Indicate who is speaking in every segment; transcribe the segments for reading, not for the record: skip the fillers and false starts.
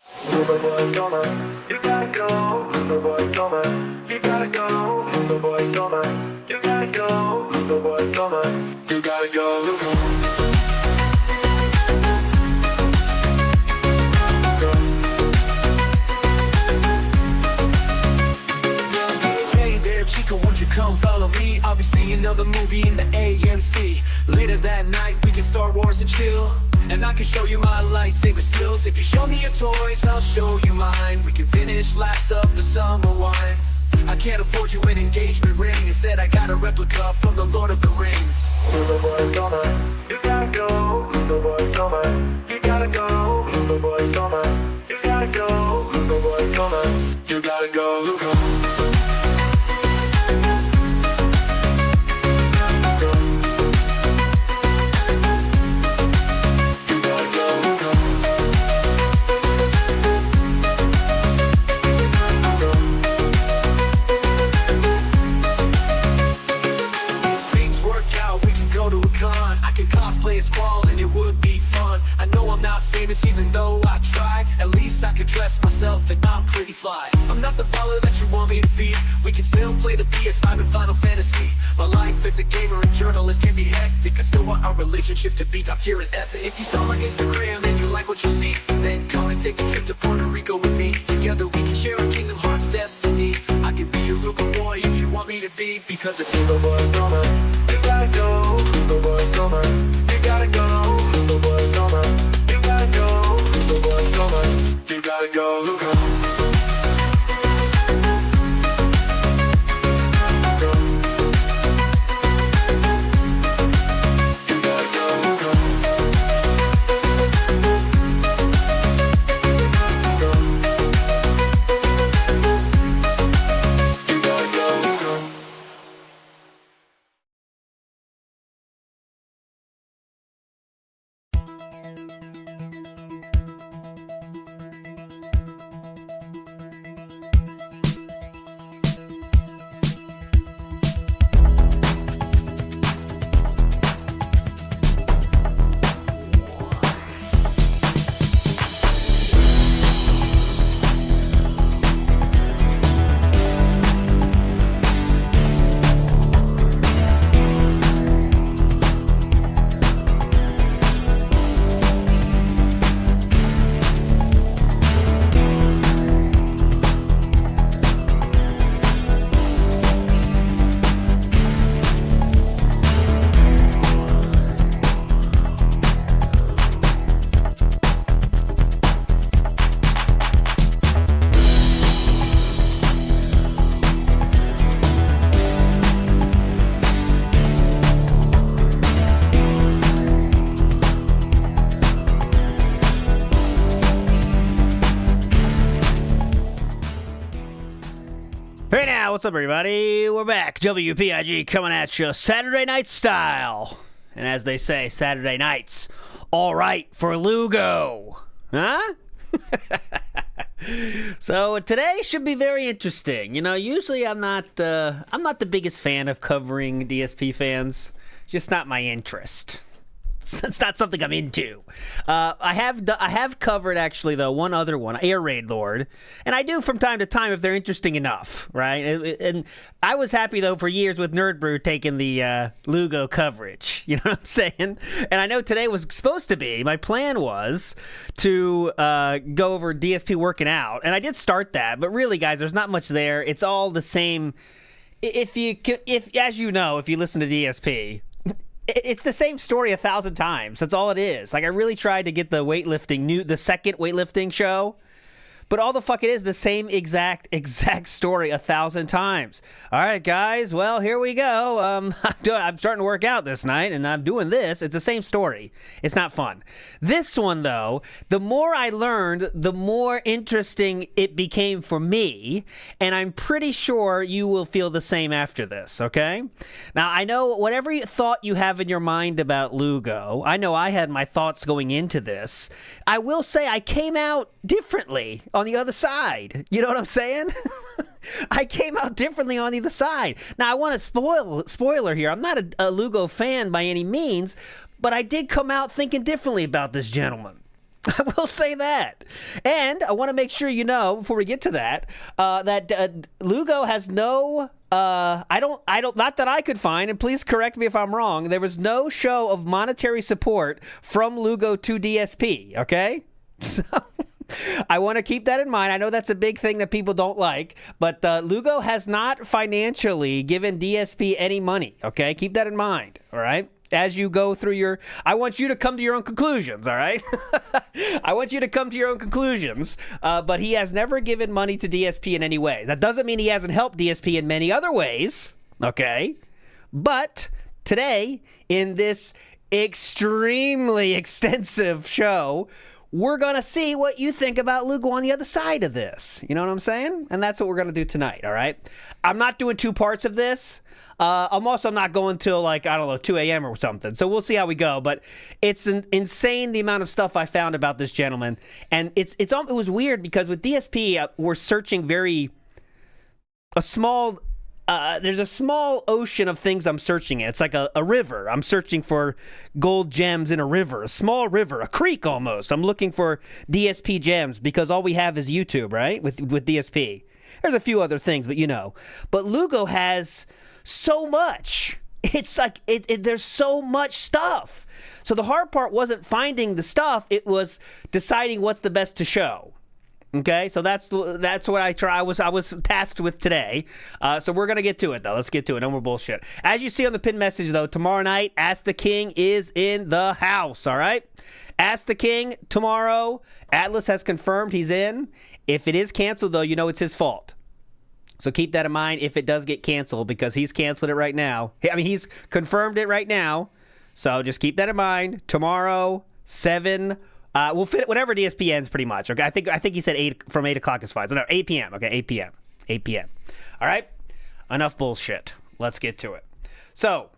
Speaker 1: Lugo Boy Summer, you gotta go. Lugo Boy Summer, you gotta go. Lugo Boy Summer, you gotta go. Lugo Boy Summer, you gotta go. Lugo. Won't you come follow me? I'll be seeing another movie in the AMC. Later that night we can Star Wars and chill, and I can show you my lightsaber skills. If you show me your toys, I'll show you mine. We can finish last of the summer wine. I can't afford you an engagement ring. Instead I got a replica from the Lord of the Rings. Lugo Boy Summer, you gotta go. Lugo Boy Summer, you gotta go. Lugo Boy Summer, you gotta go. Lugo Boy Summer, you gotta go. Lugo. Even though I try, at least I can dress myself and I'm pretty fly. I'm not the baller that you want me to be. We can still play the PS5 and Final Fantasy. My life as a gamer and journalist can be hectic. I still want our relationship to be top tier and epic. If you saw my Instagram and you like what you see, then come and take a trip to Puerto Rico with me. Together we can share a Kingdom Hearts destiny. I can be your Lugo boy if you want me to be, because it's Lugo Boy Summer. You gotta go, Lugo Boy Summer. You gotta go, Lugo Boy Summer. You gotta go, Lugo Boy Summer. You gotta go, Lugo.
Speaker 2: Hey now, what's up everybody? We're back. WPIG coming at you Saturday night style. And as they say, Saturday nights, all right for Lugo. Huh? So today should be very interesting. You know, usually I'm not the biggest fan of covering DSP fans. Just not my interest. It's not something I'm into. I have covered, actually, though, one other one, Air Raid Lord, and I do from time to time if they're interesting enough, right? And I was happy, though, for years with Nerdbrew taking the Lugo coverage, you know what I'm saying? And I know today was supposed to be, my plan was to go over DSP working out, and I did start that, but really, guys, there's not much there. It's all the same. If as you know, if you listen to DSP, it's the same story 1,000 times. That's all it is. Like, I really tried to get the the second weightlifting show, but all the fuck it is the same exact story 1,000 times. All right, guys. Well, here we go. I'm starting to work out this night, and I'm doing this. It's the same story. It's not fun. This one, though, the more I learned, the more interesting it became for me, and I'm pretty sure you will feel the same after this, okay? Now, I know whatever thought you have in your mind about Lugo, I know I had my thoughts going into this. I will say I came out differently on the other side. You know what I'm saying? I came out differently on the other side. Now, I want to spoiler here. I'm not a Lugo fan by any means, but I did come out thinking differently about this gentleman. I will say that. And I want to make sure you know, before we get to that, that Lugo has no, not that I could find, and please correct me if I'm wrong, there was no show of monetary support from Lugo to DSP, okay? So I want to keep that in mind. I know that's a big thing that people don't like, but Lugo has not financially given DSP any money, okay? Keep that in mind, all right? As you go through your, I want you to come to your own conclusions, all right? I want you to come to your own conclusions, but he has never given money to DSP in any way. That doesn't mean he hasn't helped DSP in many other ways, okay? But today, in this extremely extensive show, we're going to see what you think about Lugo on the other side of this. You know what I'm saying? And that's what we're going to do tonight, all right? I'm not doing 2 parts of this. I'm also not going till, like, I don't know, 2 a.m. or something. So we'll see how we go. But it's insane the amount of stuff I found about this gentleman. And it was weird because with DSP, we're searching there's a small ocean of things I'm searching in. It's like a river. I'm searching for gold gems in a river, a small river, a creek almost. I'm looking for DSP gems because all we have is YouTube, right? With DSP. There's a few other things, but you know. But Lugo has so much. It's like there's so much stuff. So the hard part wasn't finding the stuff. It was deciding what's the best to show. Okay, so that's what I was tasked with today. So we're gonna get to it though. Let's get to it. No more bullshit. As you see on the pinned message though, tomorrow night, Ask the King is in the house. All right, Ask the King tomorrow. Atlas has confirmed he's in. If it is canceled though, you know it's his fault. So keep that in mind if it does get canceled because he's canceled it right now. I mean, he's confirmed it right now. So just keep that in mind. Tomorrow, 7. We'll fit whenever DSP ends pretty much. Okay, I think he said 8 from 8 o'clock is fine. So no, 8 p.m. Okay, 8 p.m. 8 p.m. All right, enough bullshit. Let's get to it. So,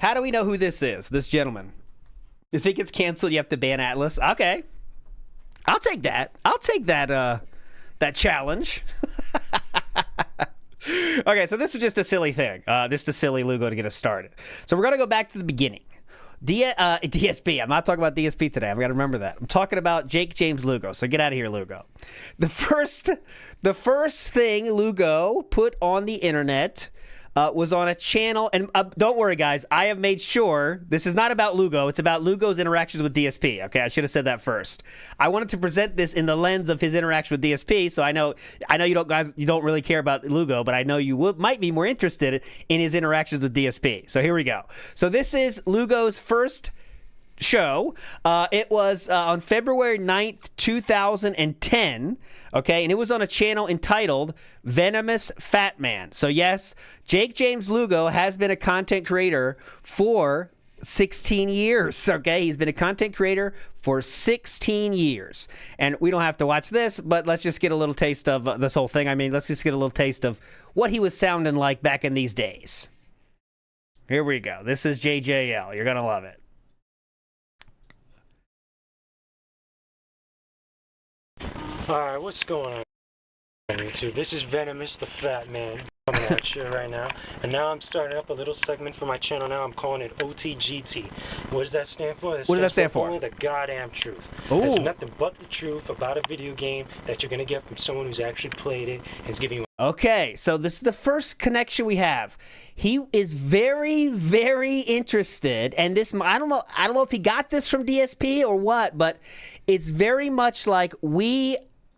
Speaker 2: how do we know who this is? This gentleman. If it gets canceled, you have to ban Atlas. Okay, I'll take that. I'll take that. That challenge. Okay, so this was just a silly thing. This is a silly Lugo to get us started. So we're gonna go back to the beginning. DSP. I'm not talking about DSP today. I've got to remember that. I'm talking about Jakesjames Lugo. So get out of here, Lugo. The first thing Lugo put on the internet was on a channel. And don't worry, guys. I have made sure this is not about Lugo. It's about Lugo's interactions with DSP. Okay, I should have said that first. I wanted to present this in the lens of his interaction with DSP. So I know you don't really care about Lugo, but I know you might be more interested in his interactions with DSP. So here we go. So this is Lugo's first show. It was on February 9th, 2010. Okay, and it was on a channel entitled VenomousFatman. So yes, Jakesjames Lugo has been a content creator for 16 years. Okay, he's been a content creator for 16 years. And we don't have to watch this, but let's just get a little taste of this whole thing. I mean, let's just get a little taste of what he was sounding like back in these days. Here we go. This is JJL. You're going to love it.
Speaker 3: Alright, what's going on YouTube? This is Venomous the Fat Man coming at you right now. And now I'm starting up a little segment for my channel now. I'm calling it OTGT. What does that stand for?
Speaker 2: What does that stand for?
Speaker 3: Only the goddamn truth.
Speaker 2: Ooh.
Speaker 3: There's nothing but the truth about a video game that you're going to get from someone who's actually played it and is giving you...
Speaker 2: Okay, so this is the first connection we have. He is very, very interested, and this I don't know if he got this from DSP or what, but it's very much like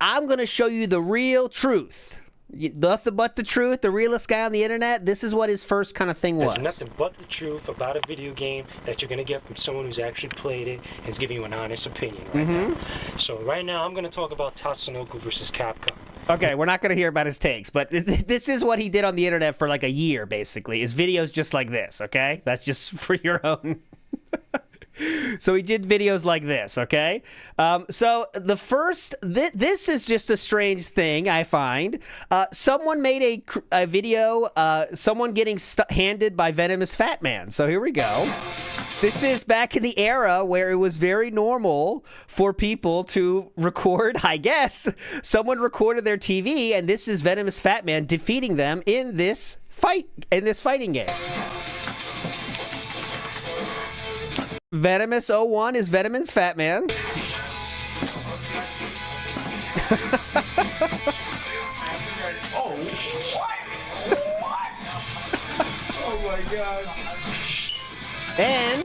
Speaker 2: I'm going to show you the real truth. Nothing but the truth, the realest guy on the internet. This is what his first kind of thing was.
Speaker 3: There's nothing but the truth about a video game that you're going to get from someone who's actually played it and is giving you an honest opinion right now. So right now I'm going to talk about Tatsunoko versus Capcom.
Speaker 2: Okay, we're not going to hear about his takes, but this is what he did on the internet for like a year, basically. His videos just like this, okay? That's just for your own... So he did videos like this, okay? So the first, this is just a strange thing, I find. Someone made a video, someone getting handed by VenomousFatman. So here we go. This is back in the era where it was very normal for people to record, I guess. Someone recorded their TV, and this is VenomousFatman defeating them in this fighting game. Venomous 01 is VenomousFatman.
Speaker 1: Oh, what? What? Oh my god.
Speaker 2: And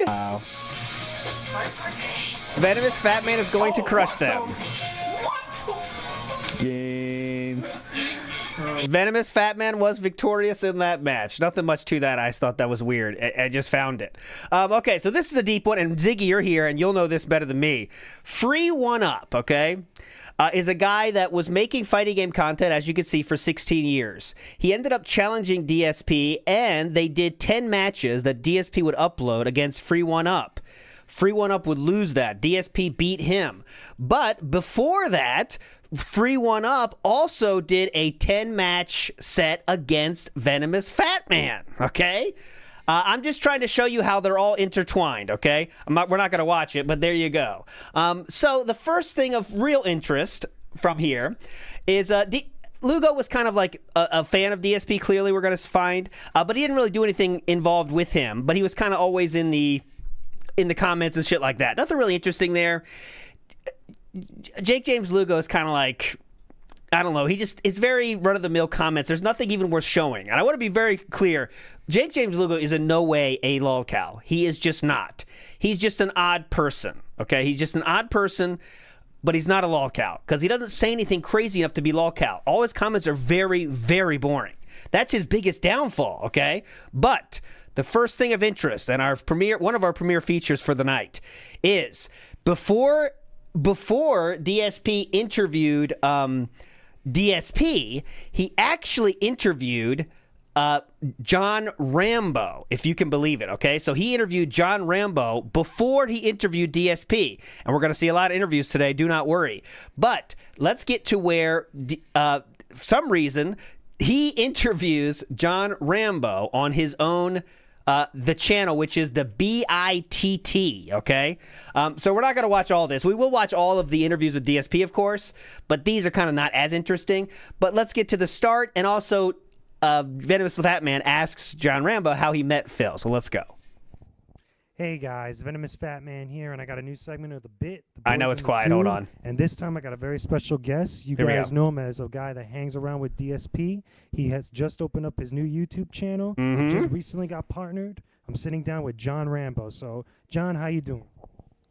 Speaker 2: VenomousFatman is going to crush them. Game. VenomousFatman was victorious in that match. Nothing much to that. I thought that was weird. I just found it. Okay, so this is a deep one, and Ziggy, you're here, and you'll know this better than me. Free One Up, okay, is a guy that was making fighting game content, as you can see, for 16 years. He ended up challenging DSP, and they did 10 matches that DSP would upload against Free One Up. Free One Up would lose that. DSP beat him. But before that, Free One Up also did a 10-match set against VenomousFatman, okay? I'm just trying to show you how they're all intertwined, okay? We're not going to watch it, but there you go. So the first thing of real interest from here is Lugo was kind of like a fan of DSP, clearly we're going to find, but he didn't really do anything involved with him, but he was kind of always in the comments and shit like that. Nothing really interesting there. Jakesjames Lugo is kind of like, I don't know, it's very run-of-the-mill comments. There's nothing even worth showing. And I want to be very clear, Jakesjames Lugo is in no way a lolcow. He is just not. He's just an odd person, okay? He's just an odd person, but he's not a lolcow because he doesn't say anything crazy enough to be lolcow. All his comments are very, very boring. That's his biggest downfall, okay? But the first thing of interest and one of our premiere features for the night is before DSP interviewed DSP, he actually interviewed John Rambo, if you can believe it, okay? So he interviewed John Rambo before he interviewed DSP. And we're going to see a lot of interviews today, do not worry. But let's get to where, for some reason, he interviews John Rambo on his own the channel, which is the BITT, okay? So we're not going to watch all this. We will watch all of the interviews with DSP, of course, but these are kind of not as interesting. But let's get to the start, and also VenomousFatman asks John Rambo how he met Phil, so let's go.
Speaker 3: Hey guys, VenomousFatman here, and I got a new segment of The Bit.
Speaker 2: I know it's quiet, hold on.
Speaker 3: And this time I got a very special guest. You guys know him as a guy that hangs around with DSP. He has just opened up his new YouTube channel. Just recently got partnered. I'm sitting down with John Rambo. So, John, how you doing?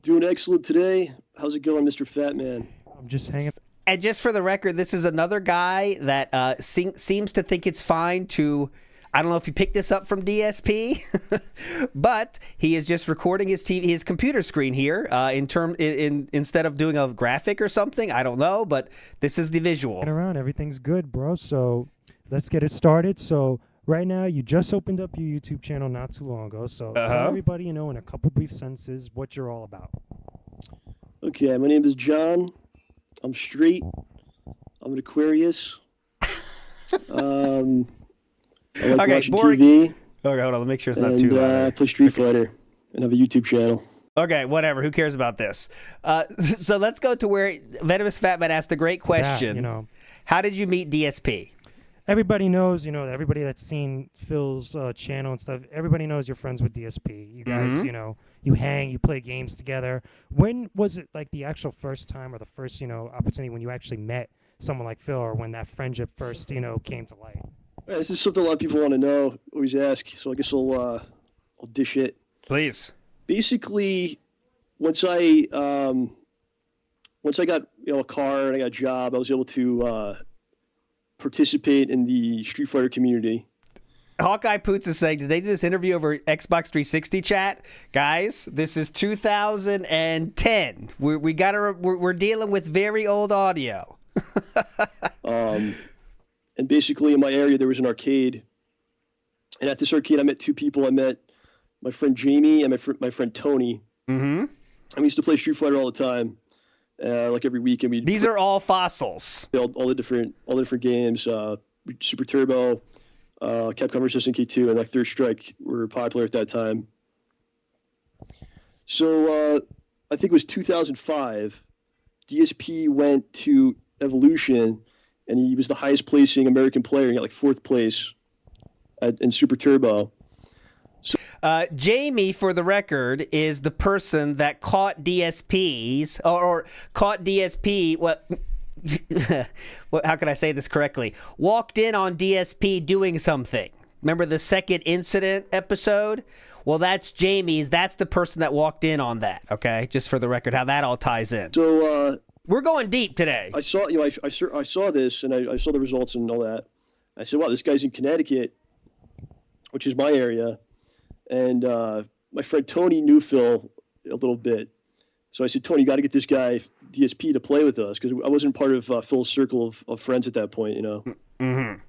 Speaker 4: Doing excellent today. How's it going, Mr. Fatman?
Speaker 3: I'm just hanging.
Speaker 2: And just for the record, this is another guy that seems to think it's fine to... I don't know if you picked this up from DSP, but he is just recording his computer screen here instead of doing a graphic or something. I don't know, but this is the visual.
Speaker 3: Around, everything's good, bro. So let's get it started. So right now, you just opened up your YouTube channel not too long ago. So tell everybody, in a couple brief sentences, what you're all about.
Speaker 4: Okay, my name is John. I'm straight. I'm an Aquarius. I like watching
Speaker 2: boring.
Speaker 4: TV.
Speaker 2: Okay, hold on. Let me make sure it's not too loud.
Speaker 4: I play Street Fighter and have a YouTube channel.
Speaker 2: Okay, whatever. Who cares about this? So let's go to where VenomousFatman asked the great question. How did you meet DSP?
Speaker 3: Everybody knows, everybody that's seen Phil's channel and stuff, everybody knows you're friends with DSP. You guys, you hang, you play games together. When was it like the actual first time or the first, opportunity when you actually met someone like Phil, or when that friendship first, came to light?
Speaker 4: This is something a lot of people want to know, always ask, so I guess I'll dish it.
Speaker 2: Please.
Speaker 4: Basically, once I got a car and I got a job, I was able to participate in the Street Fighter community.
Speaker 2: Hawkeye Poots is saying, did they do this interview over Xbox 360 chat? Guys, this is 2010. We're dealing with very old audio.
Speaker 4: And basically, in my area, there was an arcade. And at this arcade, I met two people. I met my friend Jamie and my friend Tony. And we used to play Street Fighter all the time, like every weekend.
Speaker 2: These are all fossils.
Speaker 4: All the different games. Super Turbo, Capcom vs. SNK2, and like Third Strike were popular at that time. So I think it was 2005. DSP went to Evolution, and he was the highest placing American player. He got like 4th place in Super Turbo. So
Speaker 2: Jamie, for the record, is the person that caught DSPs or caught DSP. How can I say this correctly? Walked in on DSP doing something. Remember the second incident episode? Well, that's Jamie's. That's the person that walked in on that. Okay, just for the record, how that all ties in.
Speaker 4: So
Speaker 2: we're going deep today.
Speaker 4: I saw, I saw this, and I saw the results and all that. I said, wow, this guy's in Connecticut, which is my area, and my friend Tony knew Phil a little bit. So I said, Tony, you got to get this guy DSP to play with us, because I wasn't part of Phil's circle of friends at that point, you know.
Speaker 2: Mm-hmm.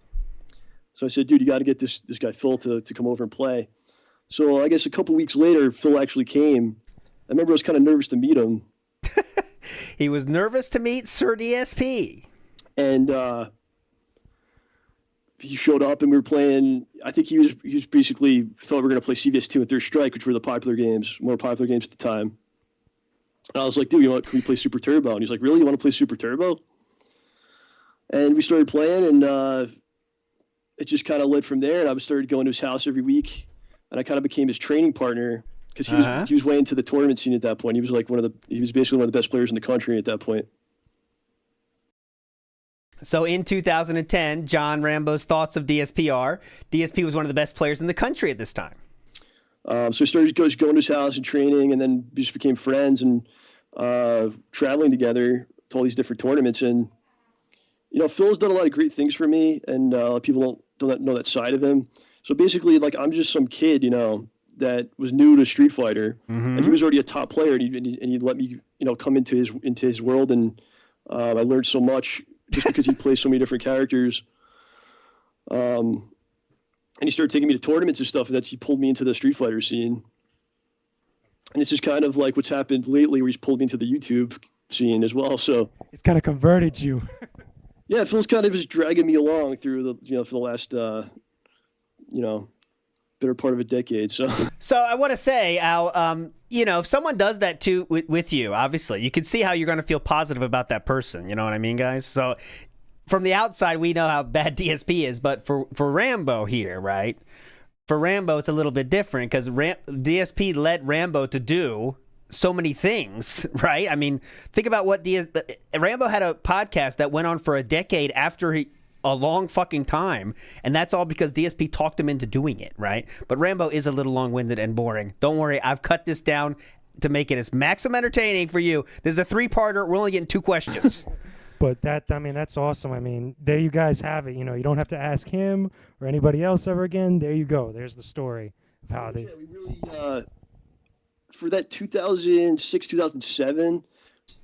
Speaker 4: So I said, dude, you got to get this guy Phil to come over and play. So I guess a couple weeks later, Phil actually came. I remember I was kind of nervous to meet him.
Speaker 2: He was nervous to meet Sir DSP.
Speaker 4: And he showed up and we were playing. I think he was basically thought we were going to play CVS2 and Third Strike, which were the popular games, more popular games at the time. And I was like, dude, can we play Super Turbo? And he's like, really? You want to play Super Turbo? And we started playing, and it just kind of led from there. And I started going to his house every week, and I kind of became his training partner, because he was way into the tournament scene at that point. He was like he was basically one of the best players in the country at that point.
Speaker 2: So in 2010, John Rambo's thoughts of DSP are, DSP was one of the best players in the country at this time.
Speaker 4: So I started going to his house and training, and then we just became friends and traveling together to all these different tournaments. And, you know, Phil's done a lot of great things for me, and people don't know that side of him. So basically, like, I'm just some kid, you know, that was new to Street Fighter, and he was already a top player, and he let me, you know, come into his world, and I learned so much just because he plays so many different characters. And he started taking me to tournaments and stuff, and he pulled me into the Street Fighter scene. And this is kind of like what's happened lately, where he's pulled me into the YouTube scene as well. So
Speaker 3: He's kind of converted you.
Speaker 4: yeah, Phil's kind of just dragging me along through for the last, better part of a decade. So
Speaker 2: I want to say, Al, if someone does that too with you, obviously, you can see how you're going to feel positive about that person. You know what I mean, guys? So from the outside, we know how bad DSP is, but for Rambo here, right? For Rambo, it's a little bit different, because DSP led Rambo to do so many things, right? I mean, think about what Rambo had a podcast that went on for a decade after a long fucking time, and that's all because DSP talked him into doing it, right? But Rambo is a little long-winded and boring. Don't worry, I've cut this down to make it as maximum entertaining for you. There's a 3-parter. We're only getting 2 questions.
Speaker 3: But that's awesome. I mean, there you guys have it. You know, you don't have to ask him or anybody else ever again. There you go. There's the story of how they.
Speaker 4: Yeah, we really for that 2006, 2007,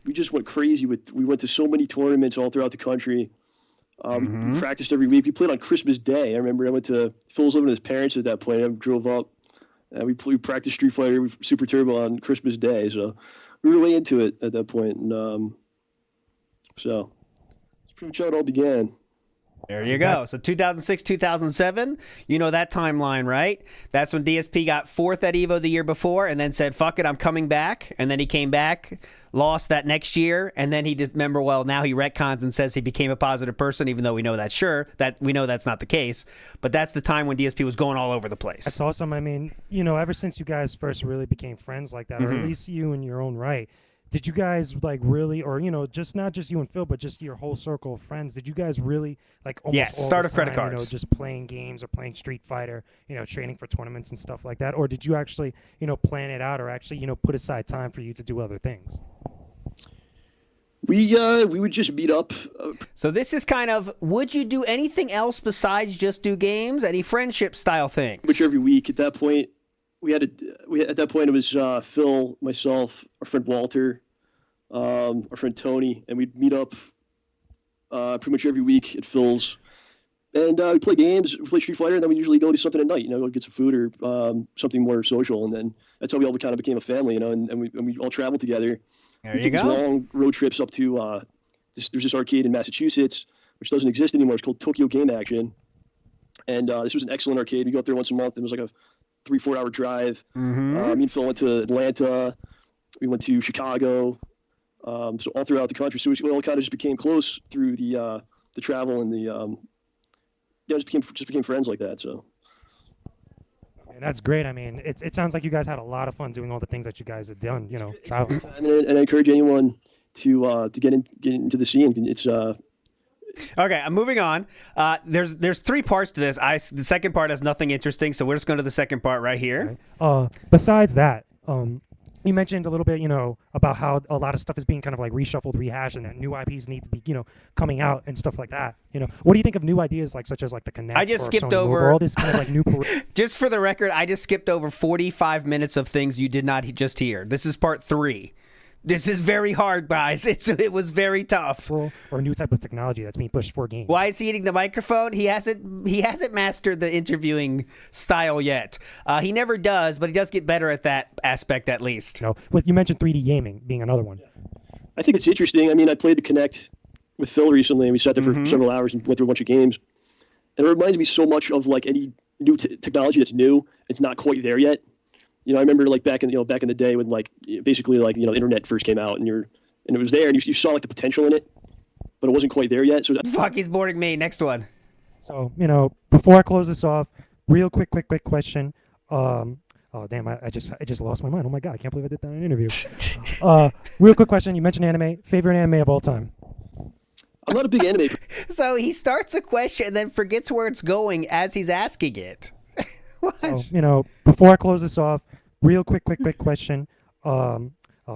Speaker 4: we just went crazy we went to so many tournaments all throughout the country. We practiced every week. We played on Christmas Day. I remember I went to Phil's living with his parents at that point. I drove up, and we practiced Street Fighter Super Turbo on Christmas Day. So we were way into it at that point. And so that's pretty much how it all began.
Speaker 2: There you go. So 2006, 2007, you know that timeline, right? That's when DSP got 4th at EVO the year before, and then said, fuck it, I'm coming back. And then he came back, lost that next year, and then he did, remember, well, now he retcons and says he became a positive person, even though we know that's not the case. But that's the time when DSP was going all over the place.
Speaker 3: That's awesome. I mean, ever since you guys first really became friends like that, or at least you in your own right, did you guys like really, or just not just you and Phil, but just your whole circle of friends? Did you guys really like almost all
Speaker 2: start
Speaker 3: the
Speaker 2: of credit
Speaker 3: time,
Speaker 2: cards,
Speaker 3: just playing games or playing Street Fighter, training for tournaments and stuff like that, or did you actually plan it out, or actually put aside time for you to do other things?
Speaker 4: We would just meet up.
Speaker 2: So this is kind of, would you do anything else besides just do games? Any friendship style things?
Speaker 4: Which every week at that point. At that point it was Phil, myself, our friend Walter, our friend Tony, and we'd meet up pretty much every week at Phil's, and we'd play games, we'd play Street Fighter, and then we'd usually go do something at night, go get some food or something more social, and then that's how we all kind of became a family, and we all traveled together.
Speaker 2: There
Speaker 4: we
Speaker 2: you
Speaker 4: took
Speaker 2: go.
Speaker 4: these long road trips up to there's this arcade in Massachusetts, which doesn't exist anymore. It's called Tokyo Game Action, and this was an excellent arcade. We go up there once a month. It was like a 3-4 hour drive. Me and Phil went to Atlanta. We went to Chicago. So all throughout the country. So we all kind of just became close through the travel and just became friends like that. So.
Speaker 3: And that's great. I mean, it sounds like you guys had a lot of fun doing all the things that you guys had done, you know, traveling.
Speaker 4: And I encourage anyone to get into the scene. It's
Speaker 2: Okay, I'm moving on. There's 3 parts to this. The second part has nothing interesting, so we're just going to the second part right here.
Speaker 3: Okay. Besides that, you mentioned a little bit, you know, about how a lot of stuff is being kind of like reshuffled, rehashed, and that new IPs need to be, you know, coming out and stuff like that. You know, what do you think of new ideas like such as like the Connect?
Speaker 2: I just
Speaker 3: or
Speaker 2: skipped
Speaker 3: Sony
Speaker 2: over
Speaker 3: Move, or all this kind of like new.
Speaker 2: Just for the record, I just skipped over 45 minutes of things you did not just hear. This is part 3. This is very hard, guys. It was very tough.
Speaker 3: Or a new type of technology that's being pushed for games.
Speaker 2: Why is he eating the microphone? He hasn't mastered the interviewing style yet. He never does, but he does get better at that aspect at least.
Speaker 3: You know, you mentioned 3D gaming being another one.
Speaker 4: I think it's interesting. I mean, I played the Connect with Phil recently, and we sat there for several hours and went through a bunch of games. And it reminds me so much of like any new technology that's new. It's not quite there yet. You know, I remember like back in the day when like basically like, you know, the internet first came out and it was there and you saw like the potential in it, but it wasn't quite there yet. So
Speaker 2: Fuck, he's boring me. Next one.
Speaker 3: So, you know, before I close this off, real quick question. Oh damn, I just lost my mind. Oh my god, I can't believe I did that in an interview. Real quick question. You mentioned anime. Favorite anime of all time?
Speaker 4: I'm not a big anime.
Speaker 2: So he starts a question and then forgets where it's going as he's asking it.
Speaker 3: So, you know, before I close this off, real quick question. Oh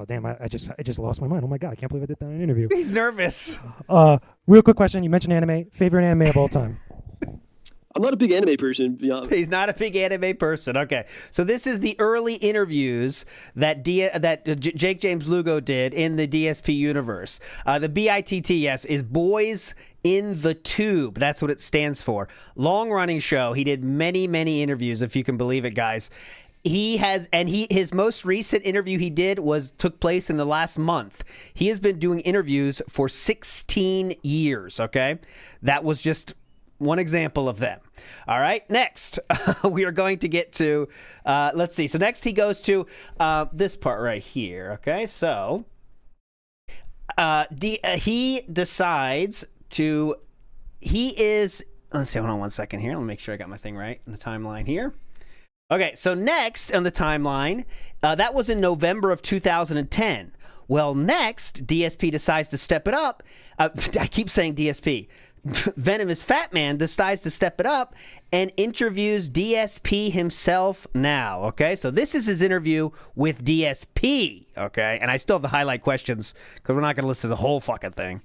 Speaker 3: damn, I just lost my mind. Oh my god, I can't believe I did that in an interview.
Speaker 2: He's nervous.
Speaker 3: Real quick question. You mentioned anime. Favorite anime of all time?
Speaker 4: I'm not a big anime person.
Speaker 2: He's not a big anime person. Okay, so this is the early interviews that Jakesjames Lugo did in the DSP universe. The BITT, yes, is Boys in the Tube. That's what it stands for. Long-running show. He did many interviews, if you can believe it, guys. His most recent interview he did took place in the last month. He has been doing interviews for 16 years. Okay, that was just one example of them. All right, next we are going to get to, let's see. So next he goes to this part right here. Okay, so he decides to, let's see, hold on one second here. Let me make sure I got my thing right in the timeline here. Okay, so next on the timeline, that was in November of 2010. Well, next, DSP decides to step it up. I keep saying DSP. VenomousFatman decides to step it up and interviews DSP himself now, okay? So this is his interview with DSP, okay? And I still have the highlight questions because we're not going to listen to the whole fucking thing.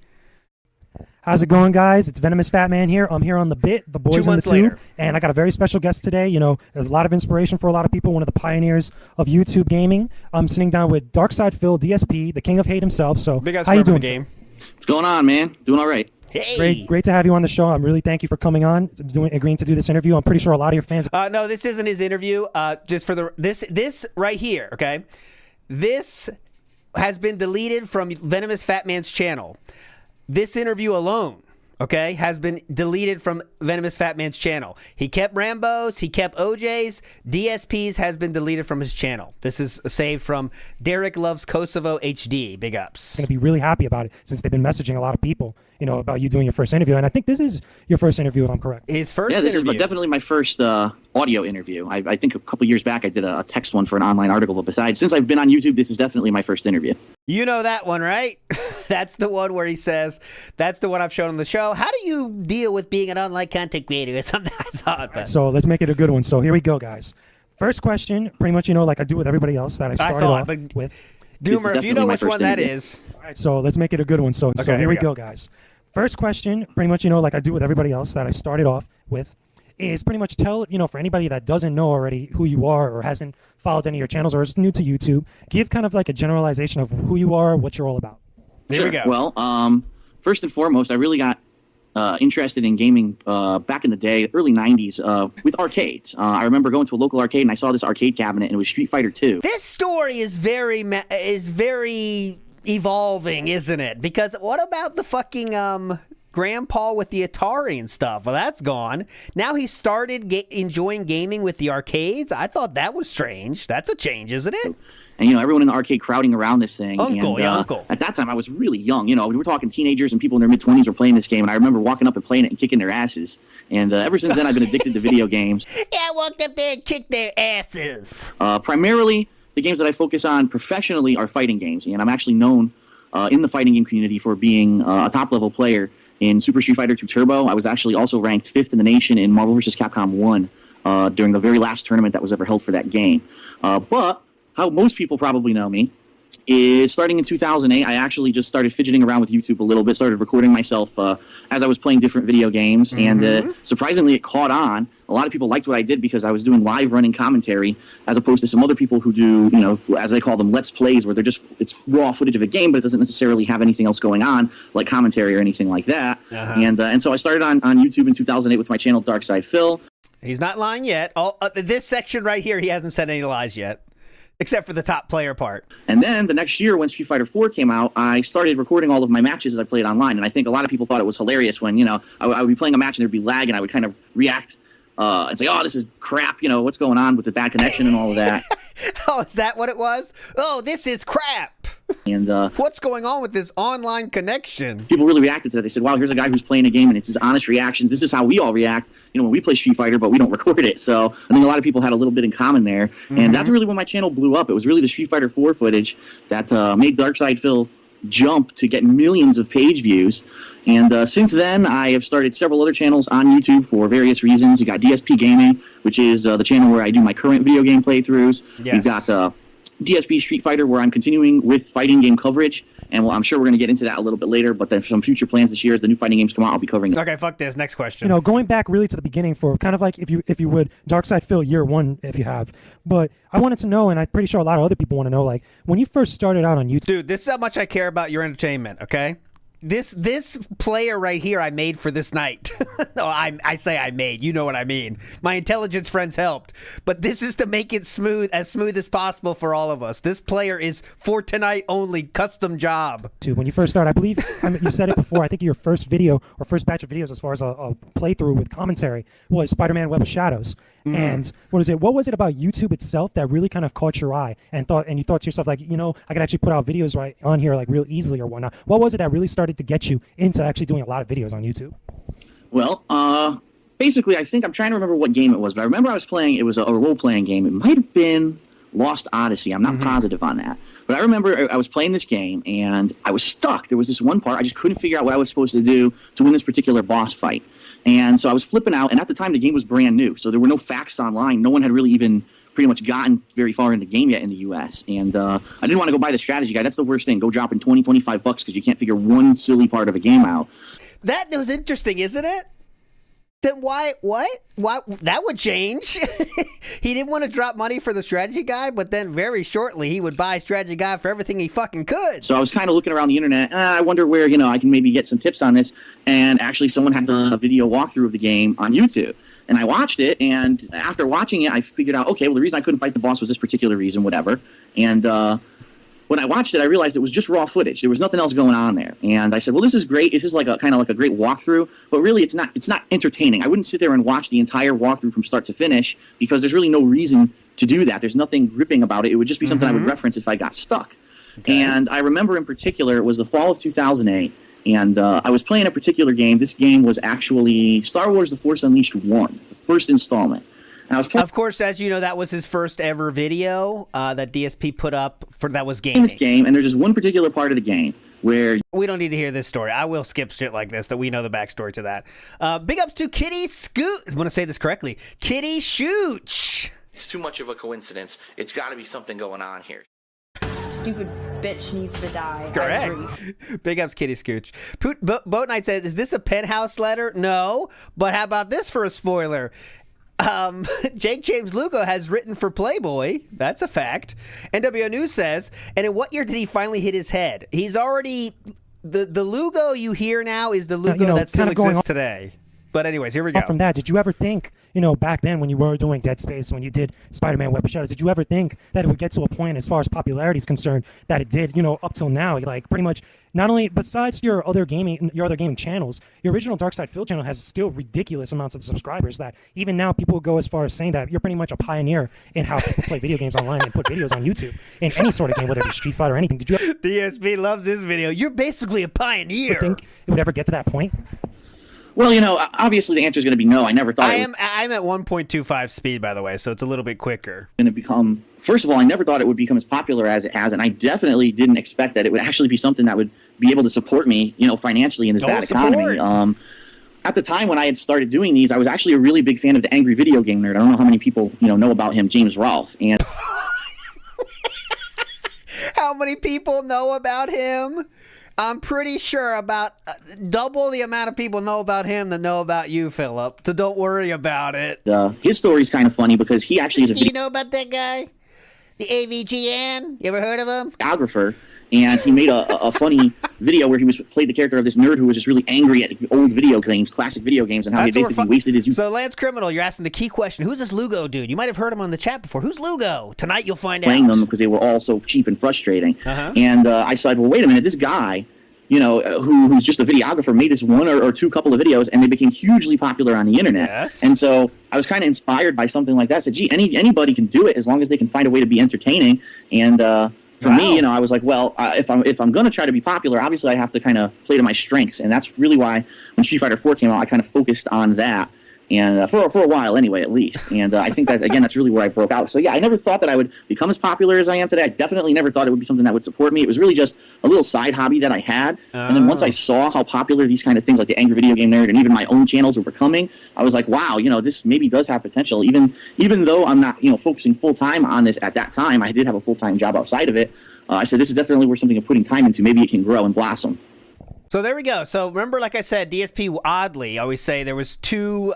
Speaker 3: How's it going, guys? It's VenomousFatman here. I'm here on the bit, the Boys in the Tube, and I got a very special guest today. You know, there's a lot of inspiration for a lot of people, one of the pioneers of YouTube gaming. I'm sitting down with Darkside Phil, DSP, the king of hate himself. So, how you doing?
Speaker 2: Game.
Speaker 5: What's going on, man? Doing all right.
Speaker 2: Hey.
Speaker 3: Great to have you on the show. I'm really thank you for coming on, agreeing to do this interview. I'm pretty sure a lot of your fans.
Speaker 2: No, this isn't his interview. Just for this right here, okay? This has been deleted from VenomousFatman's channel. This interview alone, okay, has been deleted from VenomousFatman's channel. He kept Rambo's, he kept OJ's, DSP's has been deleted from his channel. This is saved from Derek Loves Kosovo HD. Big ups.
Speaker 3: Going to be really happy about it since they've been messaging a lot of people, you know, about you doing your first interview. And I think this is your first interview, if I'm correct.
Speaker 2: His first
Speaker 5: this
Speaker 2: interview.
Speaker 5: is definitely my first audio interview. I think a couple years back I did a text one for an online article, but besides, since I've been on YouTube, this is definitely my first interview.
Speaker 2: You know that one, right? That's the one where he says, that's the one I've shown on the show. How do you deal with being an online content creator? It's something I thought. But...
Speaker 3: So let's make it a good one. So here we go, guys. First question, pretty much, you know, like I do with everybody else that I started off with.
Speaker 2: Doomer, if you know which one that is.
Speaker 3: All right, so let's make it a good one. So here we go, guys. First question, pretty much, you know, like I do with everybody else that I started off with, is pretty much tell, you know, for anybody that doesn't know already who you are or hasn't followed any of your channels or is new to YouTube, give kind of like a generalization of who you are, what you're all about.
Speaker 2: There we go.
Speaker 5: Well, first and foremost, I really got interested in gaming back in the day, early 90s, with arcades. I remember going to a local arcade and I saw this arcade cabinet and it was Street Fighter 2.
Speaker 2: This story is very evolving, isn't it? Because what about the fucking grandpa with the Atari and stuff? Well, that's gone. Now he started enjoying gaming with the arcades. I thought that was strange. That's a change, isn't it?
Speaker 5: and everyone in the arcade crowding around this thing.
Speaker 2: Uncle,
Speaker 5: and,
Speaker 2: yeah, uncle.
Speaker 5: At that time, I was really young. We were talking teenagers and people in their mid-20s were playing this game, and I remember walking up and playing it and kicking their asses. And ever since then, I've been addicted to video games.
Speaker 2: Yeah, I walked up there and kicked their asses.
Speaker 5: Primarily, the games that I focus on professionally are fighting games, and I'm actually known in the fighting game community for being a top-level player in Super Street Fighter 2 Turbo. I was actually also ranked 5th in the nation in Marvel vs. Capcom 1 during the very last tournament that was ever held for that game. But how most people probably know me is starting in 2008, I actually just started fidgeting around with YouTube a little bit, started recording myself as I was playing different video games, and surprisingly it caught on. A lot of people liked what I did because I was doing live running commentary as opposed to some other people who do, as they call them, let's plays, where it's raw footage of a game, but it doesn't necessarily have anything else going on, like commentary or anything like that. And so I started on YouTube in 2008 with my channel Darkside Phil.
Speaker 2: He's not lying yet. This section right here, he hasn't said any lies yet. Except for the top player part.
Speaker 5: And then the next year, when Street Fighter 4 came out, I started recording all of my matches as I played online. And I think a lot of people thought it was hilarious when, I would be playing a match and there'd be lag and I would kind of react and say, oh, this is crap, what's going on with the bad connection and all of that.
Speaker 2: Oh, is that what it was? Oh, this is crap.
Speaker 5: And
Speaker 2: what's going on with this online connection?
Speaker 5: People really reacted to that. They said, wow, here's a guy who's playing a game and it's his honest reactions. This is how we all react, when we play Street Fighter, but we don't record it. So I think a lot of people had a little bit in common there. And that's really when my channel blew up. It was really the Street Fighter 4 footage that made Darkside Phil jump to get millions of page views. And since then, I have started several other channels on YouTube for various reasons. You got DSP Gaming, which is the channel where I do my current video game playthroughs.
Speaker 2: Yes.
Speaker 5: We've got DSP Street Fighter, where I'm continuing with fighting game coverage. And I'm sure we're going to get into that a little bit later, but then some future plans this year as the new fighting games come out, I'll be covering.
Speaker 2: Okay, fuck this. Next question.
Speaker 6: Going back really to the beginning for kind of like, if you would, Darkside Phil year 1, if you have. But I wanted to know, and I'm pretty sure a lot of other people want to know, like, when you first started out on YouTube.
Speaker 2: Dude, this is how much I care about your entertainment, okay? This player right here I made for this night. No, I say I made. You know what I mean. My intelligence friends helped. But this is to make it smooth as possible for all of us. This player is for tonight only, custom job.
Speaker 6: When you first started, I believe, you said it before, I think your first video or first batch of videos as far as a playthrough with commentary was Spider-Man Web of Shadows. And what was it about YouTube itself that really kind of caught your eye and you thought to yourself, like, I could actually put out videos right on here like real easily or whatnot? What was it that really started to get you into actually doing a lot of videos on YouTube?
Speaker 5: Well, basically, I think I'm trying to remember what game it was, but I remember I was playing, it was a role-playing game. It might have been Lost Odyssey. I'm not positive on that. But I remember I was playing this game, and I was stuck. There was this one part, I just couldn't figure out what I was supposed to do to win this particular boss fight. And so I was flipping out, and at the time, the game was brand new, so there were no facts online. No one had really even pretty much gotten very far in the game yet in the U.S. And I didn't want to go buy the strategy guide. That's the worst thing. Go dropping $20, $25 because you can't figure one silly part of a game out.
Speaker 2: That was interesting, isn't it? Then why that would change. He didn't want to drop money for the strategy guide, but then very shortly he would buy a strategy guide for everything he fucking could.
Speaker 5: So I was kind of looking around the internet. I wonder where I can maybe get some tips on this. And actually, someone had done a video walkthrough of the game on YouTube. And I watched it, and after watching it, I figured out, okay, well, the reason I couldn't fight the boss was this particular reason, whatever. And when I watched it, I realized it was just raw footage. There was nothing else going on there. And I said, well, this is great. This is like a kind of like a great walkthrough, but really it's not entertaining. I wouldn't sit there and watch the entire walkthrough from start to finish because there's really no reason to do that. There's nothing gripping about it. It would just be something I would reference if I got stuck. Okay. And I remember in particular, it was the fall of 2008, and I was playing a particular game. This game was actually Star Wars The Force Unleashed 1, the first installment.
Speaker 2: Of course, as you know, that was his first ever video that DSP put up that was gaming.
Speaker 5: This game, and there's just one particular part of the game where
Speaker 2: we don't need to hear this story. I will skip shit like this that we know the backstory to that. Big ups to Kitty Scoot. I want to say this correctly. Kitty Shooch.
Speaker 7: It's too much of a coincidence. It's got to be something going on here.
Speaker 8: Stupid bitch needs to die.
Speaker 2: Correct. Big ups, Kitty Scooch. Boat Knight says, "Is this a penthouse letter?" No, but how about this for a spoiler? Jakesjames Lugo has written for Playboy. That's a fact. NWO News says, and in what year did he finally hit his head? He's already the Lugo you hear now is the Lugo that still exists today. But anyways, here we go.
Speaker 6: From that, did you ever think, back then when you were doing Dead Space, when you did Spider-Man Web of Shadows, did you ever think that it would get to a point as far as popularity is concerned that it did, up till now? Like pretty much, not only besides your other gaming channels, your original Dark Side Phil channel has still ridiculous amounts of subscribers that even now people go as far as saying that you're pretty much a pioneer in how people play video games online and put videos on YouTube in any sort of game, whether it be Street Fighter or anything. Did you ever
Speaker 2: DSP loves this video. You're basically a pioneer.
Speaker 6: think it would ever get to that point?
Speaker 5: Well, obviously the answer is going to be no. I never thought
Speaker 2: I'm at 1.25 speed, by the way, so it's a little bit quicker.
Speaker 5: Going to become. First of all, I never thought it would become as popular as it has, and I definitely didn't expect that it would actually be something that would be able to support me, financially in this bad economy. At the time when I had started doing these, I was actually a really big fan of the Angry Video Game Nerd. I don't know how many people know about him, James Rolfe, and
Speaker 2: How many people know about him? I'm pretty sure about double the amount of people know about him than know about you, Philip. So don't worry about it.
Speaker 5: His story is kind of funny because he actually is a
Speaker 2: Do you know about that guy? The AVGN? You ever heard of him?
Speaker 5: videographer, and he made a funny video where he played the character of this nerd who was just really angry at old video games, classic video games, and how he basically wasted his youth.
Speaker 2: So, Lance Criminal, you're asking the key question. Who's this Lugo dude? You might have heard him on the chat before. Who's Lugo? Tonight you'll find
Speaker 5: playing
Speaker 2: out.
Speaker 5: them because they were all so cheap and frustrating. And I said, well, wait a minute, this guy, who's just a videographer, made this one or two couple of videos, and they became hugely popular on the internet.
Speaker 2: Yes.
Speaker 5: And so I was kind of inspired by something like that. I said, gee, anybody can do it as long as they can find a way to be entertaining. And for me, I was like, well, if I'm going to try to be popular, obviously I have to kind of play to my strengths. And that's really why when Street Fighter 4 came out, I kind of focused on that. And for a while anyway, at least. And I think that, again, that's really where I broke out. So, yeah, I never thought that I would become as popular as I am today. I definitely never thought it would be something that would support me. It was really just a little side hobby that I had. And then once I saw how popular these kind of things like the Angry Video Game Nerd and even my own channels were becoming, I was like, wow, this maybe does have potential. Even though I'm not, focusing full-time on this at that time, I did have a full-time job outside of it. I said, this is definitely worth something I'm putting time into. Maybe it can grow and blossom.
Speaker 2: So there we go. So remember, like I said, DSP, oddly, I always say there's 2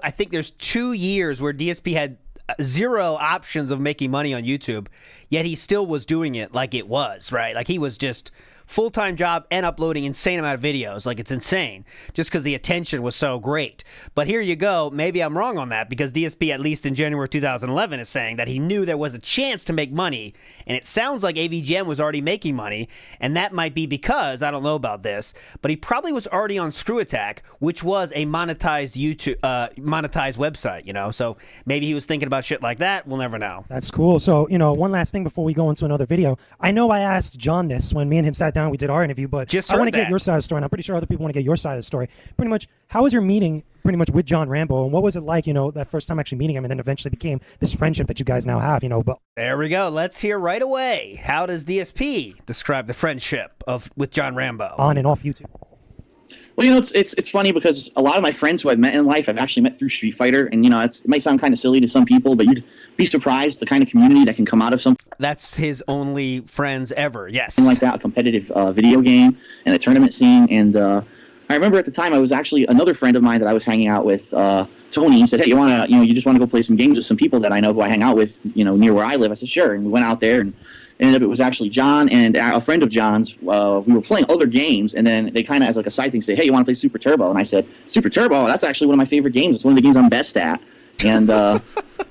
Speaker 2: years where DSP had 0 options of making money on YouTube, yet he still was doing it like it was, right? Like he was just full-time job and uploading insane amount of videos. Like it's insane just because the attention was so great. But here you go. Maybe I'm wrong on that because DSP, at least in January 2011, is saying that he knew there was a chance to make money. And it sounds like AVGN was already making money. And that might be because, I don't know about this, but he probably was already on Screw Attack, which was a monetized YouTube, monetized website, So maybe he was thinking about shit like that. We'll never know.
Speaker 6: That's cool. So, one last thing before we go into another video. I know I asked John this when me and him sat down, we did our interview, but I want to get your side of the story, and I'm pretty sure other people want to get your side of the story. Pretty much, how was your meeting pretty much with John Rambo, and what was it like, that first time actually meeting him, and then eventually became this friendship that you guys now have, But
Speaker 2: there we go. Let's hear right away. How does DSP describe the friendship with John Rambo?
Speaker 6: On and off YouTube.
Speaker 5: Well, it's funny because a lot of my friends who I've met in life, I've actually met through Street Fighter, and it might sound kind of silly to some people, but you'd be surprised the kind of community that can come out of something.
Speaker 2: That's his only friends ever. Yes.
Speaker 5: Like that, a competitive video game and a tournament scene, and I remember at the time I was actually another friend of mine that I was hanging out with, Tony. He said, "Hey, you just want to go play some games with some people that I know who I hang out with, near where I live." I said, "Sure," and we went out there and. Ended up it was actually John and a friend of John's. We were playing other games, and then they kind of, as like a side thing, say, "Hey, you want to play Super Turbo?" And I said, "Super Turbo? That's actually one of my favorite games. It's one of the games I'm best at." And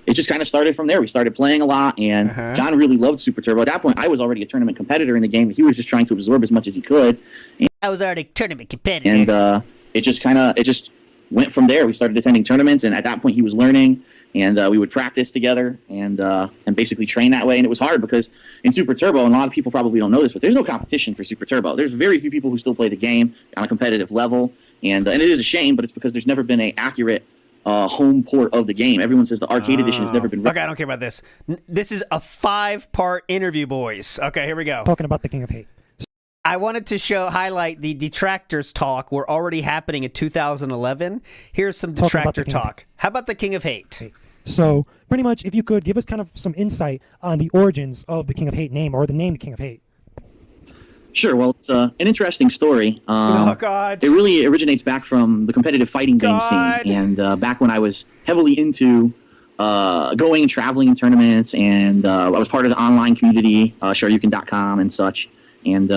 Speaker 5: it just kind of started from there. We started playing a lot, and John really loved Super Turbo. At that point, I was already a tournament competitor in the game. He was just trying to absorb as much as he could. And,
Speaker 2: I was already a tournament competitor.
Speaker 5: And it just went from there. We started attending tournaments, and at that point, he was learning. And we would practice together and basically train that way. And it was hard because in Super Turbo, and a lot of people probably don't know this, but there's no competition for Super Turbo. There's very few people who still play the game on a competitive level. And it is a shame, but it's because there's never been an accurate home port of the game. Everyone says the arcade edition has never been...
Speaker 2: Okay, I don't care about this. This is a 5-part interview, boys. Okay, here we go.
Speaker 6: Talking about the King of Hate.
Speaker 2: I wanted to highlight the detractors talk were already happening in 2011. Here's some detractor talk. How about the King of Hate?
Speaker 6: So, pretty much, if you could give us kind of some insight on the origins of the King of Hate name, or the name the King of Hate.
Speaker 5: Sure. Well, it's an interesting story.
Speaker 2: Oh, God.
Speaker 5: It really originates back from the competitive fighting game scene. And back when I was heavily into going and traveling in tournaments, and I was part of the online community, Shoryuken.com and such. And,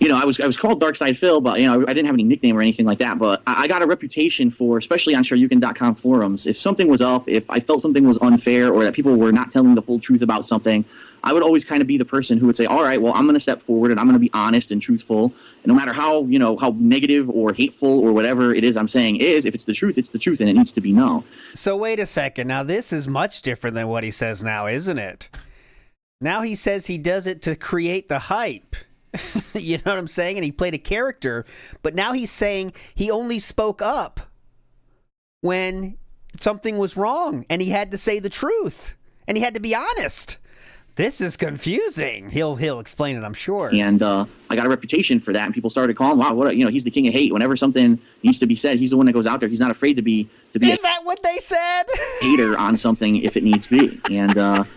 Speaker 5: you know, I was called Dark Side Phil, but, you know, I didn't have any nickname or anything like that. But I got a reputation for, especially on Shoryuken.com forums, if something was up, if I felt something was unfair or that people were not telling the full truth about something, I would always kind of be the person who would say, all right, well, I'm going to step forward and I'm going to be honest and truthful. And no matter how, you know, how negative or hateful or whatever it is I'm saying is, if it's the truth and it needs to be known.
Speaker 2: So wait a second. Now, this is much different than what he says now, isn't it? Now he says he does it to create the hype. You know what I'm saying? And he played a character. But now he's saying he only spoke up when something was wrong. And he had to say the truth. And he had to be honest. This is confusing. He'll explain it, I'm sure.
Speaker 5: And I got a reputation for that, and people started calling, wow, what you know, he's the king of hate. Whenever something needs to be said, he's the one that goes out there. He's not afraid to be
Speaker 2: Is that what they said?
Speaker 5: hater on something if it needs to be. And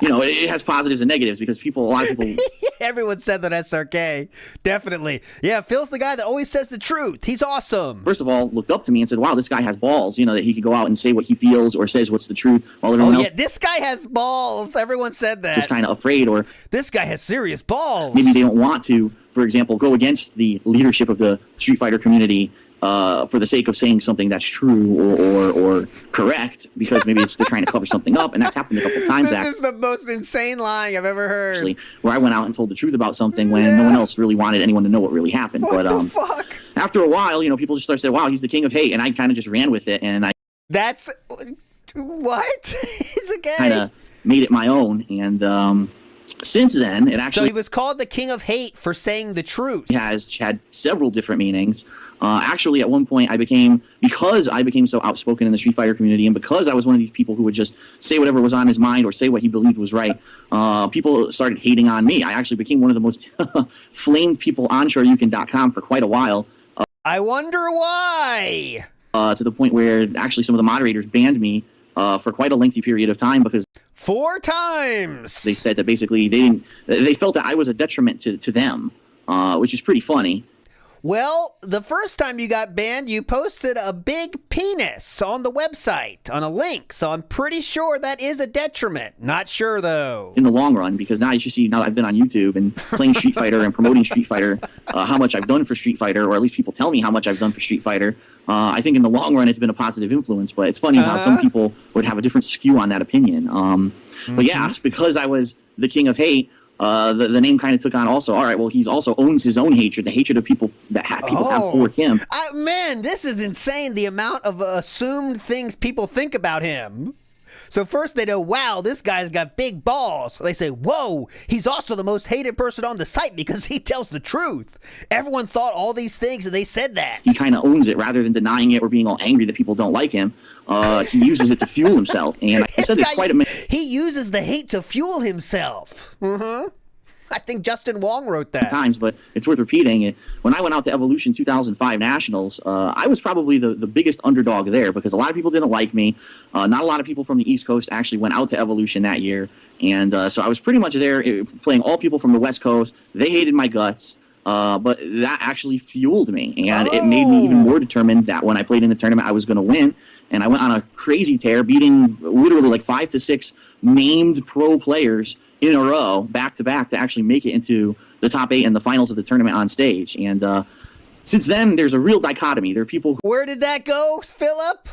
Speaker 5: you know, it has positives and negatives because a lot of people.
Speaker 2: Everyone said that SRK. Definitely. Yeah, Phil's the guy that always says the truth. He's awesome.
Speaker 5: First of all, looked up to me and said, wow, this guy has balls, you know, that he could go out and say what he feels or says what's the truth while everyone else
Speaker 2: this guy has balls. Everyone said that.
Speaker 5: just kind of afraid, or
Speaker 2: This guy has serious balls.
Speaker 5: maybe they don't want to, for example, go against the leadership of the Street Fighter community for the sake of saying something that's true or correct, because maybe they're trying to cover something up, and that's happened a couple times.
Speaker 2: This is the most insane lying I've ever heard.
Speaker 5: Actually, where I went out and told the truth about something when no one else really wanted anyone to know what really happened.
Speaker 2: What
Speaker 5: but
Speaker 2: the fuck?
Speaker 5: after a while, you know, people just started saying, "Wow, he's the king of hate," and I kind of just ran with it, and I
Speaker 2: That's what? It's okay.
Speaker 5: kind of made it my own. And since then, it
Speaker 2: So
Speaker 5: actually
Speaker 2: he was called the king of hate for saying the truth.
Speaker 5: has had several different meanings. Actually, at one point, because I became so outspoken in the Street Fighter community, and because I was one of these people who would just say whatever was on his mind or say what he believed was right, people started hating on me. I actually became one of the most flamed people on Shoryuken.com for quite a while.
Speaker 2: I wonder why.
Speaker 5: To the point where actually some of the moderators banned me for quite a lengthy period of time because
Speaker 2: 4 times.
Speaker 5: they said that basically they felt that I was a detriment to them, which is pretty funny.
Speaker 2: Well, the first time you got banned, you posted a big penis on the website, on a link, so I'm pretty sure that is a detriment. Not sure, though.
Speaker 5: In the long run, because now you should see, now that I've been on YouTube and playing Street Fighter and promoting Street Fighter, how much I've done for Street Fighter, or at least people tell me how much I've done for Street Fighter. I think in the long run, it's been a positive influence, but it's funny how some people would have a different skew on that opinion. But yeah, because I was the king of hate, the name kind of took on also, all right, well, he's also owns his own hatred, the hatred of people that have for him.
Speaker 2: Man, this is insane, the amount of assumed things people think about him. So first they know, wow, this guy's got big balls. They say, whoa, he's also the most hated person on the site because he tells the truth. Everyone thought all these things and they said that.
Speaker 5: He kind of owns it rather than denying it or being all angry that people don't like him. He uses it to fuel himself. And I said this quite a minute.
Speaker 2: He uses the hate to fuel himself. I think Justin Wong wrote that.
Speaker 5: Times, but it's worth repeating. When I went out to Evolution 2005 Nationals, I was probably the biggest underdog there because a lot of people didn't like me. Not a lot of people from the East Coast actually went out to Evolution that year. And so I was pretty much there playing all people from the West Coast. They hated my guts. But that actually fueled me. And it made me even more determined that when I played in the tournament, I was going to win. And I went on a crazy tear, beating literally like 5 to 6 named pro players in a row, back to back, to actually make it into the top 8 and the finals of the tournament on stage. And since then, there's a real dichotomy. There are people
Speaker 2: Where did that go, Philip?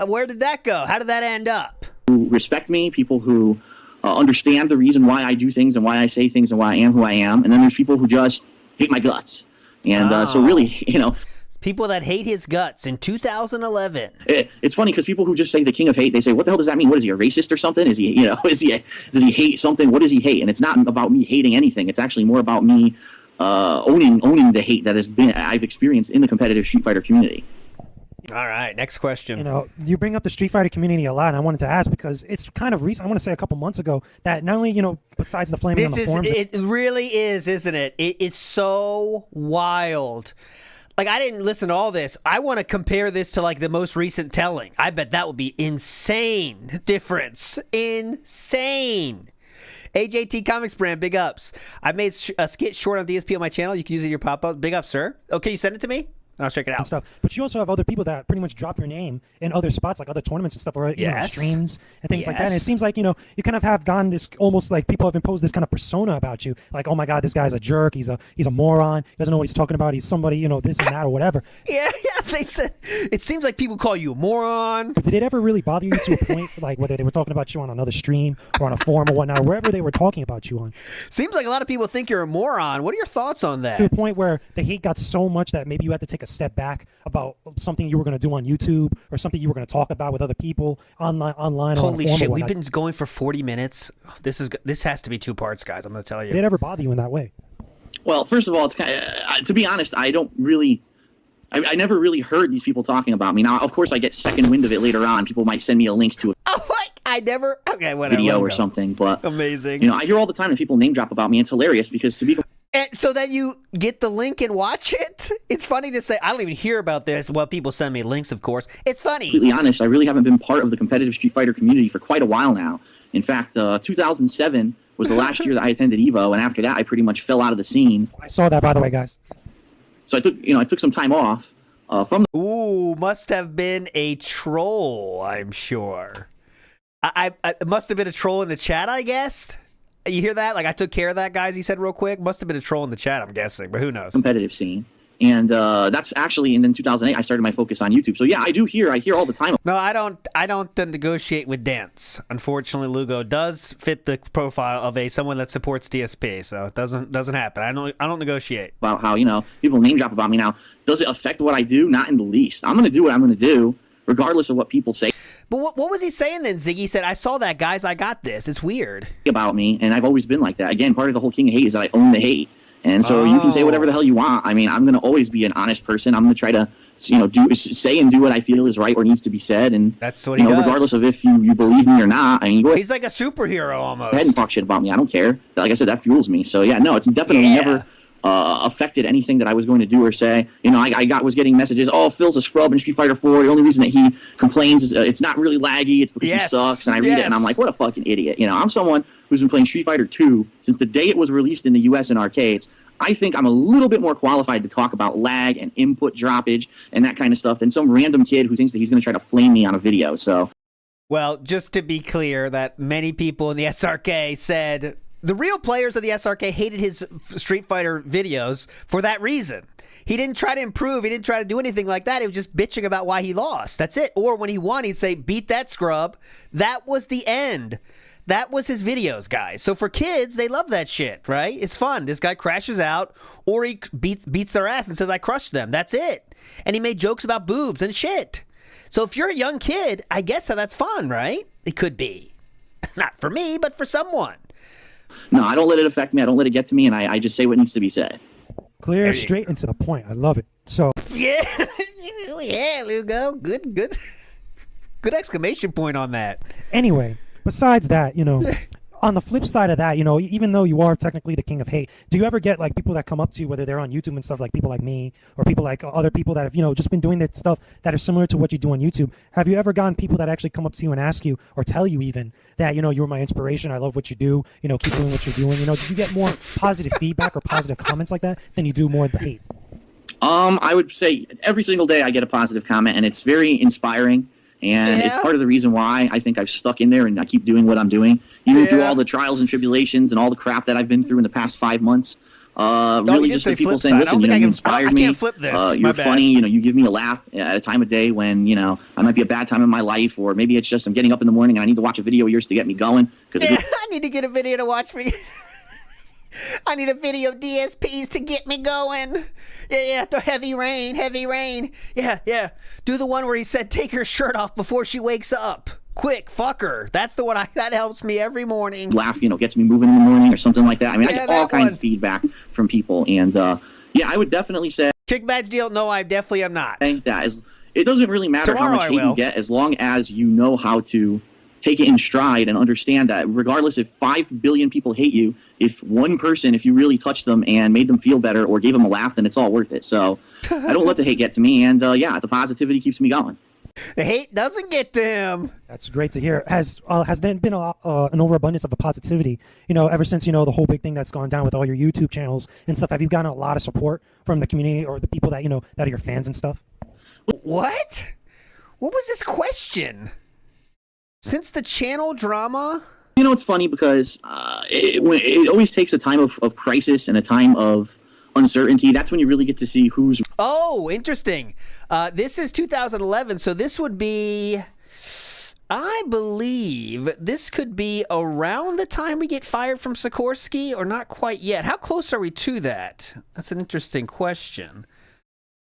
Speaker 2: Where did that go? How did that end up?
Speaker 5: who respect me, people who understand the reason why I do things and why I say things and why I am who I am. And then there's people who just hate my guts. And so really, you know,
Speaker 2: people that hate his guts in 2011.
Speaker 5: It's funny because people who just say the king of hate, they say, what the hell does that mean? What is he, a racist or something? Is he, you know, does he hate something? What does he hate? And it's not about me hating anything. It's actually more about me owning the hate that I've experienced in the competitive Street Fighter community.
Speaker 2: All right, next question.
Speaker 6: You know, you bring up the Street Fighter community a lot, and I wanted to ask because it's kind of recent. I want to say a couple months ago that not only, you know, besides the flaming on the forums,
Speaker 2: it really is, isn't it? It is so wild. Like, I didn't listen to all this. I want to compare this to, like, the most recent telling. I bet that would be insane difference. Insane. AJT Comics brand, big ups. I made a skit short on DSP on my channel. You can use it in your pop-up. Big ups, sir. Okay, you send it to me? and I'll check it out.
Speaker 6: And stuff. But you also have other people that pretty much drop your name in other spots, like other tournaments and stuff, or streams and things like that. And it seems like, you kind of have gone this almost like people have imposed this kind of persona about you. Like, oh my God, this guy's a jerk. He's a moron. He doesn't know what he's talking about. He's somebody, this and that or whatever.
Speaker 2: Yeah, they said it seems like people call you a moron.
Speaker 6: But did it ever really bother you to a point, like whether they were talking about you on another stream or on a forum or whatnot, or wherever they were talking about you on?
Speaker 2: Seems like a lot of people think you're a moron. What are your thoughts on that?
Speaker 6: To the point where the hate got so much that maybe you had to take a step back about something you were going to do on YouTube or something you were going to talk about with other people online.
Speaker 2: Holy shit, we've been going for 40 minutes. This has to be 2 parts, guys. I'm going to tell you.
Speaker 6: Did it ever bother you in that way?
Speaker 5: Well, first of all, it's kind of, to be honest, I never really heard these people talking about me. Now, of course, I get second wind of it later on. People might send me a link to a video or something. But
Speaker 2: amazing.
Speaker 5: I hear all the time that people name drop about me. It's hilarious because to be
Speaker 2: and so that you get the link and watch it. It's funny to say I don't even hear about this. Well, people send me links, of course. It's funny.
Speaker 5: Completely honest, I really haven't been part of the competitive Street Fighter community for quite a while now. In fact, 2007 was the last year that I attended Evo, and after that, I pretty much fell out of the scene.
Speaker 6: I saw that, by the way, guys.
Speaker 5: So I took some time off from.
Speaker 2: Ooh, must have been a troll, I'm sure. I must have been a troll in the chat, I guess. You hear that? Like, I took care of that, guys, he said real quick. Must have been a troll in the chat, I'm guessing, but who knows?
Speaker 5: Competitive scene. And that's actually, and then 2008, I started my focus on YouTube. So yeah, I hear all the time.
Speaker 2: No, I don't negotiate with dance. Unfortunately, Lugo does fit the profile of someone that supports DSP, so it doesn't happen. I don't negotiate.
Speaker 5: About how, people name drop about me now. Does it affect what I do? Not in the least. I'm going to do what I'm going to do, regardless of what people say.
Speaker 2: But what was he saying then, Ziggy? He said, I saw that, guys, I got this. It's weird.
Speaker 5: About me, and I've always been like that. Again, part of the whole king of hate is that I own the hate. And so you can say whatever the hell you want. I mean, I'm going to always be an honest person. I'm going to try to, say and do what I feel is right or needs to be said. And
Speaker 2: that's what he does.
Speaker 5: Regardless of if you believe me or not. I mean, go ahead.
Speaker 2: He's like a superhero almost.
Speaker 5: Go ahead and talk shit about me. I don't care. Like I said, that fuels me. So yeah, no, it's definitely never affected anything that I was going to do or say. I was getting messages. Oh, Phil's a scrub in Street Fighter 4. The only reason that he complains is it's not really laggy. It's because he sucks. And I read it and I'm like, what a fucking idiot. I'm someone who's been playing Street Fighter 2 since the day it was released in the U.S. in arcades. I think I'm a little bit more qualified to talk about lag and input droppage and that kind of stuff than some random kid who thinks that he's going to try to flame me on a video. So,
Speaker 2: well, just to be clear, that many people in the SRK said the real players of the SRK hated his Street Fighter videos for that reason. He didn't try to improve. He didn't try to do anything like that. He was just bitching about why he lost. That's it. Or when he won, he'd say, beat that scrub. That was the end. That was his videos, guys. So for kids, they love that shit, right? It's fun. This guy crashes out, or he beats their ass and says, I crushed them. That's it. And he made jokes about boobs and shit. So if you're a young kid, I guess that's fun, right? It could be. Not for me, but for someone.
Speaker 5: No, I don't let it affect me. I don't let it get to me, and I just say what needs to be said.
Speaker 6: Clear, straight, and to the point. I love it. So
Speaker 2: yeah, yeah, Lugo. Good exclamation point on that.
Speaker 6: Anyway, besides that, on the flip side of that, even though you are technically the king of hate, do you ever get like people that come up to you, whether they're on YouTube and stuff, like people like me or people like other people that have, just been doing their stuff that are similar to what you do on YouTube? Have you ever gotten people that actually come up to you and ask you or tell you even that, you're my inspiration, I love what you do, keep doing what you're doing? Do you get more positive feedback or positive comments like that than you do more of the hate?
Speaker 5: I would say every single day I get a positive comment, and it's very inspiring. And it's part of the reason why I think I've stuck in there and I keep doing what I'm doing. Even through all the trials and tribulations and all the crap that I've been through in the past 5 months. Really just the people saying, listen, you inspired me. You're funny. You give me a laugh at a time of day when, I might be a bad time in my life, or maybe it's just I'm getting up in the morning and I need to watch a video of yours to get me going.
Speaker 2: I need to get a video to watch me. I need a video of DSPs to get me going. Yeah, the heavy rain. Yeah. Do the one where he said, take her shirt off before she wakes up. Quick, fuck her. That's the one that helps me every morning.
Speaker 5: Laugh, gets me moving in the morning or something like that. I mean, I get all kinds of feedback from people. And, I would definitely say...
Speaker 2: Kick badge deal? No, I definitely am not.
Speaker 5: That is, it doesn't really matter how much hate you get as long as you know how to take it in stride and understand that regardless if 5 billion people hate you, if one person, if you really touched them and made them feel better or gave them a laugh, then it's all worth it. So I don't let the hate get to me. And the positivity keeps me going.
Speaker 2: The hate doesn't get to him.
Speaker 6: That's great to hear. Has there been an overabundance of the positivity, ever since, the whole big thing that's gone down with all your YouTube channels and stuff? Have you gotten a lot of support from the community or the people that, that are your fans and stuff?
Speaker 2: What? What was this question? Since the channel drama?
Speaker 5: It's funny because it always takes a time of crisis and a time of uncertainty. That's when you really get to see who's...
Speaker 2: Oh, interesting. This is 2011, so this would be... I believe this could be around the time we get fired from Sikorsky, or not quite yet. How close are we to that? That's an interesting question.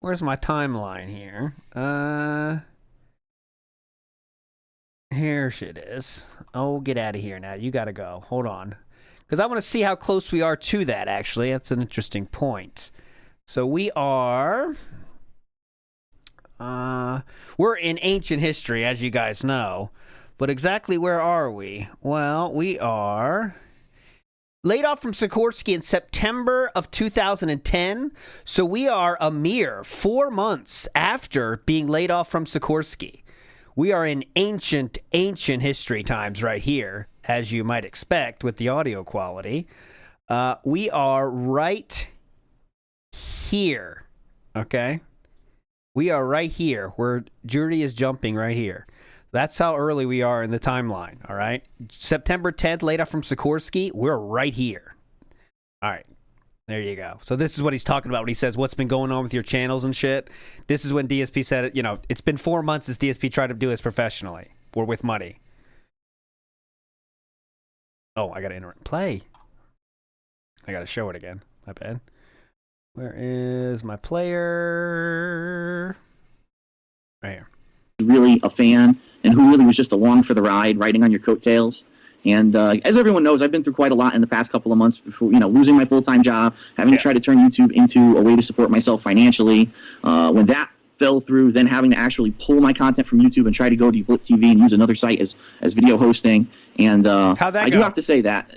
Speaker 2: Where's my timeline here? Here it is. Oh, get out of here now. You gotta go. Hold on. Because I want to see how close we are to that, actually. That's an interesting point. So we are... we're in ancient history, as you guys know. But exactly where are we? Well, we are... laid off from Sikorsky in September of 2010. So we are a mere 4 months after being laid off from Sikorsky. We are in ancient history times right here, as you might expect with the audio quality. We are right here, okay? We are right here, where Judy is jumping right here. That's how early we are in the timeline, all right? September 10th, laid off from Sikorsky, we're right here. All right, there you go. So this is what he's talking about when he says, what's been going on with your channels and shit? This is when DSP said it, it's been 4 months since DSP tried to do this professionally or with money. Oh, I got to enter it. Play. I got to show it again. My bad. Where is my player? Right here.
Speaker 5: Really a fan and who really was just along for the ride, riding on your coattails. And as everyone knows, I've been through quite a lot in the past couple of months before, losing my full-time job, having to try to turn YouTube into a way to support myself financially. When that fell through, then having to actually pull my content from YouTube and try to go to Blip TV and use another site as video hosting. And
Speaker 2: How'd that
Speaker 5: I
Speaker 2: go?
Speaker 5: do have to say that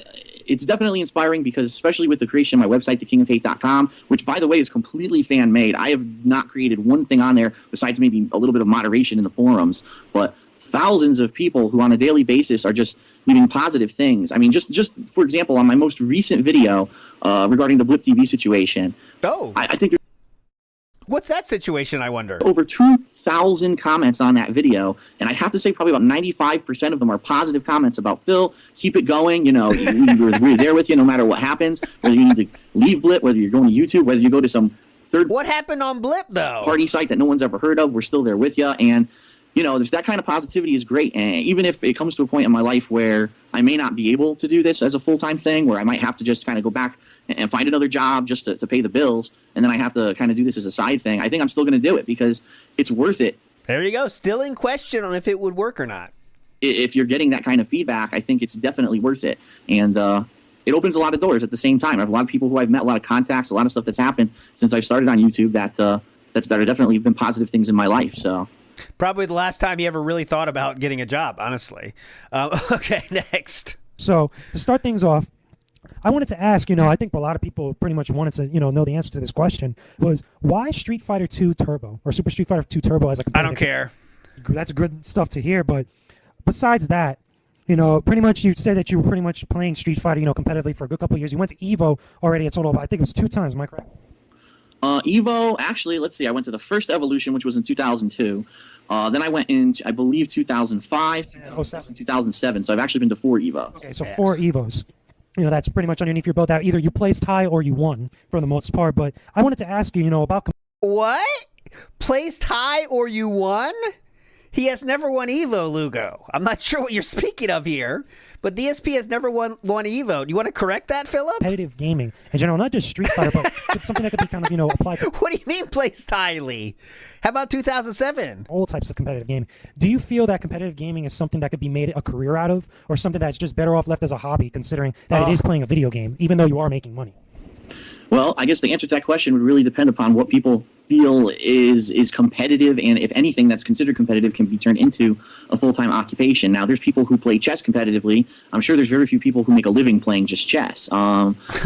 Speaker 5: it's definitely inspiring because, especially with the creation of my website, thekingofhate.com, which, by the way, is completely fan-made. I have not created one thing on there besides maybe a little bit of moderation in the forums, but thousands of people who on a daily basis are just leaving positive things. I mean, just for example, on my most recent video regarding the Blip TV situation, I think there's
Speaker 2: what's that situation, I wonder?
Speaker 5: over 2,000 comments on that video, and I have to say probably about 95% of them are positive comments about, Phil, keep it going, we're there with you no matter what happens, whether you need to leave Blip, whether you're going to YouTube, whether you go to some third
Speaker 2: What happened on Blip, though?
Speaker 5: party site that no one's ever heard of, we're still there with you. And there's that kind of positivity is great. And even if it comes to a point in my life where I may not be able to do this as a full-time thing, where I might have to just kind of go back and find another job just to pay the bills, and then I have to kind of do this as a side thing, I think I'm still going to do it because it's worth it.
Speaker 2: There you go. Still in question on if it would work or not.
Speaker 5: If you're getting that kind of feedback, I think it's definitely worth it. And it opens a lot of doors at the same time. I have a lot of people who I've met, a lot of contacts, a lot of stuff that's happened since I've started on YouTube that are definitely been positive things in my life. So
Speaker 2: probably the last time you ever really thought about getting a job, honestly. Okay, next.
Speaker 6: So to start things off, I wanted to ask, I think a lot of people pretty much wanted to, know the answer to this question, was why Street Fighter 2 Turbo or Super Street Fighter 2 Turbo as a
Speaker 2: I don't care.
Speaker 6: That's good stuff to hear, but besides that, pretty much you said that you were pretty much playing Street Fighter, competitively for a good couple of years. You went to EVO already a total of, I think it was 2 times, am I correct?
Speaker 5: EVO, actually, let's see, I went to the first Evolution, which was in 2002. Then I went in, I believe, 2005, 2007. So I've actually been to 4 EVOs.
Speaker 6: Okay, so 4 EVOs. That's pretty much underneath your belt. That either you placed high or you won for the most part. But I wanted to ask you, about...
Speaker 2: What? Placed high or you won? He has never won EVO, Lugo. I'm not sure what you're speaking of here, but DSP has never won EVO. Do you want to correct that, Philip?
Speaker 6: Competitive gaming in general, not just Street Fighter, but it's something that could be kind of, applied to...
Speaker 2: What do you mean placed highly? How about 2007?
Speaker 6: All types of competitive gaming. Do you feel that competitive gaming is something that could be made a career out of, or something that's just better off left as a hobby, considering that it is playing a video game, even though you are making money?
Speaker 5: Well, I guess the answer to that question would really depend upon what people feel is competitive, and if anything that's considered competitive can be turned into a full-time occupation. Now, there's people who play chess competitively. I'm sure there's very few people who make a living playing just chess.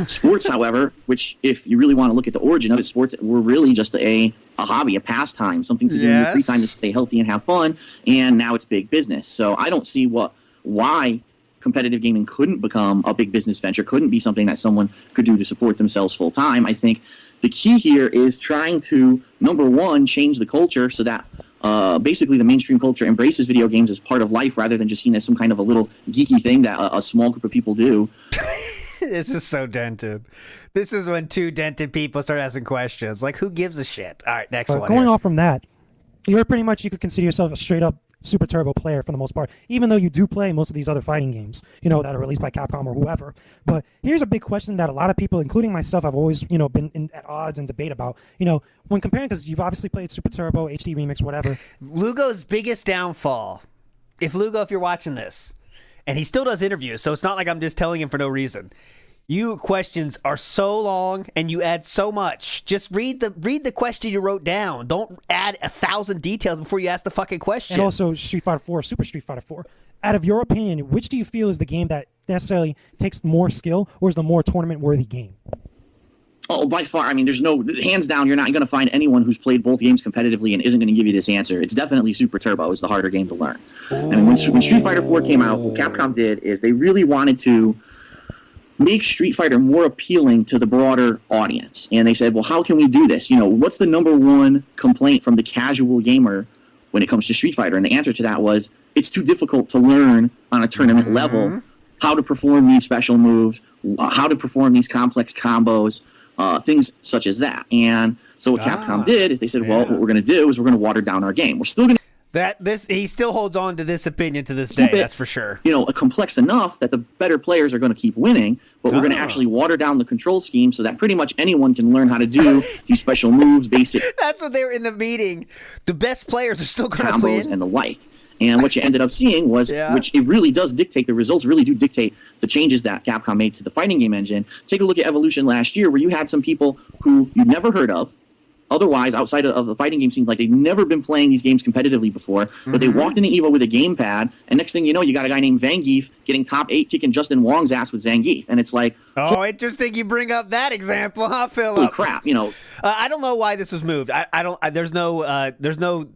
Speaker 5: Sports, however, which if you really want to look at the origin of it, sports were really just a a hobby, a pastime, something to do in your free time to stay healthy and have fun, and now it's big business. So I don't see why competitive gaming couldn't become a big business venture, couldn't be something that someone could do to support themselves full time. I think the key here is trying to, number one, change the culture so that basically the mainstream culture embraces video games as part of life rather than just seen as some kind of a little geeky thing that a small group of people do.
Speaker 2: This is so dented. This is when two dented people start asking questions. Like, who gives a shit? All right, next one.
Speaker 6: Going off from that, you're pretty much, you could consider yourself a straight up Super Turbo player for the most part, even though you do play most of these other fighting games, you know, that are released by Capcom or whoever. But here's a big question that a lot of people, including myself, have always, you know, been at odds and debate about. You know, when comparing, because you've obviously played Super Turbo, HD Remix, whatever.
Speaker 2: Lugo's biggest downfall, if you're watching this, and he still does interviews, so it's not like I'm just telling him for no reason. You questions are so long and you add so much. Just read the question you wrote down. Don't add 1,000 details before you ask the fucking question.
Speaker 6: And also Street Fighter 4, Super Street Fighter 4. Out of your opinion, which do you feel is the game that necessarily takes more skill, or is the more tournament-worthy game?
Speaker 5: Oh, by far. I mean, there's no, hands down, you're not going to find anyone who's played both games competitively and isn't going to give you this answer. It's definitely Super Turbo is the harder game to learn. I mean, when Street Fighter 4 came out, what Capcom did is they really wanted to make Street Fighter more appealing to the broader audience. And they said, well, how can we do this? You know, what's the number one complaint from the casual gamer when it comes to Street Fighter? And the answer to that was, it's too difficult to learn on a tournament level how to perform these special moves, how to perform these complex combos, things such as that. And so what Capcom did is they said, well, what we're going to do is we're going to water down our game. We're still going to
Speaker 2: he still holds on to this opinion to this day, that's for sure.
Speaker 5: You know, complex enough that the better players are going to keep winning, but we're going to actually water down the control scheme so that pretty much anyone can learn how to do these special moves, basic.
Speaker 2: That's what they were in the meeting. The best players are still going to
Speaker 5: combos
Speaker 2: win.
Speaker 5: And the like. And what you ended up seeing was, which it really does dictate, the results really do dictate the changes that Capcom made to the fighting game engine. Take a look at Evolution last year, where you had some people who you'd never heard of, otherwise, outside of the fighting game scene, like they'd never been playing these games competitively before, but they walked into EVO with a gamepad, and next thing you know, you got a guy named Zangief getting top 8 kicking Justin Wong's ass with Zangief, and it's like...
Speaker 2: Oh, interesting you bring up that example, huh, Philip?
Speaker 5: Holy crap, you know...
Speaker 2: I don't know why this was moved. There's no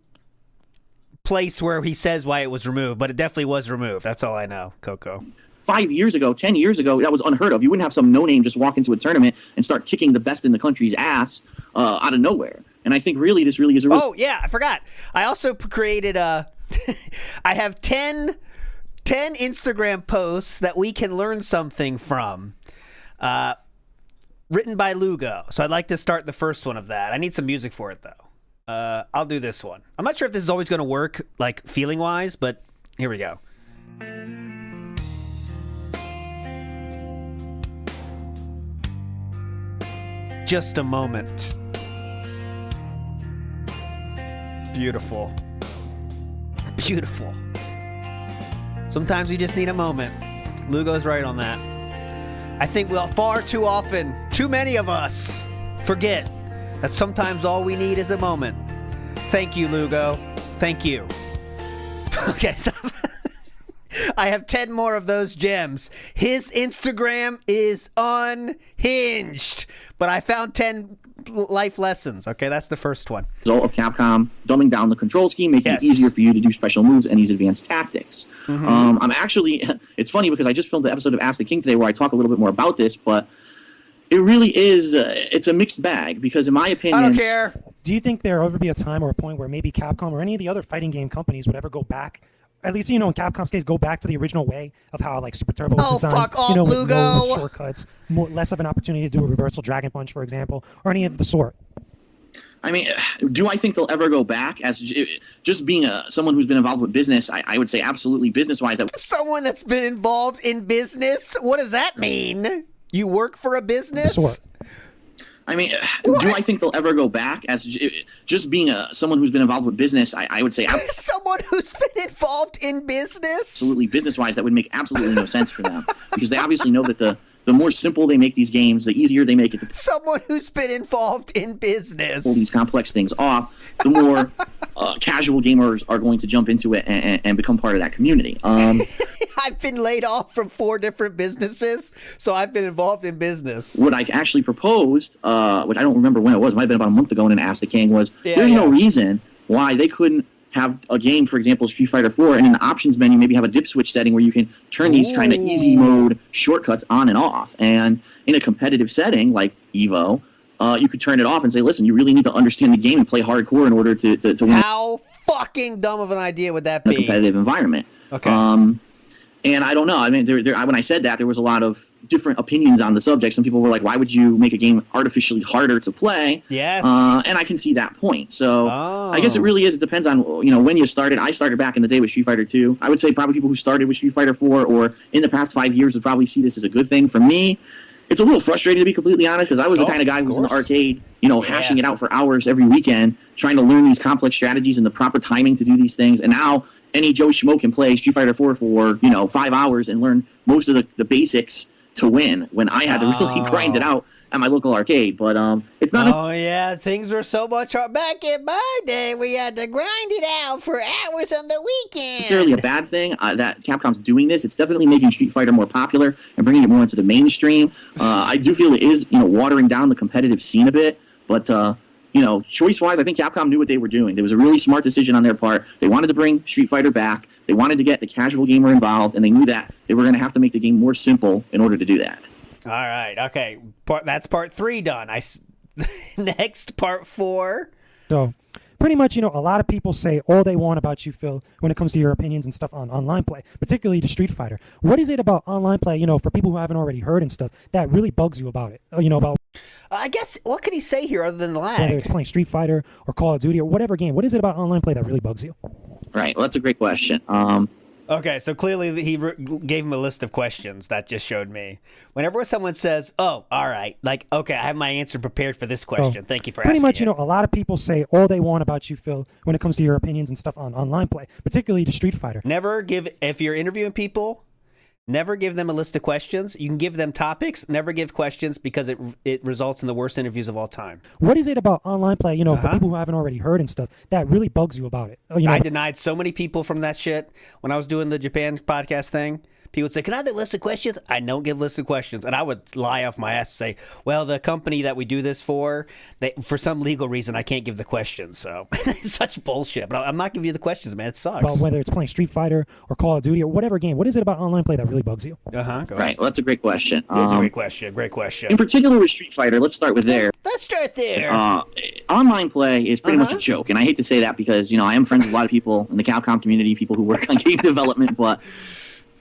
Speaker 2: place where he says why it was removed, but it definitely was removed. That's all I know, Coco.
Speaker 5: 5 years ago, 10 years ago, that was unheard of. You wouldn't have some no-name just walk into a tournament and start kicking the best in the country's ass out of nowhere. And I think really this really is a...
Speaker 2: Oh, yeah, I forgot. I also created a... I have 10 Instagram posts that we can learn something from. Written by Lugo. So I'd like to start the first one of that. I need some music for it, though. I'll do this one. I'm not sure if this is always going to work, like, feeling-wise, but here we go. Just a moment. Beautiful. Beautiful. Sometimes we just need a moment. Lugo's right on that. I think we'll far too often, too many of us, forget that sometimes all we need is a moment. Thank you, Lugo. Thank you. Okay, so I have 10 more of those gems. His Instagram is unhinged, but I found 10 life lessons. Okay, that's the first one.
Speaker 5: Result of Capcom dumbing down the control scheme, making it easier for you to do special moves and these advanced tactics. I'm actually, it's funny because I just filmed an episode of Ask the King today where I talk a little bit more about this, but it really is, it's a mixed bag because in my opinion...
Speaker 2: I don't care.
Speaker 6: Do you think there will ever be a time or a point where maybe Capcom or any of the other fighting game companies would ever go back, at least, you know, in Capcom's case, go back to the original way of how, like, Super Turbo was designed?
Speaker 2: Fuck off,
Speaker 6: you know, with
Speaker 2: Lugo!
Speaker 6: no shortcuts, less of an opportunity to do a reversal Dragon Punch, for example, or any of the sort.
Speaker 5: I mean, do I think they'll ever go back? As just being someone who's been involved with business, I would say absolutely business-wise.
Speaker 2: Someone that's been involved in business? What does that mean? You work for a business?
Speaker 6: Sort.
Speaker 5: I mean, do I think they'll ever go back? As just being someone who's been involved with business, I would say...
Speaker 2: Someone who's been involved in business?
Speaker 5: Absolutely business-wise, that would make absolutely no sense for them. Because they obviously know that the more simple they make these games, the easier they make it to...
Speaker 2: Someone who's been involved in business.
Speaker 5: Pull these complex things off, the more casual gamers are going to jump into it and become part of that community.
Speaker 2: I've been laid off from 4 different businesses, so I've been involved in business.
Speaker 5: What I actually proposed, which I don't remember when it was, it might have been about a month ago, and asked the king was, there's no reason why they couldn't have a game, for example, Street Fighter 4, and in the options menu, maybe have a dip switch setting where you can turn these kind of easy mode shortcuts on and off. And in a competitive setting like Evo, you could turn it off and say, listen, you really need to understand the game and play hardcore in order to win.
Speaker 2: How fucking dumb of an idea would that be?
Speaker 5: In a competitive environment.
Speaker 2: Okay.
Speaker 5: And I don't know. I mean, when I said that, there was a lot of different opinions on the subject. Some people were like, why would you make a game artificially harder to play?
Speaker 2: Yes.
Speaker 5: And I can see that point. So I guess it really is. It depends on, when you started. I started back in the day with Street Fighter 2. I would say probably people who started with Street Fighter 4 or in the past 5 years would probably see this as a good thing. For me, it's a little frustrating, to be completely honest, because I was the kind of guy who was in the arcade, hashing it out for hours every weekend, trying to learn these complex strategies and the proper timing to do these things. And now any Joe Schmo can play Street Fighter 4 for 5 hours and learn most of the basics to win, when I had to really grind it out at my local arcade. But it's not.
Speaker 2: Things were so much hard. Back in my day, we had to grind it out for hours on the weekend.
Speaker 5: Necessarily a bad thing that Capcom's doing this. It's definitely making Street Fighter more popular and bringing it more into the mainstream. I do feel it is watering down the competitive scene a bit, but choice-wise, I think Capcom knew what they were doing. There was a really smart decision on their part. They wanted to bring Street Fighter back. They wanted to get the casual gamer involved, and they knew that they were going to have to make the game more simple in order to do that.
Speaker 2: All right. Okay. That's part 3 done. Next, part 4.
Speaker 6: So pretty much, a lot of people say all they want about you, Phil, when it comes to your opinions and stuff on online play, particularly to Street Fighter. What is it about online play, for people who haven't already heard and stuff, that really bugs you about it? About
Speaker 2: I guess, what could he say here other than lag?
Speaker 6: whether it's playing Street Fighter or Call of Duty or whatever game. What is it about online play that really bugs you?
Speaker 5: Right. Well, that's a great question.
Speaker 2: Okay, so clearly he gave him a list of questions that just showed me. Whenever someone says, oh, all right, okay, I have my answer prepared for this question. Thank you for asking.
Speaker 6: Pretty much, a lot of people say all they want about you, Phil, when it comes to your opinions and stuff on online play, particularly to Street Fighter.
Speaker 2: If you're interviewing people, never give them a list of questions. You can give them topics, never give questions, because it results in the worst interviews of all time.
Speaker 6: What is it about online play, for people who haven't already heard and stuff, that really bugs you about it?
Speaker 2: I denied so many people from that shit when I was doing the Japan podcast thing. People would say, can I have the list of questions? I don't give lists of questions. And I would lie off my ass and say, well, the company that we do this for some legal reason, I can't give the questions. So it's such bullshit. But I'm not giving you the questions, man. It sucks.
Speaker 6: About whether it's playing Street Fighter or Call of Duty or whatever game. What is it about online play that really bugs you?
Speaker 2: Go ahead.
Speaker 5: Right. Well, that's a great question.
Speaker 2: It's a great question. Great question.
Speaker 5: In particular with Street Fighter, let's start with there.
Speaker 2: Let's start there.
Speaker 5: Online play is pretty much a joke. And I hate to say that because, I am friends with a lot of people in the Capcom community, people who work on game development, but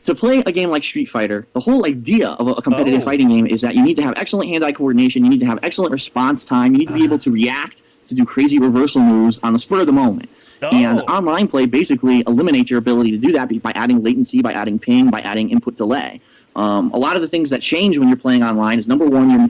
Speaker 5: to play a game like Street Fighter, the whole idea of a competitive fighting game is that you need to have excellent hand-eye coordination, you need to have excellent response time, you need to be able to react, to do crazy reversal moves on the spur of the moment. And online play basically eliminates your ability to do that by adding latency, by adding ping, by adding input delay. A lot of the things that change when you're playing online is, number one,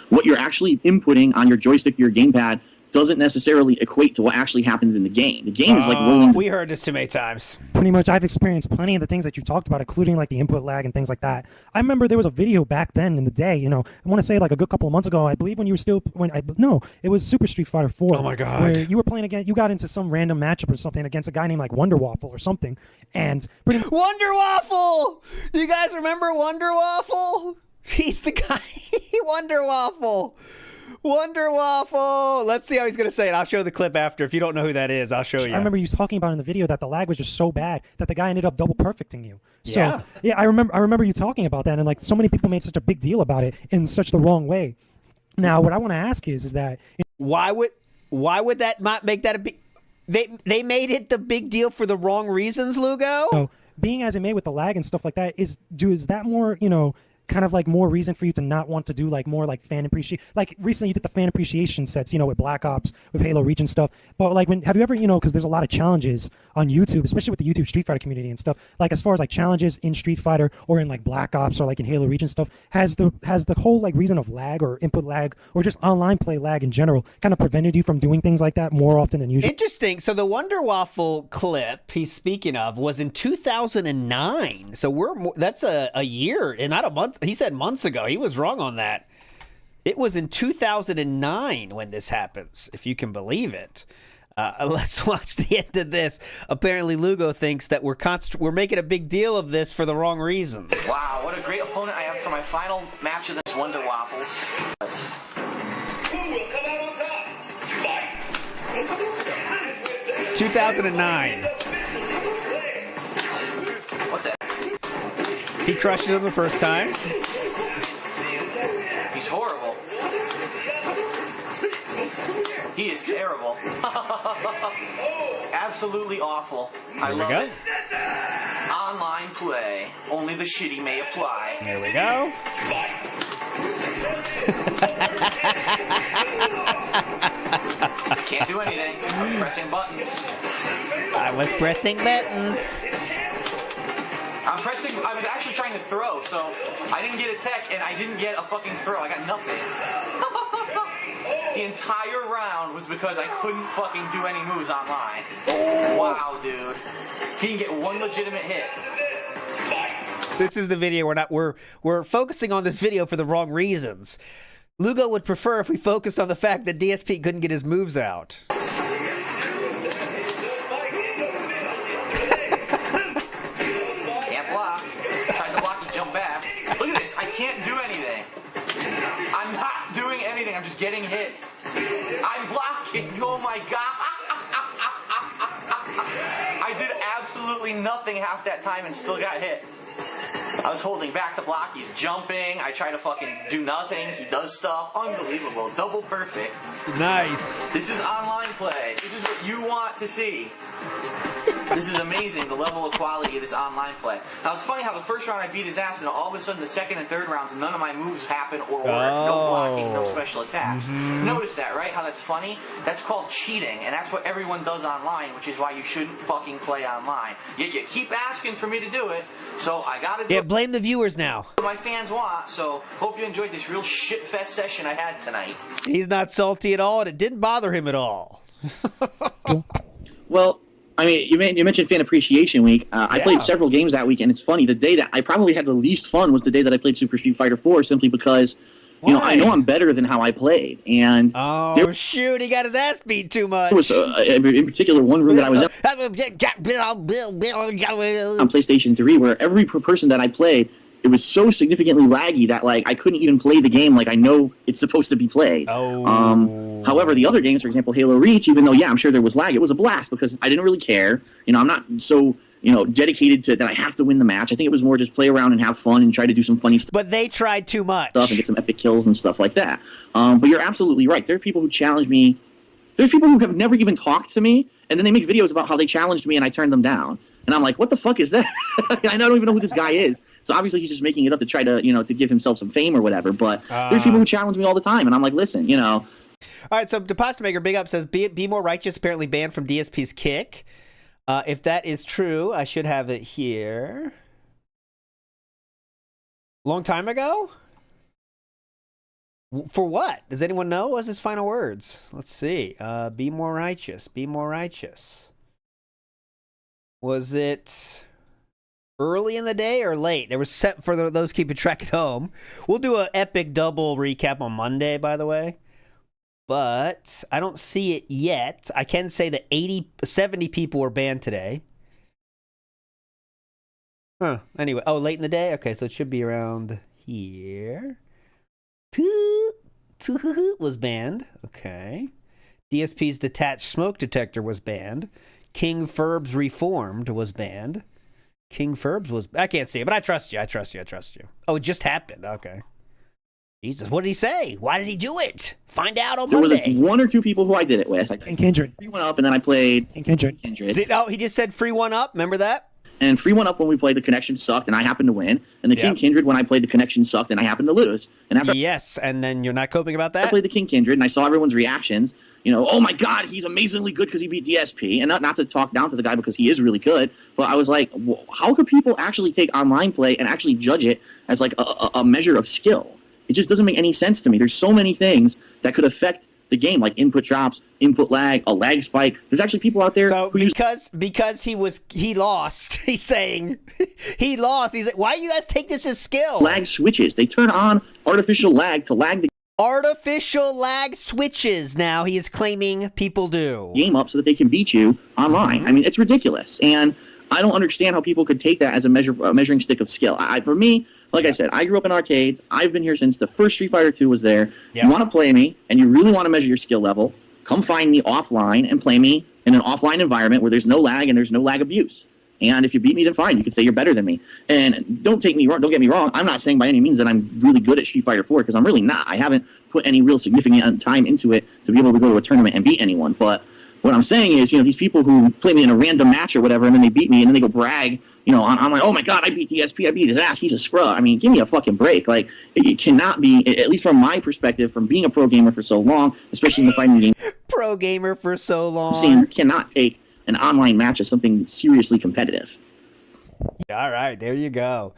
Speaker 5: what you're actually inputting on your joystick or your gamepad doesn't necessarily equate to what actually happens in the game. The game is like rolling.
Speaker 2: We heard this too many times.
Speaker 6: Pretty much, I've experienced plenty of the things that you talked about, including like the input lag and things like that. I remember there was a video back then in the day, I want to say like a good couple of months ago, I believe when you were still, it was Super Street Fighter 4.
Speaker 2: Oh my God.
Speaker 6: Where you were playing again, you got into some random matchup or something against a guy named like Wonder Waffle or something. And
Speaker 2: Wonder Waffle! You guys remember Wonder Waffle? He's the guy, Wonder Waffle. Wonder Waffle. Let's see how he's going to say it. I'll show the clip after. If you don't know who that is, I'll show you.
Speaker 6: I remember you talking about in the video that the lag was just so bad that the guy ended up double perfecting you. So, yeah, I remember you talking about that, and like so many people made such a big deal about it in such the wrong way. Now, what I want to ask is that
Speaker 2: why would that not make that a big? They made it the big deal for the wrong reasons, Lugo.
Speaker 6: So, being as it may with the lag and stuff like that, is that more kind of like more reason for you to not want to do like more like fan appreciation? Like recently you did the fan appreciation sets, with Black Ops, with Halo Reach and stuff. But like have you ever, because there's a lot of challenges on YouTube, especially with the YouTube Street Fighter community and stuff. Like as far as like challenges in Street Fighter or in like Black Ops or like in Halo Reach and stuff, has the whole like reason of lag or input lag or just online play lag in general kind of prevented you from doing things like that more often than usual?
Speaker 2: Interesting. So the Wonder Waffle clip he's speaking of was in 2009. So that's a year and not a month. He said months ago. He was wrong on that. It was in 2009 when this happens, if you can believe it. Let's watch the end of this. Apparently, Lugo thinks that we're making a big deal of this for the wrong reasons.
Speaker 7: Wow, what a great opponent I have for my final match of this Wonder Waffles.
Speaker 1: Who will come out on top? Fight!
Speaker 2: 2009.
Speaker 7: What the?
Speaker 2: He crushes him the first time.
Speaker 7: He's horrible. He is terrible. Absolutely awful. I love it. Online play. Only the shitty may apply.
Speaker 2: There we go.
Speaker 7: Can't do anything. I was pressing buttons.
Speaker 2: I was pressing buttons.
Speaker 7: I was actually trying to throw, so I didn't get a tech and I didn't get a fucking throw. I got nothing. The entire round was because I couldn't fucking do any moves online. Wow, dude. He can get one legitimate hit.
Speaker 2: This is the video we're focusing on this video for the wrong reasons. Lugo would prefer if we focused on the fact that DSP couldn't get his moves out.
Speaker 7: Can't block. Tried to block, he jumped back. Look at this. I can't do anything. I'm not doing anything. I'm just getting hit. I'm blocking. Oh my god. I did absolutely nothing half that time and still got hit. I was holding back the block. He's jumping. I try to fucking do nothing. He does stuff. Unbelievable. Double perfect.
Speaker 2: Nice.
Speaker 7: This is online play. This is what you want to see. This is amazing, the level of quality of this online play. Now, it's funny how the first round I beat his ass, and all of a sudden the second and third rounds, none of my moves happen or work. No blocking, no special attacks. Notice that, right? How that's funny? That's called cheating, and that's what everyone does online, which is why you shouldn't fucking play online. Yet you keep asking for me to do it, so I gotta do
Speaker 2: Yeah, blame the viewers now.
Speaker 7: what my fans want, so hope you enjoyed this real shit-fest session I had tonight.
Speaker 2: He's not salty at all, and it didn't bother him at all.
Speaker 5: Well, I mean, you mentioned Fan Appreciation Week. I played several games that week, and it's funny. The day that I probably had the least fun was the day that I played Super Street Fighter 4, simply because, you know, I know I'm better than how I played. And
Speaker 2: oh, shoot, he got his ass beat too much.
Speaker 5: There was, in particular, one room that I was in on PlayStation 3 where every person that I played, it was so significantly laggy that, like, I couldn't even play the game like I know it's supposed to be played. However, the other games, for example, Halo Reach, even though, yeah, I'm sure there was lag, it was a blast because I didn't really care. You know, I'm not so, you know, dedicated to that I have to win the match. I think it was more just play around and have fun and try to do some funny stuff.
Speaker 2: But they tried too much.
Speaker 5: And get some epic kills and stuff like that. But you're absolutely right. There are people who challenge me. There's people who have never even talked to me, and then they make videos about how they challenged me and I turned them down. And I'm like, what the fuck is that? I don't even know who this guy is. So obviously he's just making it up to try to, you know, to give himself some fame or whatever. But there's people who challenge me all the time, and I'm like, listen, you know.
Speaker 2: All right, so Deposit Maker Big Up says, Be More Righteous apparently banned from DSP's Kick. If that is true, I should have it here. Long time ago? For what? Does anyone know? What's his final words? Let's see. Be more righteous. Be more righteous. Was it early in the day or late? There was set for those keeping track at home. We'll do an epic double recap on Monday, by the way. But I don't see it yet. I can say that 70 people were banned today. Huh. Anyway. Oh, late in the day? Okay, so it should be around here. Was banned. Okay. DSP's Detached Smoke Detector was banned. King Ferb's Reformed was banned. King Ferb's was... I can't see it, but I trust you. I trust you. I trust you. Oh, it just happened. Okay. Jesus, what did he say? Why did he do it? Find out on Monday.
Speaker 5: There was one or two people who I did it with. I
Speaker 6: And Kindred.
Speaker 5: Free one up, and then I played
Speaker 6: Kindred.
Speaker 2: Oh, he just said free one up. Remember that?
Speaker 5: And free one up when we played, the connection sucked, and I happened to win. And the King Kindred when I played, the connection sucked, and I happened to lose. And after
Speaker 2: yes, and then you're not coping about that?
Speaker 5: I played the King Kindred, and I saw everyone's reactions. You know, oh my God, he's amazingly good because he beat DSP. And not to talk down to the guy because he is really good, but I was like, how could people actually take online play and actually judge it as like a measure of skill? It just doesn't make any sense to me. There's so many things that could affect the game, like input drops, input lag, a lag spike. There's actually people out there
Speaker 2: so
Speaker 5: who
Speaker 2: because he lost. He's saying he lost. He's like, why do you guys take this as skill?
Speaker 5: Lag switches. They turn on artificial lag to lag the
Speaker 2: Artificial lag switches now he is claiming people do.
Speaker 5: Game up so that they can beat you online. I mean, it's ridiculous. And I don't understand how people could take that as a measuring stick of skill. For me, like I said, I grew up in arcades. I've been here since the first Street Fighter 2 was there. You want to play me, and you really want to measure your skill level, come find me offline and play me in an offline environment where there's no lag and there's no lag abuse. And if you beat me, then fine. You can say you're better than me. And don't get me wrong. I'm not saying by any means that I'm really good at Street Fighter 4 because I'm really not. I haven't put any real significant time into it to be able to go to a tournament and beat anyone. But what I'm saying is, these people who play me in a random match or whatever, and then they beat me, and then they go brag, I'm like, oh my god, I beat DSP, I beat his ass, he's a scrub. I mean, give me a fucking break. Like, it cannot be, at least from my perspective, from being a pro gamer for so long, especially in the fighting game.
Speaker 2: Pro gamer for so long.
Speaker 5: You cannot take an online match as something seriously competitive.
Speaker 2: All right, there you go.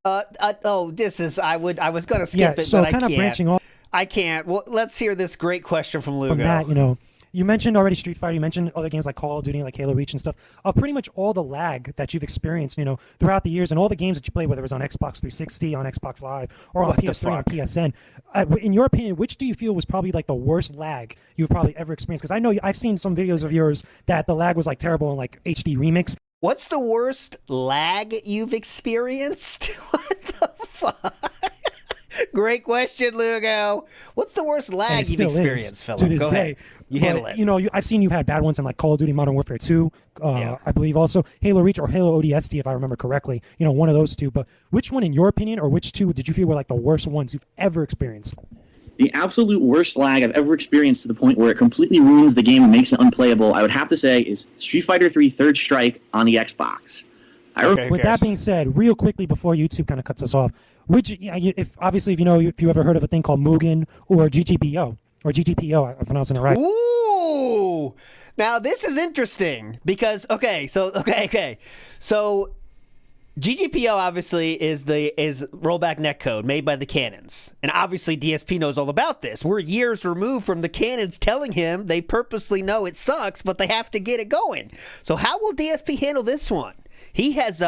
Speaker 2: This is I was gonna skip it,
Speaker 6: so
Speaker 2: but I
Speaker 6: kind
Speaker 2: can't.
Speaker 6: of branching off.
Speaker 2: I can't. Well, let's hear this great question from Lugo.
Speaker 6: From that, you mentioned already Street Fighter. You mentioned other games like Call of Duty, like Halo Reach and stuff. Of pretty much all the lag that you've experienced, throughout the years, and all the games that you played, whether it was on Xbox 360, on Xbox Live, or on PS3, on PSN. In your opinion, which do you feel was probably like the worst lag you've probably ever experienced? Because I know I've seen some videos of yours that the lag was like terrible in like HD remix.
Speaker 2: What's the worst lag you've experienced? What the fuck? Great question, Lugo. What's the worst lag you've experienced, Philip?
Speaker 6: To this
Speaker 2: Go
Speaker 6: day.
Speaker 2: ahead. You handle it.
Speaker 6: I've seen you've had bad ones in like Call of Duty Modern Warfare 2, I believe also Halo Reach or Halo ODST, if I remember correctly. One of those two. But which one, in your opinion, or which two did you feel were like the worst ones you've ever experienced?
Speaker 5: The absolute worst lag I've ever experienced to the point where it completely ruins the game and makes it unplayable, I would have to say, is Street Fighter 3 Third Strike on the Xbox.
Speaker 6: With that being said, real quickly before YouTube kind of cuts us off, if you ever heard of a thing called Mugen or GGPO, or GGPO, I'm pronouncing it right.
Speaker 2: Ooh! Now this is interesting because so GGPO obviously is rollback netcode made by the Cannons, and obviously DSP knows all about this. We're years removed from the Cannons telling him they purposely know it sucks, but they have to get it going. So how will DSP handle this one? He has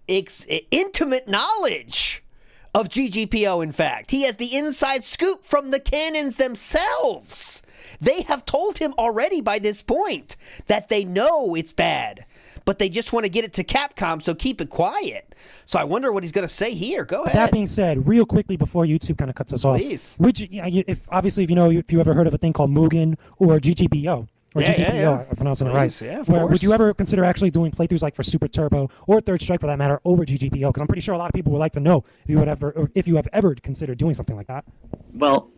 Speaker 2: intimate knowledge of GGPO, in fact. He has the inside scoop from the Cannons themselves. They have told him already by this point that they know it's bad, but they just want to get it to Capcom, so keep it quiet. So I wonder what he's going to say here. Go ahead.
Speaker 6: That being said, real quickly before YouTube kind of cuts us off,
Speaker 2: please.
Speaker 6: If you ever heard of a thing called Mugen or GGPO, or GGPO, I'm pronouncing it right.
Speaker 2: Yeah, of
Speaker 6: course.
Speaker 2: course.
Speaker 6: Would you ever consider actually doing playthroughs like for Super Turbo or Third Strike, for that matter, over GGPO? Because I'm pretty sure a lot of people would like to know if you have ever considered doing something like that.
Speaker 5: Well,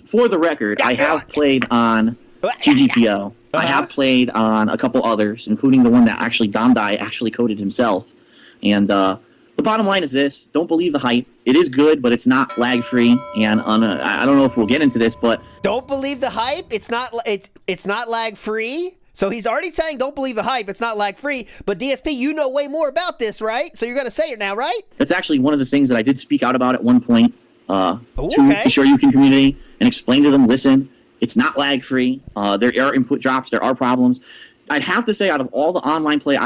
Speaker 5: for the record, I have played on GGPO. I have played on a couple others, including the one that actually Dondai actually coded himself. And the bottom line is this: don't believe the hype. It is good, but it's not lag-free. And I don't know if we'll get into this, but
Speaker 2: don't believe the hype. It's not lag-free. So he's already saying don't believe the hype. It's not lag-free. But DSP, you know way more about this, right? So you're gonna say it now, right?
Speaker 5: That's actually one of the things that I did speak out about at one point to the Sure You Can community and explain to them. Listen, it's not lag-free. There are input drops. There are problems. I'd have to say, out of all the online play,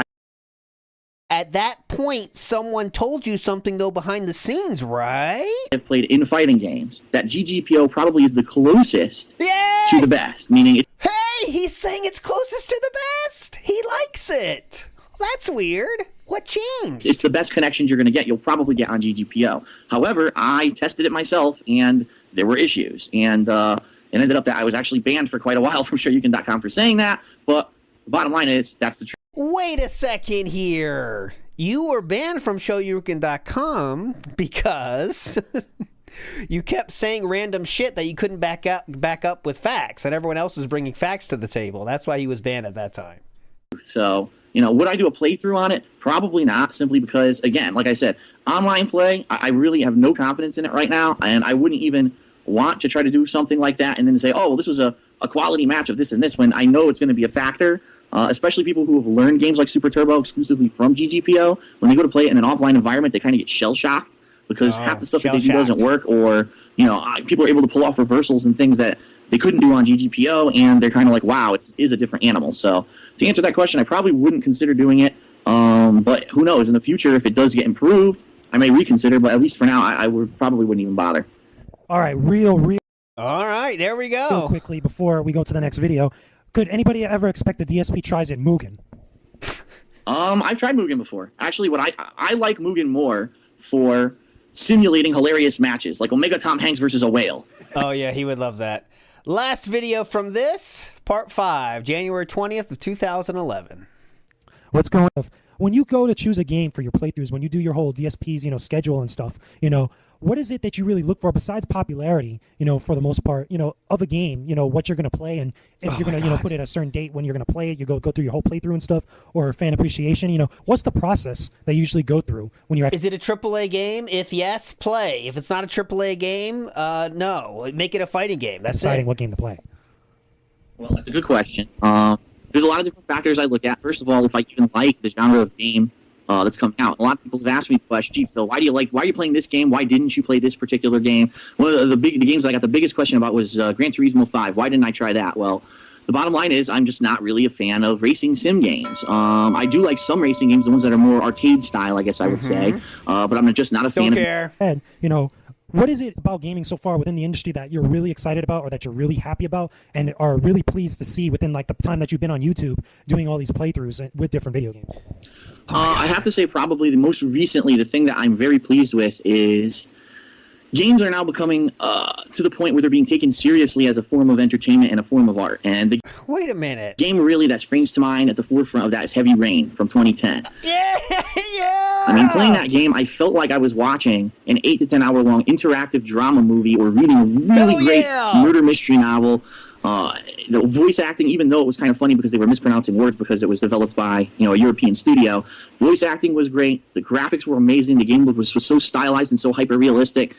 Speaker 2: at that point, someone told you something, though, behind the scenes, right?
Speaker 5: I've played in fighting games, that GGPO probably is the closest to the best. Meaning,
Speaker 2: hey, he's saying it's closest to the best. He likes it. That's weird. What changed?
Speaker 5: It's the best connections you're going to get. You'll probably get on GGPO. However, I tested it myself, and there were issues. And it ended up that I was actually banned for quite a while from SureYouCan.com for saying that. But the bottom line is, that's the truth.
Speaker 2: Wait a second here. You were banned from SureYouCan.com because you kept saying random shit that you couldn't back up with facts, and everyone else was bringing facts to the table. That's why he was banned at that time.
Speaker 5: So, would I do a playthrough on it? Probably not, simply because, again, like I said, online play, I really have no confidence in it right now, and I wouldn't even want to try to do something like that and then say, oh, well, this was a quality match of this and this, when I know it's going to be a factor. Especially people who have learned games like Super Turbo exclusively from GGPO. When they go to play it in an offline environment, they kind of get shell-shocked because half the stuff that they do doesn't work, or people are able to pull off reversals and things that they couldn't do on GGPO, and they're kind of like, wow, it is a different animal. So to answer that question, I probably wouldn't consider doing it, but who knows? In the future, if it does get improved, I may reconsider, but at least for now, I probably wouldn't even bother.
Speaker 6: All right, real
Speaker 2: All right, there we
Speaker 6: Real
Speaker 2: go.
Speaker 6: quickly before we go to the next video, could anybody ever expect a DSP tries at Mugen?
Speaker 5: I've tried Mugen before. Actually, what I like Mugen more for simulating hilarious matches, like Omega Tom Hanks versus a whale.
Speaker 2: Oh, yeah, he would love that. Last video from this, part 5, January 20th of 2011.
Speaker 6: What's going on? When you go to choose a game for your playthroughs, when you do your whole DSPs, schedule and stuff, what is it that you really look for besides popularity, for the most part, of a game, what you're going to play, and if you're going to, put it at a certain date when you're going to play it, you go through your whole playthrough and stuff, or fan appreciation, what's the process that you usually go through when you're
Speaker 2: Is it a AAA game? If yes, play. If it's not a AAA game, no. Make it a fighting game. That's
Speaker 6: deciding
Speaker 2: it.
Speaker 6: what game to play?
Speaker 5: Well, that's a good question. There's a lot of different factors I look at. First of all, if I even like the genre of game that's coming out. A lot of people have asked me the question, gee, Phil, why are you playing this game? Why didn't you play this particular game? One of the games I got the biggest question about was Gran Turismo 5. Why didn't I try that? Well, the bottom line is I'm just not really a fan of racing sim games. I do like some racing games, the ones that are more arcade style, I guess I would say. But I'm just not a fan
Speaker 2: Don't care.
Speaker 6: And, what is it about gaming so far within the industry that you're really excited about or that you're really happy about and are really pleased to see within like the time that you've been on YouTube doing all these playthroughs with different video games?
Speaker 5: I have to say probably the most recently, the thing that I'm very pleased with is games are now becoming to the point where they're being taken seriously as a form of entertainment and a form of art. And the
Speaker 2: Wait a minute.
Speaker 5: game really that springs to mind at the forefront of that is Heavy Rain from 2010.
Speaker 2: Yeah!
Speaker 5: I mean, playing that game, I felt like I was watching an 8 to 10 hour long interactive drama movie or reading a really great murder mystery novel. The voice acting, even though it was kind of funny because they were mispronouncing words because it was developed by a European studio, voice acting was great. The graphics were amazing. The game was so stylized and so hyper realistic.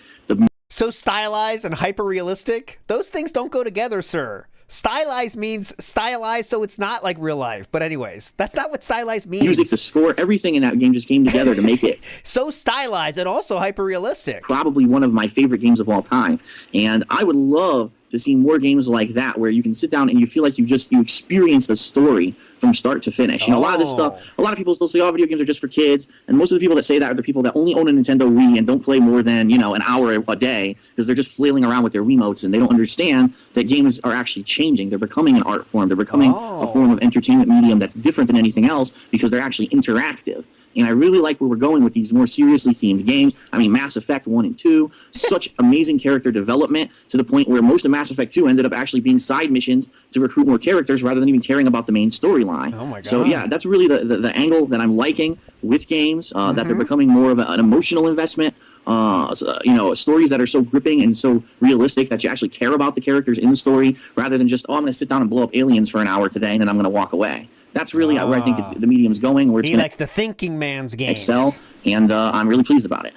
Speaker 2: So stylized and hyper realistic? Those things don't go together, sir. Stylized means stylized, so it's not like real life. But anyways, that's not what stylized means.
Speaker 5: Music, the score, everything in that game just came together to make it
Speaker 2: so stylized and also hyper realistic.
Speaker 5: probably one of my favorite games of all time. And I would love to see more games like that where you can sit down and you feel like you experience the story from start to finish. A lot of this stuff, a lot of people still say, oh, video games are just for kids. And most of the people that say that are the people that only own a Nintendo Wii and don't play more than, an hour a day because they're just flailing around with their Wiimotes and they don't understand that games are actually changing. They're becoming an art form. They're becoming a form of entertainment medium that's different than anything else because they're actually interactive. And I really like where we're going with these more seriously themed games. I mean, Mass Effect 1 and 2, such amazing character development to the point where most of Mass Effect 2 ended up actually being side missions to recruit more characters rather than even caring about the main storyline.
Speaker 2: Oh my God.
Speaker 5: So yeah, that's really the angle that I'm liking with games, that they're becoming more of an emotional investment. Stories that are so gripping and so realistic that you actually care about the characters in the story rather than just, I'm going to sit down and blow up aliens for an hour today and then I'm going to walk away. That's really where I think the medium's going. Where it's
Speaker 2: He likes the thinking man's game.
Speaker 5: excel, and I'm really pleased about it.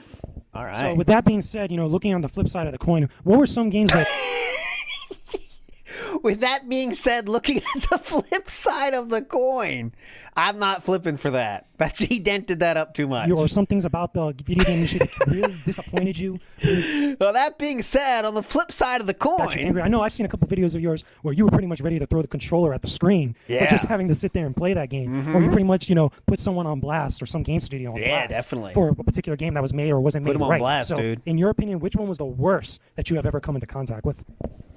Speaker 2: All right.
Speaker 6: So with that being said, looking on the flip side of the coin, what were some games that
Speaker 2: With that being said, looking at the flip side of the coin, I'm not flipping for that. He dented that up too much.
Speaker 6: or some things about the video game industry that really disappointed you?
Speaker 2: Well, that being said, on the flip side of the
Speaker 6: Got you
Speaker 2: coin,
Speaker 6: angry? I know I've seen a couple videos of yours where you were pretty much ready to throw the controller at the screen,
Speaker 2: Yeah.
Speaker 6: but just having to sit there and play that game, or you pretty much put someone on blast or some game studio on
Speaker 2: Yeah,
Speaker 6: blast
Speaker 2: definitely.
Speaker 6: for a particular game that was made or wasn't made
Speaker 2: 'em on
Speaker 6: right.
Speaker 2: blast,
Speaker 6: so,
Speaker 2: dude.
Speaker 6: in your opinion, which one was the worst that you have ever come into contact with?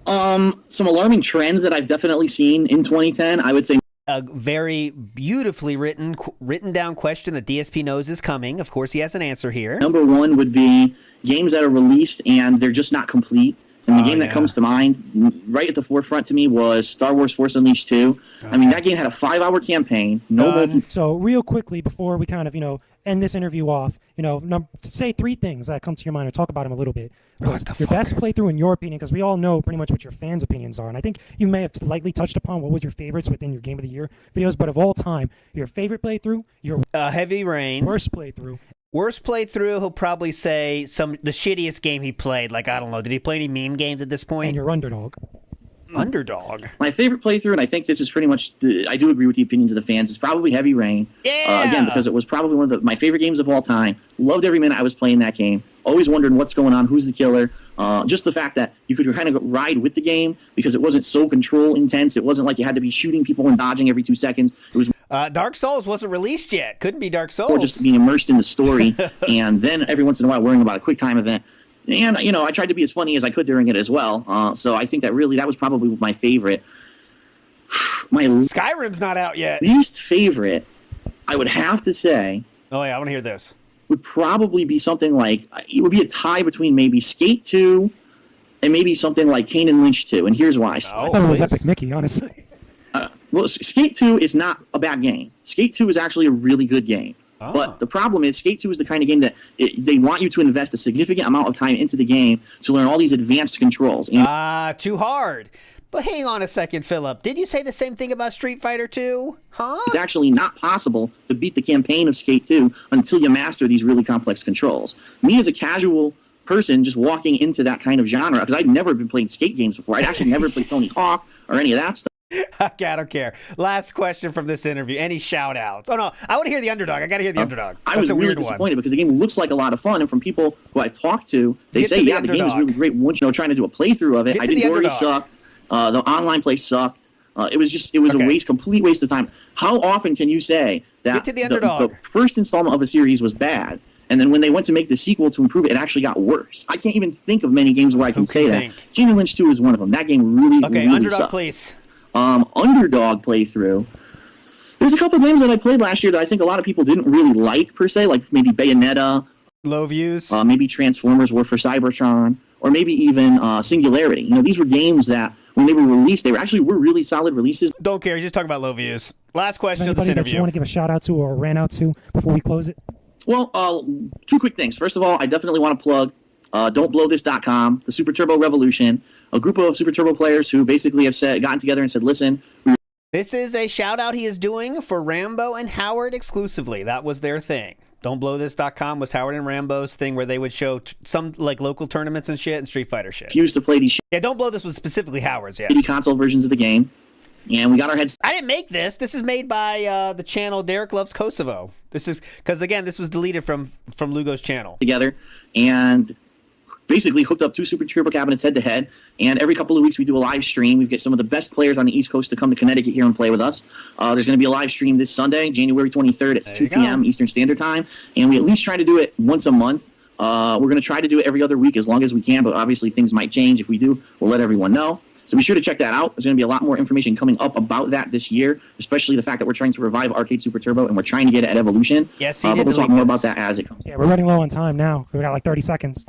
Speaker 5: Some alarming trends that I've definitely seen in 2010. I would say
Speaker 2: a very beautifully written down question that DSP knows is coming. Of course, he has an answer here.
Speaker 5: number one would be games that are released and they're just not complete. And the game that comes to mind right at the forefront to me was Star Wars Force Unleashed 2. I mean, that game had a 5-hour campaign, no multi.
Speaker 6: So real quickly before we kind of end this interview off, say 3 things that come to your mind or talk about them a little bit. Your best playthrough in your opinion, because we all know pretty much what your fans' opinions are, and I think you may have lightly touched upon what was your favorites within your Game of the Year videos, but of all time, your favorite playthrough, your
Speaker 2: Heavy Rain.
Speaker 6: worst playthrough.
Speaker 2: Worst playthrough, he'll probably say the shittiest game he played. Like, I don't know, did he play any meme games at this point?
Speaker 6: And your underdog.
Speaker 2: Underdog.
Speaker 5: My favorite playthrough, and I think this is pretty much, I do agree with the opinions of the fans, is probably Heavy Rain.
Speaker 2: Yeah!
Speaker 5: Again, because it was probably one of my favorite games of all time. Loved every minute I was playing that game. Always wondering what's going on, who's the killer. Just the fact that you could kind of ride with the game because it wasn't so control intense. It wasn't like you had to be shooting people and dodging every 2 seconds. It was
Speaker 2: Dark Souls wasn't released yet. Couldn't be Dark Souls.
Speaker 5: more just being immersed in the story and then every once in a while worrying about a quick time event. And, you know, I tried to be as funny as I could during it as well. So I think that was probably my favorite. My
Speaker 2: Skyrim's not out yet.
Speaker 5: least favorite, I would have to say,
Speaker 2: Oh, yeah, I want to hear this.
Speaker 5: would probably be something like, it would be a tie between maybe Skate 2 and maybe something like Kane and Lynch 2. And here's why.
Speaker 6: I thought it was Epic Mickey, honestly.
Speaker 5: Well, Skate 2 is not a bad game. Skate 2 is actually a really good game.
Speaker 2: Oh.
Speaker 5: But the problem is, Skate 2 is the kind of game that they want you to invest a significant amount of time into the game to learn all these advanced controls. And
Speaker 2: Too hard. But hang on a second, Philip. Did you say the same thing about Street Fighter 2? Huh?
Speaker 5: it's actually not possible to beat the campaign of Skate 2 until you master these really complex controls. Me as a casual person just walking into that kind of genre, because I'd never been playing skate games before. I'd actually never played Tony Hawk or any of that stuff.
Speaker 2: Okay, I don't care. Last question from this interview. Any shout outs? Oh, no. I want to hear the underdog. I got to hear the underdog.
Speaker 5: I
Speaker 2: That's
Speaker 5: was
Speaker 2: a
Speaker 5: really
Speaker 2: weird
Speaker 5: disappointed
Speaker 2: one.
Speaker 5: because the game looks like a lot of fun, and from people who I've talked to, they
Speaker 2: Get
Speaker 5: say,
Speaker 2: to the
Speaker 5: yeah, the game is
Speaker 2: underdog.
Speaker 5: really great. Once, you know, trying to do a playthrough of it,
Speaker 2: Get
Speaker 5: I
Speaker 2: to the
Speaker 5: didn't already
Speaker 2: underdog.
Speaker 5: sucked. The online play sucked. It was
Speaker 2: Okay.
Speaker 5: a complete waste of time. How often can you say that
Speaker 2: Get to the underdog.
Speaker 5: the first installment of a series was bad, and then when they went to make the sequel to improve it, it actually got worse? I can't even think of many games where I can
Speaker 2: Who
Speaker 5: say
Speaker 2: can
Speaker 5: that.
Speaker 2: think?
Speaker 5: Kane and Lynch 2 is one of them. That game really,
Speaker 2: Okay,
Speaker 5: really
Speaker 2: underdog,
Speaker 5: sucked.
Speaker 2: please.
Speaker 5: Underdog playthrough. There's a couple games that I played last year that I think a lot of people didn't really like per se, like maybe Bayonetta,
Speaker 2: Low views.
Speaker 5: maybe Transformers War for Cybertron, or maybe even Singularity. You know, these were games that when they were released, they were really solid releases.
Speaker 2: Don't care. He's just talking about low views. Last question of this
Speaker 6: Anybody that you
Speaker 2: interview.
Speaker 6: want to give a shout out to or ran out to before we close it?
Speaker 5: Well, two quick things. First of all, I definitely want to plug don'tblowthis.com, the Super Turbo Revolution, a group of Super Turbo players who basically have gotten together and said, listen,
Speaker 2: This is a shout out he is doing for Rambo and Howard exclusively. That was their thing. Don'tBlowThis.com was Howard and Rambo's thing where they would show some like local tournaments and shit and Street Fighter shit.
Speaker 5: refuse to play these
Speaker 2: Yeah, Don't Blow This was specifically Howard's, yes.
Speaker 5: shitty console versions of the game. And we got our heads
Speaker 2: I didn't make this. This is made by the channel Derek Loves Kosovo. This is because again, this was deleted from Lugo's channel.
Speaker 5: together and basically hooked up two Super Turbo cabinets head to head. And every couple of weeks we do a live stream. We get some of the best players on the East Coast to come to Connecticut here and play with us. There's going to be a live stream this Sunday, January 23rd at
Speaker 2: There
Speaker 5: 2
Speaker 2: you go.
Speaker 5: p.m. Eastern Standard Time. And we at least try to do it once a month. We're going to try to do it every other week as long as we can, but obviously things might change. If we do, we'll let everyone know. So be sure to check that out. There's going to be a lot more information coming up about that this year, especially the fact that we're trying to revive Arcade Super Turbo and we're trying to get it at Evolution.
Speaker 2: Yes, he
Speaker 5: but
Speaker 2: did
Speaker 5: we'll talk
Speaker 2: delete
Speaker 5: more
Speaker 2: this.
Speaker 5: about that as it comes.
Speaker 6: Yeah, we're running low on time now. We got like 30 seconds.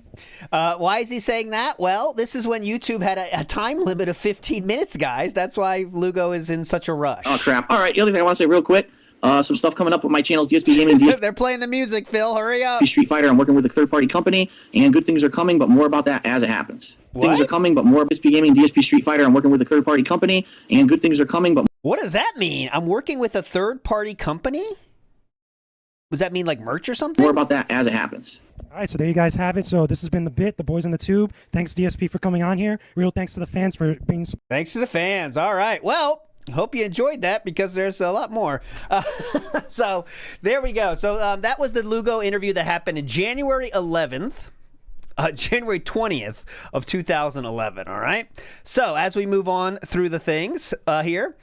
Speaker 2: Why is he saying that? Well, this is when YouTube had a time limit of 15 minutes, guys. That's why Lugo is in such a rush.
Speaker 5: Oh, crap. All right, the other thing I want to say real quick, some stuff coming up with my channels, DSP Gaming, DSP
Speaker 2: They're playing the music, Phil. Hurry up.
Speaker 5: Street Fighter. I'm working with a third-party company, and good things are coming, but more about that as it happens. Things
Speaker 2: What?
Speaker 5: are coming, but more DSP Gaming, DSP Street Fighter. I'm working with a third-party company, and good things are coming, but
Speaker 2: What does that mean? I'm working with a third-party company? Does that mean like merch or something?
Speaker 5: more about that as it happens.
Speaker 6: All right, so there you guys have it. So this has been The Bit, the boys in the tube. Thanks, DSP, for coming on here. Real thanks to the fans for being
Speaker 2: Thanks to the fans. All right. Well, hope you enjoyed that because there's a lot more. So there we go. So that was the Lugo interview that happened in January 11th. January 20th of 2011, all right? So as we move on through the things here,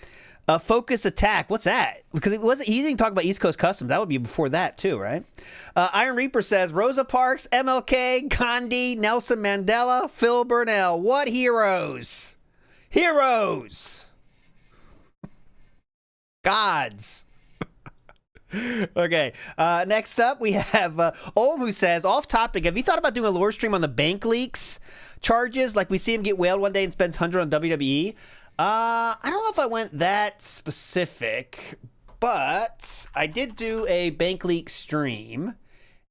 Speaker 2: Focus Attack, what's that? Because he didn't talk about East Coast Customs. That would be before that too, right? Iron Reaper says, Rosa Parks, MLK, Gandhi, Nelson Mandela, Phil Burnell. What heroes? Heroes! Gods. Okay, next up we have Olm, who says, off topic, have you thought about doing a lore stream on the bank leaks charges? Like we see him get whaled one day and spends 100 on WWE. I don't know if I went that specific, but I did do a bank leak stream,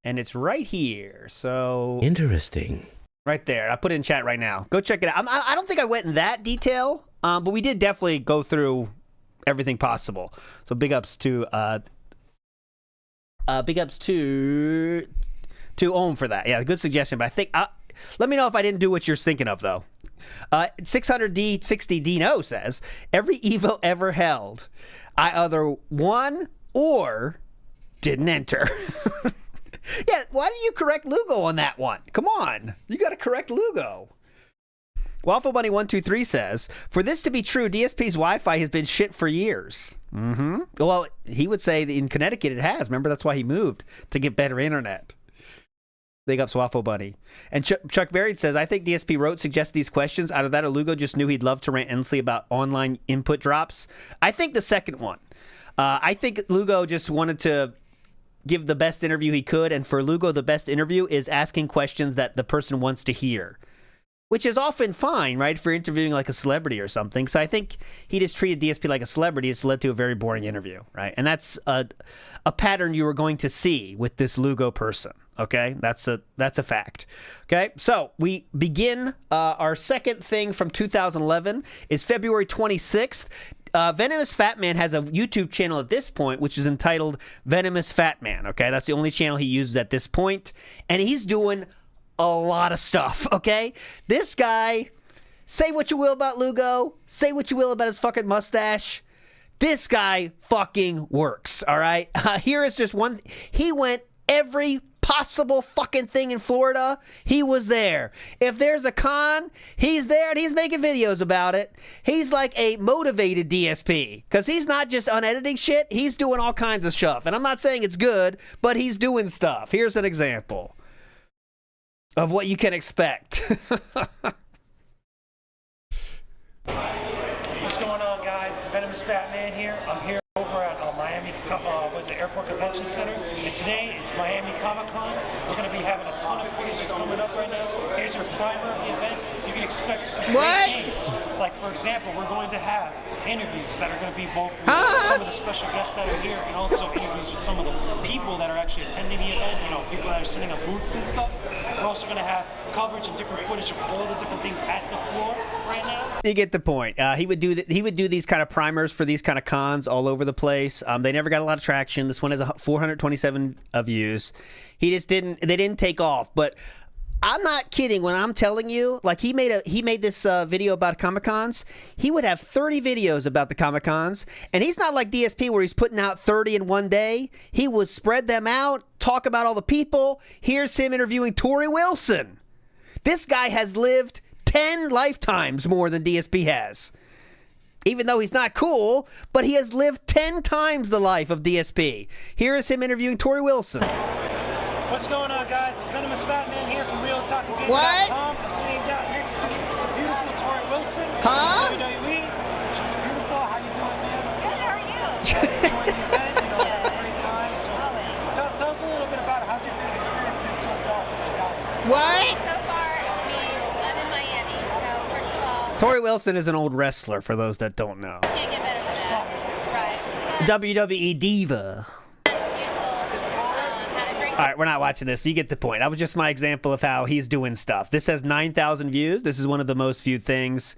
Speaker 2: and it's right here. So
Speaker 9: Interesting.
Speaker 2: right there. I put it in chat right now. Go check it out. I don't think I went in that detail, but we did definitely go through everything possible. So big ups to Ohm for that. Yeah, good suggestion. But I think let me know if I didn't do what you're thinking of though. 600D60 Dino says, every Evo ever held, I either won or didn't enter. Yeah, why didn't you correct Lugo on that one? Come on, you got to correct Lugo. Waffle Bunny 123 says, for this to be true, DSP's Wi-Fi has been shit for years. Mm-hmm. Well, he would say that in Connecticut it has. Remember, that's why he moved, to get better internet. Big up Swaffle Bunny. And Chuck Berry says, I think DSP wrote suggest these questions. Out of that, or Lugo just knew he'd love to rant endlessly about online input drops. I think the second one. I think Lugo just wanted to give the best interview he could. And for Lugo, the best interview is asking questions that the person wants to hear, which is often fine, right? If you're interviewing like a celebrity or something. So I think he just treated DSP like a celebrity. It's led to a very boring interview, right? And that's a pattern you were going to see with this Lugo person. Okay, that's a fact. Okay, so we begin our second thing from 2011 is February 26th. VenomousFatman has a YouTube channel at this point, which is entitled VenomousFatman. Okay, that's the only channel he uses at this point, and he's doing a lot of stuff. Okay, this guy, say what you will about Lugo, say what you will about his fucking mustache. This guy fucking works. All right, here is just one. He went every possible fucking thing in Florida, he was there. If there's a con, he's there and he's making videos about it. He's like a motivated DSP because he's not just unediting shit, he's doing all kinds of stuff. And I'm not saying it's good, but he's doing stuff. Here's an example of what you can expect.
Speaker 3: What's going on, guys? VenomousFatman here. I'm here over at Miami, Airport Convention Center, and today it's Miami Comic-Con. We're going to be having a ton of footage coming up right now. Here's your primer of the event. You can expect some great games. Like, for example, we're going to have interviews that are going to be both with some of the special guests that are here and also interviews with some of the people that are actually attending the event, you know, people that are sitting on booths and stuff. We're also going to have coverage and different footage of all the different things at the floor right now.
Speaker 2: You get the point. He would do these kind of primers for these kind of cons all over the place. They never got a lot of traction. This one has 427 views. They didn't take off. But I'm not kidding when I'm telling you, like he made this video about Comic-Cons. He would have 30 videos about the Comic-Cons, and he's not like DSP where he's putting out 30 in one day. He would spread them out, talk about all the people. Here's him interviewing Tori Wilson. This guy has lived 10 lifetimes more than DSP has. Even though he's not cool, but he has lived 10 times the life of DSP. Here is him interviewing Tori Wilson.
Speaker 3: What's going on, guys? It's VenomousFatman here from RealTalkingGames.com.
Speaker 2: What?
Speaker 3: I'm sitting down next to the beautiful Tori Wilson.
Speaker 2: Huh?
Speaker 3: WWE. Beautiful. How you doing, man?
Speaker 8: Good, how are you?
Speaker 3: Enjoying the event, you know, having a great time. So, tell us a little bit about how's your experience been so far.
Speaker 2: What?
Speaker 8: So far, I'm in Miami, so first of all,
Speaker 2: Tori Wilson is an old wrestler, for those that don't know.
Speaker 8: can't get better than that. Right.
Speaker 2: WWE diva.
Speaker 8: Had a great
Speaker 2: All right, we're not watching this, so you get the point. That was just my example of how he's doing stuff. This has 9,000 views. This is one of the most viewed things.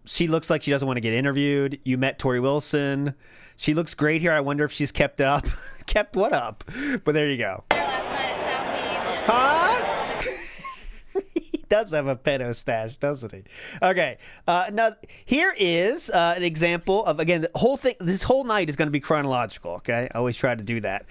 Speaker 2: She looks like she doesn't want to get interviewed. You met Tori Wilson. She looks great here. I wonder if she's kept up. Kept what up? But there you go. Huh? He does have a pedo stash, doesn't he? Okay. Now, here is an example of, again, the whole thing. This whole night is going to be chronological, okay? I always try to do that.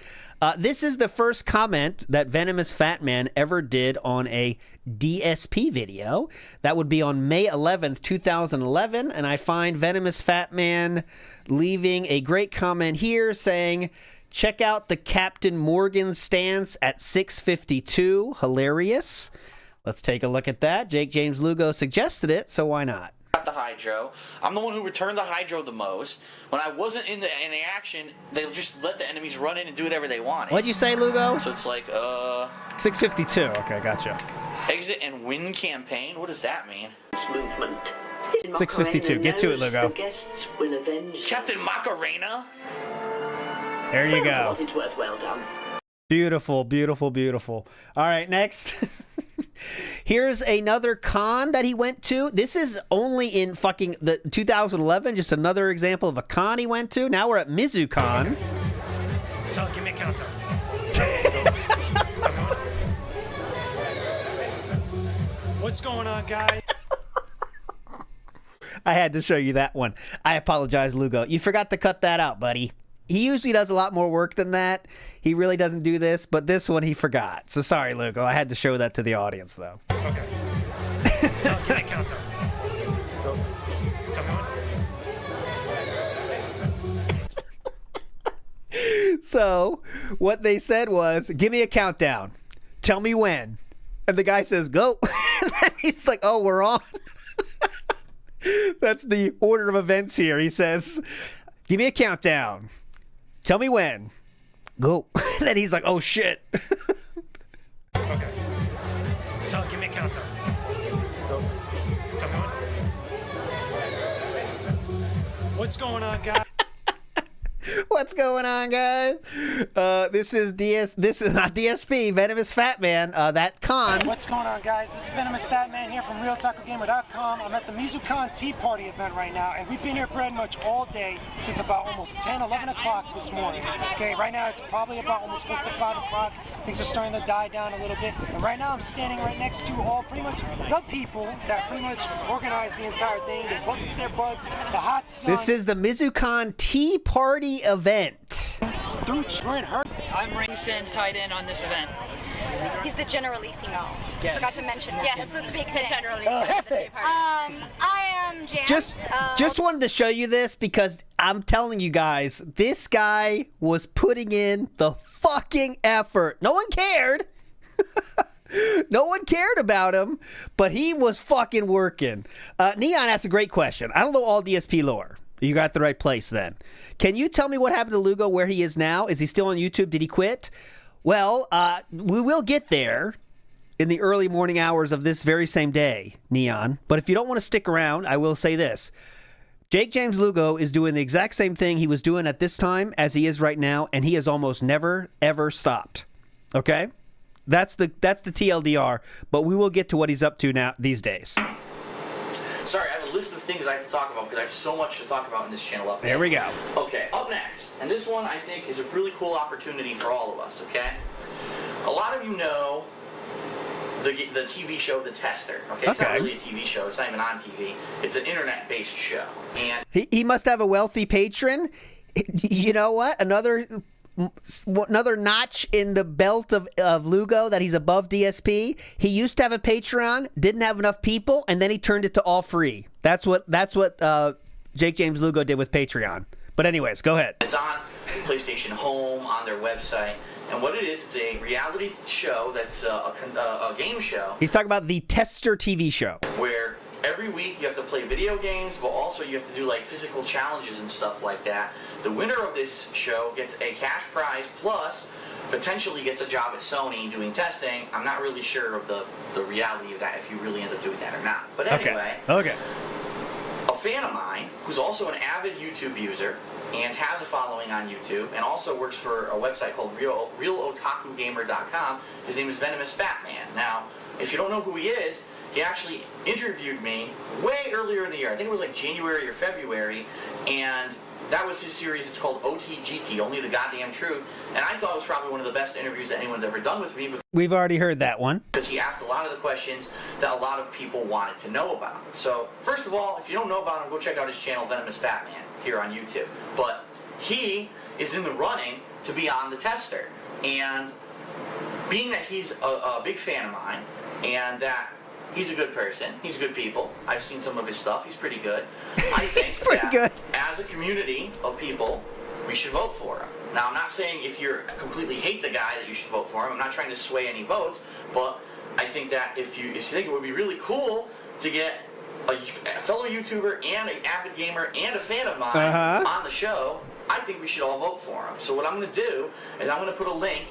Speaker 2: This is the first comment that VenomousFatman ever did on a DSP video. That would be on May 11th, 2011. And I find VenomousFatman leaving a great comment here saying, check out the Captain Morgan stance at 652. Hilarious. Let's take a look at that. Jakesjames Lugo suggested it, so why not?
Speaker 7: The hydro. I'm the one who returned the hydro the most. When I wasn't in the action, they just let the enemies run in and do whatever they wanted.
Speaker 2: What'd you say, Lugo?
Speaker 7: So it's like
Speaker 2: 652. Okay, gotcha.
Speaker 7: exit and win campaign. What does that mean?
Speaker 9: Movement.
Speaker 2: 652. Get to it, Lugo.
Speaker 7: Captain Macarena.
Speaker 2: There you go.
Speaker 9: It's worth well done.
Speaker 2: Beautiful, beautiful, beautiful. All right, next. Here's another con that he went to. This is only in fucking the 2011. Just another example of a con he went to. Now we're at MizuCon.
Speaker 3: Give me a countdown. What's going on, guys?
Speaker 2: I had to show you that one. I apologize, Lugo. You forgot to cut that out, buddy. He usually does a lot more work than that. He really doesn't do this, but this one he forgot. So sorry, Lugo. I had to show that to the audience, though.
Speaker 3: Okay. Give me a countdown.
Speaker 2: So what they said was, give me a countdown. tell me when. And the guy says, go. And then he's like, oh, we're on. That's the order of events here. He says, give me a countdown. Tell me when. Go. And then he's like, oh, shit.
Speaker 6: Okay. Give me a countdown. Go. Tell me when. What's going on, guys?
Speaker 2: What's going on, guys? This is not DSP, VenomousFatman. That con.
Speaker 3: What's going on, guys? This is VenomousFatman here from RealTacoGamer.com. I'm at the MizuCon Tea Party event right now, and we've been here pretty much all day since about almost 10, 11 o'clock this morning. Okay, right now it's probably about almost close to 5 o'clock. Things are starting to die down a little bit. And right now I'm standing right next to all pretty much the people that pretty much organize the entire thing. They bust their butts, the hot sun.
Speaker 2: This is the MizuCon Tea Party event.
Speaker 9: I'm Ringston, tied in on this event.
Speaker 8: He's the Generalissimo.
Speaker 9: Yes.
Speaker 8: Forgot to mention. Yes, let's speak the Generalissimo. I am Jan.
Speaker 2: Just wanted to show you this because I'm telling you guys, this guy was putting in the fucking effort. No one cared. No one cared about him, but he was fucking working. Neon asked a great question. I don't know all DSP lore. You got the right place then. Can you tell me what happened to Lugo, where he is now? Is he still on YouTube? Did he quit? Well, we will get there in the early morning hours of this very same day, Neon. But if you don't want to stick around, I will say this. Jakesjames Lugo is doing the exact same thing he was doing at this time as he is right now, and he has almost never, ever stopped. Okay? That's the TLDR, but we will get to what he's up to now these days.
Speaker 7: Sorry, I have a list of things I have to talk about because I have so much to talk about in this channel up
Speaker 2: There we go.
Speaker 7: Okay, up next, and this one I think is a really cool opportunity for all of us, okay? A lot of you know the TV show The Tester, okay? It's not really a TV show, it's not even on TV. It's an internet-based show, and...
Speaker 2: He must have a wealthy patron. You know what? Another notch in the belt of Lugo that he's above DSP. He used to have a Patreon, didn't have enough people, and then he turned it to all free. That's what Jakesjames Lugo did with Patreon. But anyways, go ahead.
Speaker 7: It's on PlayStation Home, on their website, and what it is, it's a reality show that's a game show.
Speaker 2: He's talking about the Tester TV show.
Speaker 7: Where every week you have to play video games, but also you have to do like physical challenges and stuff like that. The winner of this show gets a cash prize plus potentially gets a job at Sony doing testing. I'm not really sure of the reality of that, if you really end up doing that or not. But anyway,
Speaker 2: okay.
Speaker 7: A fan of mine who's also an avid YouTube user and has a following on YouTube and also works for a website called RealTacoGamer.com. His name is VenomousFatman. Now, if you don't know who he is, he actually interviewed me way earlier in the year. I think it was like January or February, and that was his series. It's called OTGT, Only the Goddamn Truth, and I thought it was probably one of the best interviews that anyone's ever done with me.
Speaker 2: We've already heard that one.
Speaker 7: Because he asked a lot of the questions that a lot of people wanted to know about. So, first of all, if you don't know about him, go check out his channel, VenomousFatman, here on YouTube. But he is in the running to be on the Tester, and being that he's a big fan of mine, and that he's a good person. He's good people. I've seen some of his stuff. He's pretty good. I think that as a community of people, we should vote for him. Now, I'm not saying if you completely hate the guy that you should vote for him. I'm not trying to sway any votes, but I think that if you think it would be really cool to get a fellow YouTuber and an avid gamer and a fan of mine on the show, I think we should all vote for him. So what I'm going to do is I'm going to put a link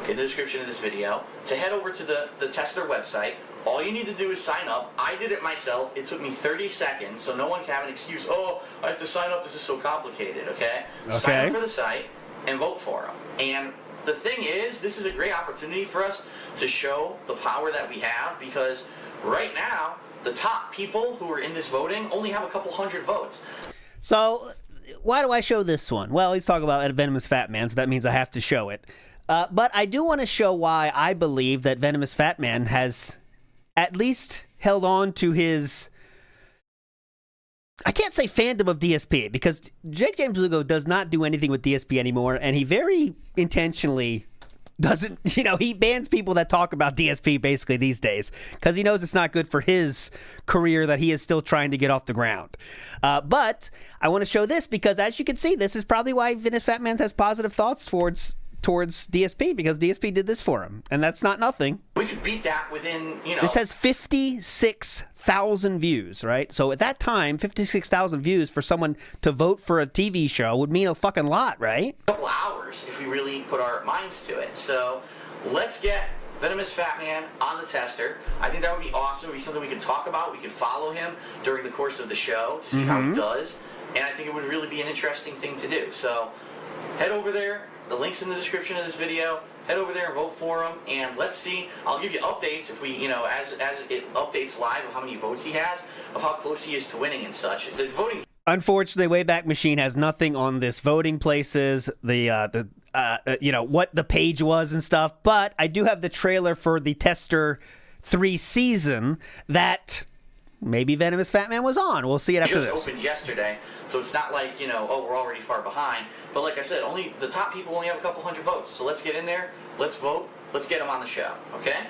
Speaker 7: in the description of this video to head over to the Tester website. All you need to do is sign up. I did it myself. It took me 30 seconds, so no one can have an excuse, oh, I have to sign up, this is so complicated, okay? Sign up for the site and vote for them. And the thing is, this is a great opportunity for us to show the power that we have, because right now, the top people who are in this voting only have a couple hundred votes.
Speaker 2: So, why do I show this one? Well, he's talking about VenomousFatman, so that means I have to show it. But I do want to show why I believe that VenomousFatman has at least held on to his, I can't say fandom of DSP, because Jakesjames Lugo does not do anything with DSP anymore, and he very intentionally doesn't, he bans people that talk about DSP basically these days, because he knows it's not good for his career that he is still trying to get off the ground. But I want to show this because, as you can see, this is probably why VenomousFatman has positive thoughts towards towards DSP because DSP did this for him, and that's not nothing.
Speaker 7: We could beat that within, you know.
Speaker 2: This has 56,000 views, right? So at that time, 56,000 views for someone to vote for a TV show would mean a fucking lot, right?
Speaker 7: A couple hours if we really put our minds to it. So let's get VenomousFatman on the tester. I think that would be awesome. It would be something we could talk about. We could follow him during the course of the show to see how he does. And I think it would really be an interesting thing to do. So head over there. The link's in the description of this video. Head over there and vote for him, and let's see. I'll give you updates if we, you know, as it updates live of how many votes he has, of how close he is to winning and such. The voting.
Speaker 2: Unfortunately, Wayback Machine has nothing on this voting places, the you know, what the page was and stuff. But I do have the trailer for the Tester 3 season that maybe VenomousFatman was on. We'll see it after this.
Speaker 7: Just opened yesterday, so it's not like, you know, oh, we're already far behind. But like I said, only the top people only have a couple hundred votes. So let's get in there, let's vote, let's get them on the show, okay?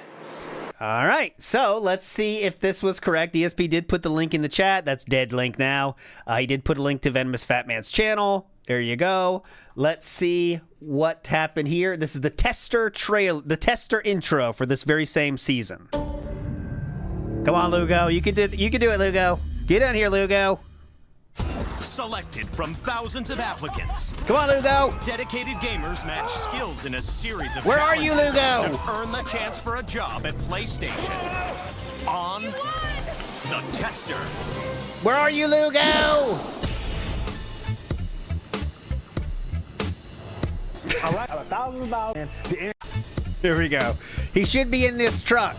Speaker 2: All right, so let's see if this was correct. DSP did put the link in the chat. That's dead link now. He did put a link to VenomousFatman's channel. There you go. Let's see what happened here. This is the tester intro for this very same season. Come on, Lugo. You can do it, Lugo. Get in here, Lugo.
Speaker 10: Selected from thousands of applicants.
Speaker 2: Come on, Lugo.
Speaker 10: Dedicated gamers match skills in a series of
Speaker 2: Where are you, Lugo?
Speaker 10: to earn the chance for a job at PlayStation. On the tester.
Speaker 2: Where are you, Lugo?
Speaker 11: All right, $1,000.
Speaker 2: Here we go. He should be in this truck.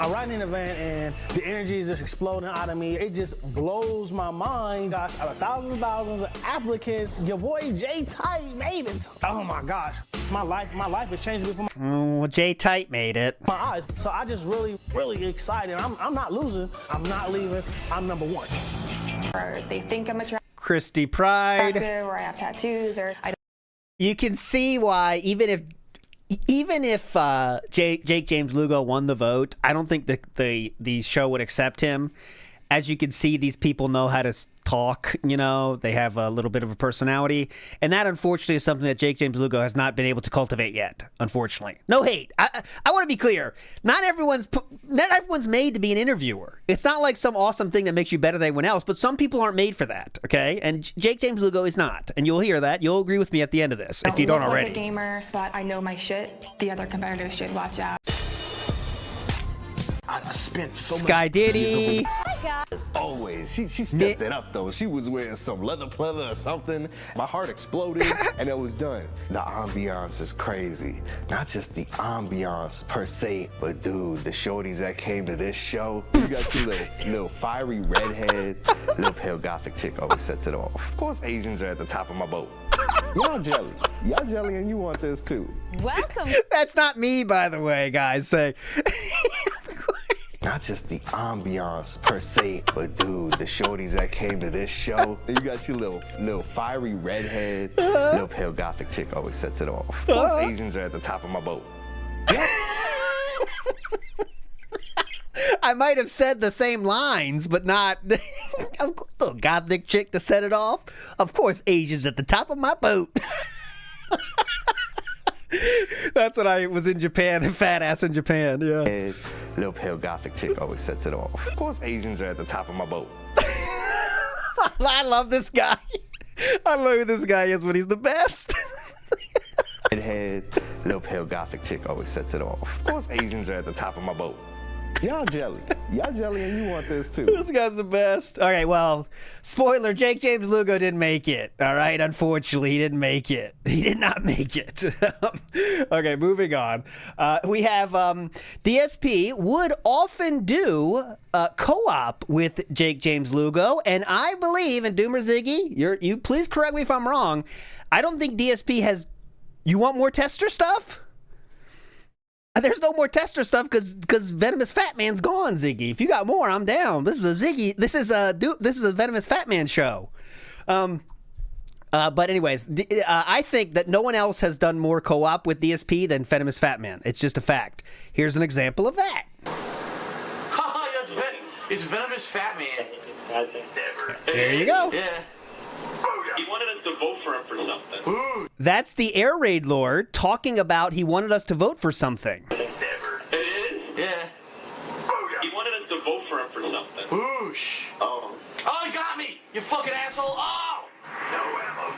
Speaker 11: I'm riding in the van and the energy is just exploding out of me. It just blows my mind. Gosh, out of thousands of applicants, your boy J Tight made it. Oh my gosh, my life is changing before
Speaker 2: Well, J Tight made it.
Speaker 11: my eyes. So I just really excited. I'm not losing. I'm not leaving. I'm number one.
Speaker 12: Or they think I'm
Speaker 2: Christy Pride.
Speaker 12: or I have tattoos, or I don't.
Speaker 2: You can see why even if Jakesjames Lugo won the vote, I don't think the show would accept him. As you can see, these people know how to talk, you know, they have a little bit of a personality, and that unfortunately is something that Jakesjames Lugo has not been able to cultivate yet, unfortunately. No hate. I want to be clear. Not everyone's made to be an interviewer. It's not like some awesome thing that makes you better than anyone else, but some people aren't made for that, okay? And Jakesjames Lugo is not, and you'll hear that. You'll agree with me at the end of this, if you don't already.
Speaker 12: I'm like a gamer, but I know my shit. The other competitors should watch out.
Speaker 13: I spent so
Speaker 2: Sky
Speaker 13: much
Speaker 2: Diddy.
Speaker 13: as always. She stepped it up though. She was wearing some leather pleather or something. My heart exploded and it was done. The ambiance is crazy. Not just the ambiance per se, but dude, the shorties that came to this show. You got your little fiery redhead, little pale gothic chick always sets it off. Of course, Asians are at the top of my boat. Y'all jelly. Y'all jelly and you want this too.
Speaker 8: Welcome.
Speaker 2: That's not me, by the way, guys. Say.
Speaker 13: Not just the ambiance per se, but dude, the shorties that came to this show. You got your little fiery redhead, little pale gothic chick always sets it off. Of course, Asians are at the top of my boat.
Speaker 2: I might have said the same lines, but not little gothic chick to set it off. Of course, Asians at the top of my boat. That's when I was in Japan, fat ass in Japan, yeah.
Speaker 13: Little pale gothic chick always sets it off. Of course, Asians are at the top of my boat.
Speaker 2: I love this guy. I love who this guy is, but he's the best.
Speaker 13: Redhead, little pale gothic chick always sets it off. Of course, Asians are at the top of my boat. Y'all jelly. Y'all jelly and you want this too.
Speaker 2: This guy's the best. All right, well, spoiler, Jakesjames Lugo didn't make it. All right, unfortunately, he didn't make it. He did not make it. Okay, moving on. We have DSP would often do co-op with Jakesjames Lugo, and I believe, and Doomer Ziggy, you please correct me if I'm wrong, I don't think DSP has... You want more tester stuff? There's no more tester stuff because VenomousFatman's gone, Ziggy. If you got more, I'm down. This is a Ziggy. This is a VenomousFatman show. But anyways, I think that no one else has done more co-op with DSP than VenomousFatman. It's just a fact. Here's an example of that.
Speaker 7: It's VenomousFatman.
Speaker 2: There you go.
Speaker 7: Yeah.
Speaker 14: He wanted us to vote for him for something.
Speaker 7: Ooh.
Speaker 2: That's the Air Raid Lord talking about he wanted us to vote for something.
Speaker 14: Never. It is?
Speaker 7: Yeah.
Speaker 14: He wanted us to vote for him for something.
Speaker 7: Oosh.
Speaker 14: Oh.
Speaker 7: Oh, you got me! You fucking asshole! Oh!
Speaker 14: No ammo.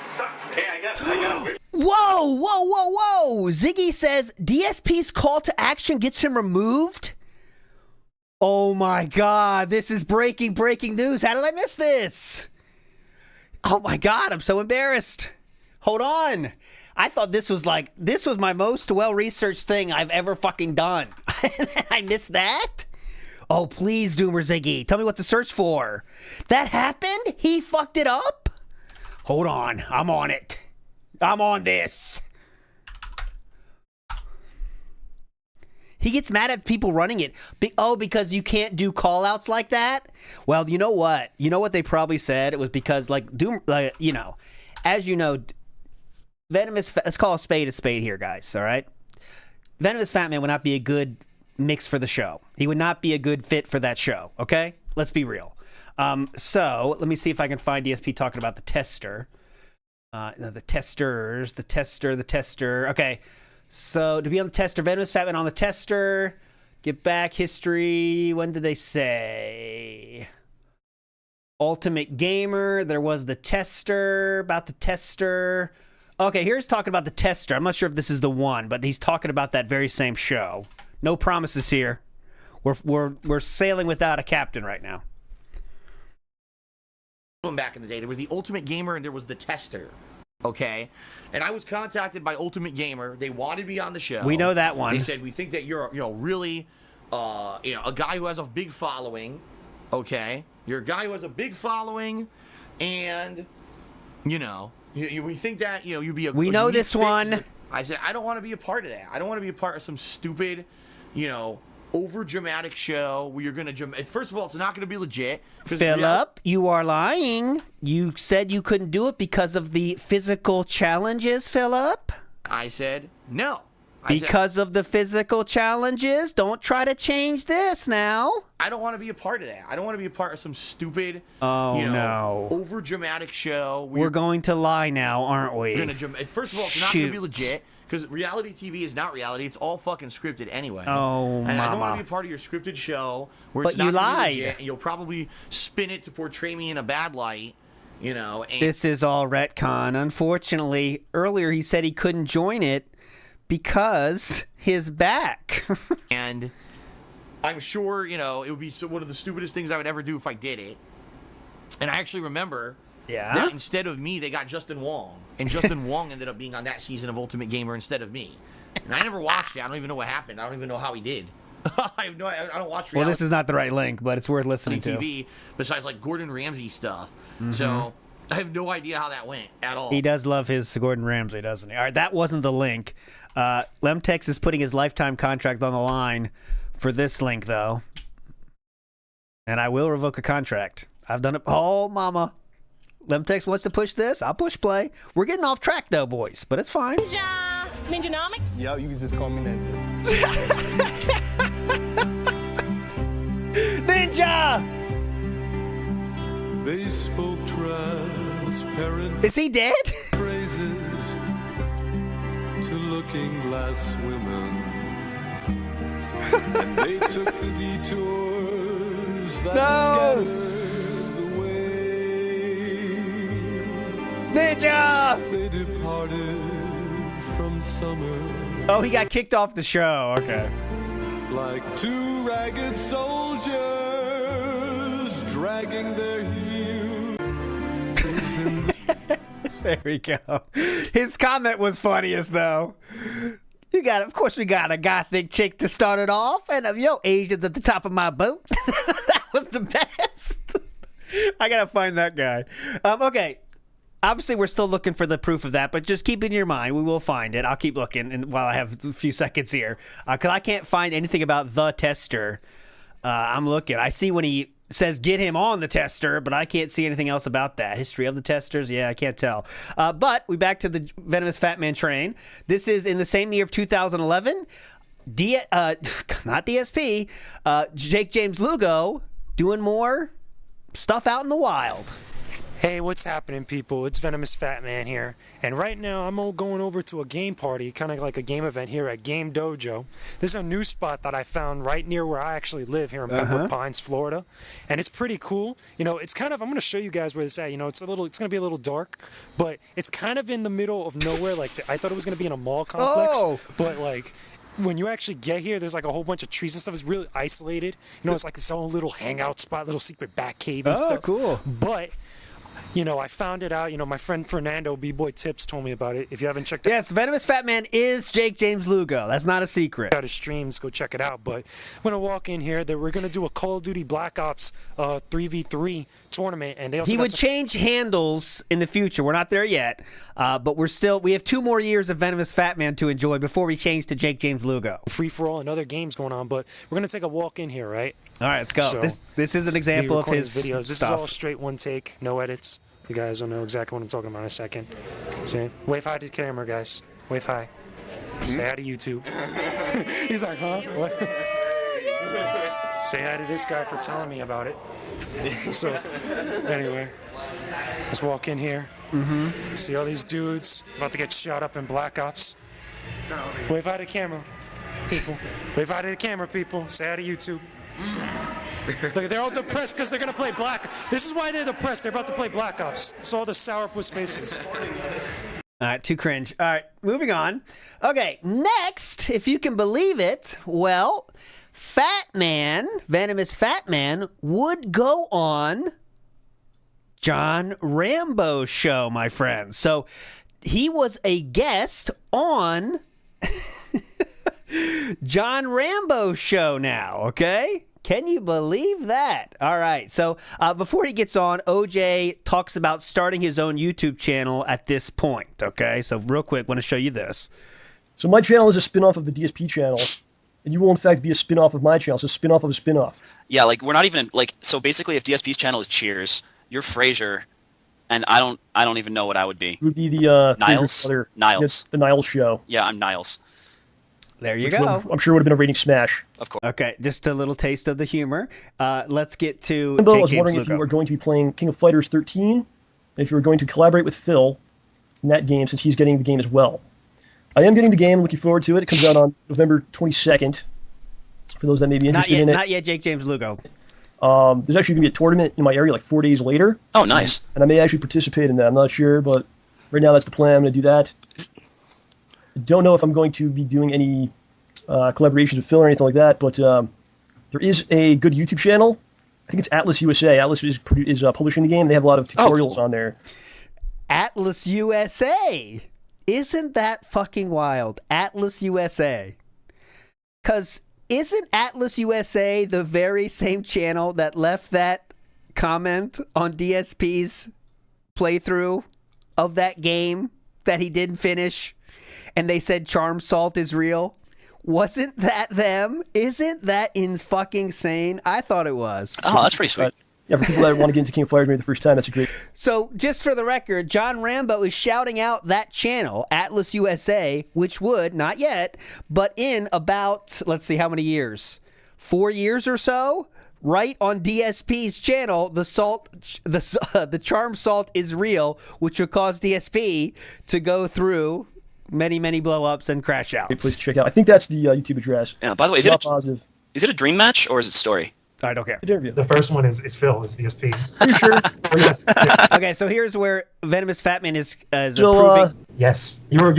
Speaker 14: Hey, I got it.
Speaker 2: Whoa, whoa, whoa, whoa! Ziggy says DSP's call to action gets him removed? Oh my god, this is breaking news. How did I miss this? Oh my god, I'm so embarrassed. Hold on. I thought this was my most well-researched thing I've ever fucking done. I missed that? Oh, please, Doomer Ziggy. Tell me what to search for. That happened? He fucked it up? Hold on. I'm on it. I'm on this. He gets mad at people running it. Because you can't do call-outs like that? Well, you know what? You know what they probably said? It was because, as you know, let's call a spade here, guys, all right? VenomousFatman would not be a good mix for the show. He would not be a good fit for that show, okay? Let's be real. So, let me see if I can find DSP talking about the tester. The tester. Okay. So, to be on the tester, VenomousFatman on the tester. Get back history. When did they say? Ultimate Gamer. There was the tester. About the tester. Okay, here's talking about the tester. I'm not sure if this is the one, but he's talking about that very same show. No promises here. We're sailing without a captain right now.
Speaker 7: Back in the day, there was the Ultimate Gamer and there was the tester. Okay, and I was contacted by Ultimate Gamer. They wanted me on the show.
Speaker 2: We know that one.
Speaker 7: They said, we think that you're, really, a guy who has a big following. Okay, you're a guy who has a big following, and we think that you'd be a.
Speaker 2: We know this one.
Speaker 7: I said, I don't want to be a part of that. I don't want to be a part of some stupid, over dramatic show where you're gonna first of all, it's not gonna be legit.
Speaker 2: Philip, you are lying. You said you couldn't do it because of the physical challenges, Philip.
Speaker 7: I said no.
Speaker 2: Because of the physical challenges? Don't try to change this now.
Speaker 7: I don't want to be a part of that. I don't want to be a part of some stupid,
Speaker 2: no,
Speaker 7: over dramatic show.
Speaker 2: We're going to lie now, aren't we?
Speaker 7: First of all, it's not gonna be legit. Because reality TV is not reality. It's all fucking scripted anyway.
Speaker 2: Oh,
Speaker 7: and I don't want
Speaker 2: mama.
Speaker 7: to be a part of your scripted show where it's
Speaker 2: But
Speaker 7: not
Speaker 2: you lied.
Speaker 7: legit, and you'll probably spin it to portray me in a bad light, And
Speaker 2: this is all retcon. Unfortunately, earlier he said he couldn't join it because his back.
Speaker 7: And I'm sure, it would be one of the stupidest things I would ever do if I did it. And I actually remember...
Speaker 2: Yeah.
Speaker 7: That instead of me, they got Justin Wong. And Justin Wong ended up being on that season of Ultimate Gamer instead of me. And I never watched it. I don't even know what happened. I don't even know how he did. I don't watch reality.
Speaker 2: Well, this is not the right link, but it's worth listening to.
Speaker 7: TV, besides like Gordon Ramsay stuff.
Speaker 2: Mm-hmm.
Speaker 7: So I have no idea how that went at all.
Speaker 2: He does love his Gordon Ramsay, doesn't he? All right, that wasn't the link. Lemtex is putting his lifetime contract on the line for this link, though. And I will revoke a contract. I've done it. Oh, mama. Lemtex wants to push this. I'll push play. We're getting off track, though, boys, but it's fine.
Speaker 8: Ninja! Ninjanomics?
Speaker 11: Yo, you can just call me Ninja.
Speaker 2: Ninja!
Speaker 15: They spoke transparent.
Speaker 2: Is he dead?
Speaker 15: Phrases to looking glass women. And they took the detours that scattered the way.
Speaker 2: Ninja!
Speaker 15: They departed from summer.
Speaker 2: Oh, he got kicked off the show. Okay.
Speaker 15: Like two ragged soldiers dragging their heels.
Speaker 2: There we go. His comment was funniest, though. Of course, we got a gothic chick to start it off, and Asians at the top of my boat. That was the best. I gotta find that guy. Okay. Obviously, we're still looking for the proof of that, but just keep it in your mind. We will find it. I'll keep looking and while I have a few seconds here. Because I can't find anything about the tester. I'm looking. I see when he says get him on the tester, but I can't see anything else about that. History of the testers? Yeah, I can't tell. But we back to the VenomousFatman train. This is in the same year of 2011. Not DSP. Jakesjames Lugo doing more stuff out in the wild.
Speaker 3: Hey, what's happening, people? It's VenomousFatman here, and right now I'm going over to a game party, kind of like a game event here at Game Dojo. This is a new spot that I found right near where I actually live here in Pembroke Pines, Florida, and it's pretty cool. You know, it's kind of, I'm going to show you guys where it's at. You know, it's going to be a little dark, but it's kind of in the middle of nowhere. Like, I thought it was going to be in a mall complex, but like, when you actually get here, there's like a whole bunch of trees and stuff. It's really isolated. You know, it's like its own little hangout spot, little secret back cave and stuff.
Speaker 2: Cool.
Speaker 3: But you know, I found it out. You know, my friend Fernando, B-Boy Tips, told me about it. If you haven't checked it out.
Speaker 2: Yes, VenomousFatman is Jakesjames Lugo. That's not a secret.
Speaker 3: Out his streams, go check it out. But I'm going to walk in here. We're going to do a Call of Duty Black Ops 3v3 tournament. And they also
Speaker 2: he would change handles in the future. We're not there yet. But we have 2 more years of VenomousFatman to enjoy before we change to Jakesjames Lugo.
Speaker 3: Free-for-all and other games going on. But we're going to take a walk in here, right?
Speaker 2: All right, let's go.
Speaker 3: So,
Speaker 2: this is an example of his
Speaker 3: videos. This
Speaker 2: stuff.
Speaker 3: is all straight one take, no edits. You guys will know exactly what I'm talking about in a second. See? Wave hi to the camera, guys. Wave hi. Say hi to YouTube. He's like, huh? What? Say hi to this guy for telling me about it. So, anyway, let's walk in here. See all these dudes about to get shot up in Black Ops. Wave hi to the camera, people. Wave hi to the camera, people. Say hi to YouTube. Look, they're all depressed because they're going to play Black Ops. This is why they're depressed. They're about to play Black Ops. It's all the sourpuss faces.
Speaker 2: All right, too cringe. All right, moving on. Okay, next, if you can believe it, well, Fatman, VenomousFatman, would go on John Rambo's show, my friends. So he was a guest on John Rambo's show now, okay? Can you believe that? All right, so before he gets on, OJ talks about starting his own YouTube channel at this point, okay? So real quick, want to show you this.
Speaker 4: So my channel is a spin-off of the DSP channel, and you will in fact be a spin-off of my channel, so spin-off of a spin-off.
Speaker 16: Yeah, like we're not even, like, so basically if DSP's channel is Cheers, you're Frasier, and I don't even know what I would be.
Speaker 4: You would be the
Speaker 16: Niles? Niles.
Speaker 4: The Niles show.
Speaker 16: Yeah, I'm Niles.
Speaker 2: There you go.
Speaker 4: I'm sure would have been a rating smash.
Speaker 16: Of course.
Speaker 2: Okay, just a little taste of the humor. Let's get to
Speaker 4: Rambo, I was
Speaker 2: Jakesjames
Speaker 4: wondering if
Speaker 2: Lugo.
Speaker 4: you are going to be playing King of Fighters 13, and if you were going to collaborate with Phil in that game, since he's getting the game as well. I am getting the game, looking forward to it. It comes out on November 22nd, for those that may be interested in it.
Speaker 2: Not yet, Jakesjames Lugo.
Speaker 4: There's actually going to be a tournament in my area like 4 days later.
Speaker 16: Oh, nice.
Speaker 4: And I may actually participate in that. I'm not sure, but right now that's the plan. I'm going to do that. I don't know if I'm going to be doing any collaborations with Phil or anything like that, but there is a good YouTube channel. I think it's Atlas USA. Atlas is publishing the game. They have a lot of tutorials on there.
Speaker 2: Atlas USA. Isn't that fucking wild? Atlas USA. Because isn't Atlas USA the very same channel that left that comment on DSP's playthrough of that game that he didn't finish? And they said Charm Salt is real? Wasn't that them? Isn't that fucking insane? I thought it was.
Speaker 16: Oh, that's pretty sweet.
Speaker 4: Yeah, for people that want to get into King of Fighters maybe the first time, that's a great...
Speaker 2: So, just for the record, John Rambo is shouting out that channel, Atlas USA, which would, not yet, but in about, let's see, how many years? 4 years or so? Right on DSP's channel, the Charm Salt is real, which would cause DSP to go through many blow-ups and crash outs.
Speaker 4: Great place to check out. I think that's the YouTube address.
Speaker 16: Yeah, by the way, is it a dream match or is it story?
Speaker 2: I don't care.
Speaker 3: The first one is Phil, is DSP.
Speaker 4: Are you sure?
Speaker 3: Oh, yes.
Speaker 2: Okay, so here's where VenomousFatman is approving.
Speaker 3: Yes. You're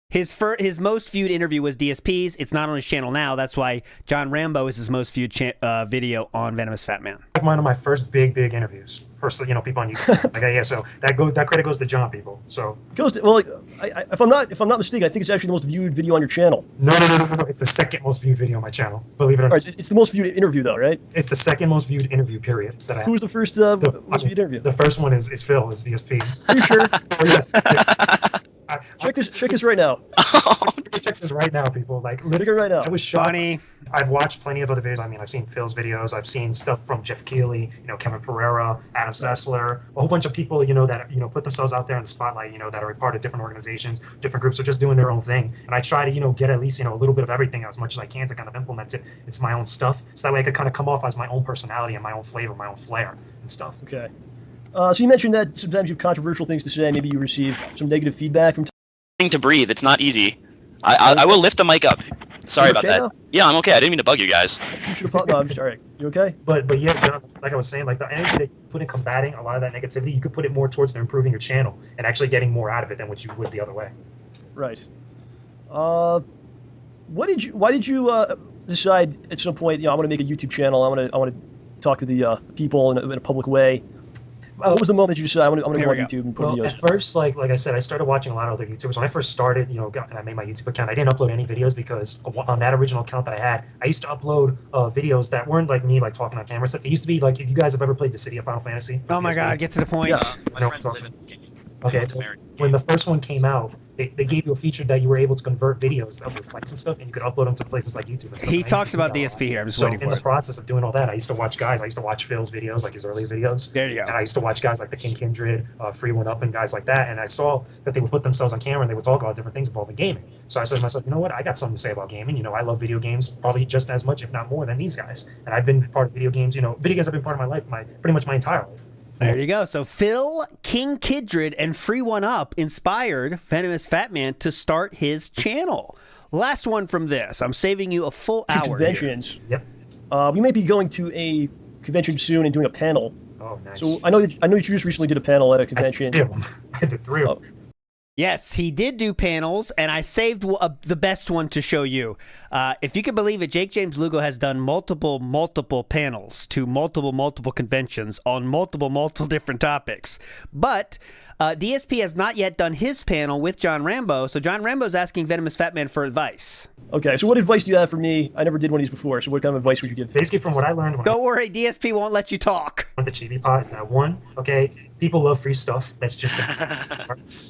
Speaker 2: His most viewed interview was DSPs. It's not on his channel now. That's why John Rambo is his most viewed video on VenomousFatman.
Speaker 3: one of my first big interviews. First, people on YouTube. Yeah, so that credit goes to John, people. So
Speaker 4: goes to, well, if I'm not mistaken, I think it's actually the most viewed video on your channel.
Speaker 3: No. It's the second most viewed video on my channel. Believe it or not.
Speaker 4: Right, it's the most viewed interview, though, right?
Speaker 3: It's the second most viewed interview, period. That I have.
Speaker 4: Who was the first most viewed interview?
Speaker 3: The first one is Phil, is DSP.
Speaker 4: Are you sure?
Speaker 3: Oh, yes.
Speaker 4: Check this right now.
Speaker 3: Check this right now, people. Like,
Speaker 4: literally right now.
Speaker 3: I was shocked.
Speaker 2: Funny.
Speaker 3: I've watched plenty of other videos. I mean, I've seen Phil's videos. I've seen stuff from Jeff Keighley, Kevin Pereira, Adam Sessler, a whole bunch of people, that put themselves out there in the spotlight, that are a part of different organizations, different groups, are just doing their own thing. And I try to, get at least, a little bit of everything as much as I can to kind of implement it. It's my own stuff, so that way I could kind of come off as my own personality and my own flavor, my own flair and stuff.
Speaker 4: Okay. So you mentioned that sometimes you have controversial things to say. Maybe you receive some negative feedback from.
Speaker 16: To breathe, it's not easy. I will lift the mic up. Sorry about that.
Speaker 4: Now?
Speaker 16: Yeah, I'm okay. I didn't mean to bug you guys.
Speaker 4: You should have. No, I'm just all right. You okay?
Speaker 6: But yeah, John, like I was saying, like the energy that you put in combating a lot of that negativity, you could put it more towards improving your channel and actually getting more out of it than what you would the other way.
Speaker 4: Right. Why did you decide at some point? I want to make a YouTube channel. I want to talk to the people in a public way. What was the moment you decided I'm gonna go on YouTube and put videos?
Speaker 6: At first, like I said, I started watching a lot of other YouTubers. When I first started, and I made my YouTube account, I didn't upload any videos because on that original account that I had, I used to upload videos that weren't like me, like talking on camera stuff. It used to be like, if you guys have ever played the City of Final Fantasy.
Speaker 2: Oh my God, get to the point.
Speaker 6: Yeah. Okay, when the first one came out, they gave you a feature that you were able to convert videos of your fights and stuff, and you could upload them to places like YouTube and stuff.
Speaker 2: He talks about DSP here. I'm just waiting for
Speaker 6: in the process of doing all that, I used to watch guys. I used to watch Phil's videos, like his earlier videos.
Speaker 2: There you go.
Speaker 6: And I used to watch guys like the King Kindred, Free One Up, and guys like that. And I saw that they would put themselves on camera and they would talk about different things involving gaming. So I said to myself, you know what? I got something to say about gaming. I love video games probably just as much, if not more, than these guys. And I've been part of video games. Video games have been part of my life, pretty much my entire life.
Speaker 2: There you go. So Phil, King Kindred, and Free One Up inspired VenomousFatman to start his channel. Last one from this. I'm saving you a full hour.
Speaker 4: Conventions.
Speaker 6: Yep.
Speaker 4: We may be going to a convention soon and doing a panel.
Speaker 6: Oh, nice.
Speaker 4: So I know that you just recently did a panel at a convention.
Speaker 6: I did 3 of them.
Speaker 2: Yes, he did do panels, and I saved the best one to show you. If you can believe it, Jakesjames Lugo has done multiple panels to multiple conventions on multiple different topics. But DSP has not yet done his panel with John Rambo, so John Rambo's asking VenomousFatman for advice.
Speaker 4: Okay, so what advice do you have for me? I never did one of these before, so what kind of advice would you give?
Speaker 6: Basically, from what I learned...
Speaker 2: Don't worry, DSP won't let you talk.
Speaker 6: With the Chibi Pot is that one, okay, people love free stuff. That's just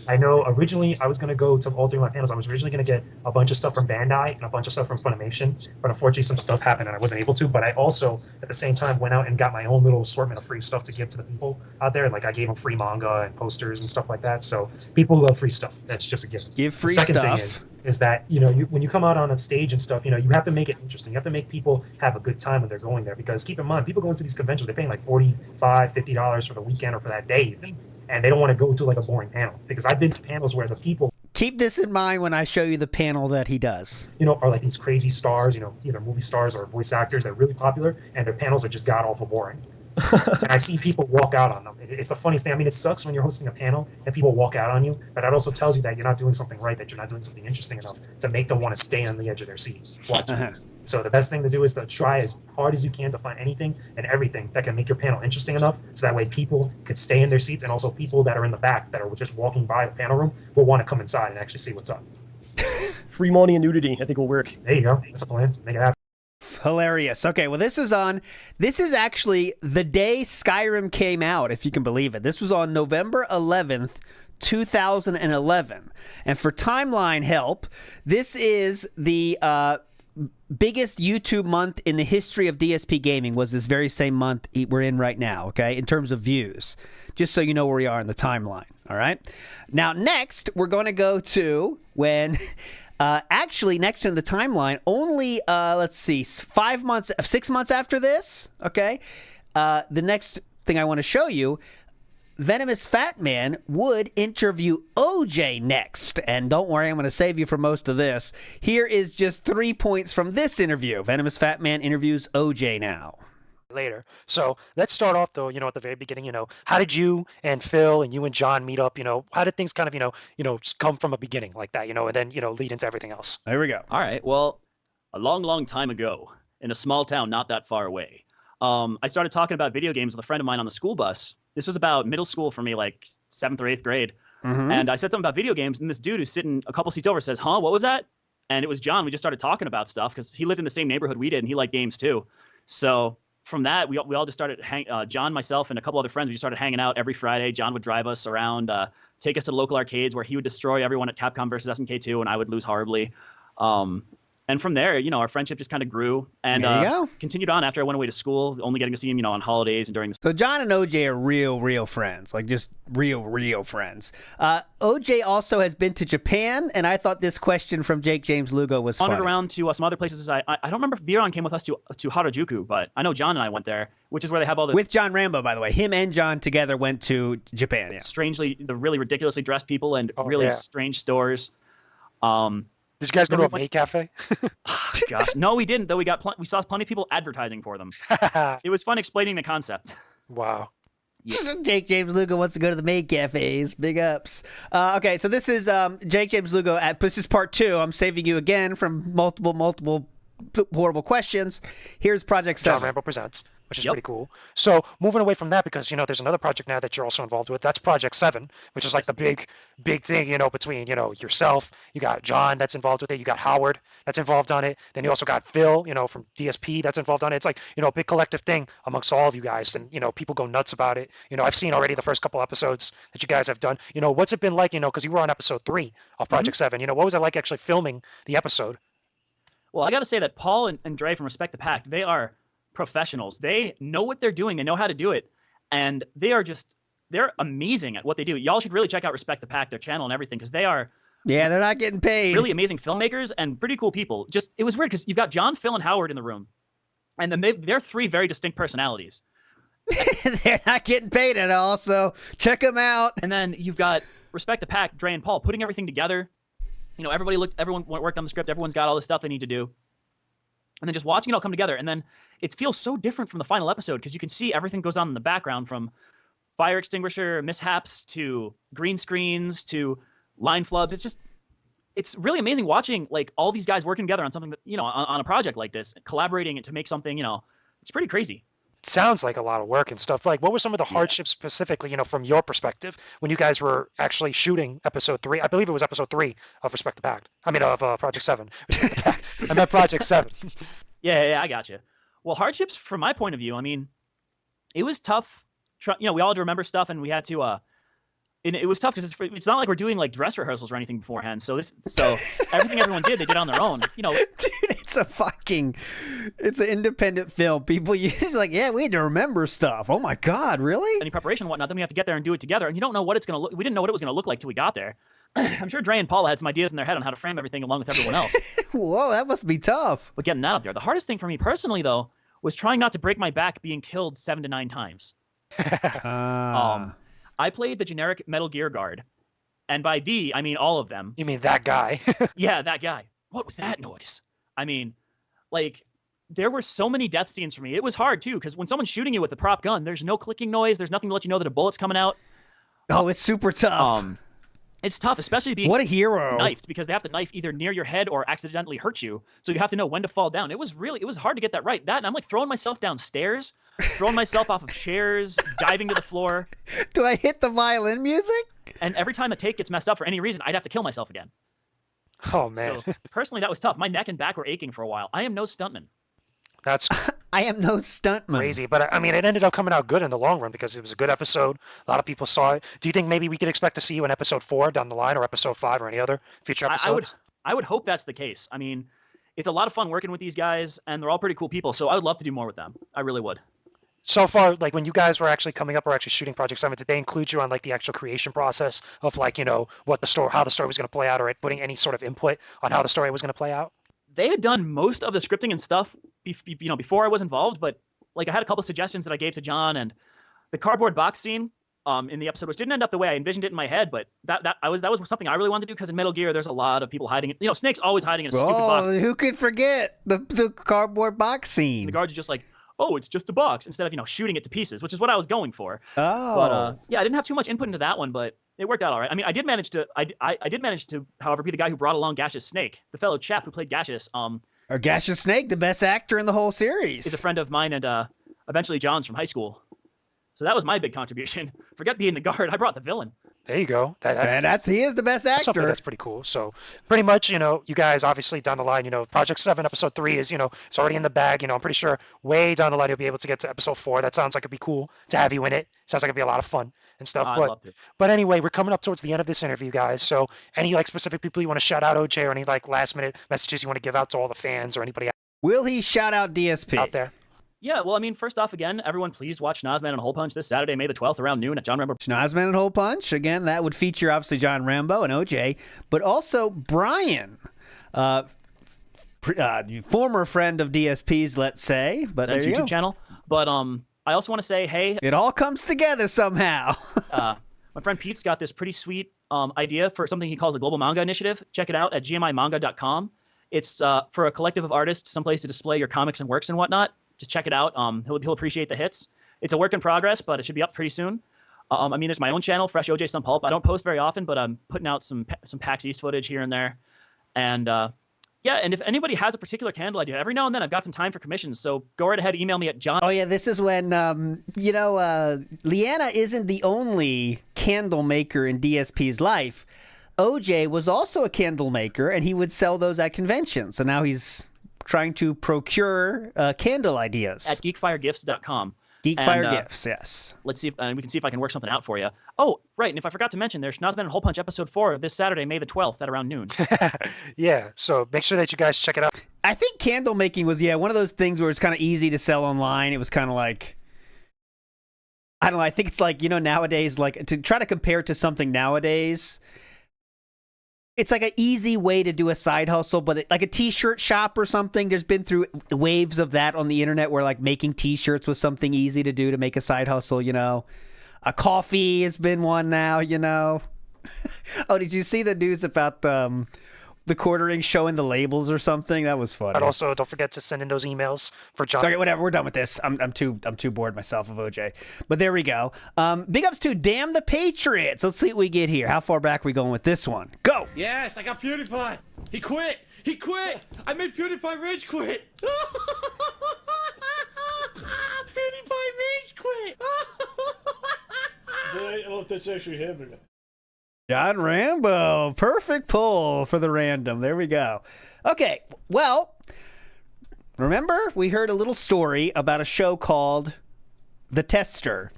Speaker 6: I know originally I was going to go to all 3 of my panels. I was originally going to get a bunch of stuff from Bandai and a bunch of stuff from Funimation, but unfortunately some stuff happened and I wasn't able to. But I also, at the same time, went out and got my own little assortment of free stuff to give to the people out there. Like I gave them free manga and posters and stuff like that. So people love free stuff. That's just a gift.
Speaker 2: Give free
Speaker 6: stuff. The second
Speaker 2: stuff.
Speaker 6: thing is that, when you come out on a stage and stuff, you have to make it interesting. You have to make people have a good time when they're going there. Because keep in mind, people go into these conventions, they're paying like $45, $50 for the weekend or for that day even. And they don't want to go to like a boring panel. Because I've been to panels where the people...
Speaker 2: Keep this in mind when I show you the panel that he does.
Speaker 6: Are like these crazy stars, either movie stars or voice actors that are really popular, and their panels are just god-awful boring. And I see people walk out on them. It's the funniest thing. I mean, it sucks when you're hosting a panel and people walk out on you, but that also tells you that you're not doing something right, that you're not doing something interesting enough to make them want to stay on the edge of their seats watching. So the best thing to do is to try as hard as you can to find anything and everything that can make your panel interesting enough, so that way people could stay in their seats, and also people that are in the back that are just walking by the panel room will want to come inside and actually see what's up.
Speaker 4: Free money and nudity, I think will work.
Speaker 6: There you go. That's a plan. Make it happen.
Speaker 2: Hilarious. Okay, well, this is actually the day Skyrim came out, if you can believe it. This was on November 11th, 2011. And for timeline help, this is the biggest YouTube month in the history of DSP gaming, was this very same month we're in right now, okay, in terms of views, just so you know where we are in the timeline, all right? Now, next, we're going to go to when... actually, next in the timeline, only, let's see, 6 months after this, okay? The next thing I want to show you, VenomousFatman would interview OJ next. And don't worry, I'm going to save you for most of this. Here is just 3 points from this interview. VenomousFatman interviews OJ now.
Speaker 6: Later. So let's start off though, at the very beginning, how did you and Phil and you and John meet up? How did things kind of, come from a beginning like that, and then, lead into everything else?
Speaker 2: There we go.
Speaker 17: All right. Well, a long time ago in a small town not that far away, I started talking about video games with a friend of mine on the school bus. This was about middle school for me, like 7th or 8th grade. And I said something about video games, and this dude who's sitting a couple seats over says, "Huh, what was that?" And it was John. We just started talking about stuff because he lived in the same neighborhood we did, and he liked games too. So from that, we all just started, John, myself, and a couple other friends, we just started hanging out every Friday. John would drive us around, take us to local arcades where he would destroy everyone at Capcom versus SNK2, and I would lose horribly. And And from there, our friendship just kind of grew and
Speaker 2: There you go.
Speaker 17: continued on after I went away to school, only getting to see him, on holidays and during the.
Speaker 2: So John and OJ are real friends, like just real friends. OJ also has been to Japan, and I thought this question from Jakesjames Lugo was funny.
Speaker 17: Wandered around to some other places. I don't remember if Biron came with us to Harajuku, but I know John and I went there, which is where they have all the.
Speaker 2: With John Rambo, by the way. Him and John together went to Japan. Yeah.
Speaker 17: Strangely, the really ridiculously dressed people and
Speaker 3: yeah.
Speaker 17: strange stores.
Speaker 3: Did you guys go to a maid cafe?
Speaker 17: Gosh, no, we didn't. Though we saw plenty of people advertising for them. It was fun explaining the concept.
Speaker 3: Wow.
Speaker 2: Yeah. Jakesjames Lugo wants to go to the maid cafes. Big ups. Okay, so this is Jakesjames Lugo. This is part 2. I'm saving you again from multiple horrible questions. Here's Project 7.
Speaker 3: John Rambo Presents, which is pretty cool. So moving away from that, because there's another project now that you're also involved with. That's Project 7, which is like the big thing, between yourself. You got John that's involved with it. You got Howard that's involved on it. Then you also got Phil, from DSP that's involved on it. It's like a big collective thing amongst all of you guys, and people go nuts about it. I've seen already the first couple episodes that you guys have done. What's it been like? Because you were on episode 3 of Project 7. What was it like actually filming the episode?
Speaker 17: Well, I got to say that Paul and Dre from Respect the Pact, they are professionals. They know what they're doing. They know how to do it. And they're amazing at what they do. Y'all should really check out Respect the Pact, their channel and everything, because they are.
Speaker 2: Yeah, they're not getting paid.
Speaker 17: Really amazing filmmakers and pretty cool people. It was weird because you've got John, Phil, and Howard in the room. And then they're 3 very distinct personalities.
Speaker 2: They're not getting paid at all, so check them out.
Speaker 17: And then you've got Respect the Pact, Dre and Paul, putting everything together. Everyone worked on the script. Everyone's got all the stuff they need to do. And then just watching it all come together. And then it feels so different from the final episode because you can see everything goes on in the background, from fire extinguisher mishaps to green screens to line flubs. It's really amazing watching like all these guys working together on something that, on a project like this, collaborating to make something, it's pretty crazy.
Speaker 3: Sounds like a lot of work and stuff. Like, what were some of the hardships specifically, from your perspective, when you guys were actually shooting episode 3? I believe it was episode 3 of Respect the Pact. I mean, of Project 7. I meant Project 7.
Speaker 17: Yeah, I got you. Well, hardships from my point of view, I mean, it was tough. We all had to remember stuff, and we had to. And it was tough because it's not like we're doing like dress rehearsals or anything beforehand. So everything everyone did, they did on their own. Dude,
Speaker 2: it's an independent film. People use like, yeah, we had to remember stuff. Oh my God, really?
Speaker 17: Any preparation and whatnot, then we have to get there and do it together. And you don't know what it's gonna look. We didn't know what it was gonna look like till we got there. I'm sure Dre and Paula had some ideas in their head on how to frame everything along with everyone else.
Speaker 2: Whoa, that must be tough.
Speaker 17: But getting that up there, the hardest thing for me personally though was trying not to break my back being killed 7 to 9 times. I played the generic Metal Gear guard. And by the, I mean all of them.
Speaker 3: You mean that guy?
Speaker 17: Yeah, that guy. What was that noise? I mean, like, there were so many death scenes for me. It was hard, too, because when someone's shooting you with a prop gun, there's no clicking noise. There's nothing to let you know that a bullet's coming out.
Speaker 2: Oh, it's super tough.
Speaker 17: It's tough, especially being
Speaker 2: what a hero.
Speaker 17: Knifed, because they have to knife either near your head or accidentally hurt you. So you have to know when to fall down. It was hard to get that right. That, and I'm like throwing myself downstairs, throwing myself off of chairs, diving to the floor.
Speaker 2: Do I hit the violin music?
Speaker 17: And every time a take gets messed up for any reason, I'd have to kill myself again.
Speaker 3: Oh, man.
Speaker 17: So personally, that was tough. My neck and back were aching for a while. I am no stuntman.
Speaker 3: That's
Speaker 2: I am no stuntman.
Speaker 3: Crazy, but I mean, it ended up coming out good in the long run because it was a good episode. A lot of people saw it. Do you think maybe we could expect to see you in episode 4 down the line, or episode 5, or any other future episodes?
Speaker 17: I would hope that's the case. I mean, it's a lot of fun working with these guys, and they're all pretty cool people. So I would love to do more with them. I really would.
Speaker 3: So far, like when you guys were actually coming up or actually shooting Project 7, did they include you on like the actual creation process of like what the story, how the story was going to play out, or putting any sort of input on how the story was going to play out?
Speaker 17: They had done most of the scripting and stuff, before I was involved, but like I had a couple suggestions that I gave to John, and the cardboard box scene in the episode, which didn't end up the way I envisioned it in my head, but that was something I really wanted to do because in Metal Gear there's a lot of people hiding. Snake's always hiding in a stupid box.
Speaker 2: Oh, who could forget the cardboard box scene?
Speaker 17: And the guards are just like, oh, it's just a box, instead of shooting it to pieces, which is what I was going for.
Speaker 2: Oh,
Speaker 17: but yeah, I didn't have too much input into that one, but it worked out all right. I mean, I did manage to, however, be the guy who brought along Gaseous Snake, the fellow chap who played Gaseous.
Speaker 2: Or Gaseous Snake, the best actor in the whole series.
Speaker 17: He's a friend of mine and eventually John's from high school. So that was my big contribution. Forget being the guard. I brought the villain.
Speaker 3: There you go.
Speaker 2: He is the best actor.
Speaker 3: That's pretty cool. So pretty much, you guys obviously down the line, Project 7, episode 3 is, it's already in the bag. I'm pretty sure way down the line you'll be able to get to episode 4. That sounds like it'd be cool to have you in it. Sounds like it'd be a lot of fun.
Speaker 6: and stuff.
Speaker 17: I'd love to.
Speaker 6: But anyway, we're coming up towards the end of this interview, guys. So any like specific people you want to shout out, OJ, or any like last minute messages you want to give out to all the fans or anybody
Speaker 2: Will he shout out DSP
Speaker 6: out there?
Speaker 17: Yeah, well, I mean, first off, again, everyone please watch Nozman and Hole Punch this Saturday, May the 12th, around noon at John Rambo.
Speaker 2: Nozman and Hole Punch. Again, that would feature, obviously, John Rambo and OJ, but also Brian, former friend of DSP's, let's say. But
Speaker 17: That's
Speaker 2: there you
Speaker 17: YouTube
Speaker 2: go.
Speaker 17: channel. But I also want to say, hey.
Speaker 2: It all comes together somehow.
Speaker 17: My friend Pete's got this pretty sweet idea for something he calls the Global Manga Initiative. Check it out at gmimanga.com. It's for a collective of artists, someplace to display your comics and works and whatnot. Just check it out. He'll appreciate the hits. It's a work in progress, but it should be up pretty soon. I mean, there's my own channel, Fresh OJ Some Pulp. I don't post very often, but I'm putting out some PAX East footage here and there. And yeah, and if anybody has a particular candle idea, every now and then I've got some time for commissions. So go right ahead, email me at John.
Speaker 2: Oh yeah, this is when Leanna isn't the only candle maker in DSP's life. OJ was also a candle maker, and he would sell those at conventions. So now he's trying to procure candle ideas
Speaker 17: at geekfiregifts.com.
Speaker 2: Geekfire Gifts, yes.
Speaker 17: Let's see if we can see if I can work something out for you. Oh, right, and if I forgot to mention, there's Nozman and Hole Punch episode 4 this Saturday, May the 12th at around noon.
Speaker 6: Yeah, so make sure that you guys check it out.
Speaker 2: I think candle making was one of those things where it's kind of easy to sell online. It was kind of like, I don't know. I think it's like, nowadays, like to try to compare it to something nowadays. It's like an easy way to do a side hustle, but like a t-shirt shop or something. There's been through waves of that on the internet where like making t-shirts was something easy to do to make a side hustle, A coffee has been one now, Oh, did you see the news about the quartering showing the labels or something? That was funny.
Speaker 6: But also, don't forget to send in those emails for John.
Speaker 2: Okay, whatever. We're done with this. I'm too bored myself of OJ. But there we go. Big ups to Damn the Patriots. Let's see what we get here. How far back are we going with this one? Go.
Speaker 18: Yes, I got PewDiePie. He quit. He quit. I made PewDiePie rage quit. PewDiePie rage quit.
Speaker 19: I don't know if that's actually him or not.
Speaker 2: John Rambo. Perfect pull for the random. There we go. Okay, well, remember we heard a little story about a show called The Tester.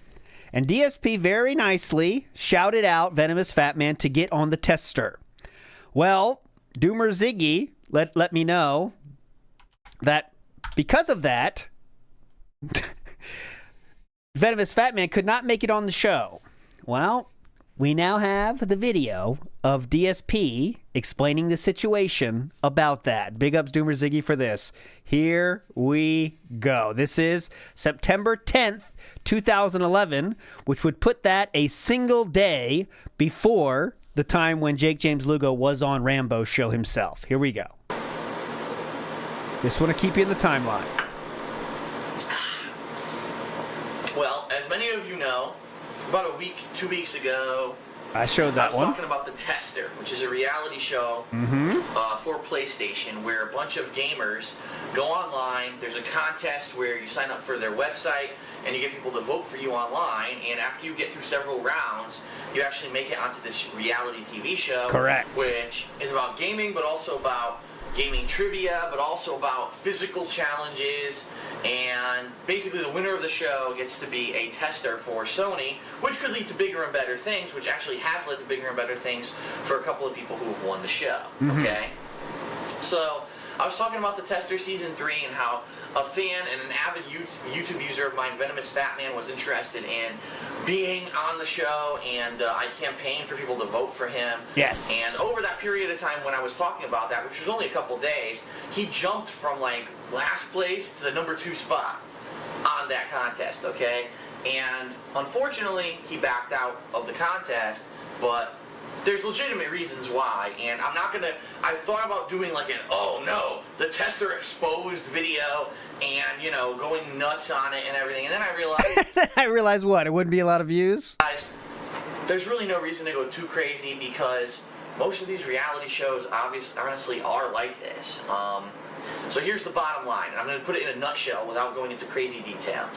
Speaker 2: And DSP very nicely shouted out VenomousFatman to get on The Tester. Well, Doomer Ziggy let me know that because of that, VenomousFatman could not make it on the show. Well, we now have the video of DSP explaining the situation about that. Big ups Doomer Ziggy for this. Here we go. This is September 10th, 2011, which would put that a single day before the time when Jakesjames Lugo was on Rambo's show himself. Here we go. Just want to keep you in the timeline.
Speaker 7: Well, as many of you know, about a week, 2 weeks ago,
Speaker 2: I showed that one.
Speaker 7: I was talking about The Tester, which is a reality show for PlayStation where a bunch of gamers go online. There's a contest where you sign up for their website and you get people to vote for you online. And after you get through several rounds, you actually make it onto this reality TV show.
Speaker 2: Correct.
Speaker 7: Which is about gaming, but also about gaming trivia, but also about physical challenges. And basically the winner of the show gets to be a tester for Sony, which could lead to bigger and better things, which actually has led to bigger and better things for a couple of people who have won the show. Okay? So I was talking about The Tester Season 3 and how a fan and an avid YouTube user of mine, VenomousFatman, was interested in being on the show, and I campaigned for people to vote for him.
Speaker 2: Yes.
Speaker 7: And over that period of time when I was talking about that, which was only a couple days, he jumped from like last place to the number 2 spot on that contest, okay? And unfortunately, he backed out of the contest, but there's legitimate reasons why, and I'm not gonna, I thought about doing like an, oh no, The Tester exposed video, and, going nuts on it and everything, and then I realized...
Speaker 2: I realized what? It wouldn't be a lot of views?
Speaker 7: There's really no reason to go too crazy, because most of these reality shows honestly are like this. So here's the bottom line, and I'm gonna put it in a nutshell without going into crazy detail.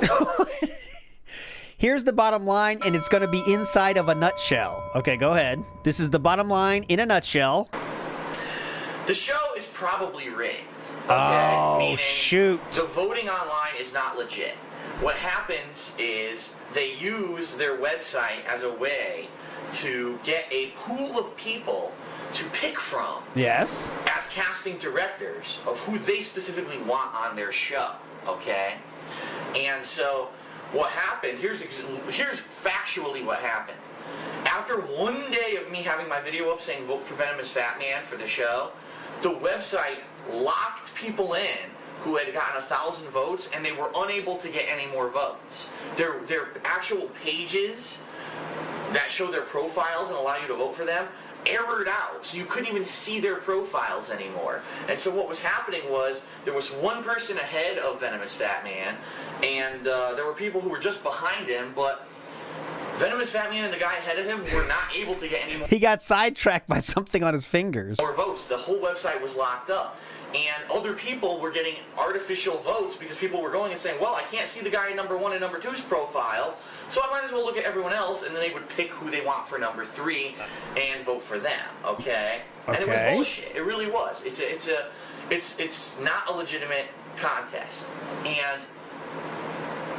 Speaker 2: Here's the bottom line, and it's going to be inside of a nutshell. Okay, go ahead. This is the bottom line in a nutshell.
Speaker 7: The show is probably rigged.
Speaker 2: Okay?
Speaker 7: Meaning
Speaker 2: shoot.
Speaker 7: The voting online is not legit. what happens is they use their website as a way to get a pool of people to pick from.
Speaker 2: Yes.
Speaker 7: As casting directors of who they specifically want on their show, okay? And so what happened, here's factually what happened. After one day of me having my video up saying vote for VenomousFatman for the show, the website locked people in who had gotten 1,000 votes, and they were unable to get any more votes. Their actual pages that show their profiles and allow you to vote for them errored out, so you couldn't even see their profiles anymore. And so what was happening was there was one person ahead of VenomousFatman, and there were people who were just behind him, but VenomousFatman and the guy ahead of him were not able to get any more.
Speaker 2: He got sidetracked by something on his fingers.
Speaker 7: More votes. The whole website was locked up. And other people were getting artificial votes because people were going and saying, well, I can't see the guy in number 1 and number 2's profile, so I might as well look at everyone else, and then they would pick who they want for number 3 and vote for them, okay? And it was bullshit. It really was. It's not a legitimate contest. And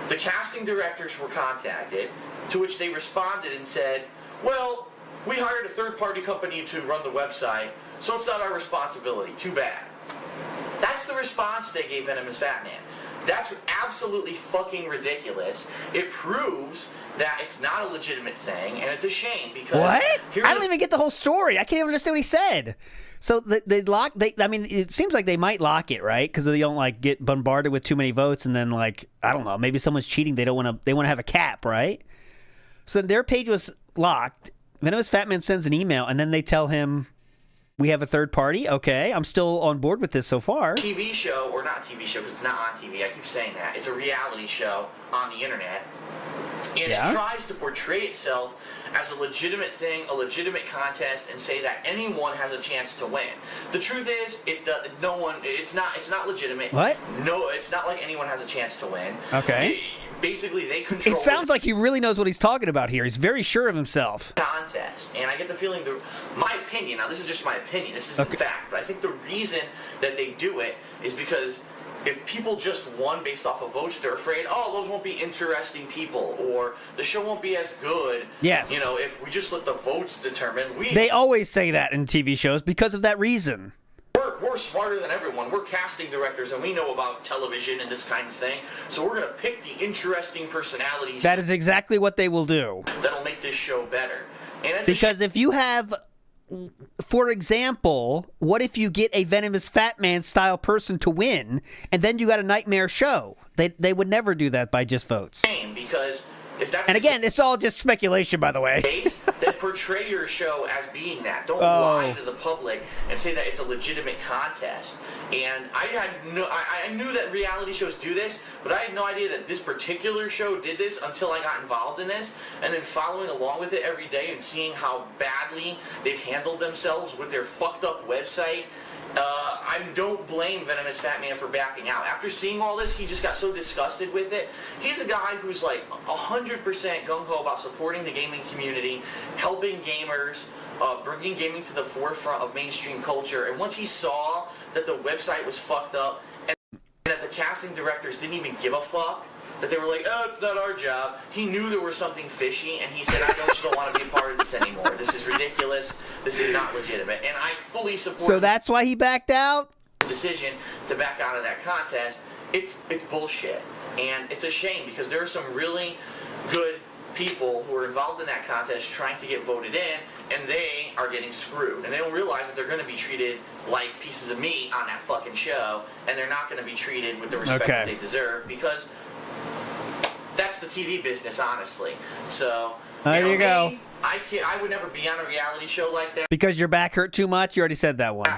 Speaker 7: the casting directors were contacted, to which they responded and said, well, we hired a third-party company to run the website, so it's not our responsibility. Too bad. That's the response they gave VenomousFatman. That's absolutely fucking ridiculous. It proves that it's not a legitimate thing, and it's a shame because...
Speaker 2: What? I don't even get the whole story. I can't even understand what he said. So I mean, it seems like they might lock it, right? Because they don't like get bombarded with too many votes, and then like, I don't know, maybe someone's cheating. They want to have a cap, right? So their page was locked. VenomousFatman sends an email, and then they tell him, we have a third party? Okay, I'm still on board with this so far.
Speaker 7: TV show, or not TV show, because it's not on TV, I keep saying that. It's a reality show on the internet. And it tries to portray itself as a legitimate thing, a legitimate contest, and say that anyone has a chance to win. The truth is, it's not legitimate.
Speaker 2: What?
Speaker 7: No, it's not like anyone has a chance to win.
Speaker 2: Okay.
Speaker 7: Basically, they control...
Speaker 2: It sounds like he really knows what he's talking about here. He's very sure of himself.
Speaker 7: Contest. And I get the feeling, my opinion, now this is just my opinion, this isn't fact, but I think the reason that they do it is because if people just won based off of votes, they're afraid, oh, those won't be interesting people, or the show won't be as good.
Speaker 2: Yes.
Speaker 7: You know, if we just let the votes determine.
Speaker 2: They always say that in TV shows because of that reason.
Speaker 7: We're smarter than everyone. We're casting directors, and we know about television and this kind of thing. So we're going to pick the interesting personalities.
Speaker 2: That is exactly what they will do.
Speaker 7: That'll make this show better. And
Speaker 2: because if you have, for example, what if you get a VenomousFatman style person to win, and then you got a nightmare show? They would never do that by just votes.
Speaker 7: Because if that's
Speaker 2: and again, it's all just speculation, by the way.
Speaker 7: Then portray your show as being that. Don't lie to the public and say that it's a legitimate contest. And I knew that reality shows do this, but I had no idea that this particular show did this until I got involved in this. And then following along with it every day and seeing how badly they've handled themselves with their fucked up website. I don't blame VenomousFatman for backing out. After seeing all this, he just got so disgusted with it. He's a guy who's like 100% gung-ho about supporting the gaming community, helping gamers, bringing gaming to the forefront of mainstream culture. And once he saw that the website was fucked up and that the casting directors didn't even give a fuck, that they were like, oh, it's not our job. He knew there was something fishy, and he said, I just don't want to be a part of this anymore. This is ridiculous. This is not legitimate. And I fully support
Speaker 2: So that's why he backed out?
Speaker 7: Decision to back out of that contest. It's bullshit. And it's a shame because there are some really good people who are involved in that contest trying to get voted in, and they are getting screwed. And they don't realize that they're going to be treated like pieces of meat on that fucking show, and they're not going to be treated with the respect that they deserve because that's the TV business, honestly. So
Speaker 2: there you go.
Speaker 7: I would never be on a reality show like that.
Speaker 2: Because your back hurt too much? You already said that one.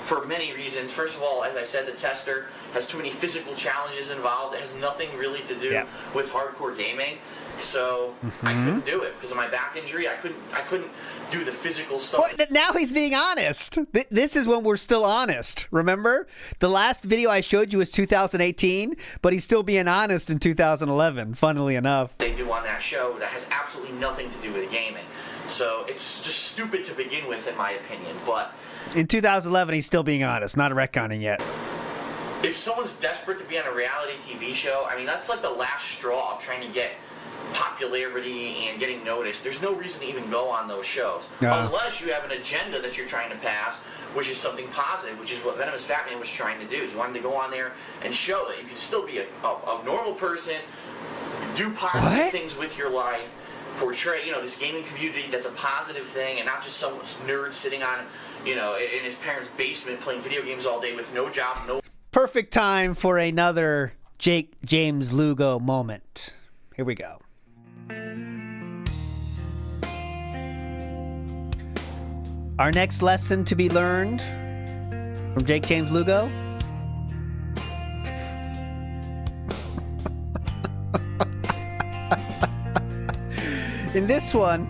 Speaker 7: For many reasons. First of all, as I said, the tester has too many physical challenges involved. It has nothing really to do with hardcore gaming. So I couldn't do it because of my back injury. I couldn't do the physical stuff.
Speaker 2: Well, now he's being honest. This is when we're still honest. Remember? The last video I showed you was 2018, but he's still being honest in 2011, funnily enough.
Speaker 7: They do on that show that has absolutely nothing to do with gaming. So it's just stupid to begin with, in my opinion. But
Speaker 2: in 2011, he's still being honest, not retconning yet.
Speaker 7: if someone's desperate to be on a reality TV show, I mean, that's like the last straw of trying to get popularity and getting noticed. There's no reason to even go on those shows. Unless you have an agenda that you're trying to pass, which is something positive, which is what VenomousFatman was trying to do. He wanted to go on there and show that you can still be a normal person, do positive things with your life, portray, this gaming community that's a positive thing, and not just some nerd sitting on, in his parents' basement playing video games all day with no job, no...
Speaker 2: Perfect time for another Jakesjames Lugo moment. Here we go. Our next lesson to be learned from Jakesjames Lugo. In this one,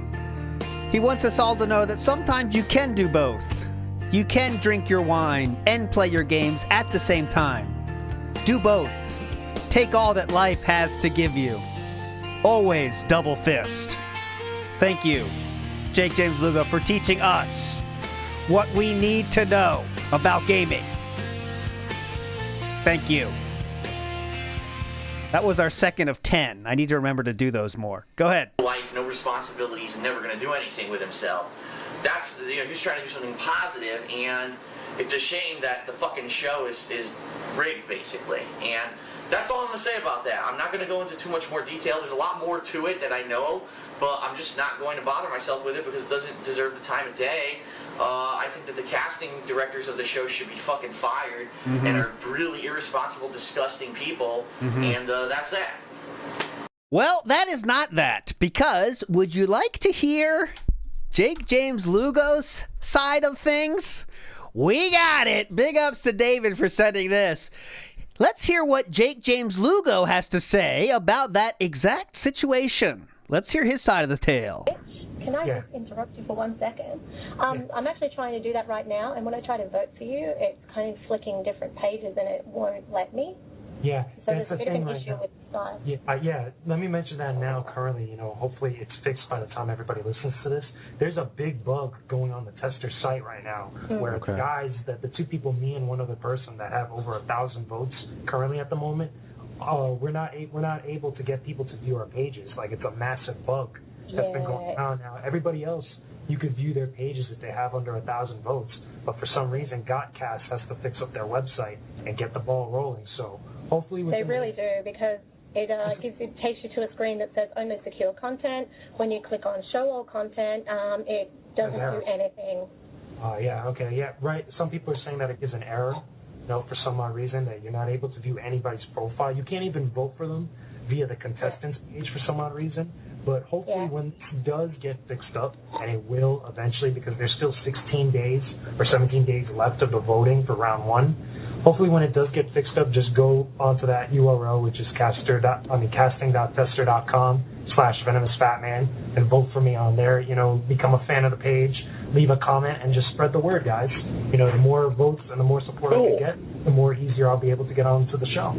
Speaker 2: he wants us all to know that sometimes you can do both. You can drink your wine and play your games at the same time. Do both. Take all that life has to give you. Always double fist. Thank you, Jakesjames Lugo, for teaching us what we need to know about gaming. Thank you. That was our second of 10. I need to remember to do those more. Go ahead.
Speaker 7: Life, no responsibilities, and never going to do anything with himself. That's, he's trying to do something positive, and it's a shame that the fucking show is rigged, basically. And that's all I'm going to say about that. I'm not going to go into too much more detail. There's a lot more to it that I know, but I'm just not going to bother myself with it because it doesn't deserve the time of day. I think that the casting directors of the show should be fucking fired and are really irresponsible, disgusting people, and that's that.
Speaker 2: Well, that is not that, because would you like to hear Jakesjames Lugo's side of things? We got it. Big ups to David for sending this. Let's hear what Jakesjames Lugo has to say about that exact situation. Let's hear his side of the tale.
Speaker 20: Can I just interrupt you for 1 second? I'm actually trying to do that right now, and when I try to vote for you, it's kind of flicking different pages and it won't let me.
Speaker 3: Yeah,
Speaker 20: So
Speaker 3: that's
Speaker 20: there's a
Speaker 3: the
Speaker 20: bit of
Speaker 3: thing
Speaker 20: an
Speaker 3: right
Speaker 20: issue
Speaker 3: now.
Speaker 20: with the site.
Speaker 3: Yeah, let me mention that now currently, hopefully it's fixed by the time everybody listens to this. There's a big bug going on the tester site right now where the guys, the two people, me and one other person that have over 1,000 votes currently at the moment, we're not able to get people to view our pages. Like, it's a massive bug that's been going on now. Everybody else, you could view their pages if they have under 1,000 votes, but for some reason Gotcast has to fix up their website and get the ball rolling. So hopefully
Speaker 20: They really do, because it takes you to a screen that says only secure content. When you click on show all content, it doesn't do anything.
Speaker 3: Right. Some people are saying that it gives an error, for some odd reason, that you're not able to view anybody's profile. You can't even vote for them via the contestants page for some odd reason. But hopefully when it does get fixed up, and it will eventually, because there's still 16 days or 17 days left of the voting for round 1. Hopefully when it does get fixed up, just go onto that URL, which is casting.tester.com/VenomousFatman, and vote for me on there. Become a fan of the page, leave a comment, and just spread the word, guys. The more votes and the more support I can get, the more easier I'll be able to get onto the show.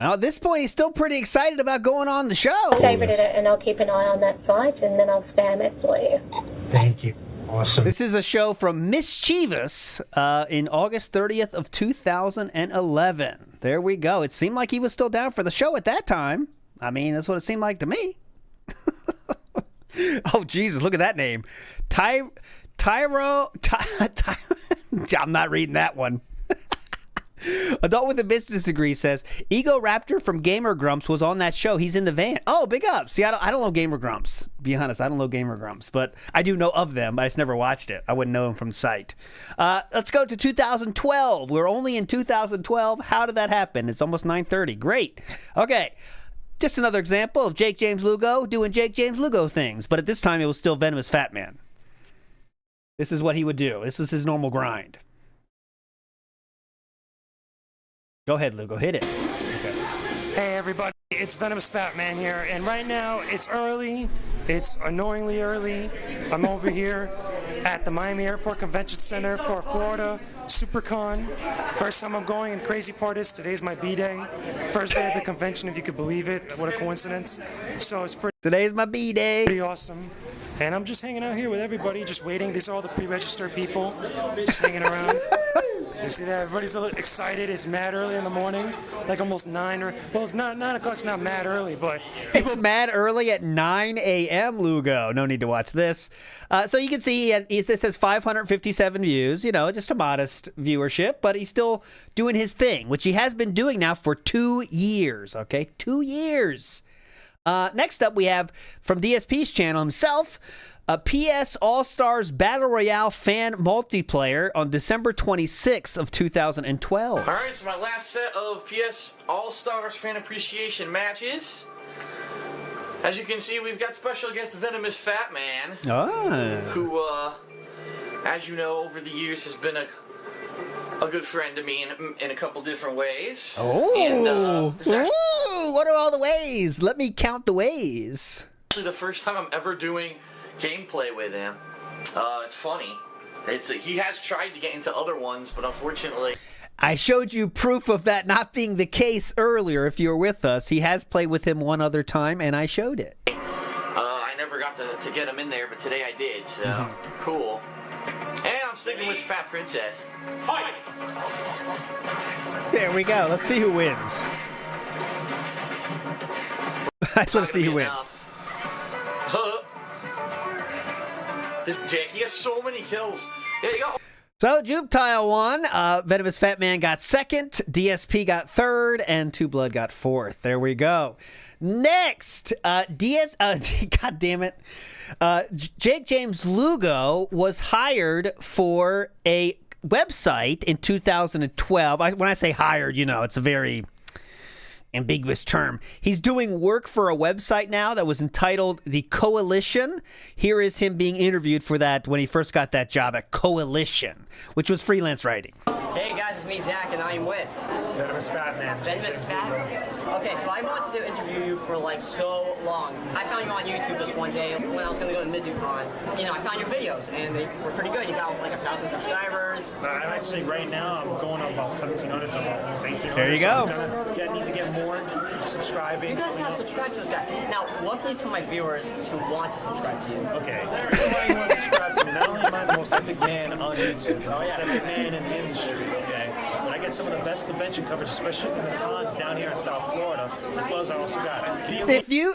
Speaker 2: Now, at this point, he's still pretty excited about going on the show.
Speaker 20: I favorited it, and I'll keep an eye on that site, and then I'll spam it for you.
Speaker 3: Thank you. Awesome.
Speaker 2: This is a show from Mischievous in August 30th of 2011. There we go. It seemed like he was still down for the show at that time. I mean, that's what it seemed like to me. Oh, Jesus, look at that name. Tyro... I'm not reading that one. Adult with a business degree says, Ego Raptor from Gamer Grumps was on that show. He's in the van. Oh, big up. See, I don't know Gamer Grumps. Be honest, I don't know Gamer Grumps, but I do know of them. I just never watched it. I wouldn't know them from sight. Let's go to 2012. We're only in 2012. How did that happen? It's almost 9:30. Great. Okay. Just another example of Jakesjames Lugo doing Jakesjames Lugo things, but at this time it was still VenomousFatman. This is what he would do. This was his normal grind. Go ahead, Lugo. Hit it. Okay.
Speaker 3: Hey, everybody. It's VenomousFatman here, and right now it's early. It's annoyingly early. I'm over here at the Miami Airport Convention Center for Florida SuperCon. First time I'm going, and the crazy part is today's my B-Day. First day of the convention, if you could believe it. What a coincidence. So it's
Speaker 2: Today's my B-Day.
Speaker 3: Pretty awesome. And I'm just hanging out here with everybody, just waiting. These are all the pre-registered people, just hanging around. You see that? Everybody's so excited. It's mad early in the morning, like almost 9 or well, it's not 9 o'clock's not mad early, but
Speaker 2: it's mad early at 9 a.m. Lugo. No need to watch this. So you can see this has 557 views. You know, just a modest viewership, but he's still doing his thing, which he has been doing now for 2 years. Okay, 2 years. Next up, we have from DSP's channel himself. PS All-Stars Battle Royale fan multiplayer on December 26th of 2012.
Speaker 7: All right, so my last set of PS All-Stars fan appreciation matches. As you can see, we've got special guest VenomousFatman, who, as you know, over the years has been a good friend to me in a couple different ways.
Speaker 2: Oh, and, what are all the ways? Let me count the ways.
Speaker 7: Actually, the first time I'm ever doing gameplay with him. It's funny. He has tried to get into other ones, but unfortunately...
Speaker 2: I showed you proof of that not being the case earlier if you were with us. He has played with him one other time, and I showed it.
Speaker 7: I never got to get him in there, but today I did, so cool. And I'm sticking with Fat Princess. Fight!
Speaker 2: There we go. Let's see who wins. I just want to see who wins.
Speaker 7: This Jake, he has so many kills. There you go.
Speaker 2: So, Jupe Tile won. VenomousFatman got second. DSP got third. And Two Blood got fourth. There we go. Next, God damn it. Jakesjames Lugo was hired for a website in 2012. When I say hired, you know, it's a very ambiguous term. He's doing work for a website now that was entitled The Coalition. Here is him being interviewed for that when he first got that job at Coalition, which was freelance writing.
Speaker 21: Hey guys, it's me, Zach, and I'm with
Speaker 3: VenomousFatman.
Speaker 21: VenomousFatman? Okay, so I wanted to interview you for like so long. I found you on YouTube just one day when I was going to go to MizuCon. You know, I found your videos, and they were pretty good. You got like 1,000 subscribers.
Speaker 3: I'm actually, right now, I'm going on about 1,700 to almost 1,800.
Speaker 2: There you go.
Speaker 3: So I need to get more subscribing.
Speaker 21: You guys gotta subscribe to this guy. Now, what can you tell my viewers to want to subscribe to you?
Speaker 3: Okay, everybody wants to subscribe to me. Not only am I the most epic man on YouTube, the most epic man in the industry, okay? But I get some of the best convention coverage, especially from the cons down here in South Florida, as well as I also got
Speaker 2: If you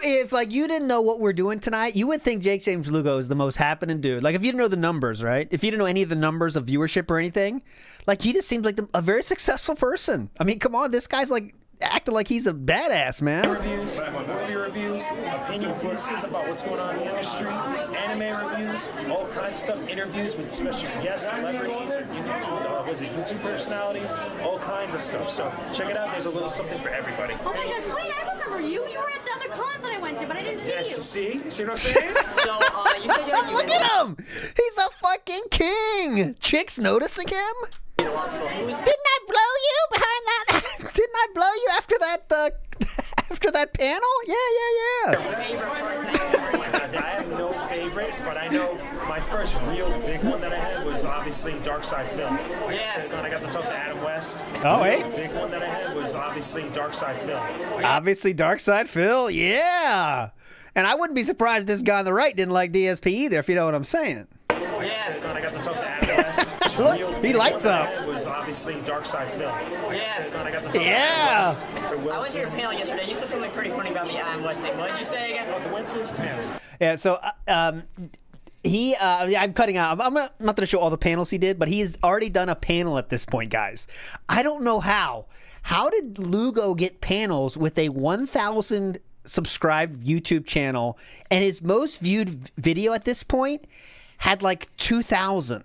Speaker 2: didn't know what we're doing tonight, you would think Jakesjames Lugo is the most happening dude. Like, if you didn't know the numbers, right? If you didn't know any of the numbers of viewership or anything, like, he just seems like a very successful person. I mean, come on, this guy's like acting like he's a badass, man.
Speaker 3: Reviews, movie reviews, opinion pieces about what's going on in the industry, anime reviews, all kinds of stuff, interviews with special guests, celebrities, and YouTube personalities, all kinds of stuff. So check it out. There's a little something for everybody.
Speaker 8: Oh my gosh, wait, I remember you. You were at the other cons that I went to, but I didn't see you.
Speaker 3: Yes, you see what I'm saying?
Speaker 21: So, you said you
Speaker 2: look at him! He's a fucking king! Chicks noticing him?
Speaker 21: Didn't I
Speaker 2: blow you behind that? Didn't I blow you after that panel? Yeah.
Speaker 3: I have no favorite, but I know my first real big one that I had was obviously Darkside Phil.
Speaker 21: Yes.
Speaker 3: When I got to talk to Adam West.
Speaker 2: Oh, hey.
Speaker 3: The big one that I had was obviously Darkside Phil.
Speaker 2: Obviously Darkside Phil, yeah. And I wouldn't be surprised this guy on the right didn't like DSP either, if you know what I'm saying.
Speaker 21: Yes.
Speaker 3: When I got to talk to Adam West.
Speaker 2: Look, he lights up.
Speaker 3: Was obviously Darkside Phil.
Speaker 21: Yes.
Speaker 3: When I got to talk to
Speaker 2: yeah.
Speaker 21: I went to your panel yesterday. You said something pretty funny about the Adam West thing. What did you say again?
Speaker 3: I went to his panel.
Speaker 2: Yeah, so I'm cutting out. I'm not going to show all the panels he did, but he's already done a panel at this point, guys. I don't know how. How did Lugo get panels with a 1,000 subscribed YouTube channel, and his most viewed video at this point had like 2,000?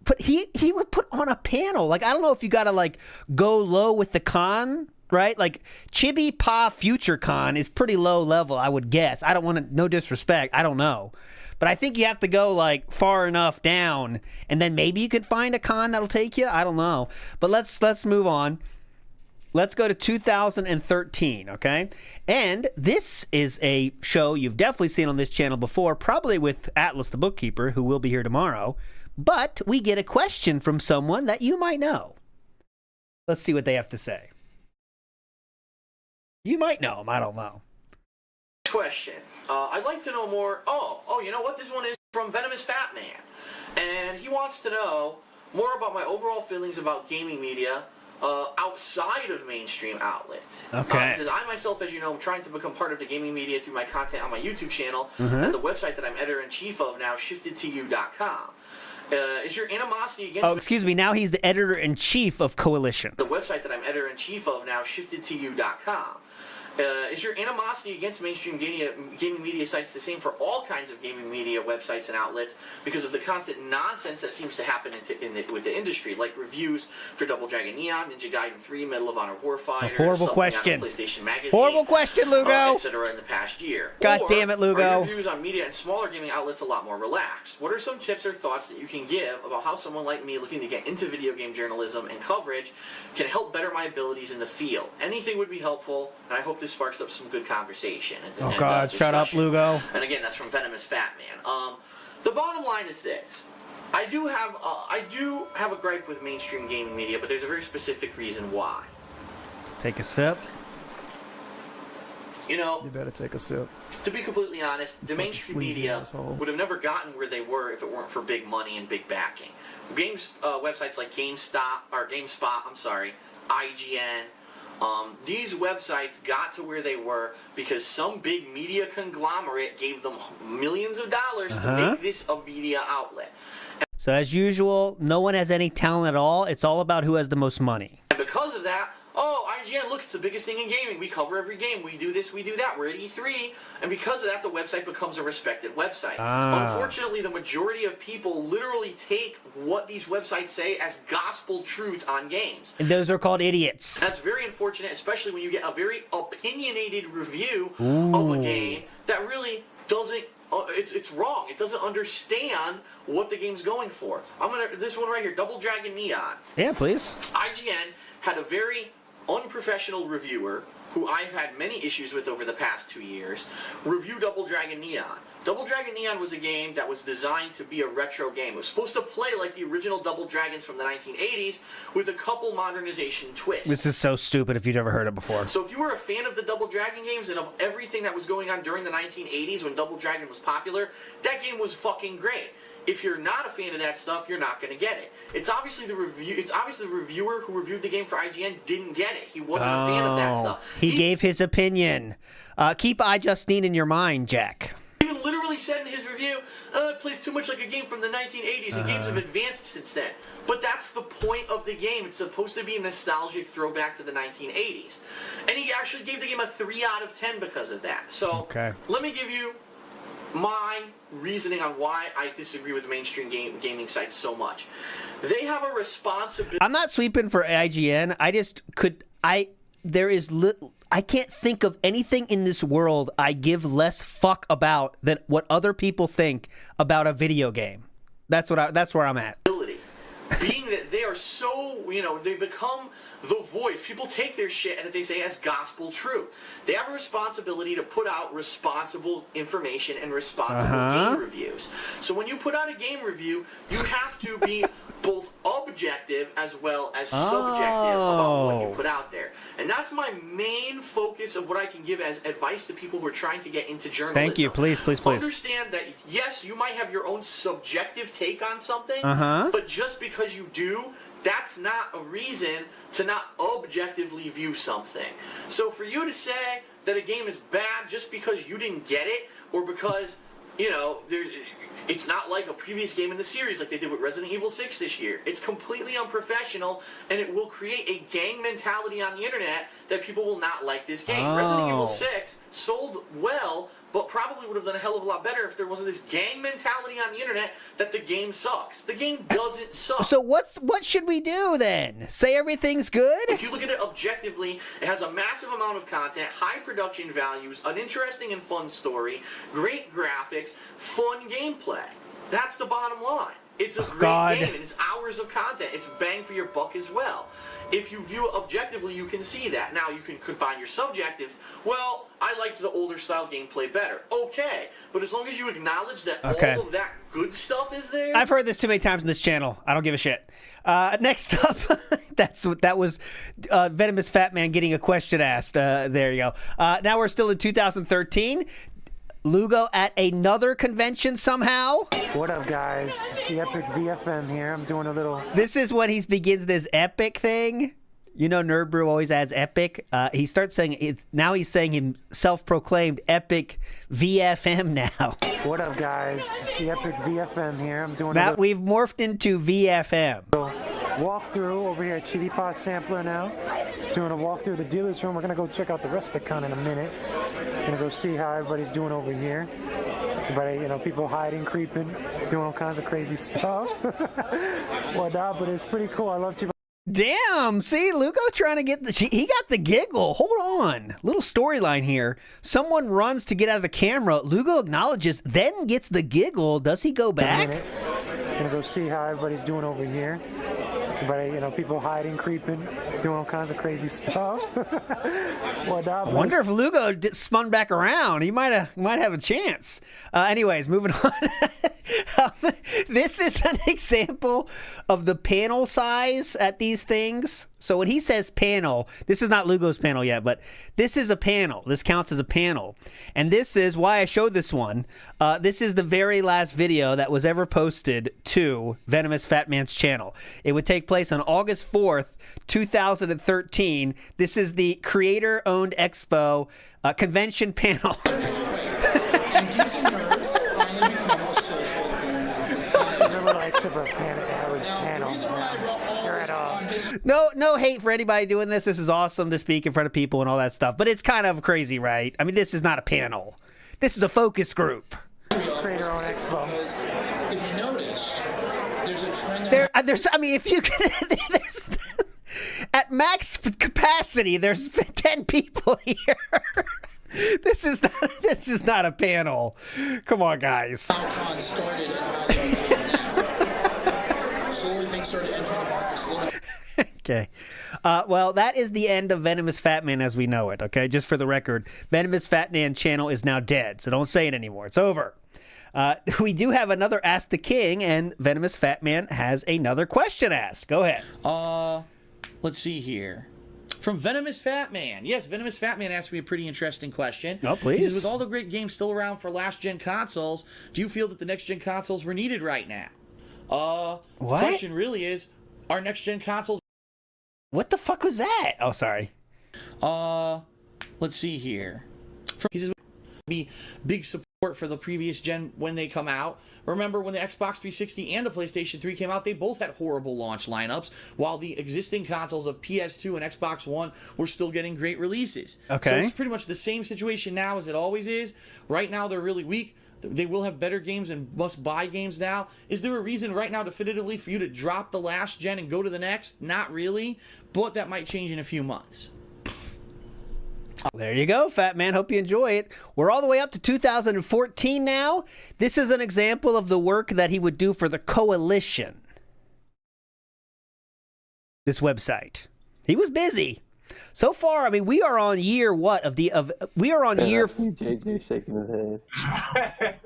Speaker 2: But he would put on a panel. Like, I don't know if you got to like go low with the con, right? Like Chibi Pa Future Con is pretty low level, I would guess. I don't want to, no disrespect, I don't know. But I think you have to go like far enough down, and then maybe you could find a con that'll take you. I don't know. But let's move on. Let's go to 2013, okay? And this is a show you've definitely seen on this channel before, probably with Atlas the Bookkeeper, who will be here tomorrow. But we get a question from someone that you might know. Let's see what they have to say. You might know them, I don't know.
Speaker 7: Question. I'd like to know more. Oh, you know what? This one is from VenomousFatman. And he wants to know, more about my overall feelings about gaming media outside of mainstream outlets.
Speaker 2: Okay.
Speaker 7: Since I myself, as you know, am trying to become part of the gaming media through my content on my YouTube channel,
Speaker 2: Mhm.
Speaker 7: and the website that I'm editor-in-chief of now, shiftedtoyou.com. Is your animosity against...
Speaker 2: Oh, excuse me. Now he's the editor-in-chief of Coalition.
Speaker 7: The website that I'm editor-in-chief of now, shiftedtoyou.com. Is your animosity against mainstream gaming media sites the same for all kinds of gaming media websites and outlets because of the constant nonsense that seems to happen with the industry, like reviews for Double Dragon Neon, Ninja Gaiden 3, Medal of Honor Warfighter,
Speaker 2: Horrible
Speaker 7: something
Speaker 2: question.
Speaker 7: on PlayStation Magazine,
Speaker 2: Horrible question, Lugo.
Speaker 7: etc. in the past year?
Speaker 2: God
Speaker 7: Or
Speaker 2: damn it, Lugo.
Speaker 7: Are your views on media and smaller gaming outlets a lot more relaxed? What are some tips or thoughts that you can give about how someone like me looking to get into video game journalism and coverage can help better my abilities in the field? Anything would be helpful, and I hope this sparks up some good conversation.
Speaker 2: Oh God, shut up, Lugo.
Speaker 7: And again, that's from VenomousFatman. The bottom line is this: I do have a gripe with mainstream gaming media, but there's a very specific reason why.
Speaker 2: Take a sip.
Speaker 7: You know,
Speaker 1: You better take a sip.
Speaker 7: to be completely honest, the
Speaker 1: Fucking
Speaker 7: mainstream
Speaker 1: sleazy
Speaker 7: media
Speaker 1: asshole.
Speaker 7: would have never gotten where they were if it weren't for big money and big backing. Websites like GameSpot, IGN. These websites got to where they were because some big media conglomerate gave them millions of dollars to make this a media outlet.
Speaker 2: So as usual, no one has any talent at all. It's all about who has the most money.
Speaker 7: And because of that, IGN, look, it's the biggest thing in gaming. We cover every game. We do this, we do that. We're at E3. And because of that, the website becomes a respected website. Unfortunately, the majority of people literally take what these websites say as gospel truth on games.
Speaker 2: And those are called idiots.
Speaker 7: That's very unfortunate, especially when you get a very opinionated review of a game that really doesn't... it's wrong. It doesn't understand what the game's going for. This one right here, Double Dragon Neon.
Speaker 2: Yeah, please.
Speaker 7: IGN had a very unprofessional reviewer, who I've had many issues with over the past 2 years, review Double Dragon Neon. Double Dragon Neon was a game that was designed to be a retro game. It was supposed to play like the original Double Dragons from the 1980s with a couple modernization twists.
Speaker 2: This is so stupid if you've never heard it before.
Speaker 7: So if you were a fan of the Double Dragon games and of everything that was going on during the 1980s when Double Dragon was popular, that game was fucking great. If you're not a fan of that stuff, you're not going to get it. It's obviously the reviewer who reviewed the game for IGN didn't get it. He wasn't a fan of that stuff.
Speaker 2: He gave his opinion. Keep iJustine in your mind, Jack.
Speaker 7: He even literally said in his review, it plays too much like a game from the 1980s, and games have advanced since then. But that's the point of the game. It's supposed to be a nostalgic throwback to the 1980s. And he actually gave the game a 3 out of 10 because of that. So let me give you my reasoning on why I disagree with mainstream gaming sites so much. They have a responsibility.
Speaker 2: I'm not sweeping for IGN. I can't think of anything in this world I give less fuck about than what other people think about a video game. That's where I'm at.
Speaker 7: Being that they are so, they become the voice. People take their shit that they say as gospel truth. They have a responsibility to put out responsible information and responsible game reviews. So when you put out a game review, you have to be both objective as well as subjective about what you put out there. And that's my main focus of what I can give as advice to people who are trying to get into journalism.
Speaker 2: Thank you. Please.
Speaker 7: Understand that, yes, you might have your own subjective take on something, but just because you do, that's not a reason to not objectively view something. So for you to say that a game is bad just because you didn't get it, or because, it's not like a previous game in the series like they did with Resident Evil 6 this year. It's completely unprofessional, and it will create a gang mentality on the internet that people will not like this game. Resident Evil 6 sold well, but probably would have done a hell of a lot better if there wasn't this gang mentality on the internet that the game sucks. The game doesn't suck.
Speaker 2: So what should we do then? Say everything's good?
Speaker 7: If you look at it objectively, it has a massive amount of content, high production values, an interesting and fun story, great graphics, fun gameplay. That's the bottom line. It's a great game, and it's hours of content. It's bang for your buck as well. If you view it objectively, you can see that. Now, you can combine your subjectives. Well, I liked the older style gameplay better. Okay, but as long as you acknowledge that all of that good stuff is there...
Speaker 2: I've heard this too many times on this channel. I don't give a shit. Next up, that was VenomousFatman getting a question asked. There you go. Now we're still in 2013. Lugo at another convention somehow.
Speaker 11: What up, guys? The Epic VFM here. I'm doing a little...
Speaker 2: This is when he begins this epic thing. You know, Nerdbrew always adds epic. He starts saying it now. He's saying him self-proclaimed epic VFM now.
Speaker 11: What up, guys? The Epic VFM here. I'm doing
Speaker 2: Now we've morphed into VFM.
Speaker 11: Walkthrough over here at Chitty Pot Sampler now. Doing a walkthrough of the dealer's room. We're gonna go check out the rest of the con in a minute. Gonna go see how everybody's doing over here. Everybody, you know, people hiding, creeping, doing all kinds of crazy stuff. Whatnot, but it's pretty cool. I love Chitty.
Speaker 2: Damn, see, Lugo trying to get he got the giggle. Hold on. Little storyline here. Someone runs to get out of the camera. Lugo acknowledges, then gets the giggle. Does he go back?
Speaker 11: Gonna go see how everybody's doing over here. Everybody, you know, people hiding, creeping, doing all kinds of crazy stuff. Whatnot.
Speaker 2: I wonder if Lugo spun back around. He might have a chance. Anyways, moving on. This is an example of the panel size at these things. So when he says panel, this is not Lugo's panel yet, but this is a panel. This counts as a panel. And this is why I showed this one. This is the very last video that was ever posted to VenomousFatman's channel. It would take place on August 4th, 2013. This is the creator-owned expo convention panel. No hate for anybody doing this. This is awesome to speak in front of people and all that stuff. But it's kind of crazy, right? I mean, this is not a panel. This is a focus group.
Speaker 11: Creator-owned expo.
Speaker 1: If you notice, there's a trend.
Speaker 2: There's. I mean, if you can, there's at max capacity. There's 10 people here. This is not a panel. Come on, guys.
Speaker 1: How started and how slowly things started entering the market slowly.
Speaker 2: Okay. Well, that is the end of VenomousFatman as we know it, okay? Just for the record, VenomousFatman channel is now dead, so don't say it anymore. It's over. We do have another Ask the King, and VenomousFatman has another question asked. Go ahead.
Speaker 22: Let's see here. From VenomousFatman. Yes, VenomousFatman asked me a pretty interesting question.
Speaker 2: Oh, please.
Speaker 22: He says, with all the great games still around for last-gen consoles, do you feel that the next-gen consoles were needed right now?
Speaker 2: What?
Speaker 22: The question really is, are next-gen consoles...
Speaker 2: What the fuck was that? Oh, sorry.
Speaker 22: Let's see here. He says, be big support for the previous gen when they come out. Remember when the Xbox 360 and the PlayStation 3 came out, they both had horrible launch lineups, while the existing consoles of PS2 and Xbox One were still getting great releases.
Speaker 2: Okay.
Speaker 22: So it's pretty much the same situation now as it always is. Right now they're really weak. They will have better games and must-buy games now. Is there a reason right now definitively for you to drop the last gen and go to the next? Not really, but that might change in a few months.
Speaker 2: There you go, Fat Man. Hope you enjoy it. We're all the way up to 2014 now. This is an example of the work that he would do for the Coalition. This website. He was busy. So far, I mean, we are on year what of the we are on year.
Speaker 23: JJ shaking his head.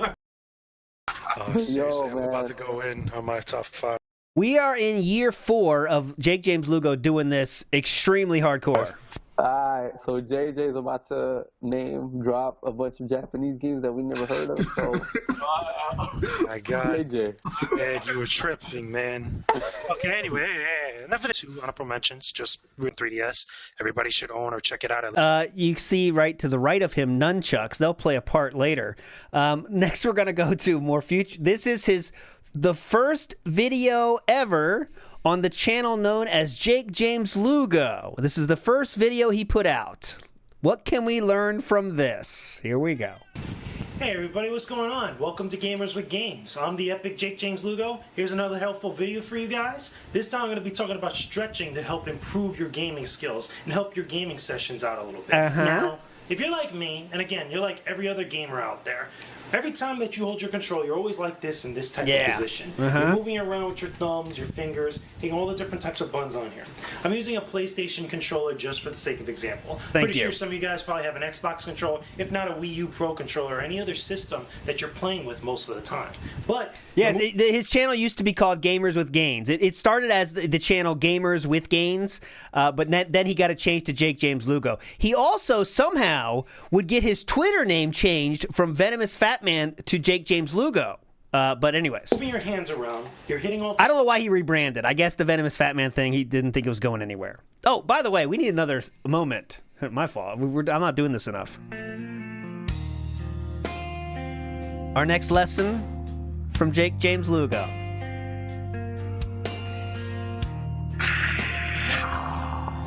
Speaker 3: Oh, seriously, I'm about to go in on my top 5.
Speaker 2: We are in year 4 of Jakesjames Lugo doing this extremely hardcore.
Speaker 23: Alright, so JJ's about to name drop a bunch of Japanese games that we never heard of. So,
Speaker 3: my God,
Speaker 23: JJ,
Speaker 3: Ed, you were tripping, man. Okay, anyway, enough of this. 2 honorable mentions. Just 3DS. Everybody should own or check it out.
Speaker 2: You see right to the right of him nunchucks. They'll play a part later. Next, we're gonna go to more future. This is the first video ever on the channel known as Jakesjames Lugo. This is the first video he put out. What can we learn from this? Here we go.
Speaker 24: Hey everybody, what's going on? Welcome to Gamers with Gainz. I'm the epic Jakesjames Lugo. Here's another helpful video for you guys. This time I'm going to be talking about stretching to help improve your gaming skills and help your gaming sessions out a little bit. Now, if you're like me, and again, you're like every other gamer out there, Every time that you hold your controller, you're always like this in this type
Speaker 2: Yeah.
Speaker 24: of position.
Speaker 2: Uh-huh.
Speaker 24: You're moving around with your thumbs, your fingers, hitting all the different types of buttons on here. I'm using a PlayStation controller just for the sake of example.
Speaker 2: Thank
Speaker 24: Pretty
Speaker 2: you.
Speaker 24: sure some of you guys probably have an Xbox controller, if not a Wii U Pro controller, or any other system that you're playing with most of the time. But
Speaker 2: Yes, his channel used to be called Gamers with Gainz. It started as the channel Gamers with Gainz, but then he got it changed to Jakesjames Lugo. He also somehow would get his Twitter name changed from VenomousFatman to Jakesjames Lugo. But anyways.
Speaker 24: moving your hands around, you're hitting all...
Speaker 2: I don't know why he rebranded. I guess the VenomousFatman thing, he didn't think it was going anywhere. Oh, by the way, we need another moment. My fault. I'm not doing this enough. Our next lesson from Jakesjames Lugo.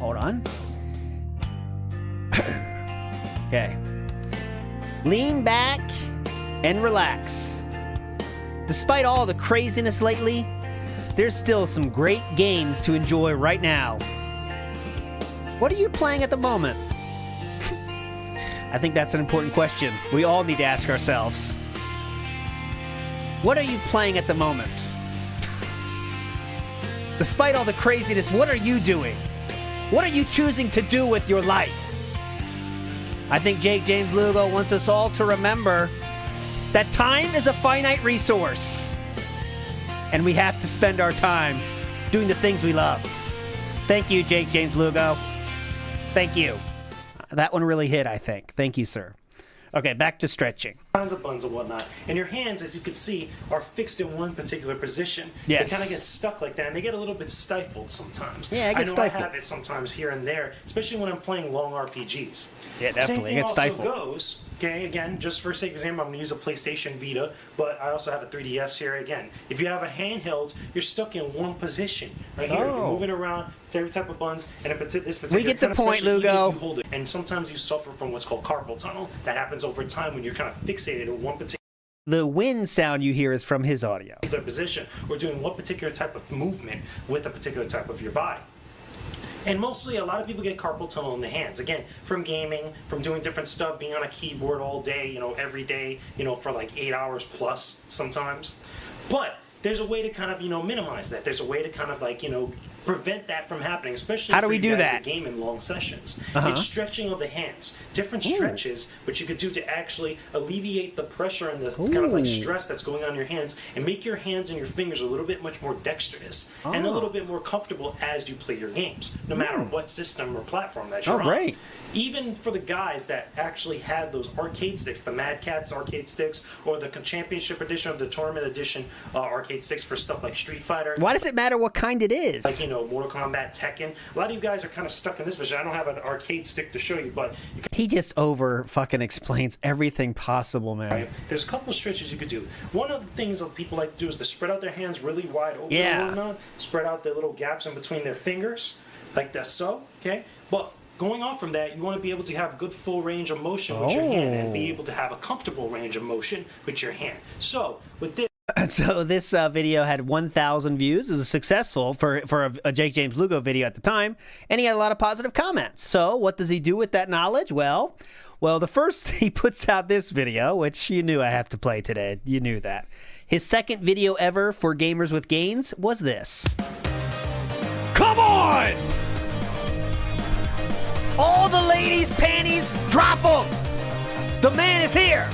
Speaker 2: Hold on. Okay. Lean back and relax. Despite all the craziness lately, there's still some great games to enjoy right now. What are you playing at the moment? I think that's an important question we all need to ask ourselves. What are you playing at the moment? Despite all the craziness, what are you doing? What are you choosing to do with your life? I think Jakesjames Lugo wants us all to remember that time is a finite resource, and we have to spend our time doing the things we love. Thank you, Jakesjames Lugo. Thank you. That one really hit, I think. Thank you, sir. Okay, back to stretching.
Speaker 24: Kinds of buttons and whatnot. And your hands, as you can see, are fixed in one particular position.
Speaker 2: Yes.
Speaker 24: They kind of get stuck like that, and they get a little bit stifled sometimes.
Speaker 2: Yeah, I get
Speaker 24: know
Speaker 2: stifled.
Speaker 24: I have it sometimes here and there, especially when I'm playing long RPGs.
Speaker 2: Yeah, definitely.
Speaker 24: Same
Speaker 2: It
Speaker 24: thing
Speaker 2: gets
Speaker 24: also
Speaker 2: stifled.
Speaker 24: goes, okay, again, just for sake of example, I'm going to use a PlayStation Vita, but I also have a 3DS here again. If you have a handheld, you're stuck in one position. Right here,
Speaker 2: Oh.
Speaker 24: you're moving around, every type of buttons, and this particular
Speaker 2: We get the
Speaker 24: kind of
Speaker 2: point,
Speaker 24: especially even
Speaker 2: Lugo.
Speaker 24: if you hold it. And sometimes you suffer from what's called carpal tunnel. That happens over time when you're kind of fixated in one particular
Speaker 2: The wind sound you hear is from his audio.
Speaker 24: position, or doing what particular type of movement with a particular type of your body. And mostly, a lot of people get carpal tunnel in the hands. Again, from gaming, from doing different stuff, being on a keyboard all day, every day, for like 8 hours plus sometimes. But there's a way to kind of, minimize that. There's a way to kind of like, prevent that from happening, especially
Speaker 2: How do
Speaker 24: for
Speaker 2: we
Speaker 24: you
Speaker 2: do
Speaker 24: guys
Speaker 2: that?
Speaker 24: game in long sessions.
Speaker 2: Uh-huh.
Speaker 24: It's stretching of the hands, different stretches, which you could do to actually alleviate the pressure and the kind of like stress that's going on in your hands, and make your hands and your fingers a little bit much more dexterous and a
Speaker 2: Oh.
Speaker 24: little bit more comfortable as you play your games, no matter what system or platform that you're on.
Speaker 2: great.
Speaker 24: Even for the guys that actually had those arcade sticks, the Mad Catz arcade sticks, or the Championship Edition or the Tournament Edition arcade sticks for stuff like Street Fighter.
Speaker 2: Why does it matter what kind it is?
Speaker 24: Like, Mortal Kombat, Tekken. A lot of you guys are kind of stuck in this position. I don't have an arcade stick to show you, but you can...
Speaker 2: He just over fucking explains everything possible, man.
Speaker 24: There's a couple of stretches you could do. One of the things that people like to do is to spread out their hands really wide open
Speaker 2: Yeah.
Speaker 24: and whatnot, spread out the little gaps in between their fingers, like that so, okay? But going off from that, you want to be able to have good full range of motion with your hand and be able to have a comfortable range of motion with your hand. So, with this...
Speaker 2: So this video had 1,000 views. It was successful for a Jakesjames Lugo video at the time, and he had a lot of positive comments. So what does he do with that knowledge? Well, the first he puts out this video, which you knew I have to play today. You knew that. His second video ever for Gamers with Gainz was this. Come on! All the ladies' panties, drop them! The man is here!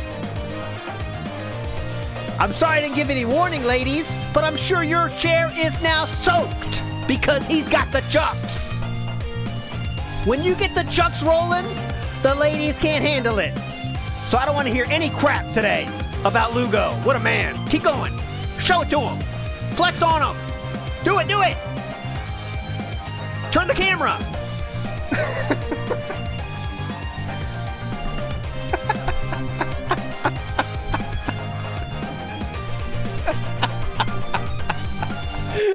Speaker 2: I'm sorry I didn't give any warning, ladies, but I'm sure your chair is now soaked because he's got the chucks. When you get the chucks rolling, the ladies can't handle it. So I don't want to hear any crap today about Lugo. What a man. Keep going. Show it to him. Flex on him. Do it, do it. Turn the camera.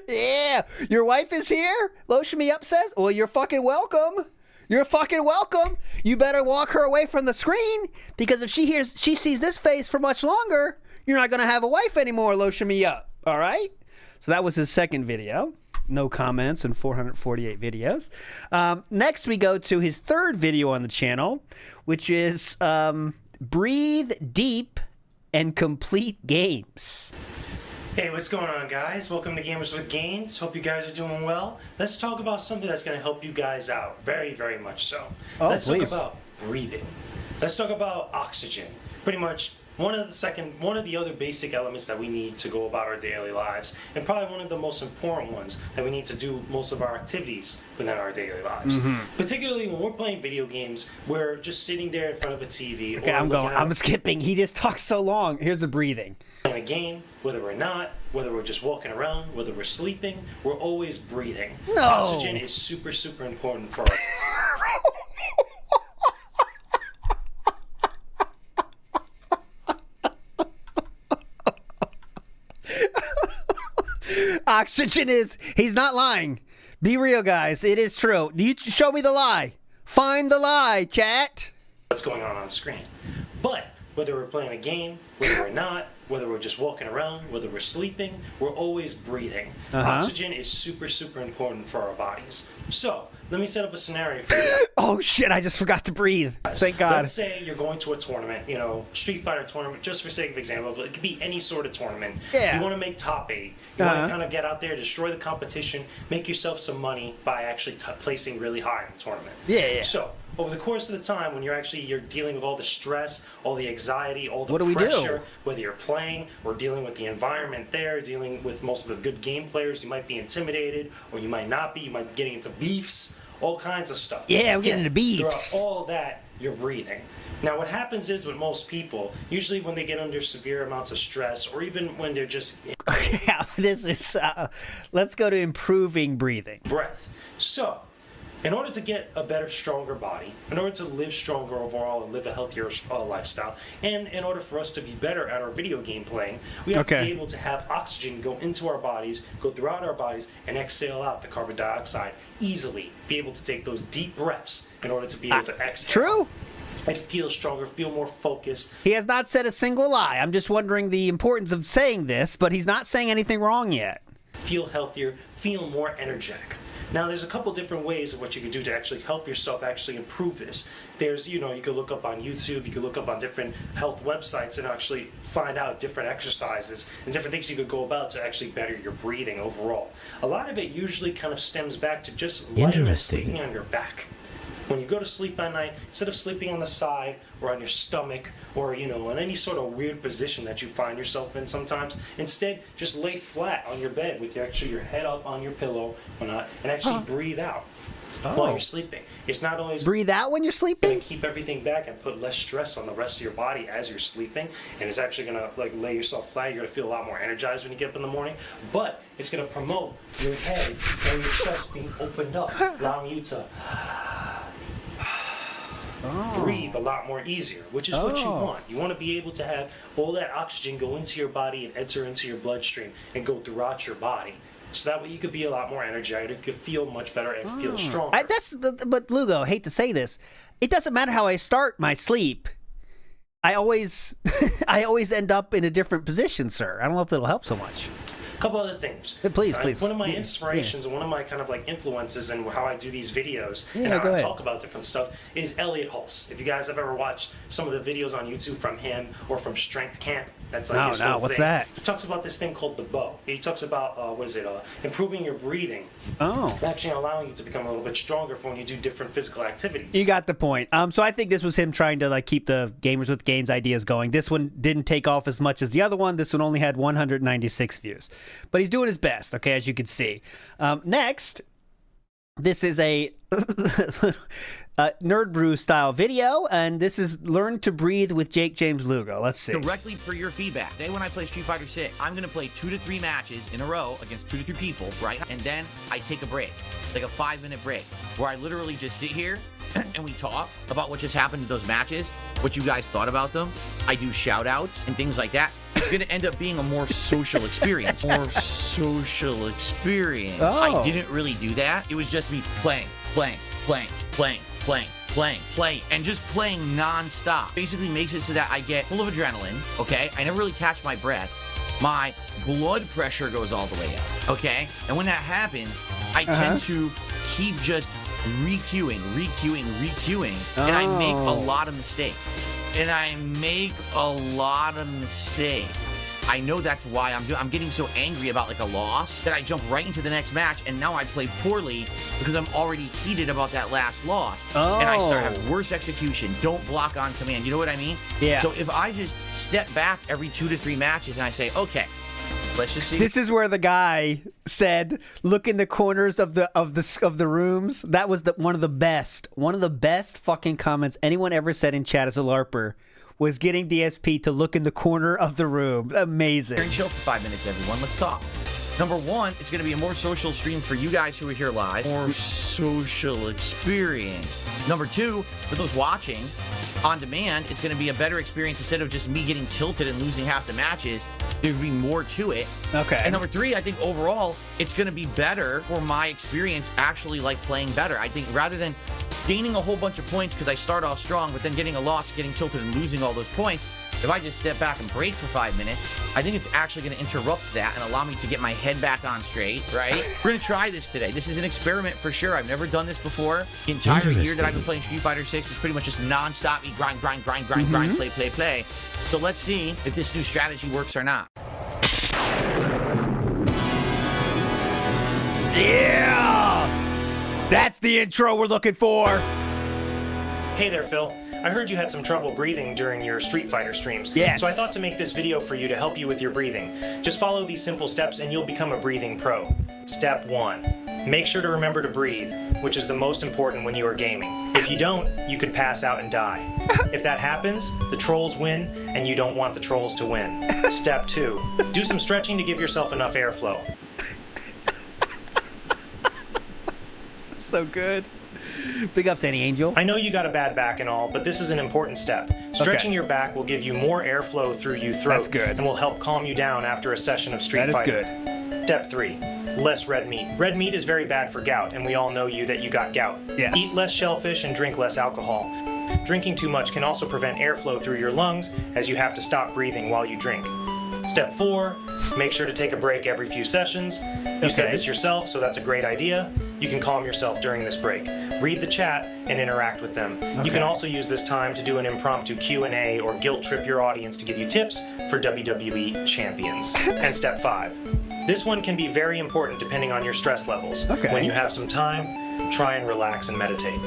Speaker 2: Yeah, your wife is here? Lotion Me Up says, well, you're fucking welcome. You're fucking welcome. You better walk her away from the screen, because if she sees this face for much longer, you're not going to have a wife anymore, Lotion Me Up. All right? So that was his second video. No comments and 448 videos. Next, we go to his third video on the channel, which is Breathe Deep and complete games.
Speaker 24: Hey, what's going on, guys? Welcome to Gamers with Gainz. Hope you guys are doing well. Let's talk about something that's going to help you guys out. Very, very much so. Let's talk about breathing. Let's talk about oxygen. Pretty much one of the other basic elements that we need to go about our daily lives, and probably one of the most important ones that we need to do most of our activities within our daily lives. Particularly when we're playing video games, we're just sitting there in front of a TV.
Speaker 2: Okay, I'm skipping. He just talks so long. Here's the breathing.
Speaker 24: In a game, whether we're not, whether we're just walking around, whether we're sleeping, we're always breathing.
Speaker 2: No.
Speaker 24: Oxygen is super, super important for us.
Speaker 2: Oxygen is, he's not lying. Be real, guys. It is true. You show me the lie. Find the lie, chat.
Speaker 24: What's going on screen. But whether we're playing a game, whether we're not, whether we're just walking around, whether we're sleeping, we're always breathing. Oxygen is super, super important for our bodies. So, let me set up a scenario for you.
Speaker 2: Oh shit, I just forgot to breathe. Thank God.
Speaker 24: Let's say you're going to a tournament, you know, Street Fighter tournament, just for sake of example, but it could be any sort of tournament.
Speaker 2: Yeah.
Speaker 24: You want to make top 8. You want to kind of get out there, destroy the competition, make yourself some money by actually placing really high in the tournament.
Speaker 2: Yeah.
Speaker 24: So, over the course of the time, when you're dealing with all the stress, all the anxiety, all the
Speaker 2: What do we
Speaker 24: pressure,
Speaker 2: do?
Speaker 24: whether you're playing or dealing with the environment there, dealing with most of the good game players, you might be intimidated or you might not be. You might be getting into beefs, all kinds of stuff.
Speaker 2: Yeah, we're getting into beefs.
Speaker 24: Throughout all that, you're breathing. Now, what happens is with most people, usually when they get under severe amounts of stress, or even when they're just
Speaker 2: Yeah, this is. Let's go to improving breathing.
Speaker 24: breath. So, in order to get a better, stronger body, in order to live stronger overall and live a healthier lifestyle, and in order for us to be better at our video game playing, we have to be able to have oxygen go into our bodies, go throughout our bodies, and exhale out the carbon dioxide easily. Be able to take those deep breaths in order to be able to exhale.
Speaker 2: True.
Speaker 24: And feel stronger, feel more focused.
Speaker 2: He has not said a single lie. I'm just wondering the importance of saying this, but he's not saying anything wrong yet.
Speaker 24: Feel healthier, feel more energetic. Now, there's a couple different ways of what you can do to actually help yourself actually improve this. There's, you could look up on YouTube, you could look up on different health websites and actually find out different exercises and different things you could go about to actually better your breathing overall. A lot of it usually kind of stems back to just lightly sleeping on your back. When you go to sleep at night, instead of sleeping on the side or on your stomach or, in any sort of weird position that you find yourself in sometimes, instead just lay flat on your bed with your head up on your pillow and actually breathe out while you're sleeping. It's not only
Speaker 2: breathe out when you're sleeping,
Speaker 24: going to keep everything back and put less stress on the rest of your body as you're sleeping, and it's actually going to lay yourself flat. You're going to feel a lot more energized when you get up in the morning, but it's going to promote your head and your chest being opened up, allowing you to breathe a lot more easier, which is what you want. You want to be able to have all that oxygen go into your body and enter into your bloodstream and go throughout your body. So that way you could be a lot more energetic, you could feel much better and feel stronger.
Speaker 2: But Lugo, I hate to say this, it doesn't matter how I start my sleep. I always end up in a different position, sir. I don't know if it'll help so much.
Speaker 24: Couple other things.
Speaker 2: Please.
Speaker 24: One of my inspirations and one of my kind of influences in how I do these videos and
Speaker 2: go
Speaker 24: how I
Speaker 2: ahead.
Speaker 24: talk about different stuff is Elliot Hulse. If you guys have ever watched some of the videos on YouTube from him or from Strength Camp, that's his whole
Speaker 2: what's
Speaker 24: thing.
Speaker 2: that?
Speaker 24: He talks about this thing called the bow. He talks about improving your breathing. Actually allowing you to become a little bit stronger for when you do different physical activities.
Speaker 2: You got the point. So I think this was him trying to keep the Gamers with Gainz ideas going. This one didn't take off as much as the other one. This one only had 196 views, but he's doing his best. Okay, as you can see. Next, this is a Nerdbrew style video, and this is Learn to Breathe with Jakesjames Lugo. Let's see.
Speaker 5: Directly for your feedback. Today when I play Street Fighter 6, I'm going to play 2 to 3 matches in a row against 2 to 3 people, right? And then I take a break, like a 5-minute break, where I literally just sit here and we talk about what just happened to those matches, what you guys thought about them. I do shout outs and things like that. It's going to end up being a more social experience. I didn't really do that. It was just me playing, and just playing non-stop. Basically makes it so that I get full of adrenaline, okay? I never really catch my breath. My blood pressure goes all the way up, okay? And when that happens, I tend to keep just re-queuing, and I make a lot of mistakes. and I make a lot of mistakes. I know that's why I'm getting so angry about like a loss that I jump right into the next match, and now I play poorly because I'm already heated about that last loss. And I start having worse execution, don't block on command. You know what I mean?
Speaker 2: Yeah.
Speaker 5: So if I just step back every 2 to 3 matches and I say, okay, let's just see.
Speaker 2: This is where the guy said, "Look in the corners of the rooms." That was one of the best fucking comments anyone ever said in chat as a LARPer. Was getting DSP to look in the corner of the room. Amazing.
Speaker 5: And chill for 5 minutes, everyone. Let's talk. Number 1, it's going to be a more social stream for you guys who are here live. More social experience. Number 2, for those watching on demand, it's going to be a better experience instead of just me getting tilted and losing half the matches. There'll be more to it.
Speaker 2: Okay.
Speaker 5: And number 3, I think overall, it's going to be better for my experience actually like playing better. I think rather than gaining a whole bunch of points because I start off strong, but then getting a loss, getting tilted, and losing all those points, if I just step back and break for 5 minutes, I think it's actually going to interrupt that and allow me to get my head back on straight, right? We're going to try this today. This is an experiment for sure. I've never done this before. The entire year that I've been playing Street Fighter 6 is pretty much just non-stop me grind, play. So let's see if this new strategy works or not.
Speaker 2: Yeah! That's the intro we're looking for.
Speaker 24: Hey there, Phil. I heard you had some trouble breathing during your Street Fighter streams.
Speaker 2: Yes.
Speaker 24: So I thought to make this video for you to help you with your breathing. Just follow these simple steps and you'll become a breathing pro. Step 1. Make sure to remember to breathe, which is the most important when you are gaming. If you don't, you could pass out and die. If that happens, the trolls win, and you don't want the trolls to win. Step 2. Do some stretching to give yourself enough airflow.
Speaker 2: So good. Big ups, Annie Angel.
Speaker 24: I know you got a bad back and all, but this is an important step. Stretching your back will give you more airflow through your throat.
Speaker 2: That's good.
Speaker 24: And will help calm you down after a session of Street Fighter.
Speaker 2: That is good.
Speaker 24: Step 3. Less red meat. Red meat is very bad for gout, and we all know that you got gout.
Speaker 2: Yes.
Speaker 24: Eat less shellfish and drink less alcohol. Drinking too much can also prevent airflow through your lungs, as you have to stop breathing while you drink. Step 4. Make sure to take a break every few sessions. You said this yourself, so that's a great idea. You can calm yourself during this break. Read the chat and interact with them. You can also use this time to do an impromptu Q&A or guilt trip your audience to give you tips for WWE champions. And step 5. This one can be very important depending on your stress levels. When you have some time, try and relax and meditate.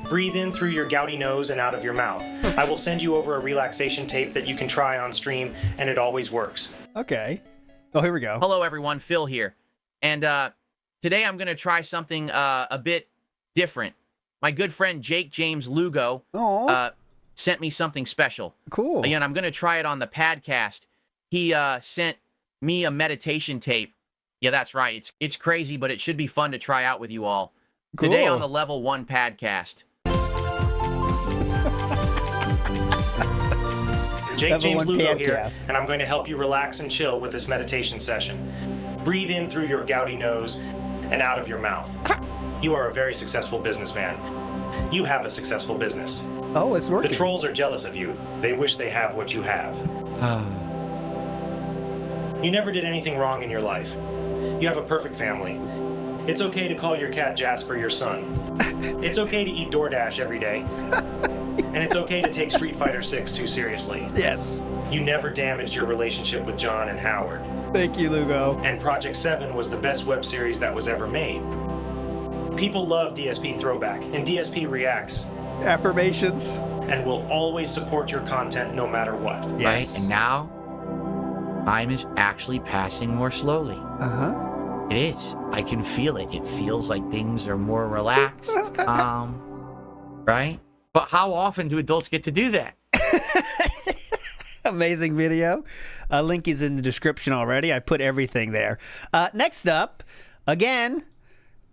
Speaker 24: Breathe in through your gouty nose and out of your mouth. I will send you over a relaxation tape that you can try on stream, and it always works.
Speaker 2: Okay. Oh, here we go.
Speaker 5: Hello, everyone. Phil here. And today I'm going to try something a bit different. My good friend Jakesjames Lugo sent me something special.
Speaker 2: Cool.
Speaker 5: Again, I'm going to try it on the podcast. He sent me a meditation tape. Yeah, that's right. It's crazy, but it should be fun to try out with you all.
Speaker 2: Cool.
Speaker 5: Today on the Level 1 podcast.
Speaker 24: Jakesjames Lugo here, and I'm going to help you relax and chill with this meditation session. Breathe in through your gouty nose and out of your mouth. You are a very successful businessman. You have a successul business.
Speaker 2: Oh, it's working.
Speaker 24: The trolls are jealous of you. They wish they have what you have. You never did anything wrong in your life. You have a perfect family. It's okay to call your cat Jasper your son. It's okay to eat DoorDash every day. And it's okay to take Street Fighter 6 too seriously.
Speaker 2: Yes.
Speaker 24: You never damaged your relationship with John and Howard.
Speaker 2: Thank you, Lugo.
Speaker 24: And Project 7 was the best web series that was ever made. People love DSP Throwback, and DSP reacts.
Speaker 2: Affirmations.
Speaker 24: And will always support your content no matter what.
Speaker 5: Yes. Right? And now, time is actually passing more slowly.
Speaker 2: Uh-huh.
Speaker 5: It is. I can feel it. It feels like things are more relaxed, calm, right? But how often do adults get to do that?
Speaker 2: Amazing video. Link is in the description already. I put everything there. Next up, again,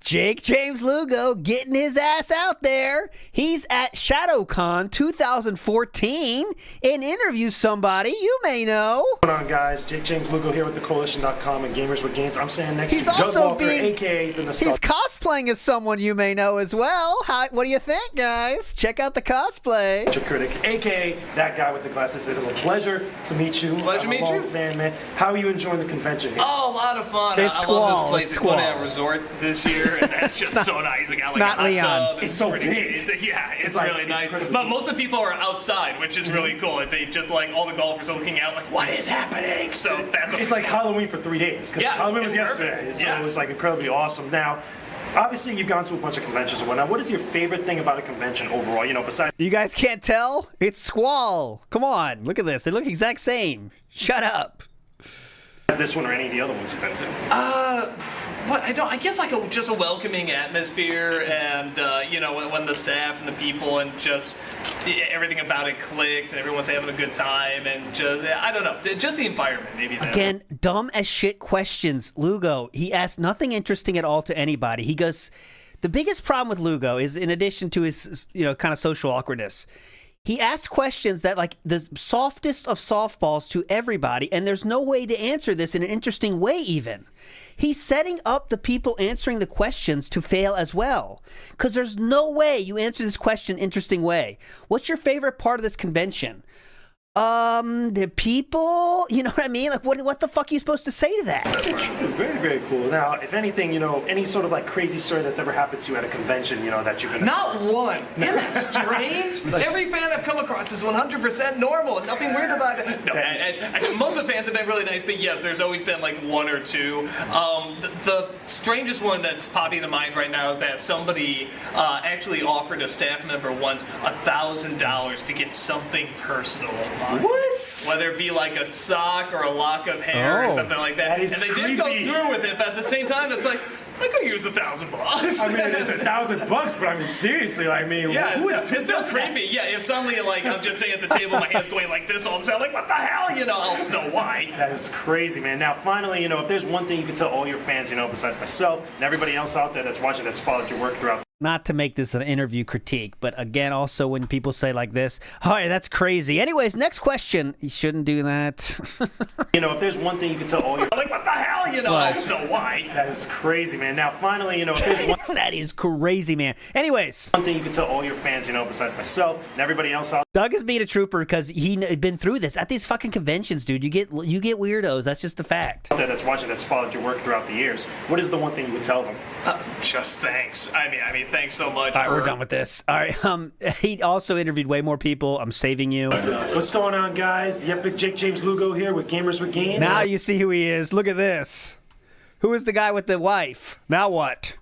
Speaker 2: Jakesjames Lugo getting his ass out there. He's at ShadowCon 2014 and interviews somebody you may know.
Speaker 24: What's going on, guys? Jakesjames Lugo here with Coalition.com and Gamers with Gainz. I'm standing next to Doug Walker, a.k.a. the Nostalgia.
Speaker 2: He's cosplaying as someone you may know as well. What do you think, guys? Check out the cosplay.
Speaker 24: Critic, a.k.a. that guy with the glasses. It is a pleasure to meet you.
Speaker 9: Pleasure to meet you.
Speaker 24: Man. How are you enjoying the convention here?
Speaker 9: Oh, a lot of fun.
Speaker 2: It's
Speaker 9: I
Speaker 2: squall.
Speaker 9: love this place.
Speaker 2: It's
Speaker 9: It's Resort this year. here, and that's just so nice. They got like
Speaker 2: not
Speaker 9: a hot
Speaker 2: Leon.
Speaker 9: tub. And
Speaker 2: It's so
Speaker 9: pretty
Speaker 2: big.
Speaker 9: trees. Yeah, it's
Speaker 24: like
Speaker 9: really nice.
Speaker 24: incredibly
Speaker 9: But most of the people are outside, which is really cool. They just like all the golfers are looking out, like, what is happening? So that's
Speaker 24: It's like Halloween for 3 days. 'Cause
Speaker 9: Yeah,
Speaker 24: Halloween was
Speaker 9: it's
Speaker 24: yesterday,
Speaker 9: perfect.
Speaker 24: so
Speaker 9: Yes.
Speaker 24: it was like incredibly awesome. Now, obviously, you've gone to a bunch of conventions and whatnot. What is your favorite thing about a convention overall? You know, besides
Speaker 2: You guys can't tell? It's Squall. Come on, look at this. They look exact same. Shut up.
Speaker 24: this one or any of the other ones you've been to?
Speaker 9: What I guess like just a welcoming atmosphere, and you know, when the staff and the people and just everything about it clicks, and everyone's having a good time, and just I don't know, just the environment maybe.
Speaker 2: Again, dumb as shit questions. Lugo, he asked nothing interesting at all to anybody. He goes, the biggest problem with Lugo is, in addition to his, you know, kind of social awkwardness, he asks questions that like the softest of softballs to everybody, and there's no way to answer this in an interesting way even. He's setting up the people answering the questions to fail as well, because there's no way you answer this question interesting way. What's your favorite part of this convention? The people, you know what I mean? Like, what the fuck are you supposed to say to that?
Speaker 24: Very, very cool. Now, if anything, you know, any sort of like crazy story that's ever happened to you at a convention, you know, that you've been
Speaker 9: Not one. Isn't that strange? Every fan I've come across is 100% normal and nothing weird about it. No, most of the fans have been really nice, but yes, there's always been like one or two. The strangest one that's popping to mind right now is that somebody actually offered a staff member once $1,000 to get something personal.
Speaker 24: What?
Speaker 9: Whether it be like a sock or a lock of hair or something like that.
Speaker 24: That is
Speaker 9: And they did go
Speaker 24: creepy.
Speaker 9: through with it, but at the same time, it's like, I could use $1,000.
Speaker 24: I mean, it's $1,000, but I mean, seriously, I mean,
Speaker 9: Yeah,
Speaker 24: who
Speaker 9: it's still creepy. Yeah, if suddenly, like, I'm just sitting at the table, my hand's going like this all of a sudden, like, what the hell? You know, I'll know why.
Speaker 24: That is crazy, man. Now, finally, you know, if there's one thing you could tell all your fans, you know, besides myself and everybody else out there that's watching, that's followed your work throughout.
Speaker 2: Not to make this an interview critique, but again, also when people say like this, all right, that's crazy. Anyways, next question. You shouldn't do that.
Speaker 24: You know, if there's one thing you could tell all your...
Speaker 9: Like, what the hell? You know,
Speaker 2: What?
Speaker 9: I'll know why.
Speaker 24: That is crazy, man. Now, finally, you know, if there's one...
Speaker 2: That is crazy, man. Anyways.
Speaker 24: One thing you could tell all your fans, you know, besides myself and everybody else out
Speaker 2: Doug is being a trooper because he'd been through this. At these fucking conventions, dude, you get weirdos. That's just a fact.
Speaker 24: there that's watching, that's followed your work throughout the years, what is the one thing you would tell them?
Speaker 9: Just thanks. I mean, thanks so much.
Speaker 2: All right, we're done with this. All right, he also interviewed way more people. I'm saving you.
Speaker 24: What's going on, guys? The epic Jakesjames Lugo here with Gamers with Gainz.
Speaker 2: Now you see who he is. Look at this. Who is the guy with the wife? Now what?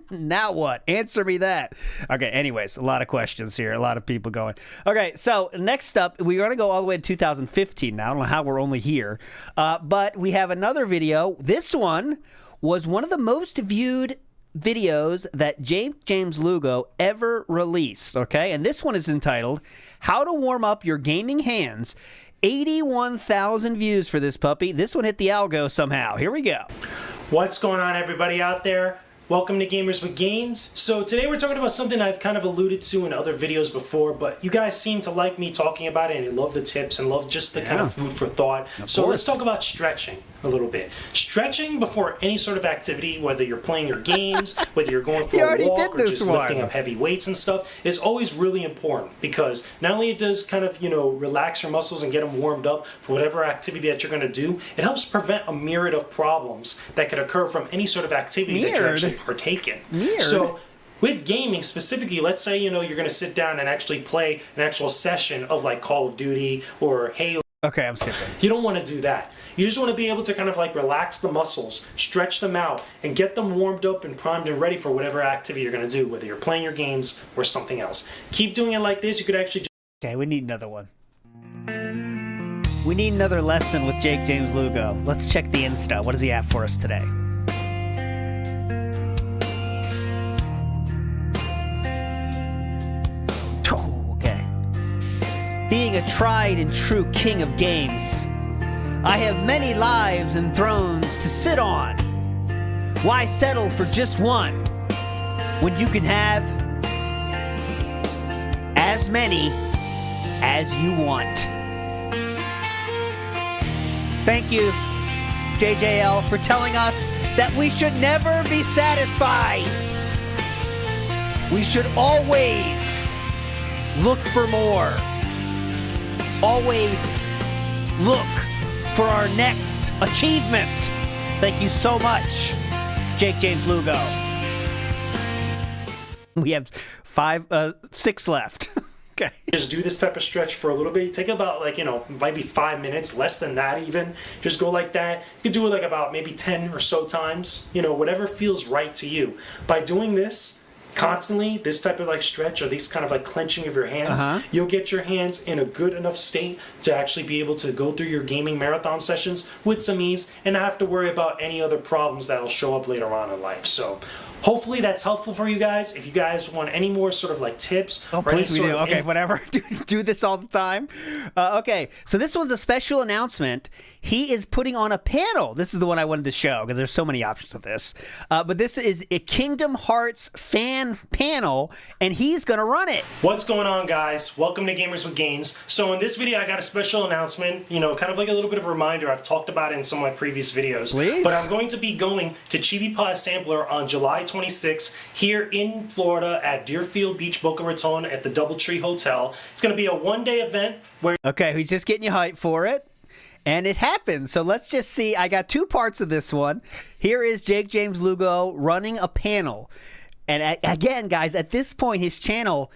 Speaker 2: Now what? Answer me that. Okay, anyways, a lot of questions here. A lot of people going. Okay, so next up, we're going to go all the way to 2015 now. I don't know how we're only here. But we have another video. This one was one of the most viewed videos that Jakesjames Lugo ever released, okay? And this one is entitled, How to Warm Up Your Gaming Hands. 81,000 views for this puppy. This one hit the algo somehow. Here we go.
Speaker 24: What's going on, everybody out there? Welcome to Gamers with Gainz. So today we're talking about something I've kind of alluded to in other videos before, but you guys seem to like me talking about it and you love the tips and love just the kind of food for thought. So let's talk about stretching a little bit. Stretching before any sort of activity, whether you're playing your games, whether you're going for a walk or just lifting up heavy weights and stuff, is always really important because not only it does kind of, you know, relax your muscles and get them warmed up for whatever activity that you're going to do, it helps prevent a myriad of problems that could occur from any sort of activity that you're actually partaking. So with gaming specifically, let's say, you know, you're going to sit down and actually play an actual session of like Call of Duty or Halo.
Speaker 2: Okay, I'm skipping.
Speaker 24: You don't want to do that. You just want to be able to kind of like relax the muscles, stretch them out, and get them warmed up and primed and ready for whatever activity you're going to do, whether you're playing your games or something else. Keep doing it like this. You could actually
Speaker 2: Okay, we need another one. We need another lesson with Jakesjames Lugo. Let's check the Insta. What does he have for us today? Being a tried and true king of games, I have many lives and thrones to sit on. Why settle for just one when you can have as many as you want? Thank you, JJL, for telling us that we should never be satisfied. We should always look for more. Always look for our next achievement. Thank you so much, Jakesjames Lugo. We have 6 left. Okay.
Speaker 24: Just do this type of stretch for a little bit. Take about like, maybe 5 minutes, less than that even. Just go like that. You could do it like about maybe 10 or so times, whatever feels right to you. By doing this constantly, this type of like stretch or these kind of like clenching of your hands, you'll get your hands in a good enough state to actually be able to go through your gaming marathon sessions with some ease and not have to worry about any other problems that'll show up later on in life. So hopefully that's helpful for you guys. If you guys want any more sort of like tips.
Speaker 2: Oh, please we do. Okay, whatever. Do this all the time. Okay, so this one's a special announcement. He is putting on a panel. This is the one I wanted to show because there's so many options of this. But this is a Kingdom Hearts fan panel, and he's going to run it.
Speaker 24: What's going on, guys? Welcome to Gamers with Gainz. So in this video, I got a special announcement, kind of like a little bit of a reminder. I've talked about it in some of my previous videos.
Speaker 2: Please?
Speaker 24: But I'm going to be going to Chibi Pie Sampler on July 26th here in Florida at Deerfield Beach, Boca Raton at the Doubletree Hotel. It's going to be a one-day event where...
Speaker 2: Okay, he's just getting you hyped for it. And it happened. So let's just see. I got 2 parts of this one. Here is Jakesjames Lugo running a panel. And again, guys, at this point, his channel,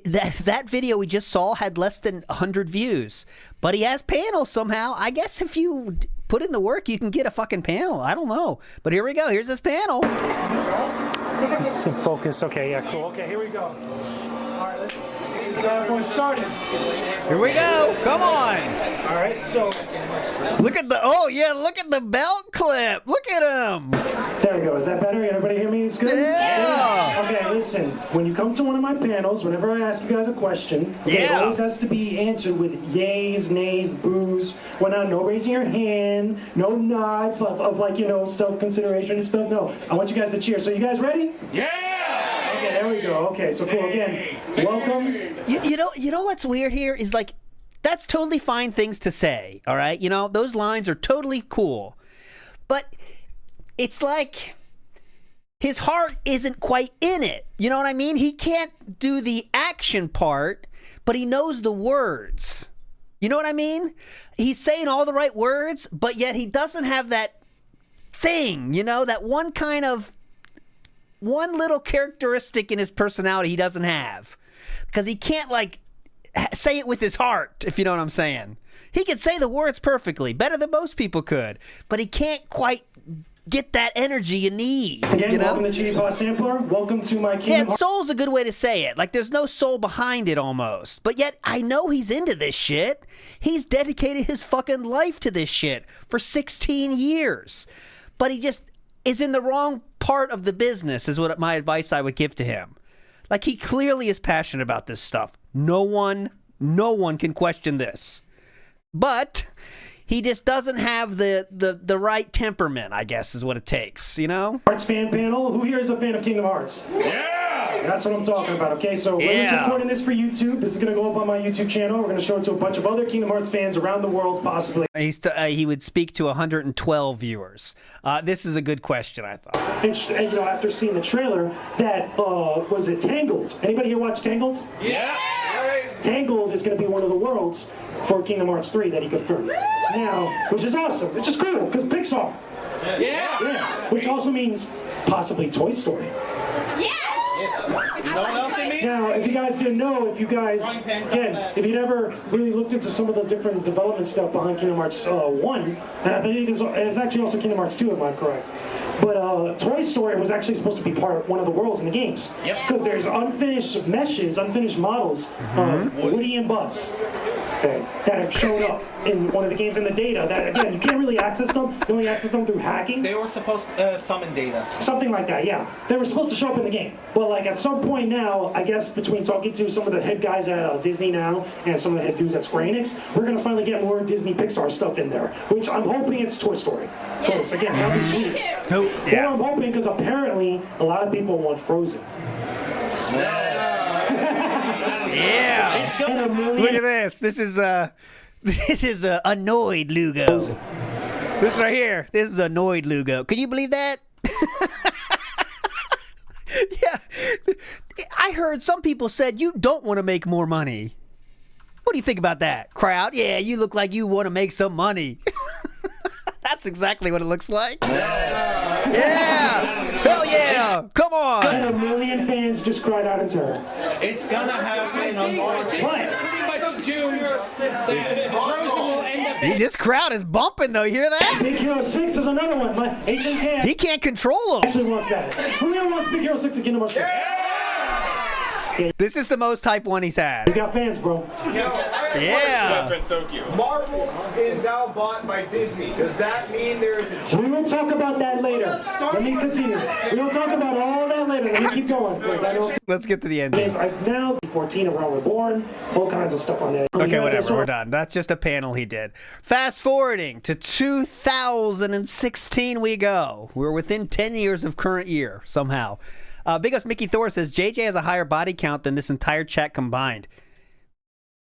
Speaker 2: that video we just saw had less than 100 views. But he has panels somehow. I guess if you put in the work, you can get a fucking panel. I don't know. But here we go. Here's this panel.
Speaker 24: Some focus. Okay, yeah, cool. Okay, here we go. All right, let's get everyone started.
Speaker 2: Here we go. Come on.
Speaker 24: All right, so
Speaker 2: look at look at the belt clip. Look at him.
Speaker 24: There we go. Is that better? Everybody hear me? It's good?
Speaker 2: Yeah.
Speaker 24: Okay, listen. When you come to one of my panels, whenever I ask you guys a question, it always has to be answered with yays, nays, boos. No raising your hand, no nods of like, self-consideration and stuff. No, I want you guys to cheer. So you guys ready?
Speaker 9: Yeah!
Speaker 24: Okay, there we go. Okay, so cool. Again, welcome.
Speaker 2: You know what's weird here is like, that's totally fine things to say, all right? Those lines are totally cool. But it's like his heart isn't quite in it. You know what I mean? He can't do the action part, but he knows the words. You know what I mean? He's saying all the right words, but yet he doesn't have that thing, that one little characteristic in his personality he doesn't have. Because he can't, like, say it with his heart, if you know what I'm saying. He can say the words perfectly, better than most people could, but he can't quite get that energy you need.
Speaker 24: Again, welcome to Chibi Pie Sampler. Welcome to my Kingdom Hearts.
Speaker 2: Soul's a good way to say it. Like, there's no soul behind it almost. But yet, I know he's into this shit. He's dedicated his fucking life to this shit for 16 years. But he just is in the wrong part of the business, is what my advice I would give to him. Like, he clearly is passionate about this stuff. No one can question this. But he just doesn't have the right temperament, I guess, is what it takes,
Speaker 24: Hearts fan panel. Who here is a fan of Kingdom Hearts?
Speaker 9: Yeah!
Speaker 24: That's what I'm talking about, okay? So we're recording this for YouTube. This is going to go up on my YouTube channel. We're going to show it to a bunch of other Kingdom Hearts fans around the world, possibly.
Speaker 2: He would speak to 112 viewers. This is a good question, I thought.
Speaker 24: And after seeing the trailer, that, was it Tangled? Anybody here watch Tangled?
Speaker 9: Yeah!
Speaker 24: Tangled is going to be one of the worlds for Kingdom Hearts 3 that he confirmed. Now, which is awesome. Which is cool, because Pixar. Yeah. Which also means possibly Toy Story. Now, if you guys didn't know, if you'd ever really looked into some of the different development stuff behind Kingdom Hearts 1, and I believe it's actually also Kingdom Hearts 2, if I'm correct. But Toy Story was actually supposed to be one of the worlds in the games. Because there's unfinished meshes, unfinished models of Woody and Buzz. That have shown up in one of the games in the data that, again, you can't really access them. You only access them through hacking.
Speaker 7: They were supposed to summon data.
Speaker 24: Something like that, yeah. They were supposed to show up in the game. But, like, at some point now, I guess between talking to some of the head guys at Disney now and some of the head dudes at Square Enix, we're going to finally get more Disney Pixar stuff in there, which I'm hoping it's Toy Story. Because, again, that'd be sweet. Well, I'm hoping because apparently a lot of people want Frozen.
Speaker 2: Yeah. Look at this. This is annoyed Lugo. This right here. This is annoyed Lugo. Can you believe that? Yeah. I heard some people said you don't want to make more money. What do you think about that, crowd? Yeah, you look like you want to make some money. That's exactly what it looks like. Yeah! Hell yeah! Come on!
Speaker 24: And a million fans just cried out in terror.
Speaker 7: It's gonna happen on March.
Speaker 2: This crowd is bumping though. You hear that?
Speaker 24: Big Hero 6 is another one. My Asian fan
Speaker 2: He can't control them.
Speaker 24: actually wants that. Who here wants Big Hero 6 to Kingdom Hearts 3?
Speaker 2: This is the most hype one he's had.
Speaker 24: We got fans, bro.
Speaker 2: Yeah.
Speaker 10: Marvel is now bought by Disney. Does that mean there is a...
Speaker 24: We will talk about that later. Let me continue. We will talk about all that later. Let me keep going, because I don't...
Speaker 2: Let's get to the end.
Speaker 24: I've now 14 around Reborn, all kinds of stuff on there.
Speaker 2: Okay, whatever. We're done. That's just a panel he did. Fast forwarding to 2016 we go. We're within 10 years of current year, somehow. Big Ups Mickey Thor says, JJ has a higher body count than this entire chat combined.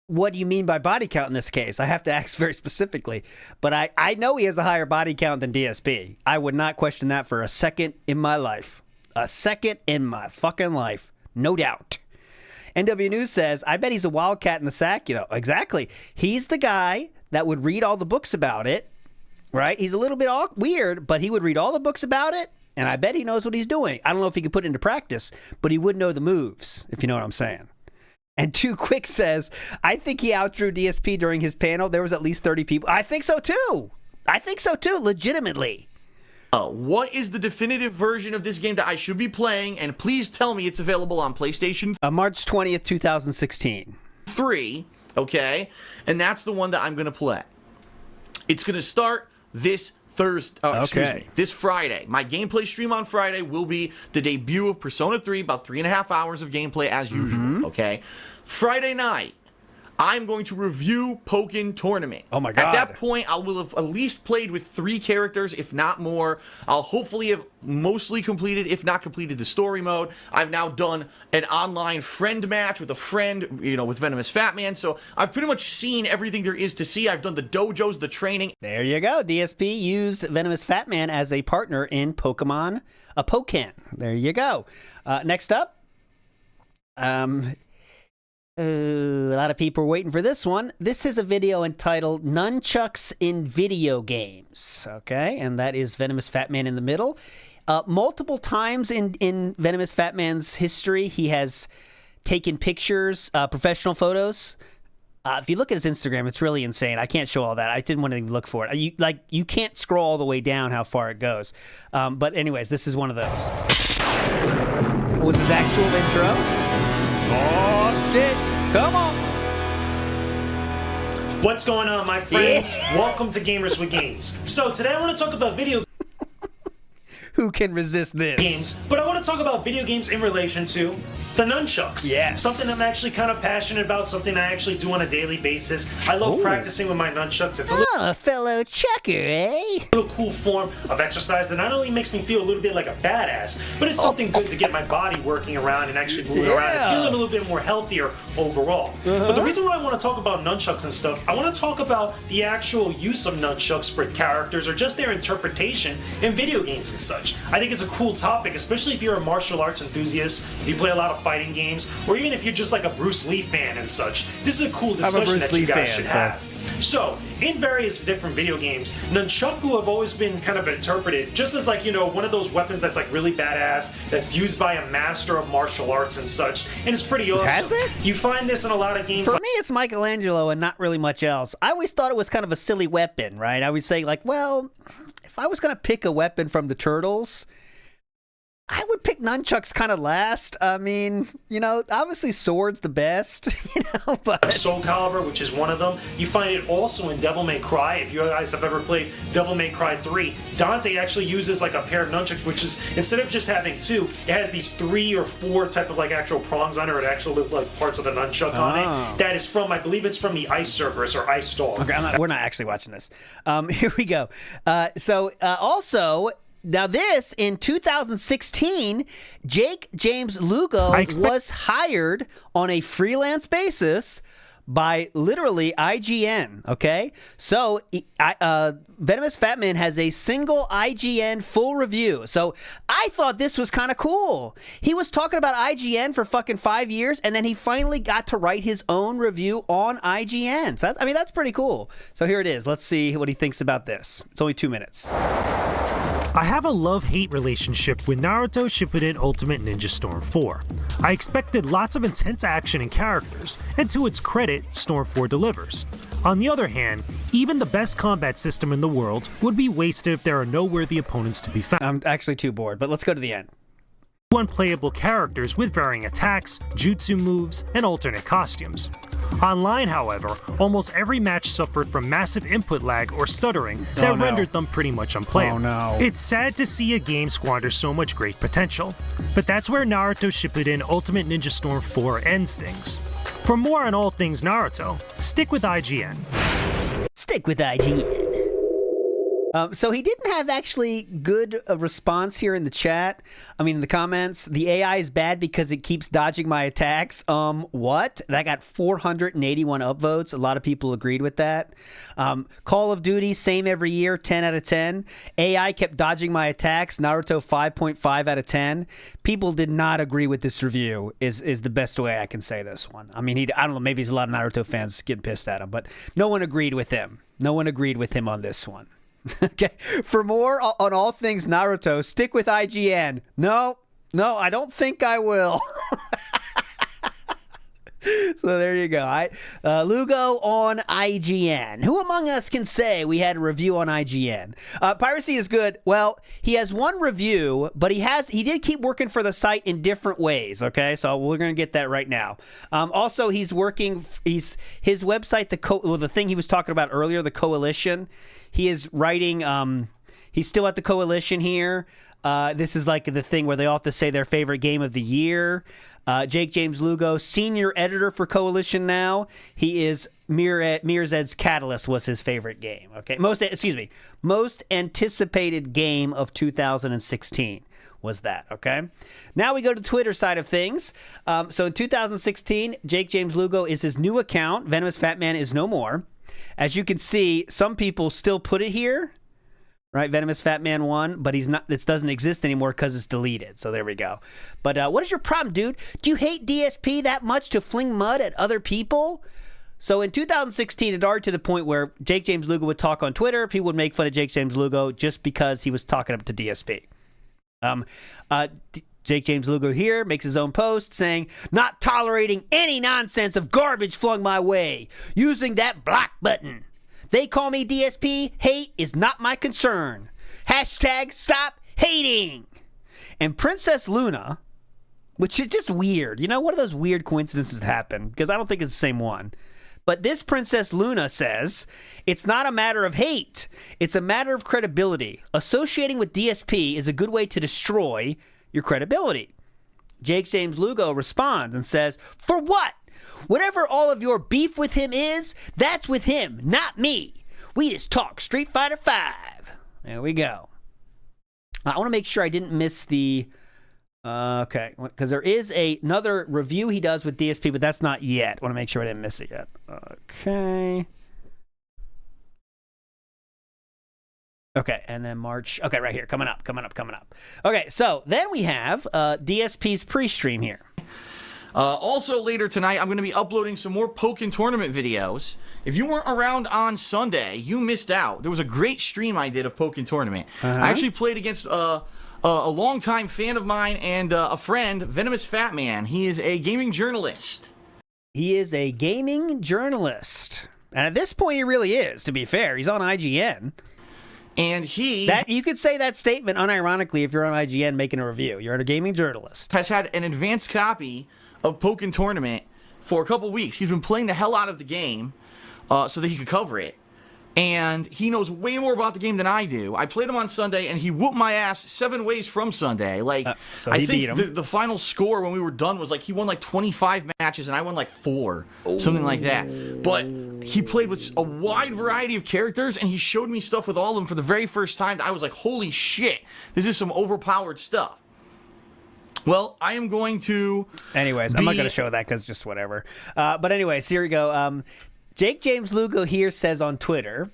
Speaker 2: What do you mean by body count in this case? I have to ask very specifically. But I know he has a higher body count than DSP. I would not question that for a second in my life. A second in my fucking life. No doubt. NW News says, I bet he's a wildcat in the sack, you know. Exactly. He's the guy that would read all the books about it, right? He's a little bit weird, but he would read all the books about it, and I bet he knows what he's doing. I don't know if he could put it into practice, but he would know the moves, if you know what I'm saying. And Too Quick says, I think he outdrew DSP during his panel. There was at least 30 people. I think so, too. Legitimately.
Speaker 5: What is the definitive version of this game that I should be playing? And please tell me it's available on PlayStation.
Speaker 2: March 20th, 2016.
Speaker 5: 3, okay? And that's the one that I'm going to play. It's going to start this this Friday. My gameplay stream on Friday will be the debut of Persona 3, about 3.5 hours of gameplay as usual, okay? Friday night, I'm going to review Pokken Tournament.
Speaker 2: Oh my god.
Speaker 5: At that point, I will have at least played with 3 characters, if not more. I'll hopefully have mostly completed, if not completed, the story mode. I've now done an online friend match with a friend, you know, with VenomousFatman. So I've pretty much seen everything there is to see. I've done the dojos, the training.
Speaker 2: There you go. DSP used VenomousFatman as a partner in Pokken. There you go. Next up, a lot of people are waiting for this one. This is a video entitled Nunchucks in Video Games. Okay, and that is VenomousFatman in the middle. Multiple times in VenomousFatman's history, he has taken pictures, professional photos. If you look at his Instagram, it's really insane. I can't show all that. I didn't want to even look for it. You can't scroll all the way down how far it goes. But anyways, this is one of those. What was his actual intro? Oh, shit. Come on.
Speaker 24: What's going on, my friends? Yeah. Welcome to Gamers with Gainz. So today I want to talk about video
Speaker 2: Who can resist this?
Speaker 24: Games, but I want to talk about video games in relation to the nunchucks.
Speaker 2: Yes.
Speaker 24: Something I'm actually kind of passionate about, something I actually do on a daily basis. I love practicing with my nunchucks. It's a
Speaker 2: fellow chucker, eh?
Speaker 24: Little cool form of exercise that not only makes me feel a little bit like a badass, but it's something good to get my body working around and actually moving around and feeling a little bit more healthier overall. But the reason why I want to talk about nunchucks and stuff, I want to talk about the actual use of nunchucks for characters or just their interpretation in video games and such. I think it's a cool topic, especially if you're a martial arts enthusiast, if you play a lot of fighting games, or even if you're just like a Bruce Lee fan and such. This is a cool discussion that you guys should have. So, in various different video games, nunchaku have always been kind of interpreted just as like, you know, one of those weapons that's like really badass, that's used by a master of martial arts and such, and it's pretty awesome.
Speaker 2: Has it?
Speaker 24: You find this in a lot of games.
Speaker 2: For me, it's Michelangelo and not really much else. I always thought it was kind of a silly weapon, right? I would say like, well, if I was going to pick a weapon from the Turtles, I would pick nunchucks kind of last. I mean, you know, obviously sword's the best, you know, but...
Speaker 24: Soul Calibur, which is one of them. You find it also in Devil May Cry. If you guys have ever played Devil May Cry 3, Dante actually uses like a pair of nunchucks, which is, instead of just having 2, it has these 3 or 4 type of like actual prongs on it, or it actually look like parts of the nunchuck on it. That is from, I believe it's from the Ice Cerberus or Ice Dog.
Speaker 2: Okay, we're not actually watching this. Here we go. Also... Now this, in 2016, Jakesjames Lugo was hired on a freelance basis by literally IGN, okay? So, VenomousFatman has a single IGN full review. So, I thought this was kind of cool. He was talking about IGN for fucking 5 years, and then he finally got to write his own review on IGN. So, that's pretty cool. So, here it is. Let's see what he thinks about this. It's only 2 minutes.
Speaker 24: I have a love-hate relationship with Naruto Shippuden Ultimate Ninja Storm 4. I expected lots of intense action and characters, and to its credit, Storm 4 delivers. On the other hand, even the best combat system in the world would be wasted if there are no worthy opponents to be found.
Speaker 2: I'm actually too bored, but let's go to the end.
Speaker 24: Unplayable characters with varying attacks, jutsu moves, and alternate costumes. Online, however, almost every match suffered from massive input lag or stuttering that rendered them pretty much unplayable.
Speaker 2: Oh no.
Speaker 24: It's sad to see a game squander so much great potential, but that's where Naruto Shippuden Ultimate Ninja Storm 4 ends things. For more on all things Naruto, stick with IGN.
Speaker 2: Stick with IGN. So he didn't have actually good response here in the chat. I mean, in the comments. The AI is bad because it keeps dodging my attacks. What? That got 481 upvotes. A lot of people agreed with that. Call of Duty, same every year, 10 out of 10. AI kept dodging my attacks. Naruto, 5.5 out of 10. People did not agree with this review, is the best way I can say this one. I mean, I don't know, maybe there's a lot of Naruto fans getting pissed at him, but no one agreed with him. No one agreed with him on this one. Okay. For more on all things Naruto, stick with IGN. No, I don't think I will. So there you go. Lugo on IGN. Who among us can say we had a review on IGN? Piracy is good. Well, he has one review, but he did keep working for the site in different ways. Okay, so we're gonna get that right now. Also, he's working. His website, the thing he was talking about earlier, the Coalition. He is writing. He's still at the Coalition here. This is like the thing where they all have to say their favorite game of the year. Jakesjames Lugo, senior editor for Coalition now. He is Mirzed's Catalyst was his favorite game. Okay, most anticipated game of 2016 was that. Okay, now we go to the Twitter side of things. So in 2016, Jakesjames Lugo is his new account. VenomousFatman is no more. As you can see, some people still put it here. Right, VenomousFatman 1, but he's not. It doesn't exist anymore because it's deleted. So there we go. But what is your problem, dude? Do you hate DSP that much to fling mud at other people? So in 2016, it already to the point where Jakesjames Lugo would talk on Twitter. People would make fun of Jakesjames Lugo just because he was talking up to DSP. Jakesjames Lugo here makes his own post saying, "Not tolerating any nonsense of garbage flung my way, using that block button. They call me DSP. Hate is not my concern. Hashtag stop hating." And Princess Luna, which is just weird. You know, one of those weird coincidences that happen, because I don't think it's the same one. But this Princess Luna says, "It's not a matter of hate. It's a matter of credibility. Associating with DSP is a good way to destroy your credibility." Jakesjames Lugo responds and says, "For what? Whatever all of your beef with him is, that's with him, not me. We just talk Street Fighter V." There we go. I want to make sure I didn't miss the... okay, because there is another review he does with DSP, but that's not yet. I want to make sure I didn't miss it yet. Okay. Okay, and then March... Okay, right here. Coming up. Okay, so then we have DSP's pre-stream here.
Speaker 22: Also later tonight, I'm going to be uploading some more Pokken tournament videos. If you weren't around on Sunday, you missed out. There was a great stream I did of Pokken tournament. I actually played against a longtime fan of mine and a friend, VenomousFatman. He is a gaming journalist.
Speaker 2: He is a gaming journalist. And at this point, he really is, to be fair. He's on IGN.
Speaker 22: And
Speaker 2: you could say that statement unironically if you're on IGN making a review. You're a gaming journalist.
Speaker 22: Has had an advanced copy of Pokken Tournament for a couple weeks. He's been playing the hell out of the game so that he could cover it. And he knows way more about the game than I do. I played him on Sunday, and he whooped my ass 7 ways from Sunday.
Speaker 2: So
Speaker 22: I
Speaker 2: he beat
Speaker 22: think
Speaker 2: him.
Speaker 22: the final score when we were done was he won 25 matches, and I won 4. Something like that. But he played with a wide variety of characters, and he showed me stuff with all of them for the very first time. I was like, holy shit, this is some overpowered stuff. Well, I am going to...
Speaker 2: Anyways, I'm not going to show that because just whatever. But anyways, here we go. Jakesjames Lugo here says on Twitter,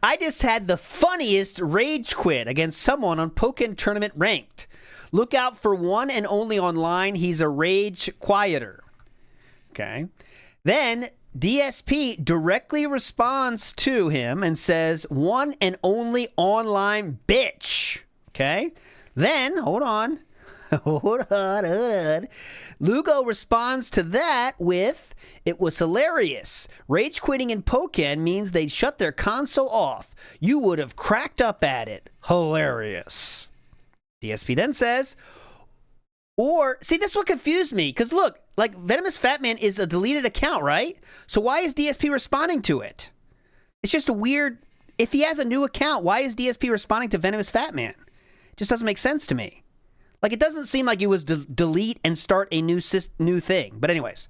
Speaker 2: "I just had the funniest rage quit against someone on Pokken Tournament Ranked. Look out for one and only online. He's a rage quieter." Okay. Then DSP directly responds to him and says, "One and only online bitch." Okay? Then, hold on. Hold on. Lugo responds to that with, "It was hilarious. Rage quitting in Pokken means they'd shut their console off. You would have cracked up at it. Hilarious." DSP then says, or, see, this is what confused me, because look, like, VenomousFatman is a deleted account, right? So why is DSP responding to it? It's just a weird, if he has a new account, why is DSP responding to VenomousFatman? It just doesn't make sense to me. Like, it doesn't seem like it was delete and start a new thing. But anyways.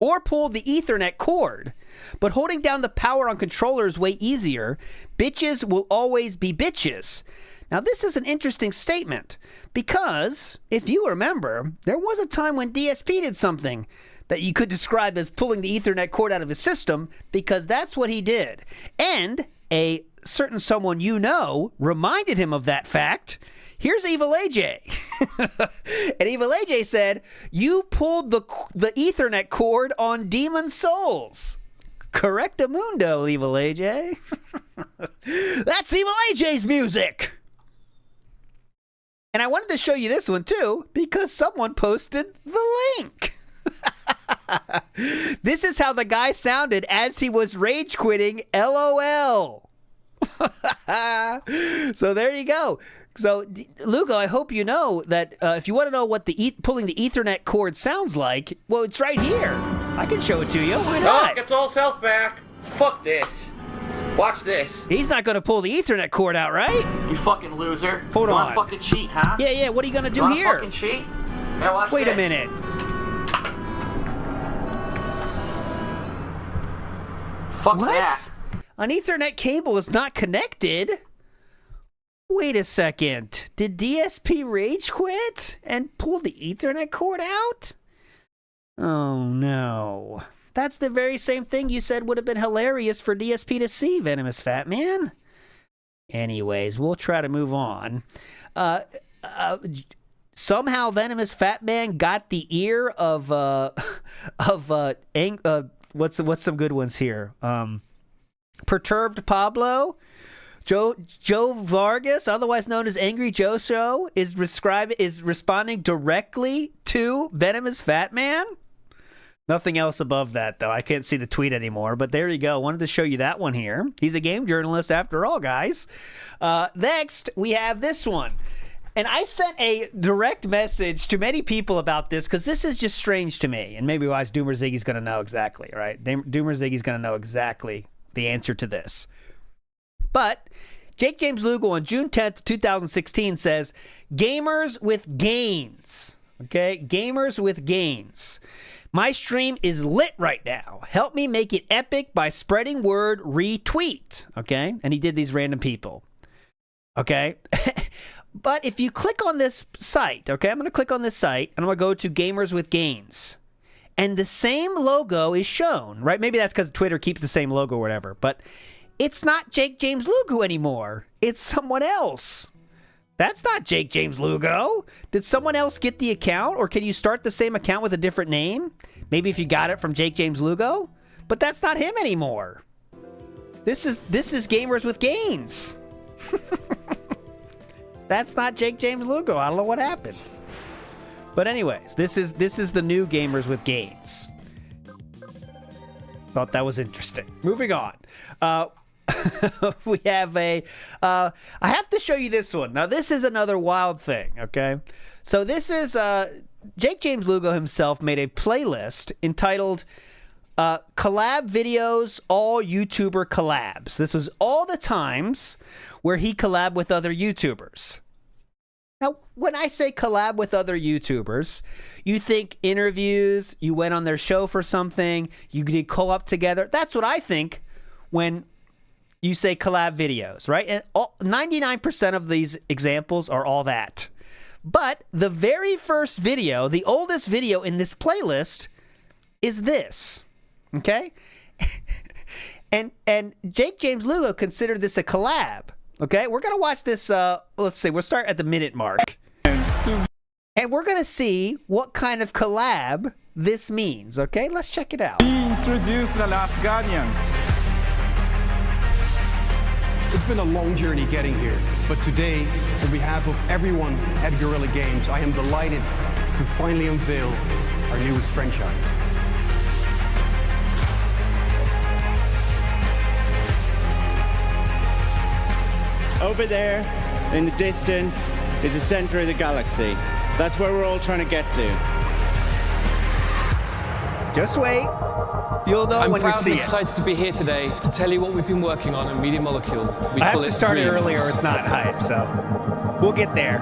Speaker 2: Or pull the Ethernet cord. But holding down the power on controller is way easier. Bitches will always be bitches. Now, this is an interesting statement. Because, if you remember, there was a time when DSP did something that you could describe as pulling the Ethernet cord out of his system, because that's what he did. And a certain someone you know reminded him of that fact. Here's Evil AJ. And Evil AJ said, "You pulled the Ethernet cord on Demon Souls." Correctamundo, Evil AJ. That's Evil AJ's music. And I wanted to show you this one too, because someone posted the link. This is how the guy sounded as he was rage quitting, LOL. So there you go. So, Lugo, I hope you know that if you want to know what the pulling the Ethernet cord sounds like, well, it's right here. I can show it to you. Why not?
Speaker 7: Gets all his health back. Fuck this. Watch this.
Speaker 2: He's not going to pull the Ethernet cord out, right?
Speaker 7: You fucking loser.
Speaker 2: Hold
Speaker 7: you
Speaker 2: on.
Speaker 7: Want to fucking cheat, huh?
Speaker 2: Yeah. What are you going to do
Speaker 7: you
Speaker 2: here?
Speaker 7: Fucking cheat? Now watch
Speaker 2: Wait
Speaker 7: this.
Speaker 2: a minute.
Speaker 7: Fuck that.
Speaker 2: An Ethernet cable is not connected? Wait a second. Did DSP rage quit and pull the Ethernet cord out? Oh, no. That's the very same thing you said would have been hilarious for DSP to see, VenomousFatman. Anyways, we'll try to move on. Somehow VenomousFatman got the ear of what's some good ones here? Perturbed Pablo. Joe Vargas, otherwise known as Angry Joe Show, is responding directly to VenomousFatman. Nothing else above that, though. I can't see the tweet anymore, but there you go. Wanted to show you that one here. He's a game journalist after all, guys. Next, we have this one. And I sent a direct message to many people about this because this is just strange to me. And maybe watch Doomer Ziggy's going to know exactly, right? Doomer Ziggy's going to know exactly the answer to this. But Jakesjames Lugo on June 10th, 2016 says, "Gamers with Gainz." Okay? Gamers with Gainz. "My stream is lit right now. Help me make it epic by spreading word, retweet." Okay? And he did these random people. Okay? But if you click on this site, okay? I'm going to click on this site, and I'm going to go to Gamers with Gainz. And the same logo is shown, right? Maybe that's because Twitter keeps the same logo or whatever. But it's not Jakesjames Lugo anymore. It's someone else. That's not Jakesjames Lugo. Did someone else get the account? Or can you start the same account with a different name? Maybe if you got it from Jakesjames Lugo? But that's not him anymore. This is Gamers with Gainz. That's not Jakesjames Lugo. I don't know what happened. But anyways, this is the new Gamers with Gainz. Thought that was interesting. Moving on. We have I have to show you this one. Now, this is another wild thing, okay? So this is, Jakesjames Lugo himself made a playlist entitled Collab Videos, All YouTuber Collabs. This was all the times where he collabed with other YouTubers. Now, when I say collab with other YouTubers, you think interviews, you went on their show for something, you did co-op together. That's what I think when you say collab videos, right? And 99% of these examples are all that. But the very first video, the oldest video in this playlist is this, okay? and Jakesjames Lugo considered this a collab, okay? We're going to watch this, let's see, we'll start at the minute mark. And we're going to see what kind of collab this means, okay? Let's check it out.
Speaker 12: Introduce the last guardian.
Speaker 13: It's been a long journey getting here, but today, on behalf of everyone at Guerrilla Games, I am delighted to finally unveil our newest franchise.
Speaker 14: Over there, in the distance, is the center of the galaxy. That's where we're all trying to get to.
Speaker 2: Just wait. You'll know
Speaker 15: I'm
Speaker 2: when you
Speaker 15: proud
Speaker 2: see
Speaker 15: and
Speaker 2: it.
Speaker 15: excited to be here today to tell you what we've been working on in Media Molecule. We
Speaker 2: I have
Speaker 15: call
Speaker 2: to
Speaker 15: it
Speaker 2: start it
Speaker 15: Dreams.
Speaker 2: earlier or it's not hype, so we'll get there.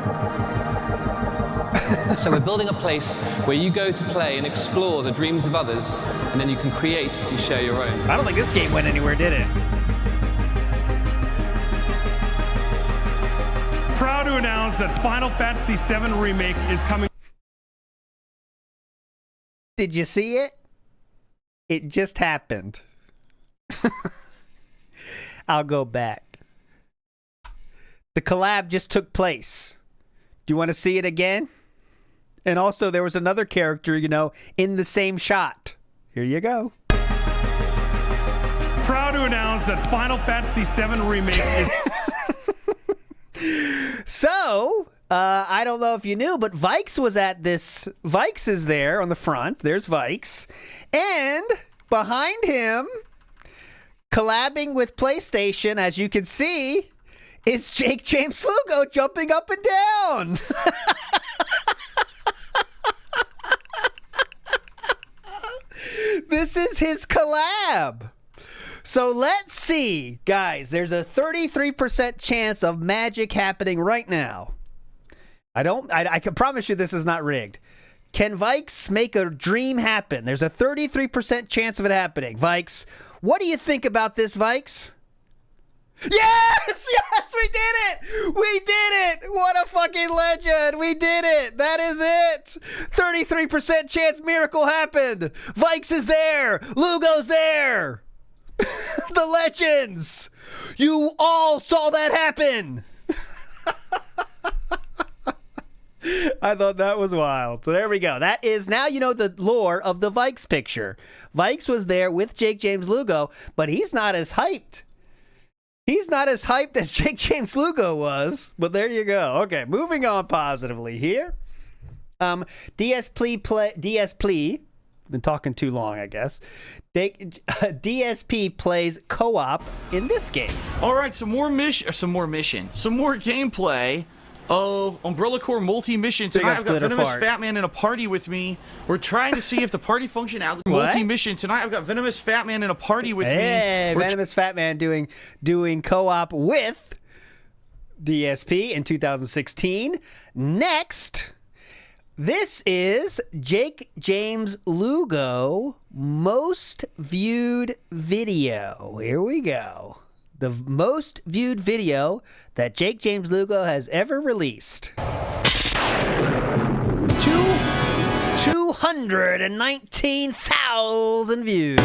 Speaker 15: So we're building a place where you go to play and explore the dreams of others, and then you can create and share your own.
Speaker 2: I don't think this game went anywhere, did it?
Speaker 25: Proud to announce that Final Fantasy VII Remake is coming.
Speaker 2: Did you see it? It just happened. I'll go back. The collab just took place. Do you want to see it again? And also, there was another character, you know, in the same shot. Here you go.
Speaker 25: Proud to announce that Final Fantasy VII Remake is...
Speaker 2: So, I don't know if you knew, but Vikes was at this. Vikes is there on the front. There's Vikes. And behind him, collabing with PlayStation, as you can see, is Jakesjames Lugo jumping up and down. This is his collab. So let's see, guys. There's a 33% chance of magic happening right now. I can promise you this is not rigged. Can Vikes make a dream happen? There's a 33% chance of it happening. Vikes, what do you think about this, Vikes? Yes! Yes, we did it! We did it! What a fucking legend! We did it! That is it! 33% chance miracle happened! Vikes is there! Lugo's there! The legends! You all saw that happen! I thought that was wild. So there we go. That is, now you know the lore of the Vikes picture. Vikes was there with Jakesjames Lugo, but he's not as hyped. He's not as hyped as Jakesjames Lugo was, but there you go. Okay, moving on positively here. DSP, been talking too long, I guess. DSP plays co-op in this game.
Speaker 22: All right, some more gameplay of Umbrella Corps multi-mission. Tonight I've got VenomousFatman in a party with me. We're trying to see if the party functionality multi-mission. Tonight I've got VenomousFatman in a party with me.
Speaker 2: Hey, VenomousFatman doing co-op with DSP in 2016. Next, this is Jakesjames Lugo most viewed video. Here we go. The most viewed video that Jakesjames Lugo has ever released. 219,000 views.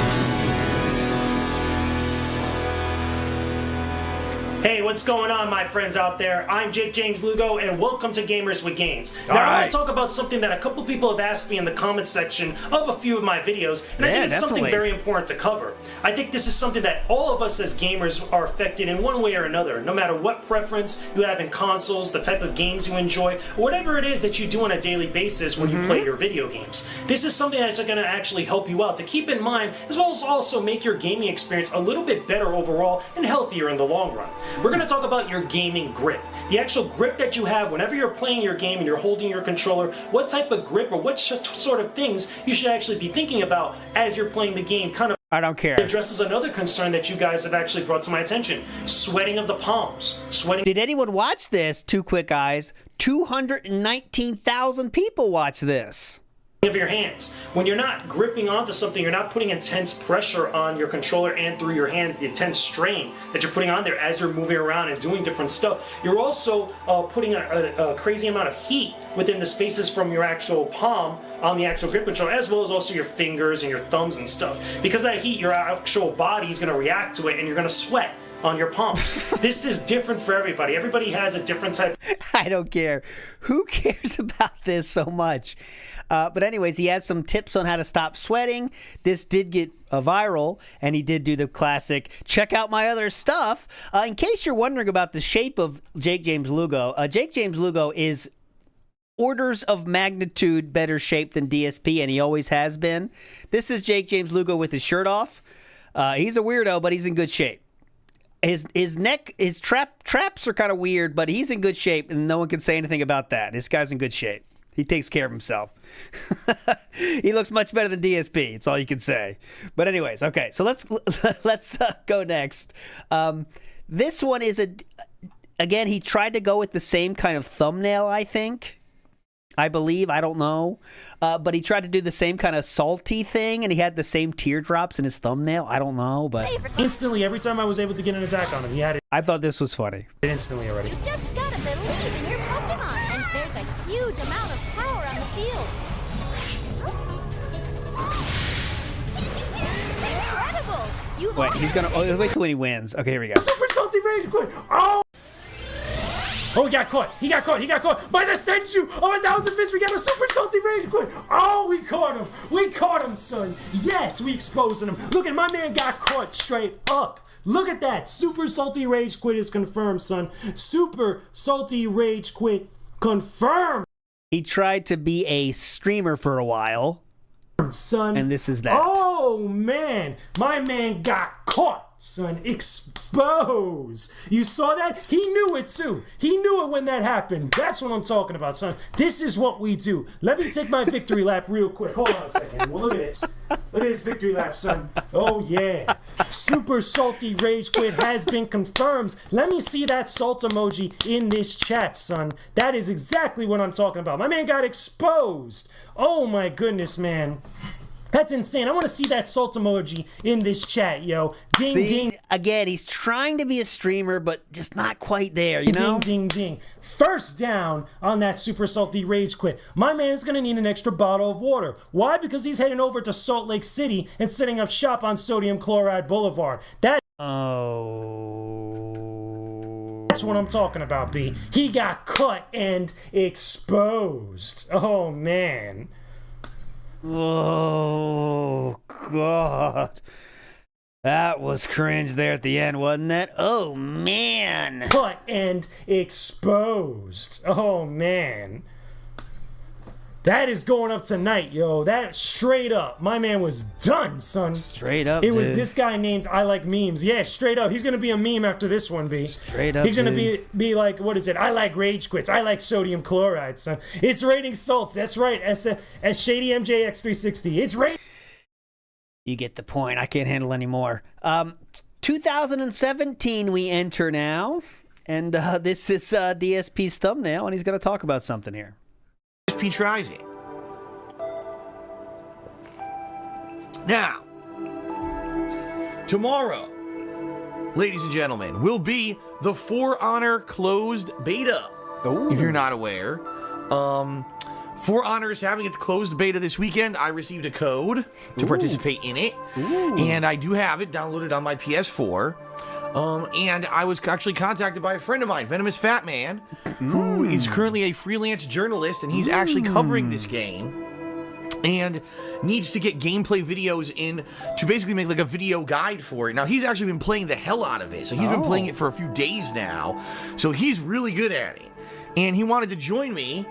Speaker 24: Hey, what's going on, my friends out there? I'm Jakesjames Lugo, and welcome to Gamers with Gainz. Now, I want to talk about something that a couple people have asked me in the comments section of a few of my videos, and I think it's something very important to cover. I think this is something that all of us as gamers are affected in one way or another, no matter what preference you have in consoles, the type of games you enjoy, or whatever it is that you do on a daily basis when you play your video games. This is something that's going to actually help you out to keep in mind, as well as also make your gaming experience a little bit better overall and healthier in the long run. We're going to talk about your gaming grip. The actual grip that you have whenever you're playing your game and you're holding your controller, what type of grip or what sort of things you should actually be thinking about as you're playing the game. Kind of
Speaker 2: I don't care.
Speaker 24: Addresses another concern that you guys have actually brought to my attention. Sweating of the palms. Sweating.
Speaker 2: Did anyone watch this? Two quick eyes. 219,000 people watch this.
Speaker 24: Of your hands. When you're not gripping onto something, you're not putting intense pressure on your controller and through your hands, the intense strain that you're putting on there as you're moving around and doing different stuff. You're also putting a crazy amount of heat within the spaces from your actual palm on the actual grip controller, as well as also your fingers and your thumbs and stuff. Because of that heat, your actual body is going to react to it and you're going to sweat. on your palms. This is different for everybody. Everybody has a different type.
Speaker 2: I don't care. Who cares about this so much? But anyways, he has some tips on how to stop sweating. This did get viral, and he did do the classic, check out my other stuff. In case you're wondering about the shape of Jakesjames Lugo, Jakesjames Lugo is orders of magnitude better shape than DSP, and he always has been. This is Jakesjames Lugo with his shirt off. He's a weirdo, but he's in good shape. His neck, his traps are kind of weird, but he's in good shape, and no one can say anything about that. This guy's in good shape. He takes care of himself. He looks much better than DSP. It's all you can say. But anyways, okay. So let's go next. This one is again. He tried to go with the same kind of thumbnail. I believe. I don't know. But he tried to do the same kind of salty thing, and he had the same teardrops in his thumbnail. I don't know, but
Speaker 24: Instantly, every time I was able to get an attack on him, he had it.
Speaker 2: I thought this was funny.
Speaker 24: Instantly already.
Speaker 8: You just gotta believe in your Pokemon, and there's a huge amount of power on the field. Incredible! You
Speaker 2: Wait, he's gonna. Oh, wait till when he wins. Okay, here we go.
Speaker 24: Super salty rage quit. Oh! Oh, he got caught. He got caught. He got caught by the Senju. Oh, 1,000 fists. We got a super salty rage quit. Oh, we caught him. We caught him, son. Yes, we exposing him. Look at my man got caught straight up. Look at that. Super salty rage quit is confirmed, son. Super salty rage quit confirmed.
Speaker 2: He tried to be a streamer for a while,
Speaker 24: son.
Speaker 2: And this is that.
Speaker 24: Oh, man. My man got caught. Son, exposed. You saw that? He knew it too. He knew it when that happened. That's what I'm talking about, son. This is what we do. Let me take my victory lap real quick. Hold on a second. Well, look at this. Look at this victory lap, son. Oh, yeah. Super salty rage quit has been confirmed. Let me see that salt emoji in this chat, son. That is exactly what I'm talking about. My man got exposed. Oh, my goodness, man. That's insane. I want to see that salt emoji in this chat, yo. Ding,
Speaker 2: See,
Speaker 24: ding.
Speaker 2: Again, he's trying to be a streamer, but just not quite there, you know?
Speaker 24: Ding, ding, ding. First down on that super salty rage quit. My man is going to need an extra bottle of water. Why? Because he's heading over to Salt Lake City and setting up shop on Sodium Chloride Boulevard. That's what I'm talking about, B. He got cut and exposed. Oh, man.
Speaker 2: Oh, God. That was cringe there at the end, wasn't it? Oh, man.
Speaker 24: Cut and exposed. Oh, man. That is going up tonight, yo. That straight up. My man was done, son.
Speaker 2: Straight up,
Speaker 24: It was
Speaker 2: dude.
Speaker 24: this guy named I Like Memes. Yeah, straight up. He's going to be a meme after this one, B.
Speaker 2: Straight up,
Speaker 24: He's going to
Speaker 2: dude.
Speaker 24: be like, what is it? I like rage quits. I like sodium chloride, son. It's raining salts. That's right. As Shady MJX360. It's raining.
Speaker 2: You get the point. I can't handle any more. 2017 we enter now. And this is DSP's thumbnail, and he's going to talk about something here.
Speaker 5: DSP tries it. Now, tomorrow, ladies and gentlemen, will be the For Honor closed beta. If you're not aware, For Honor is having its closed beta this weekend. I received a code to participate in it, and I do have it downloaded on my PS4. And I was actually contacted by a friend of mine, VenomousFatman, who is currently a freelance journalist, and he's actually covering this game and needs to get gameplay videos in to basically make like a video guide for it. Now, he's actually been playing the hell out of it, so he's been playing it for a few days now, so he's really good at it. And he wanted to join me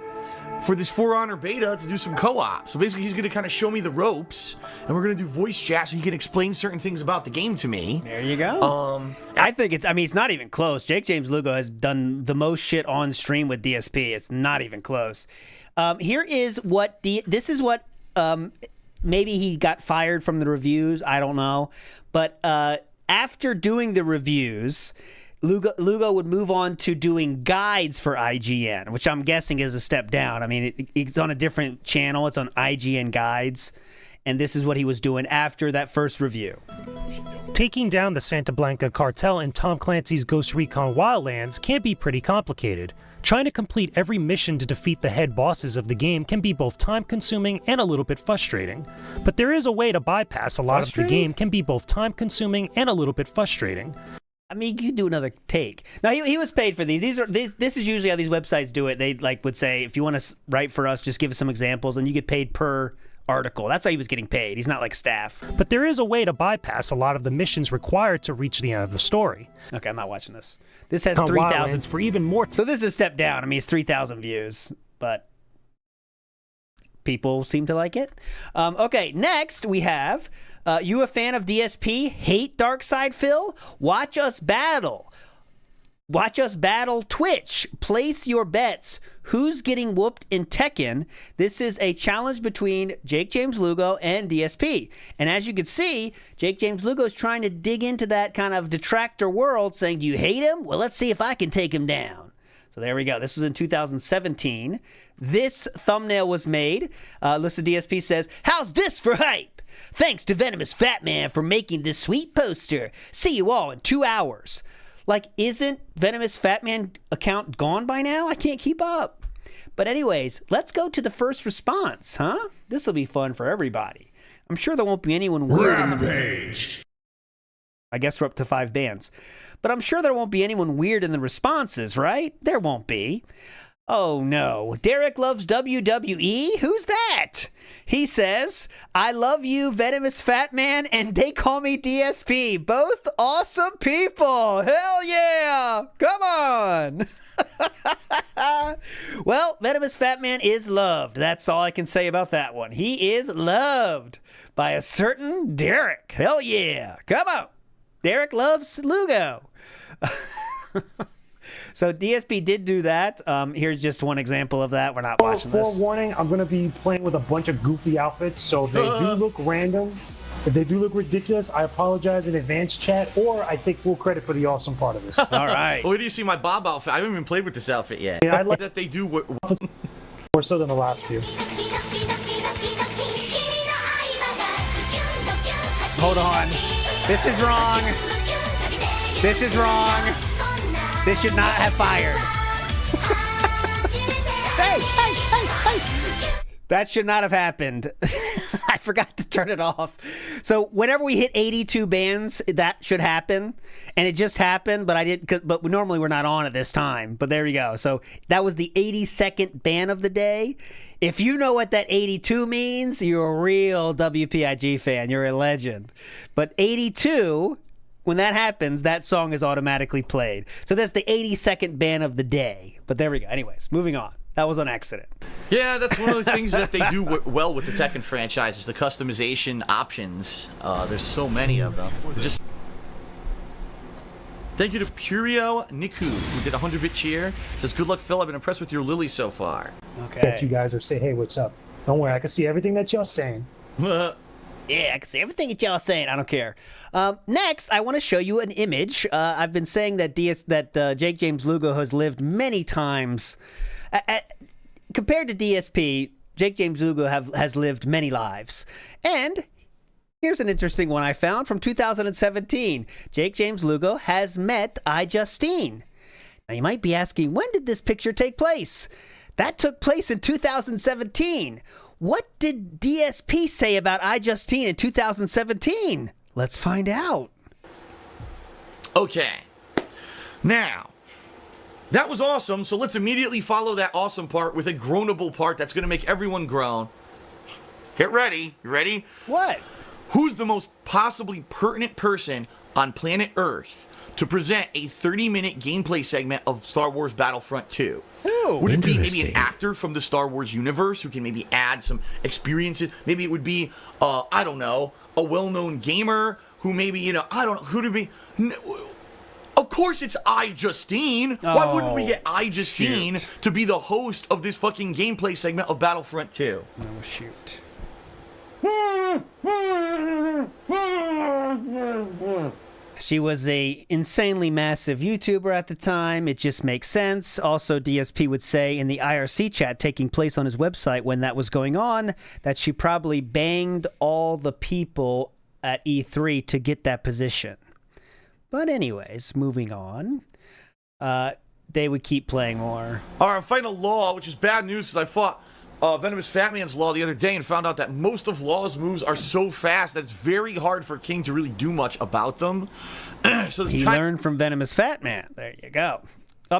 Speaker 5: for this For Honor beta to do some co-op. So basically he's going to kind of show me the ropes, and we're going to do voice chat so he can explain certain things about the game to me.
Speaker 2: There you go. I think it's not even close. Jakesjames Lugo has done the most shit on stream with DSP. It's not even close. Here is what this is what maybe he got fired from the reviews. I don't know. But after doing the reviews, Lugo would move on to doing guides for IGN, which I'm guessing is a step down. I mean, it's on a different channel. It's on IGN Guides. And this is what he was doing after that first review.
Speaker 24: Taking down the Santa Blanca cartel in Tom Clancy's Ghost Recon Wildlands can be pretty complicated. Trying to complete every mission to defeat the head bosses of the game can be both time-consuming and a little bit frustrating. But there is a way to bypass a lot of the game can be both time-consuming and a little bit frustrating.
Speaker 2: I mean, you could do another take. Now, he was paid for these. This is usually how these websites do it. They would say, if you want to write for us, just give us some examples, and you get paid per article. That's how he was getting paid. He's not like staff.
Speaker 24: But there is a way to bypass a lot of the missions required to reach the end of the story.
Speaker 2: Okay, I'm not watching this. This has 3,000
Speaker 24: for even more.
Speaker 2: So this is a step down. I mean, it's 3,000 views, but people seem to like it. Okay, next we have, you a fan of DSP? Hate Darkside Phil? Watch us battle. Watch us battle Twitch. Place your bets. Who's getting whooped in Tekken? This is a challenge between Jakesjames Lugo and DSP. And as you can see, Jakesjames Lugo is trying to dig into that kind of detractor world, saying, do you hate him? Well, let's see if I can take him down. So there we go. This was in 2017. This thumbnail was made. Listen, DSP says, how's this for hype? Thanks to VenomousFatman for making this sweet poster. See you all in 2 hours. Like, isn't VenomousFatman account gone by now? I can't keep up. But anyways, let's go to the first response, huh? This will be fun for everybody. I'm sure there won't be anyone weird in the... I guess we're up to 5 bands. But I'm sure there won't be anyone weird in the responses, right? There won't be. Oh, no. Derek loves WWE? Who's that? He says, I love you, VenomousFatman, and they call me DSP. Both awesome people. Hell yeah. Come on. Well, VenomousFatman is loved. That's all I can say about that one. He is loved by a certain Derek. Hell yeah. Come on. Derek loves Lugo. So DSP did do that. Here's just one example of that. We're not watching this.
Speaker 24: Forewarning, I'm going to be playing with a bunch of goofy outfits, so if they do look random, if they do look ridiculous, I apologize in advance, chat, or I take full credit for the awesome part of this.
Speaker 2: All right.
Speaker 22: Where do you see my Bob outfit? I haven't even played with this outfit yet.
Speaker 24: Yeah, I like
Speaker 22: that they do
Speaker 24: more so than the last few.
Speaker 2: Hold on. This is wrong. This is wrong. This should not have fired. Hey. That should not have happened. I forgot to turn it off. So whenever we hit 82 bands, that should happen. And it just happened, but I didn't. But normally we're not on at this time. But there we go. So that was the 82nd ban of the day. If you know what that 82 means, you're a real WPIG fan. You're a legend. But 82... when that happens, that song is automatically played. So that's the 82nd ban of the day. But there we go. Anyways, moving on. That was an accident.
Speaker 22: Yeah, that's one of the things that they do well with the Tekken franchise is the customization options. There's so many of them. Just thank you to Purio Niku, who did a 100-bit cheer. Says, good luck, Phil. I've been impressed with your Lily so far.
Speaker 2: Okay.
Speaker 24: That you guys are saying, hey, what's up? Don't worry, I can see everything that you're saying.
Speaker 2: Yeah, I can see everything that y'all saying. I don't care. Next, I want to show you an image. I've been saying that Jakesjames Lugo has lived many times. Compared to DSP, Jakesjames Lugo has lived many lives. And here's an interesting one I found from 2017. Jakesjames Lugo has met iJustine. Now, you might be asking, when did this picture take place? That took place in 2017. What did DSP say about iJustine in 2017? Let's find out.
Speaker 22: Okay. Now, that was awesome, so let's immediately follow that awesome part with a groanable part that's going to make everyone groan. Get ready. You ready?
Speaker 2: What?
Speaker 22: Who's the most possibly pertinent person on planet Earth to present a 30-minute gameplay segment of Star Wars Battlefront 2?
Speaker 2: Oh,
Speaker 22: would it be maybe an actor from the Star Wars universe who can maybe add some experiences? Maybe it would be, I don't know, a well-known gamer who maybe, I don't know, who to be... Of course it's iJustine. Why wouldn't we get iJustine to be the host of this fucking gameplay segment of Battlefront 2?
Speaker 2: Oh, shoot. She was a insanely massive YouTuber at the time. It just makes sense. Also, DSP would say in the IRC chat taking place on his website when that was going on that she probably banged all the people at E3 to get that position. But anyways, moving on. They would keep playing more.
Speaker 22: All right, I'm fighting a law, which is bad news because I fought VenomousFatman's Law the other day and found out that most of Law's moves are so fast that it's very hard for King to really do much about them. So
Speaker 2: he learned from VenomousFatman. There you go.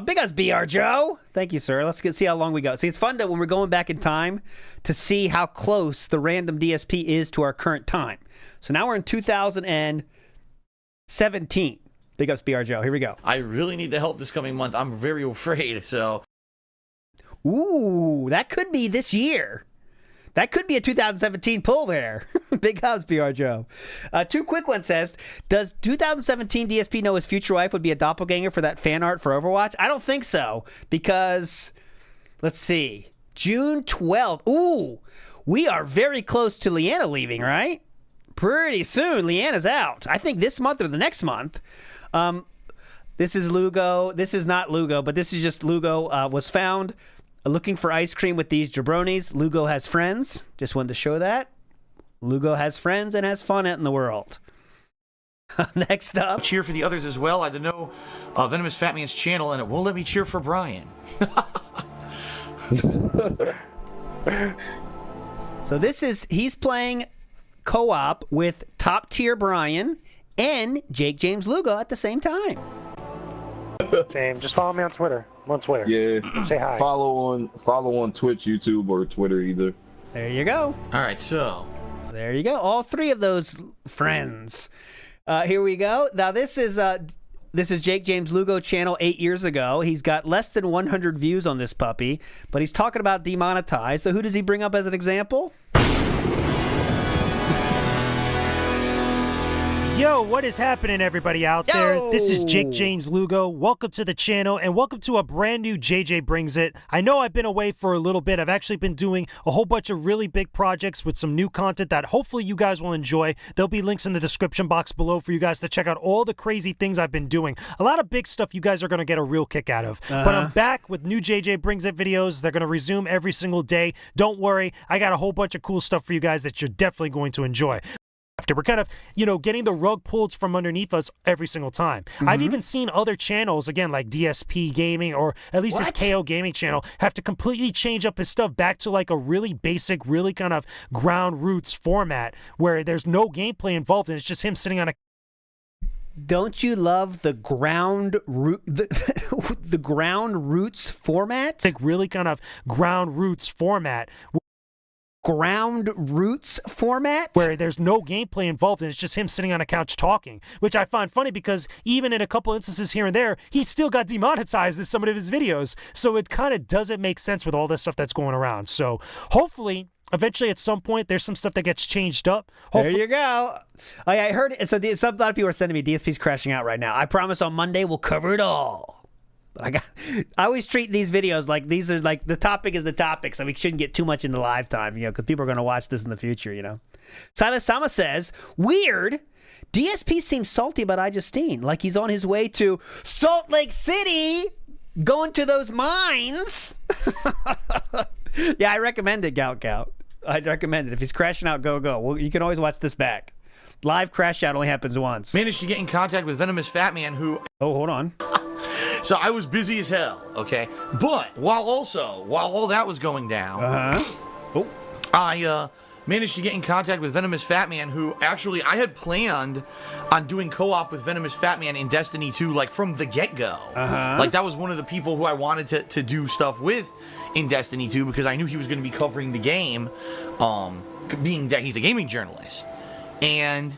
Speaker 2: Big ups, BR Joe. Thank you, sir. Let's see how long we go. See, it's fun that when we're going back in time to see how close the random DSP is to our current time. So now we're in 2017. Big ups, BR Joe. Here we go.
Speaker 22: I really need the help this coming month. I'm very afraid, so...
Speaker 2: Ooh, that could be this year. That could be a 2017 pull there. Big ups, BR Joe. Two quick ones says, does 2017 DSP know his future wife would be a doppelganger for that fan art for Overwatch? I don't think so, because, let's see, June 12th. Ooh, we are very close to Leanna leaving, right? Pretty soon, Leanna's out. I think this month or the next month. This is Lugo. This is not Lugo, but this is just Lugo was found looking for ice cream with these jabronis. Lugo has friends. Just wanted to show that. Lugo has friends and has fun out in the world. Next up.
Speaker 22: Cheer for the others as well. I don't know VenomousFatman's channel, and it won't let me cheer for Brian.
Speaker 2: So he's playing co-op with top tier Brian and Jakesjames Lugo at the same time.
Speaker 3: Same. Just follow me on Twitter. I'm on Twitter.
Speaker 4: Yeah.
Speaker 3: Say hi.
Speaker 4: Follow on Twitch, YouTube, or Twitter either.
Speaker 2: There you go.
Speaker 22: All right, so
Speaker 2: there you go. All three of those friends. Here we go. Now this is Jakesjames Lugo channel 8 years ago. He's got less than 100 views on this puppy, but he's talking about demonetized. So who does he bring up as an example?
Speaker 24: Yo, what is happening, everybody out there? This is Jakesjames Lugo. Welcome to the channel, and welcome to a brand new JJ Brings It. I know I've been away for a little bit. I've actually been doing a whole bunch of really big projects with some new content that hopefully you guys will enjoy. There'll be links in the description box below for you guys to check out all the crazy things I've been doing. A lot of big stuff you guys are going to get a real kick out of. But I'm back with new JJ Brings It videos. They're going to resume every single day. Don't worry. I got a whole bunch of cool stuff for you guys that you're definitely going to enjoy. We're kind of, getting the rug pulled from underneath us every single time. I've even seen other channels, again, like DSP Gaming, or at least his KO Gaming channel, have to completely change up his stuff back to like a really basic, really kind of ground roots format where there's no gameplay involved and it's just him sitting on a...
Speaker 2: Don't you love the ground the ground roots format?
Speaker 24: Like really kind of ground roots format.
Speaker 2: Ground roots format
Speaker 24: where there's no gameplay involved and it's just him sitting on a couch talking, which I find funny because even in a couple instances here and there, he still got demonetized in some of his videos. So it kind of doesn't make sense with all this stuff that's going around. So hopefully, eventually at some point, there's some stuff that gets changed up.
Speaker 2: There you go. Oh, yeah, I heard it. So a lot of people are sending me DSPs crashing out right now. I promise on Monday we'll cover it all. I always treat these videos like these are like the topic is the topic, so we shouldn't get too much into live time, because people are going to watch this in the future, Silas Sama says, weird. DSP seems salty about iJustine, like he's on his way to Salt Lake City, going to those mines. Yeah, I recommend it, Gout. I'd recommend it. If he's crashing out, go. Well, you can always watch this back. Live crash out only happens once.
Speaker 22: Managed to get in contact with VenomousFatman, who...
Speaker 2: Oh, hold on.
Speaker 22: So I was busy as hell, okay? But while all that was going down, I managed to get in contact with VenomousFatman, who actually I had planned on doing co-op with VenomousFatman in Destiny 2, like from the get-go. Like that was one of the people who I wanted to do stuff with in Destiny 2 because I knew he was going to be covering the game, being that he's a gaming journalist. And...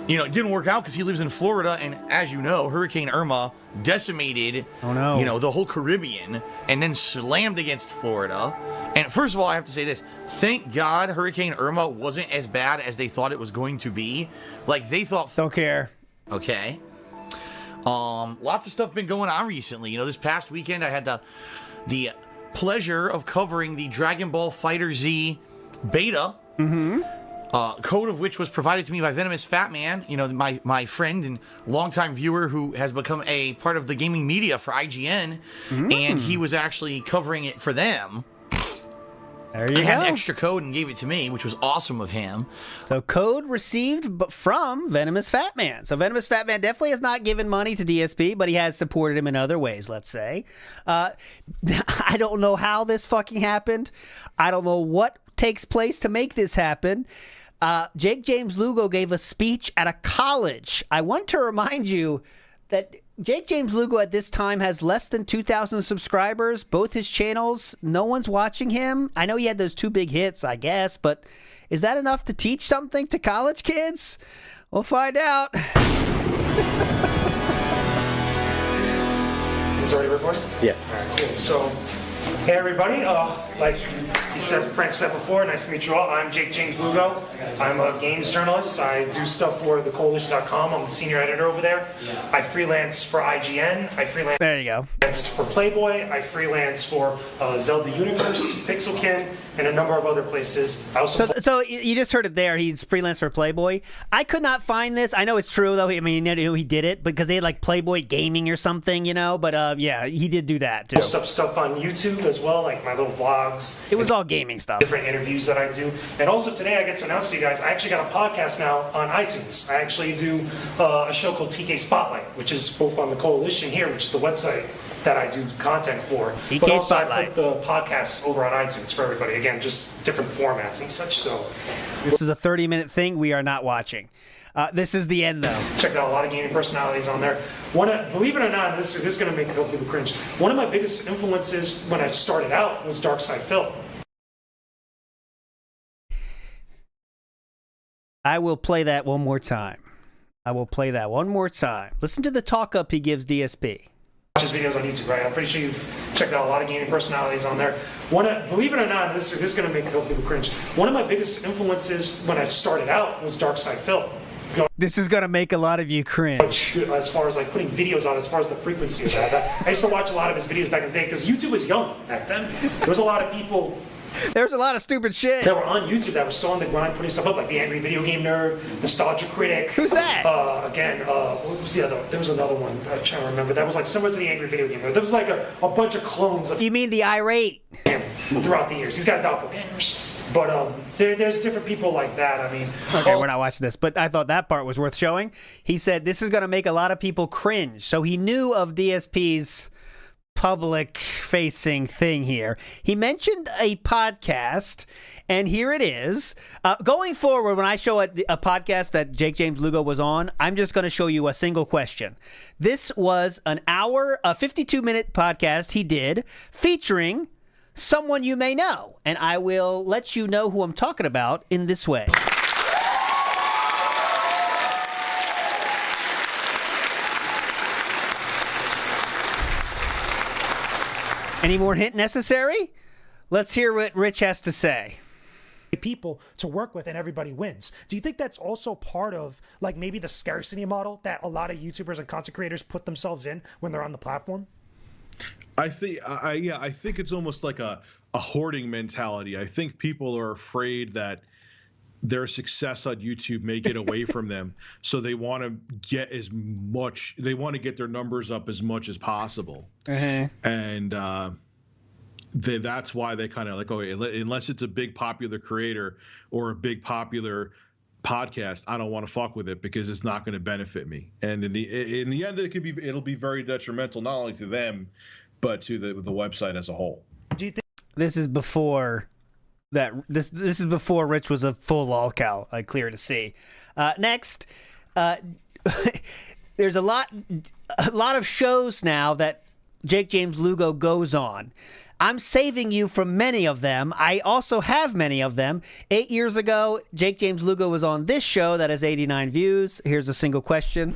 Speaker 22: it didn't work out because he lives in Florida, and as you know, Hurricane Irma decimated, the whole Caribbean, and then slammed against Florida. And first of all, I have to say this: thank God Hurricane Irma wasn't as bad as they thought it was going to be. Like they thought.
Speaker 2: Don't care.
Speaker 22: Okay. Lots of stuff been going on recently. This past weekend I had the pleasure of covering the Dragon Ball FighterZ beta. Code of which was provided to me by VenomousFatman, my friend and longtime viewer who has become a part of the gaming media for IGN, and he was actually covering it for them.
Speaker 2: There you
Speaker 5: and had
Speaker 2: go.
Speaker 5: an extra code and gave it to me, which was awesome of him.
Speaker 2: So code received from VenomousFatman. So VenomousFatman definitely has not given money to DSP, but he has supported him in other ways, let's say. I don't know how this fucking happened. I don't know what takes place to make this happen. Jakesjames Lugo gave a speech at a college. I want to remind you that Jakesjames Lugo at this time has less than 2,000 subscribers. Both his channels, no one's watching him. I know he had those 2 big hits, I guess, but is that enough to teach something to college kids? We'll find out.
Speaker 24: It's already recording?
Speaker 14: Yeah.
Speaker 24: All right, cool. So, hey everybody, like Frank said before, nice to meet you all. I'm Jakesjames Lugo. I'm a games journalist. I do stuff for thecoalition.com. I'm the senior editor over there. I freelance for IGN. I freelance
Speaker 2: there you go.
Speaker 24: For Playboy. I freelance for Zelda Universe, Pixelkin, and a number of other places. I also
Speaker 2: so you just heard it there. He's freelance for Playboy. I could not find this. I know it's true though. I mean, you know, he did it because they had like Playboy Gaming or something, you know. But yeah, he did do that too.
Speaker 24: Stuff on YouTube as well, like my little vlogs.
Speaker 2: It was all gaming stuff.
Speaker 24: Different interviews that I do. And also today I get to announce to you guys, I actually got a podcast now on iTunes. I actually do a show called TK Spotlight, which is both on the Coalition here, which is the website that I do content for.
Speaker 2: TK
Speaker 24: but also
Speaker 2: Spotlight.
Speaker 24: I put the podcast over on iTunes for everybody. Again, just different formats and such. So
Speaker 2: this is a 30-minute thing we are not watching. This is the end, though.
Speaker 24: Checked out a lot of gaming personalities on there. Believe it or not, this is going to make a couple people cringe. One of my biggest influences when I started out was Dark Side Phil.
Speaker 2: I will play that one more time. Listen to the talk up he gives DSP.
Speaker 24: Watch his videos on YouTube, right? I'm pretty sure you've checked out a lot of gaming personalities on there. Believe it or not, this is going to make a couple people cringe. One of my biggest influences when I started out was Dark Side Phil.
Speaker 2: This is going to make a lot of you cringe.
Speaker 24: As far as like putting videos on, as far as the frequency of that. I used to watch a lot of his videos back in the day because YouTube was young back then. There was a lot of people.
Speaker 2: There's a lot of stupid shit
Speaker 24: that were on YouTube that were still on the grind putting stuff up, like the Angry Video Game Nerd, Nostalgia Critic.
Speaker 2: Who's that?
Speaker 24: What was the other? There was another one. I'm trying to remember. That was like similar to the Angry Video Game Nerd. There was like a bunch of clones of.
Speaker 2: You mean the irate?
Speaker 24: Him throughout the years. He's got doppelgangers. But there's different people like that. I mean,
Speaker 2: okay, we're not watching this, but I thought that part was worth showing. He said this is going to make a lot of people cringe. So he knew of DSP's public-facing thing here. He mentioned a podcast, and here it is. Going forward, when I show a podcast that Jakesjames Lugo was on, I'm just going to show you a single question. This was an hour, a 52-minute podcast he did featuring someone you may know, and I will let you know who I'm talking about in this way. Any more hint necessary? Let's hear what Rich has to say.
Speaker 24: People to work with and everybody wins. Do you think that's also part of like maybe the scarcity model that a lot of YouTubers and content creators put themselves in when they're on the platform?
Speaker 6: I think it's almost like a hoarding mentality. I think people are afraid that their success on YouTube may get away from them, so they want to get their numbers up as much as possible. And that's why they kind of like, okay, unless it's a big popular creator or a big popular podcast, I don't want to fuck with it because it's not going to benefit me. And in the end, it'll be very detrimental not only to them but to the website as a whole.
Speaker 24: Do you think
Speaker 2: this is before that? This is before Rich was a full lolcow, like clear to see. Next, there's a lot of shows now that Jakesjames Lugo goes on. I'm saving you from many of them. I also have many of them. 8 years ago, Jakesjames Lugo was on this show that has 89 views. Here's a single question.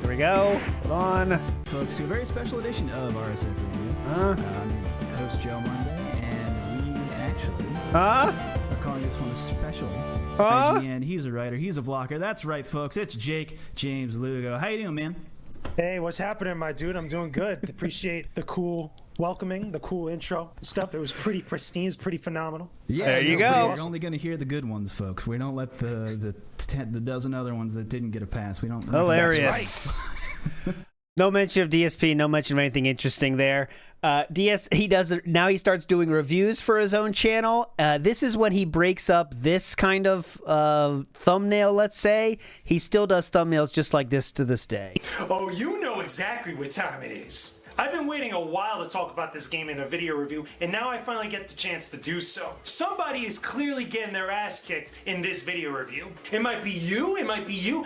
Speaker 2: Here we go. Hold on.
Speaker 16: Folks, to a very special edition of RSF Radio. I'm your host, Joe Monday, and we actually are calling this one a special. IGN. He's a writer. He's a vlogger. That's right, folks. It's Jakesjames Lugo. How you doing, man?
Speaker 24: Hey, what's happening, my dude? I'm doing good. Appreciate the cool welcoming, the cool intro stuff. It was pretty pristine, it's pretty phenomenal.
Speaker 16: Yeah,
Speaker 2: there you go.
Speaker 16: We're only going to hear the good ones, folks. We don't let the dozen other ones that didn't get a pass. We don't.
Speaker 2: Hilarious. No mention of DSP. No mention of anything interesting there. Now he starts doing reviews for his own channel. This is when he breaks up this kind of thumbnail, let's say. He still does thumbnails just like this to this day.
Speaker 24: Oh, you know exactly what time it is. I've been waiting a while to talk about this game in a video review, and now I finally get the chance to do so. Somebody is clearly getting their ass kicked in this video review. It might be you,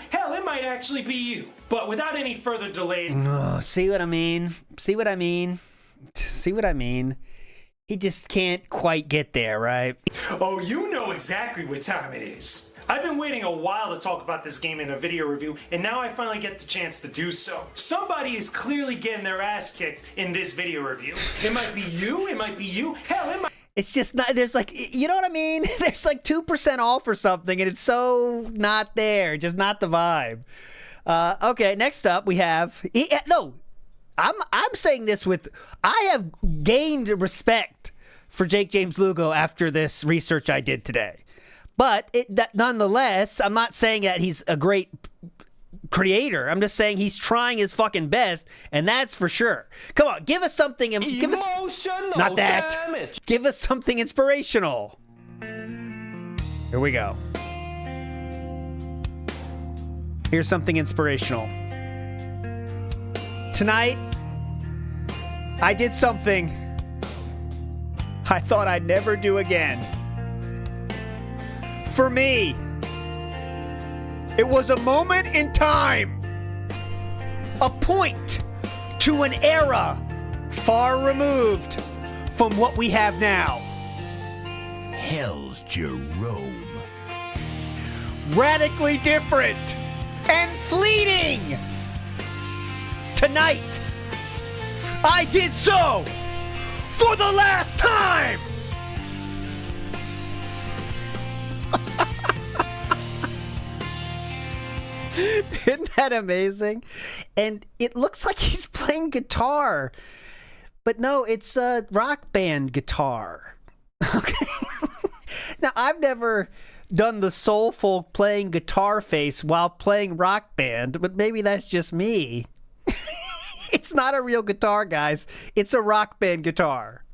Speaker 24: hell, it might actually be you. But without any further delays...
Speaker 2: See what I mean? See what I mean? See what I mean? He just can't quite get there, right?
Speaker 24: Oh, you know exactly what time it is. I've been waiting a while to talk about this game in a video review, and now I finally get the chance to do so. Somebody is clearly getting their ass kicked in this video review. It might be you, hell, it might...
Speaker 2: It's just not, there's like, you know what I mean? There's like 2% off or something, and it's so not there, just not the vibe. Okay, next up we have, I'm saying this with, I have gained respect for Jakesjames Lugo after this research I did today. But nonetheless, I'm not saying that he's a great creator. I'm just saying he's trying his fucking best, and that's for sure. Come on, give us something. Give us, not that. Damage. Give us something inspirational. Here we go. Here's something inspirational. Tonight, I did something I thought I'd never do again. For me, it was a moment in time, a point to an era far removed from what we have now. Hell's Jerome. Radically different and fleeting. Tonight, I did so for the last time. Isn't that amazing? And it looks like he's playing guitar, but no, it's a rock band guitar. Okay. Now, I've never done the soulful playing guitar face while playing rock band, but maybe that's just me. It's not a real guitar, guys. It's a rock band guitar.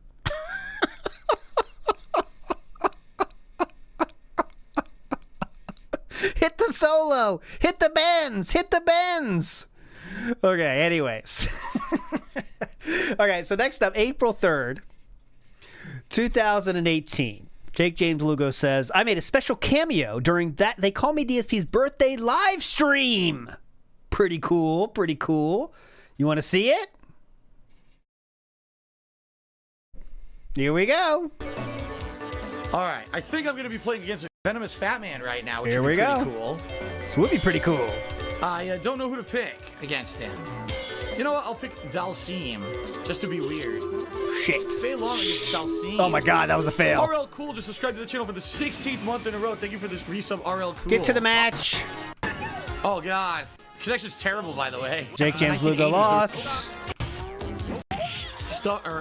Speaker 2: Hit the solo. Hit the bends. Hit the bends. Okay, anyways. Okay, so next up, April 3rd, 2018. Jakesjames Lugo says, I made a special cameo during that They Call Me DSP's birthday live stream. Pretty cool, pretty cool. You want to see it? Here we go.
Speaker 22: All right, I think I'm going to be playing against VenomousFatman right now, which
Speaker 2: Here
Speaker 22: would
Speaker 2: we
Speaker 22: be pretty
Speaker 2: go.
Speaker 22: cool.
Speaker 2: This would be pretty cool.
Speaker 22: I don't know who to pick against him. You know what? I'll pick Dalsim, just to be weird.
Speaker 2: Shit.
Speaker 22: Fail long against Dalsim.
Speaker 2: Oh my god, that was a fail.
Speaker 22: RL Cool just subscribed to the channel for the 16th month in a row. Thank you for this resub, RL Cool.
Speaker 2: Get to the match.
Speaker 22: Oh god. Connection's terrible, by the way.
Speaker 2: Jakesjames Lugo lost.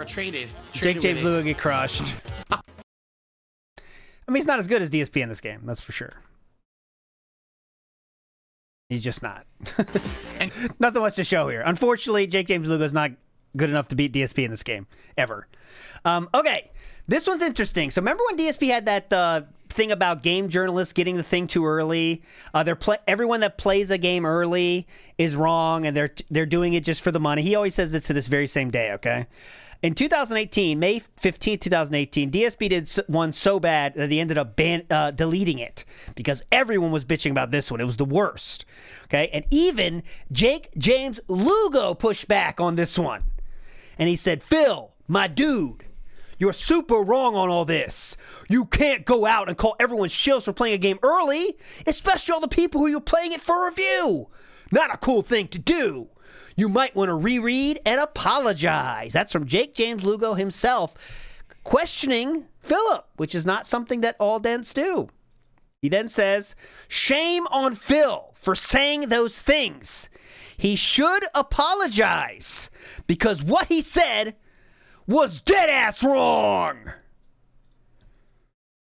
Speaker 22: Traded.
Speaker 2: Jakesjames Lugo get crushed. I mean, he's not as good as DSP in this game, that's for sure. He's just not. Nothing much to show here. Unfortunately, Jakesjames Lugo is not good enough to beat DSP in this game, ever. Okay, this one's interesting. So remember when DSP had that thing about game journalists getting the thing too early? Everyone that plays a game early is wrong, and they're doing it just for the money. He always says it to this very same day, okay? In 2018, May 15th, 2018, DSP did one so bad that he ended up deleting it because everyone was bitching about this one. It was the worst. Okay, and even Jakesjames Lugo pushed back on this one. And he said, Phil, my dude, you're super wrong on all this. You can't go out and call everyone shills for playing a game early, especially all the people who you're playing it for review. Not a cool thing to do. You might want to reread and apologize. That's from Jakesjames Lugo himself, questioning Philip, which is not something that all dents do. He then says, shame on Phil for saying those things. He should apologize because what he said was dead ass wrong.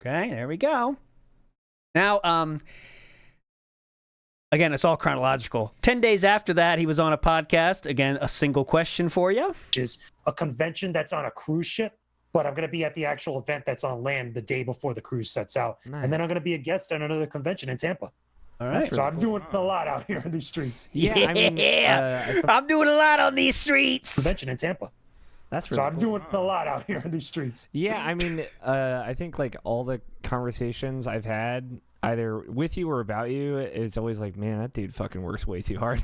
Speaker 2: Okay, there we go. Now, again, it's all chronological. 10 days after that, he was on a podcast. Again, a single question for you.
Speaker 24: Is a convention that's on a cruise ship, but I'm going to be at the actual event that's on land the day before the cruise sets out.
Speaker 2: Nice.
Speaker 24: And then I'm going to be a guest on another convention in Tampa.
Speaker 2: All right.
Speaker 24: So I'm doing a lot out here in these streets.
Speaker 2: Yeah, I mean, I'm doing a lot on these streets.
Speaker 24: Convention in Tampa.
Speaker 17: That's
Speaker 24: So
Speaker 17: really
Speaker 24: I'm doing a lot out here in these streets.
Speaker 17: Yeah, I mean, I think like all the conversations I've had, either with you or about you, is always like, man, that dude fucking works way too hard.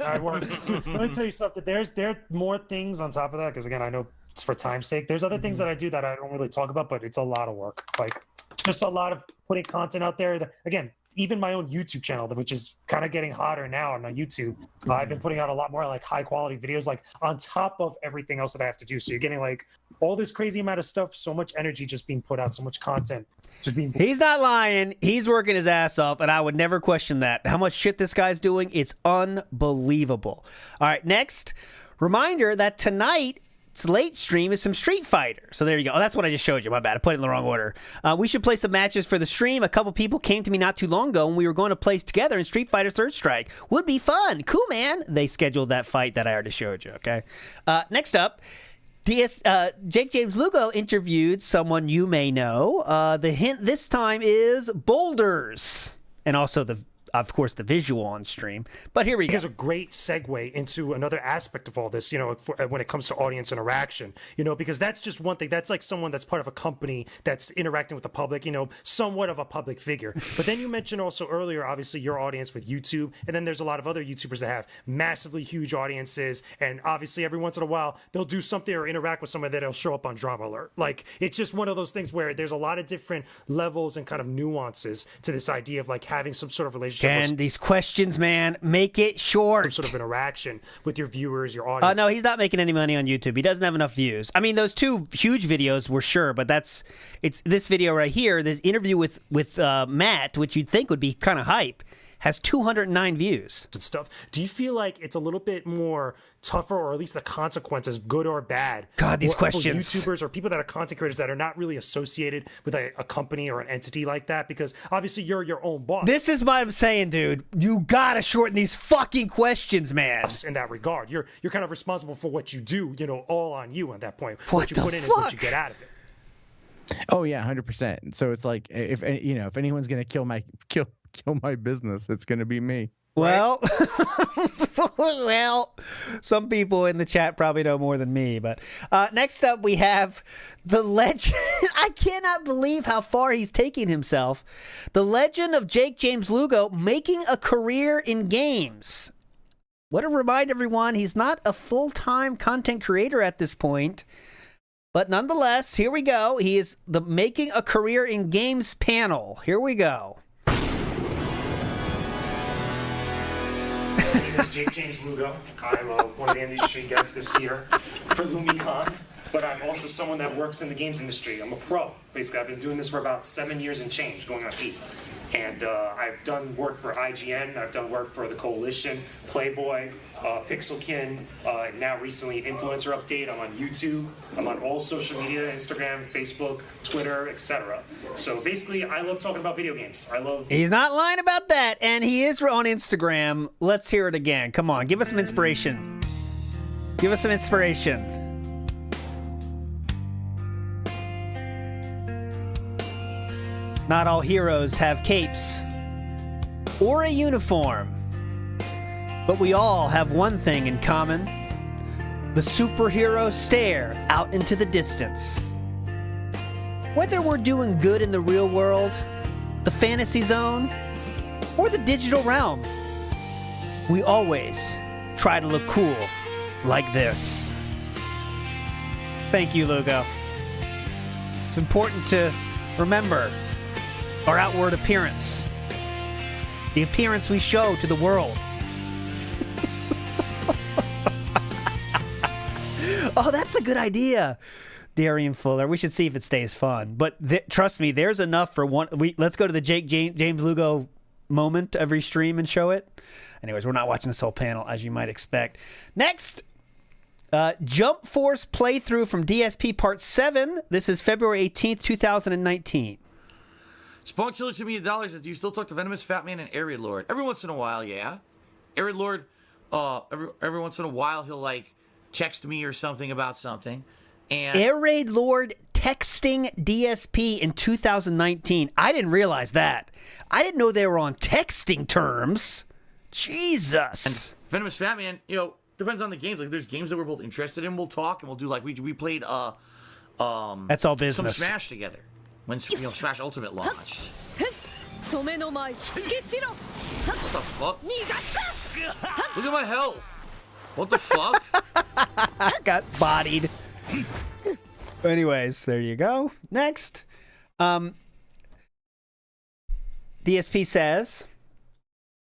Speaker 24: I work. Let me tell you something. There are more things on top of that, because again, I know it's for time's sake. There's other things that I do that I don't really talk about, but it's a lot of work. Like just a lot of putting content out there. That, again, even my own YouTube channel, which is kind of getting hotter now on my YouTube. I've been putting out a lot more like high quality videos, like on top of everything else that I have to do. So you're getting like all this crazy amount of stuff, so much energy just being put out, so much content just being.
Speaker 2: He's not lying. He's working his ass off, and I would never question that. How much shit this guy's doing, it's unbelievable. All right, next, reminder that tonight, late stream is some Street Fighter. So there you go. Oh, that's what I just showed you. My bad. I put it in the wrong order. We should play some matches for the stream. A couple people came to me not too long ago, and we were going to play together in Street Fighter Third Strike. Would be fun. Cool, man. They scheduled that fight that I already showed you, okay? Next up, Jakesjames Lugo interviewed someone you may know. The hint this time is boulders. And also of course, the visual on stream. But here we go.
Speaker 24: Here's a great segue into another aspect of all this, when it comes to audience interaction, because that's just one thing. That's like someone that's part of a company that's interacting with the public, somewhat of a public figure. But then you mentioned also earlier, obviously, your audience with YouTube. And then there's a lot of other YouTubers that have massively huge audiences. And obviously, every once in a while, they'll do something or interact with someone that'll show up on Drama Alert. Like, it's just one of those things where there's a lot of different levels and kind of nuances to this idea of like having some sort of relationship.
Speaker 2: Ken, these questions, man, make it short.
Speaker 24: Some sort of interaction with your viewers, your audience.
Speaker 2: No, he's not making any money on YouTube. He doesn't have enough views. I mean, those two huge videos were sure, but it's this video right here, this interview with Matt, which you'd think would be kind of hype, has 209 views.
Speaker 24: And stuff. Do you feel like it's a little bit more tougher, or at least the consequences, good or bad?
Speaker 2: God, these questions.
Speaker 24: For YouTubers or people that are content creators that are not really associated with a company or an entity like that, because obviously you're your own boss.
Speaker 2: This is what I'm saying, dude. You gotta shorten these fucking questions, man.
Speaker 24: In that regard, you're kind of responsible for what you do. All on you at that point.
Speaker 2: What
Speaker 24: you
Speaker 2: the
Speaker 24: put in
Speaker 2: fuck?
Speaker 24: is what you get out of it.
Speaker 18: Oh yeah, 100%. So it's like if anyone's gonna kill my business, it's gonna be me.
Speaker 2: Well, well, some people in the chat probably know more than me. But next up, we have the legend. I cannot believe how far he's taking himself. The legend of Jakesjames Lugo making a career in games. Want to remind everyone, he's not a full-time content creator at this point. But nonetheless, here we go. He is the making a career in games panel. Here we go.
Speaker 24: My name is Jakesjames Lugo. I'm one of the industry guests this year for LumiCon, but I'm also someone that works in the games industry. I'm a pro. Basically, I've been doing this for about 7 years and change, going on 8. And I've done work for IGN, I've done work for the Coalition, Playboy, Pixelkin, now recently Influencer Update. I'm on YouTube, I'm on all social media, Instagram, Facebook, Twitter, etc. So basically, I love talking about video games.
Speaker 2: He's not lying about that, and he is on Instagram. Let's hear it again. Come on, give us some inspiration. Give us some inspiration. Not all heroes have capes or a uniform, but we all have one thing in common: the superhero stare out into the distance. Whether we're doing good in the real world, the fantasy zone, or the digital realm, we always try to look cool like this. Thank you, Lugo. It's important to remember our outward appearance, the appearance we show to the world. Oh, that's a good idea, Darian Fuller. We should see if it stays fun. But trust me, there's enough for one. Let's go to the Jakesjames Lugo moment every stream and show it. Anyways, we're not watching this whole panel, as you might expect. Next, Jump Force playthrough from DSP Part 7. This is February 18th, 2019.
Speaker 22: Spawn Killer $2 million says, do you still talk to VenomousFatman and Arid Lord? Every once in a while, yeah. Arid Lord, every once in a while, he'll, like, text me or something about something. And
Speaker 2: Arid Lord texting DSP in 2019. I didn't realize that. I didn't know they were on texting terms. Jesus.
Speaker 22: And VenomousFatman, you know, depends on the games. Like, there's games that we're both interested in. We'll talk and we'll do, like, we played
Speaker 2: that's all business.
Speaker 22: some Smash together when, you know, Smash Ultimate launched. What the fuck? Look at my health. What the fuck?
Speaker 2: Got bodied. Anyways, there you go. Next. DSP says,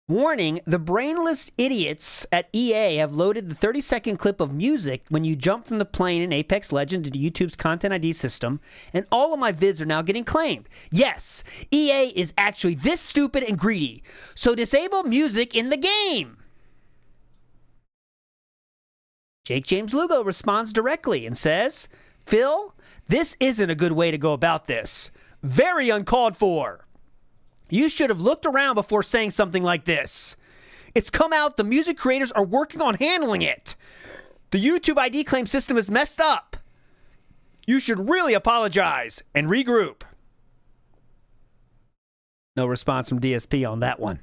Speaker 2: warning, the brainless idiots at EA have loaded the 30-second clip of music when you jump from the plane in Apex Legends into YouTube's Content ID system, and all of my vids are now getting claimed. Yes, EA is actually this stupid and greedy, so disable music in the game. Jakesjames Lugo responds directly and says, Phil, this isn't a good way to go about this. Very uncalled for. You should have looked around before saying something like this. It's come out the music creators are working on handling it. The YouTube ID claim system is messed up. You should really apologize and regroup. No response from DSP on that one.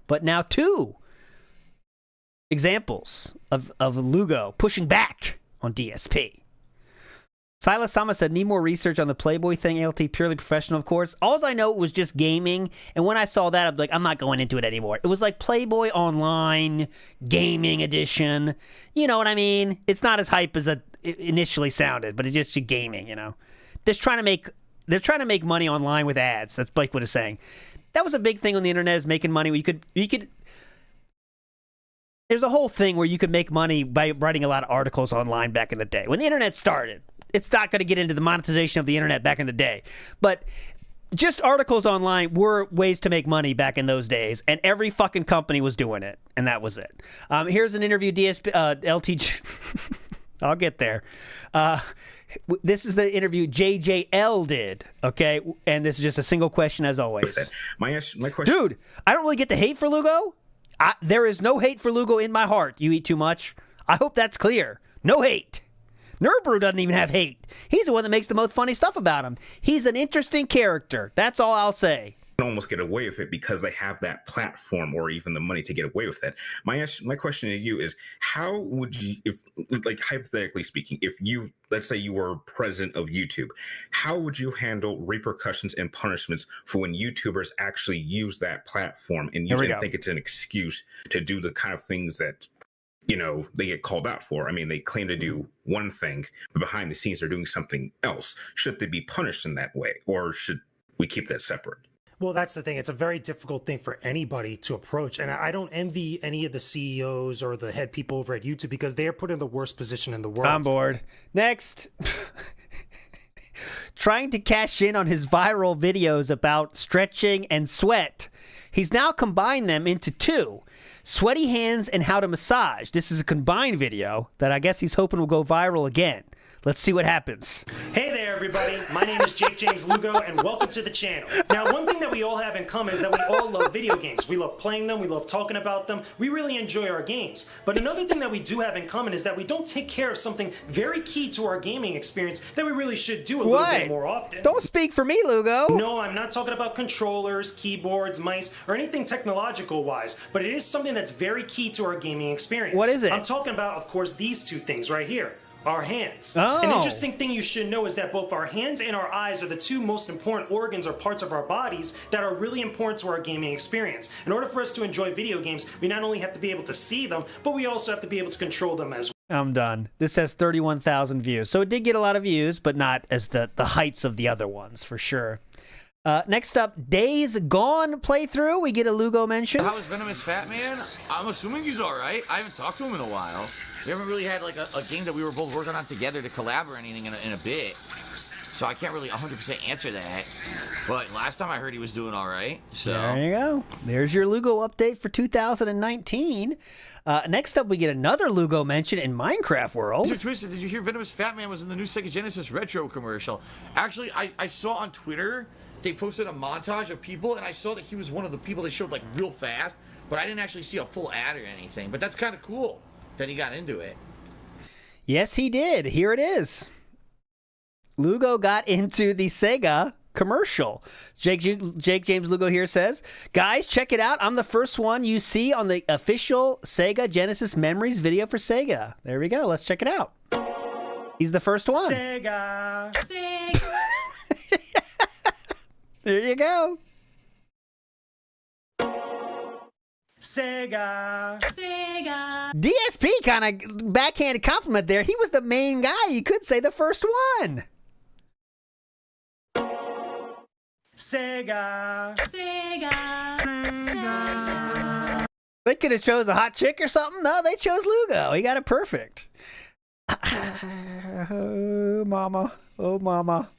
Speaker 2: But now 2 examples of Lugo pushing back on DSP. Silas Sama said, need more research on the Playboy thing. ALT purely professional, of course. All I know was just gaming. And when I saw that, I'm like, I'm not going into it anymore. It was like Playboy Online Gaming Edition. You know what I mean? It's not as hype as it initially sounded, but it's just gaming, you know. They're trying to make money online with ads. That's Blake what is saying. That was a big thing on the internet, is making money. You could there's a whole thing where you could make money by writing a lot of articles online back in the day. When the internet started, it's not going to get into the monetization of the internet back in the day. But just articles online were ways to make money back in those days, and every fucking company was doing it, and that was it. Here's an interview DSP, LTG. I'll get there. This is the interview JJL did, okay? And this is just a single question as always.
Speaker 1: My question...
Speaker 2: Dude, I don't really get the hate for Lugo. There is no hate for Lugo in my heart. You eat too much. I hope that's clear. No hate. Nerdbrew doesn't even have hate. He's the one that makes the most funny stuff about him. He's an interesting character. That's all I'll say.
Speaker 1: Almost get away with it because they have that platform or even the money to get away with it. My question to you is, how would you, if, like, hypothetically speaking, if you, let's say you were president of YouTube, how would you handle repercussions and punishments for when YouTubers actually use that platform and use it and think it's an excuse to do the kind of things that, you know, they get called out for? I mean, they claim to do one thing, but behind the scenes they're doing something else. Should they be punished in that way, or should we keep that separate?
Speaker 24: Well, that's the thing. It's a very difficult thing for anybody to approach. And I don't envy any of the CEOs or the head people over at YouTube, because they are put in the worst position in the world.
Speaker 2: I'm bored. Next. Trying to cash in on his viral videos about stretching and sweat. He's now combined them into 2. Sweaty hands and how to massage. This is a combined video that I guess he's hoping will go viral again. Let's see what happens.
Speaker 24: Hey there, everybody. My name is Jakesjames Lugo, and welcome to the channel. Now, one thing that we all have in common is that we all love video games. We love playing them. We love talking about them. We really enjoy our games. But another thing that we do have in common is that we don't take care of something very key to our gaming experience that we really should do a little bit more often.
Speaker 2: Don't speak for me, Lugo.
Speaker 24: No, I'm not talking about controllers, keyboards, mice, or anything technological-wise, but it is something that's very key to our gaming experience.
Speaker 2: What is it?
Speaker 24: I'm talking about, of course, these 2 things right here. Our hands.
Speaker 2: Oh.
Speaker 24: An interesting thing you should know is that both our hands and our eyes are the 2 most important organs or parts of our bodies that are really important to our gaming experience. In order for us to enjoy video games, we not only have to be able to see them, but we also have to be able to control them as well.
Speaker 2: I'm done. This has 31,000 views. So it did get a lot of views, but not as the heights of the other ones, for sure. Next up, Days Gone playthrough. We get a Lugo mention.
Speaker 22: How is VenomousFatman? I'm assuming he's all right. I haven't talked to him in a while. We haven't really had like a game that we were both working on together to collab or anything in a bit.
Speaker 5: so I can't really 100% answer that. But last time I heard he was doing all right. So
Speaker 2: there you go. There's your Lugo update for 2019. Next up, we get another Lugo mention in Minecraft world.
Speaker 5: Mr. Twisted, did you hear VenomousFatman was in the new Sega Genesis retro commercial? Actually, I saw on Twitter they posted a montage of people, and I saw that he was one of the people they showed like real fast, but I didn't actually see a full ad or anything. But that's kind of cool that he got into it.
Speaker 2: Yes, he did. Here it is. Lugo got into the Sega commercial. Jakesjames Lugo here says, guys, check it out. I'm the first one you see on the official Sega Genesis Memories video for Sega. There we go. Let's check it out. He's the first one.
Speaker 24: Sega.
Speaker 2: There you go.
Speaker 24: Sega.
Speaker 2: DSP kind of backhanded compliment there. He was the main guy. You could say the first one.
Speaker 24: Sega.
Speaker 2: They could have chose a hot chick or something. No, they chose Lugo. He got it perfect. Oh, mama. Oh, mama.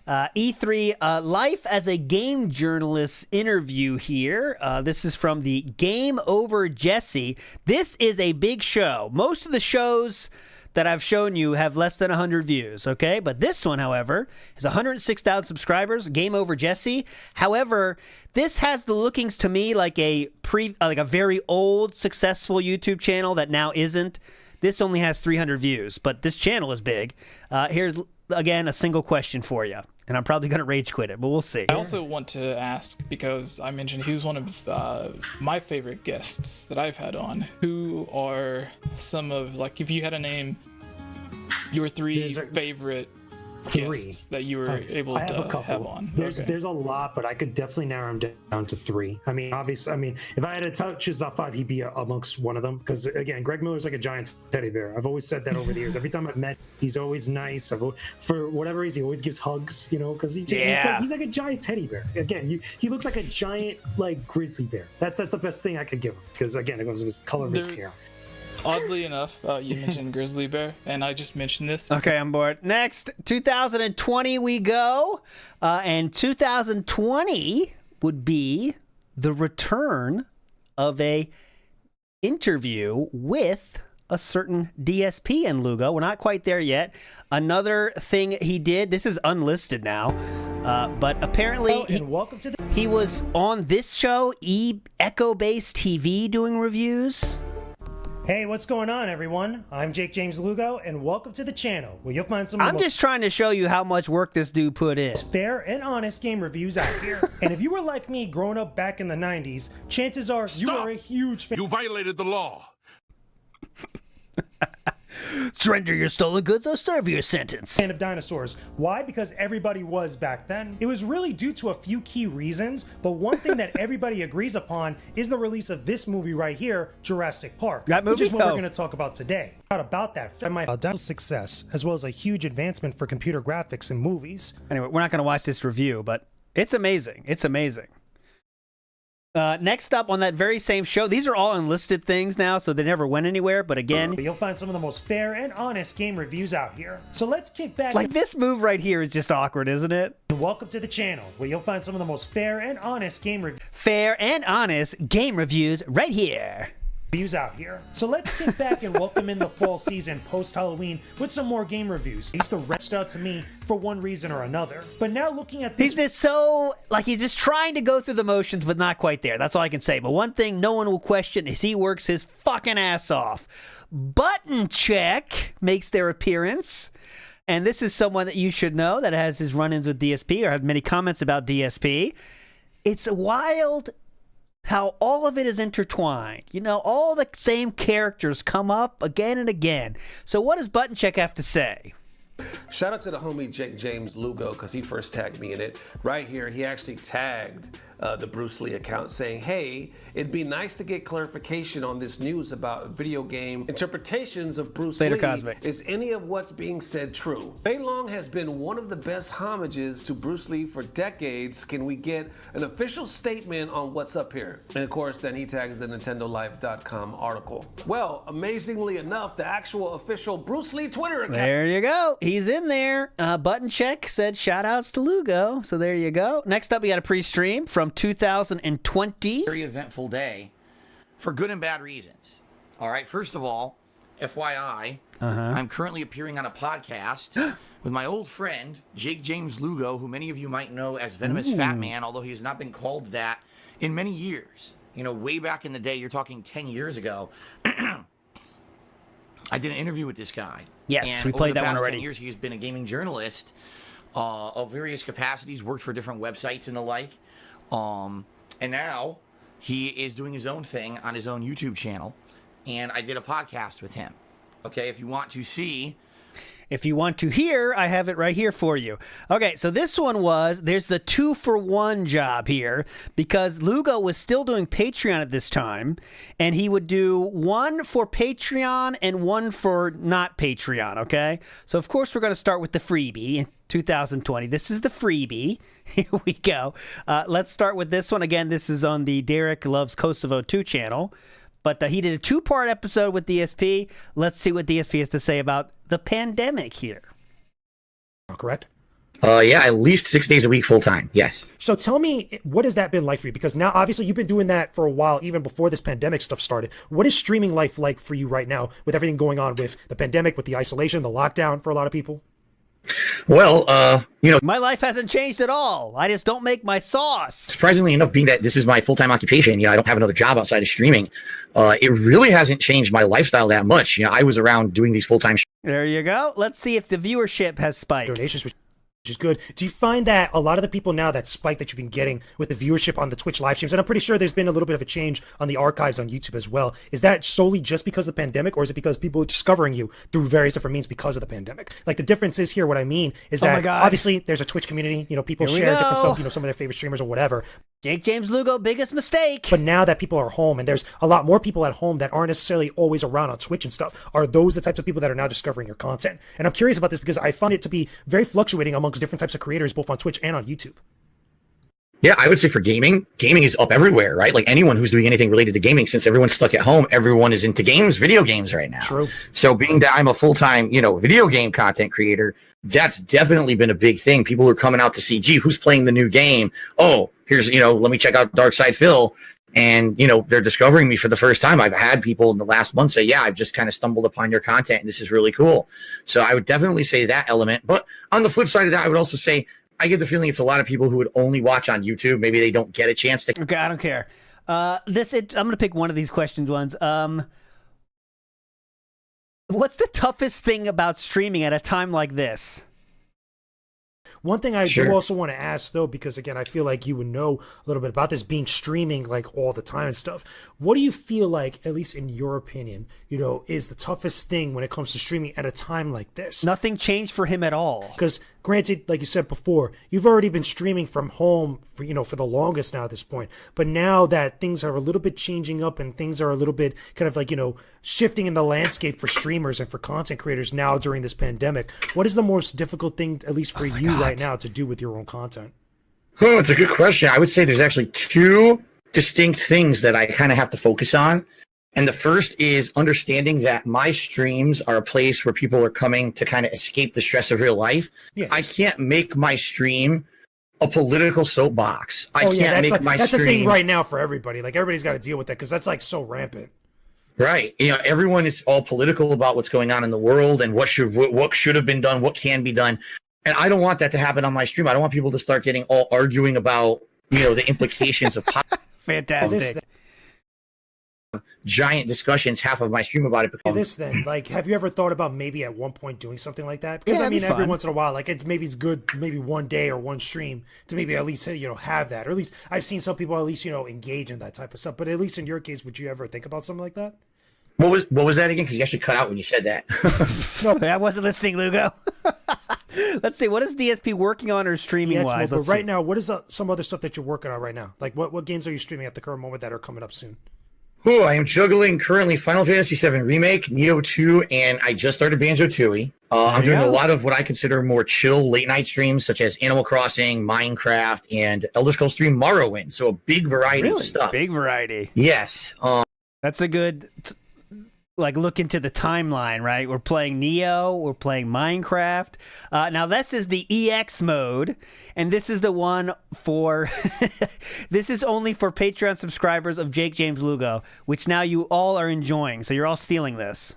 Speaker 2: E3 Life as a Game Journalist interview here. This is from the Game Over Jesse. This is a big show. Most of the shows that I've shown you have less than 100 views, okay? But this one, however, is 106,000 subscribers, Game Over Jesse. However, this has the lookings to me like a very old, successful YouTube channel that now isn't. This only has 300 views, but this channel is big. Here's, again, a single question for you. And I'm probably going to rage quit it, but we'll see.
Speaker 11: I also want to ask, because I mentioned he was one of my favorite guests that I've had on. Who are some of, like, if you had to name your three favorite guests that you were able to have on?
Speaker 3: There's a lot, but I could definitely narrow them down to three. I mean, obviously, if I had to touch his top five, he'd be amongst one of them. Because again, Greg Miller's like a giant teddy bear. I've always said that over the years. Every time I've met, he's always nice. For whatever reason, he always gives hugs. You know, because he's like a giant teddy bear. Again, he looks like a giant like grizzly bear. That's the best thing I could give him. Because again, it goes with his color of his hair.
Speaker 11: Oddly enough, you mentioned grizzly bear, and I just mentioned this.
Speaker 2: Okay, I'm bored. Next, 2020 we go. And 2020 would be the return of a interview with a certain DSP in Lugo. We're not quite there yet. Another thing he did, this is unlisted now, but apparently he was on this show, Echo Base TV, doing reviews.
Speaker 24: Hey, what's going on, everyone? I'm Jakesjames Lugo, and welcome to the channel, where you'll find some
Speaker 2: I'm just trying to show you how much work this dude put in.
Speaker 24: Fair and honest game reviews out here. And if you were like me growing up back in the 90s, chances are you are a huge fan.
Speaker 19: You violated the law.
Speaker 2: Surrender your stolen goods or serve your sentence.
Speaker 24: Fan of dinosaurs. Why? Because everybody was back then. It was really due to a few key reasons, but one thing that everybody agrees upon is the release of this movie right here, Jurassic Park, which is what we're going to talk about today. About that, my success, as well as a huge advancement for computer graphics in movies.
Speaker 2: Anyway, we're not going to watch this review, but it's amazing. It's amazing. Next up on that very same show, these are all unlisted things now, so they never went anywhere, but again,
Speaker 24: you'll find some of the most fair and honest game reviews out here. So let's kick back.
Speaker 2: Like this move right here is just awkward, isn't it?
Speaker 24: Welcome to the channel, where you'll find some of the most fair and honest game reviews.
Speaker 2: Fair and honest game reviews right here.
Speaker 24: Out here. So let's kick back and welcome in the fall season post-Halloween with some more game reviews. He's the rest out to me for one reason or another. But now looking at this,
Speaker 2: he's just trying to go through the motions, but not quite there. That's all I can say. But one thing no one will question is he works his fucking ass off. Button Check makes their appearance. And this is someone that you should know that has his run-ins with DSP or had many comments about DSP. It's wild how all of it is intertwined. You know, all the same characters come up again and again. So what does Button Check have to say?
Speaker 20: Shout out to the homie Jakesjames Lugo, because he first tagged me in it. Right here, he actually tagged
Speaker 9: the Bruce Lee account, saying, hey, it'd be nice to get clarification on this news about video game interpretations of Bruce
Speaker 2: Later,
Speaker 9: Lee.
Speaker 2: Cosmic.
Speaker 9: Is any of what's being said true? Fei Long has been one of the best homages to Bruce Lee for decades. Can we get an official statement on what's up here? And of course, then he tags the NintendoLife.com article. Well, amazingly enough, the actual official Bruce Lee Twitter account.
Speaker 2: There you go. He's in there. Button Check said shout outs to Lugo. So there you go. Next up, we got a pre-stream from 2020.
Speaker 22: Very eventful day for good and bad reasons. All right, first of all, FYI, I'm currently appearing on a podcast with my old friend, Jakesjames Lugo, who many of you might know as VenomousFatman, although he has not been called that in many years. You know, way back in the day, you're talking 10 years ago, I did an interview with this guy.
Speaker 2: Yes,
Speaker 22: and
Speaker 2: we played
Speaker 22: over the
Speaker 2: that one
Speaker 22: past
Speaker 2: already.
Speaker 22: 10 years, he has been a gaming journalist of various capacities, worked for different websites and the like. And now he is doing his own thing on his own YouTube channel. And I did a podcast with him. Okay, if you want to see.
Speaker 2: If you want to hear, I have it right here for you. Okay, so this one there's the 2-for-1 job here because Lugo was still doing Patreon at this time, and he would do one for Patreon and one for not Patreon, okay? So, of course, we're going to start with the freebie in 2020. This is the freebie. Here we go. Let's start with this one. Again, this is on the Derek Loves Kosovo 2 channel. But he did a 2-part episode with DSP. Let's see what DSP has to say about the pandemic here.
Speaker 19: Correct?
Speaker 20: Yeah, at least 6 days a week full time. Yes.
Speaker 19: So tell me, what has that been like for you? Because now, obviously, you've been doing that for a while, even before this pandemic stuff started. What is streaming life like for you right now with everything going on with the pandemic, with the isolation, the lockdown for a lot of people?
Speaker 20: Well, you know,
Speaker 2: my life hasn't changed at all. I just don't make my sauce.
Speaker 20: Surprisingly enough, being that this is my full-time occupation, you know, I don't have another job outside of streaming. It really hasn't changed my lifestyle that much. You know, I was around doing these full-time.
Speaker 2: There you go. Let's see if the viewership has spiked.
Speaker 19: Donations, which is good. Do you find that a lot of the people now, that spike that you've been getting with the viewership on the Twitch live streams, and I'm pretty sure there's been a little bit of a change on the archives on YouTube as well, is that solely just because of the pandemic, or is it because people are discovering you through various different means because of the pandemic? Like, the difference is here, what I mean is that obviously there's a Twitch community, you know, people share different stuff, you know, some of their favorite streamers or whatever.
Speaker 2: Jakesjames Lugo, biggest mistake.
Speaker 19: But now that people are home, and there's a lot more people at home that aren't necessarily always around on Twitch and stuff, are those the types of people that are now discovering your content? And I'm curious about this because I find it to be very fluctuating amongst different types of creators, both on Twitch and on YouTube.
Speaker 20: Yeah, I would say for gaming is up everywhere, right? Like anyone who's doing anything related to gaming, since everyone's stuck at home, everyone is into video games right now.
Speaker 19: True.
Speaker 20: So being that I'm a full-time, you know, video game content creator, that's definitely been a big thing. People are coming out to see, gee, who's playing the new game? Oh, here's, you know, let me check out Dark Side Phil. And, you know, they're discovering me for the first time. I've had people in the last month say, yeah, I've just kind of stumbled upon your content and this is really cool. So I would definitely say that element. But on the flip side of that, I would also say, I get the feeling it's a lot of people who would only watch on YouTube. Maybe they don't get a chance to.
Speaker 2: Okay, I don't care. I'm going to pick one of these questions ones. What's the toughest thing about streaming at a time like this?
Speaker 19: One thing I do also want to ask, though, because, again, I feel like you would know a little bit about this, being streaming, like, all the time and stuff. What do you feel like, at least in your opinion, you know, is the toughest thing when it comes to streaming at a time like this?
Speaker 2: Nothing changed for him at all.
Speaker 19: Because, granted, like you said before, you've already been streaming from home for, you know, for the longest now at this point. But now that things are a little bit changing up and things are a little bit kind of like, you know, shifting in the landscape for streamers and for content creators now during this pandemic, what is the most difficult thing, at least for you right now, to do with your own content?
Speaker 20: Oh, it's a good question. I would say there's actually two distinct things that I kind of have to focus on. And the first is understanding that my streams are a place where people are coming to kind of escape the stress of real life. Yeah. I can't make my stream a political soapbox. I can't make my stream.
Speaker 19: That's the thing right now for everybody. Like, everybody's got to deal with that because that's like so rampant.
Speaker 20: Right. You know, everyone is all political about what's going on in the world and what should have been done, what can be done. And I don't want that to happen on my stream. I don't want people to start getting all arguing about, you know, the implications of
Speaker 2: fantastic.
Speaker 20: Giant discussions, half of my stream about it.
Speaker 19: This then, like, have you ever thought about maybe at one point doing something like that? Because I mean, every once in a while, like, it's good, maybe one day or one stream to maybe at least, you know, have that, or at least I've seen some people at least, you know, engage in that type of stuff. But at least in your case, would you ever think about something like that?
Speaker 20: What was that again? Because you actually cut out when you said that.
Speaker 2: No, I wasn't listening, Lugo. Let's see. What is DSP working on or streaming wise?
Speaker 19: But right now, what is some other stuff that you're working on right now? Like what games are you streaming at the current moment that are coming up soon?
Speaker 20: Oh, I am juggling currently Final Fantasy VII Remake, Neo 2, and I just started Banjo-Tooie. I'm doing a lot of what I consider more chill late-night streams, such as Animal Crossing, Minecraft, and Elder Scrolls 3 Morrowind. So a big variety of stuff.
Speaker 2: Big variety.
Speaker 20: Yes.
Speaker 2: That's a good, look into the timeline, right? We're playing Neo, we're playing Minecraft. Now, this is the EX mode, and this is the one for, this is only for Patreon subscribers of Jakesjames Lugo, which now you all are enjoying, so you're all stealing this.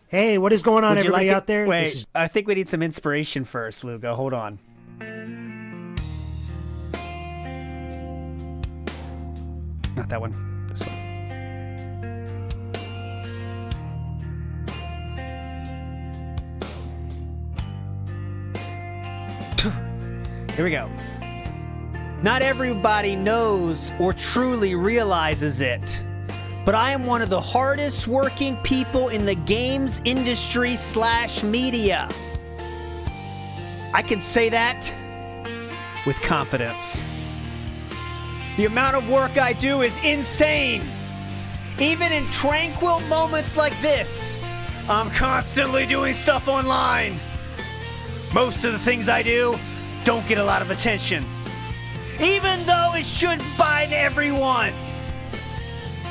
Speaker 19: Hey, what is going on,
Speaker 2: Would you
Speaker 19: everybody
Speaker 2: like
Speaker 19: out there?
Speaker 2: Wait, I think we need some inspiration first, Lugo. Hold on. Not that one. This one. Here we go. Not everybody knows or truly realizes it, but I am one of the hardest working people in the games industry / media. I can say that with confidence. The amount of work I do is insane. Even in tranquil moments like this, I'm constantly doing stuff online. Most of the things I do don't get a lot of attention, even though it should by everyone.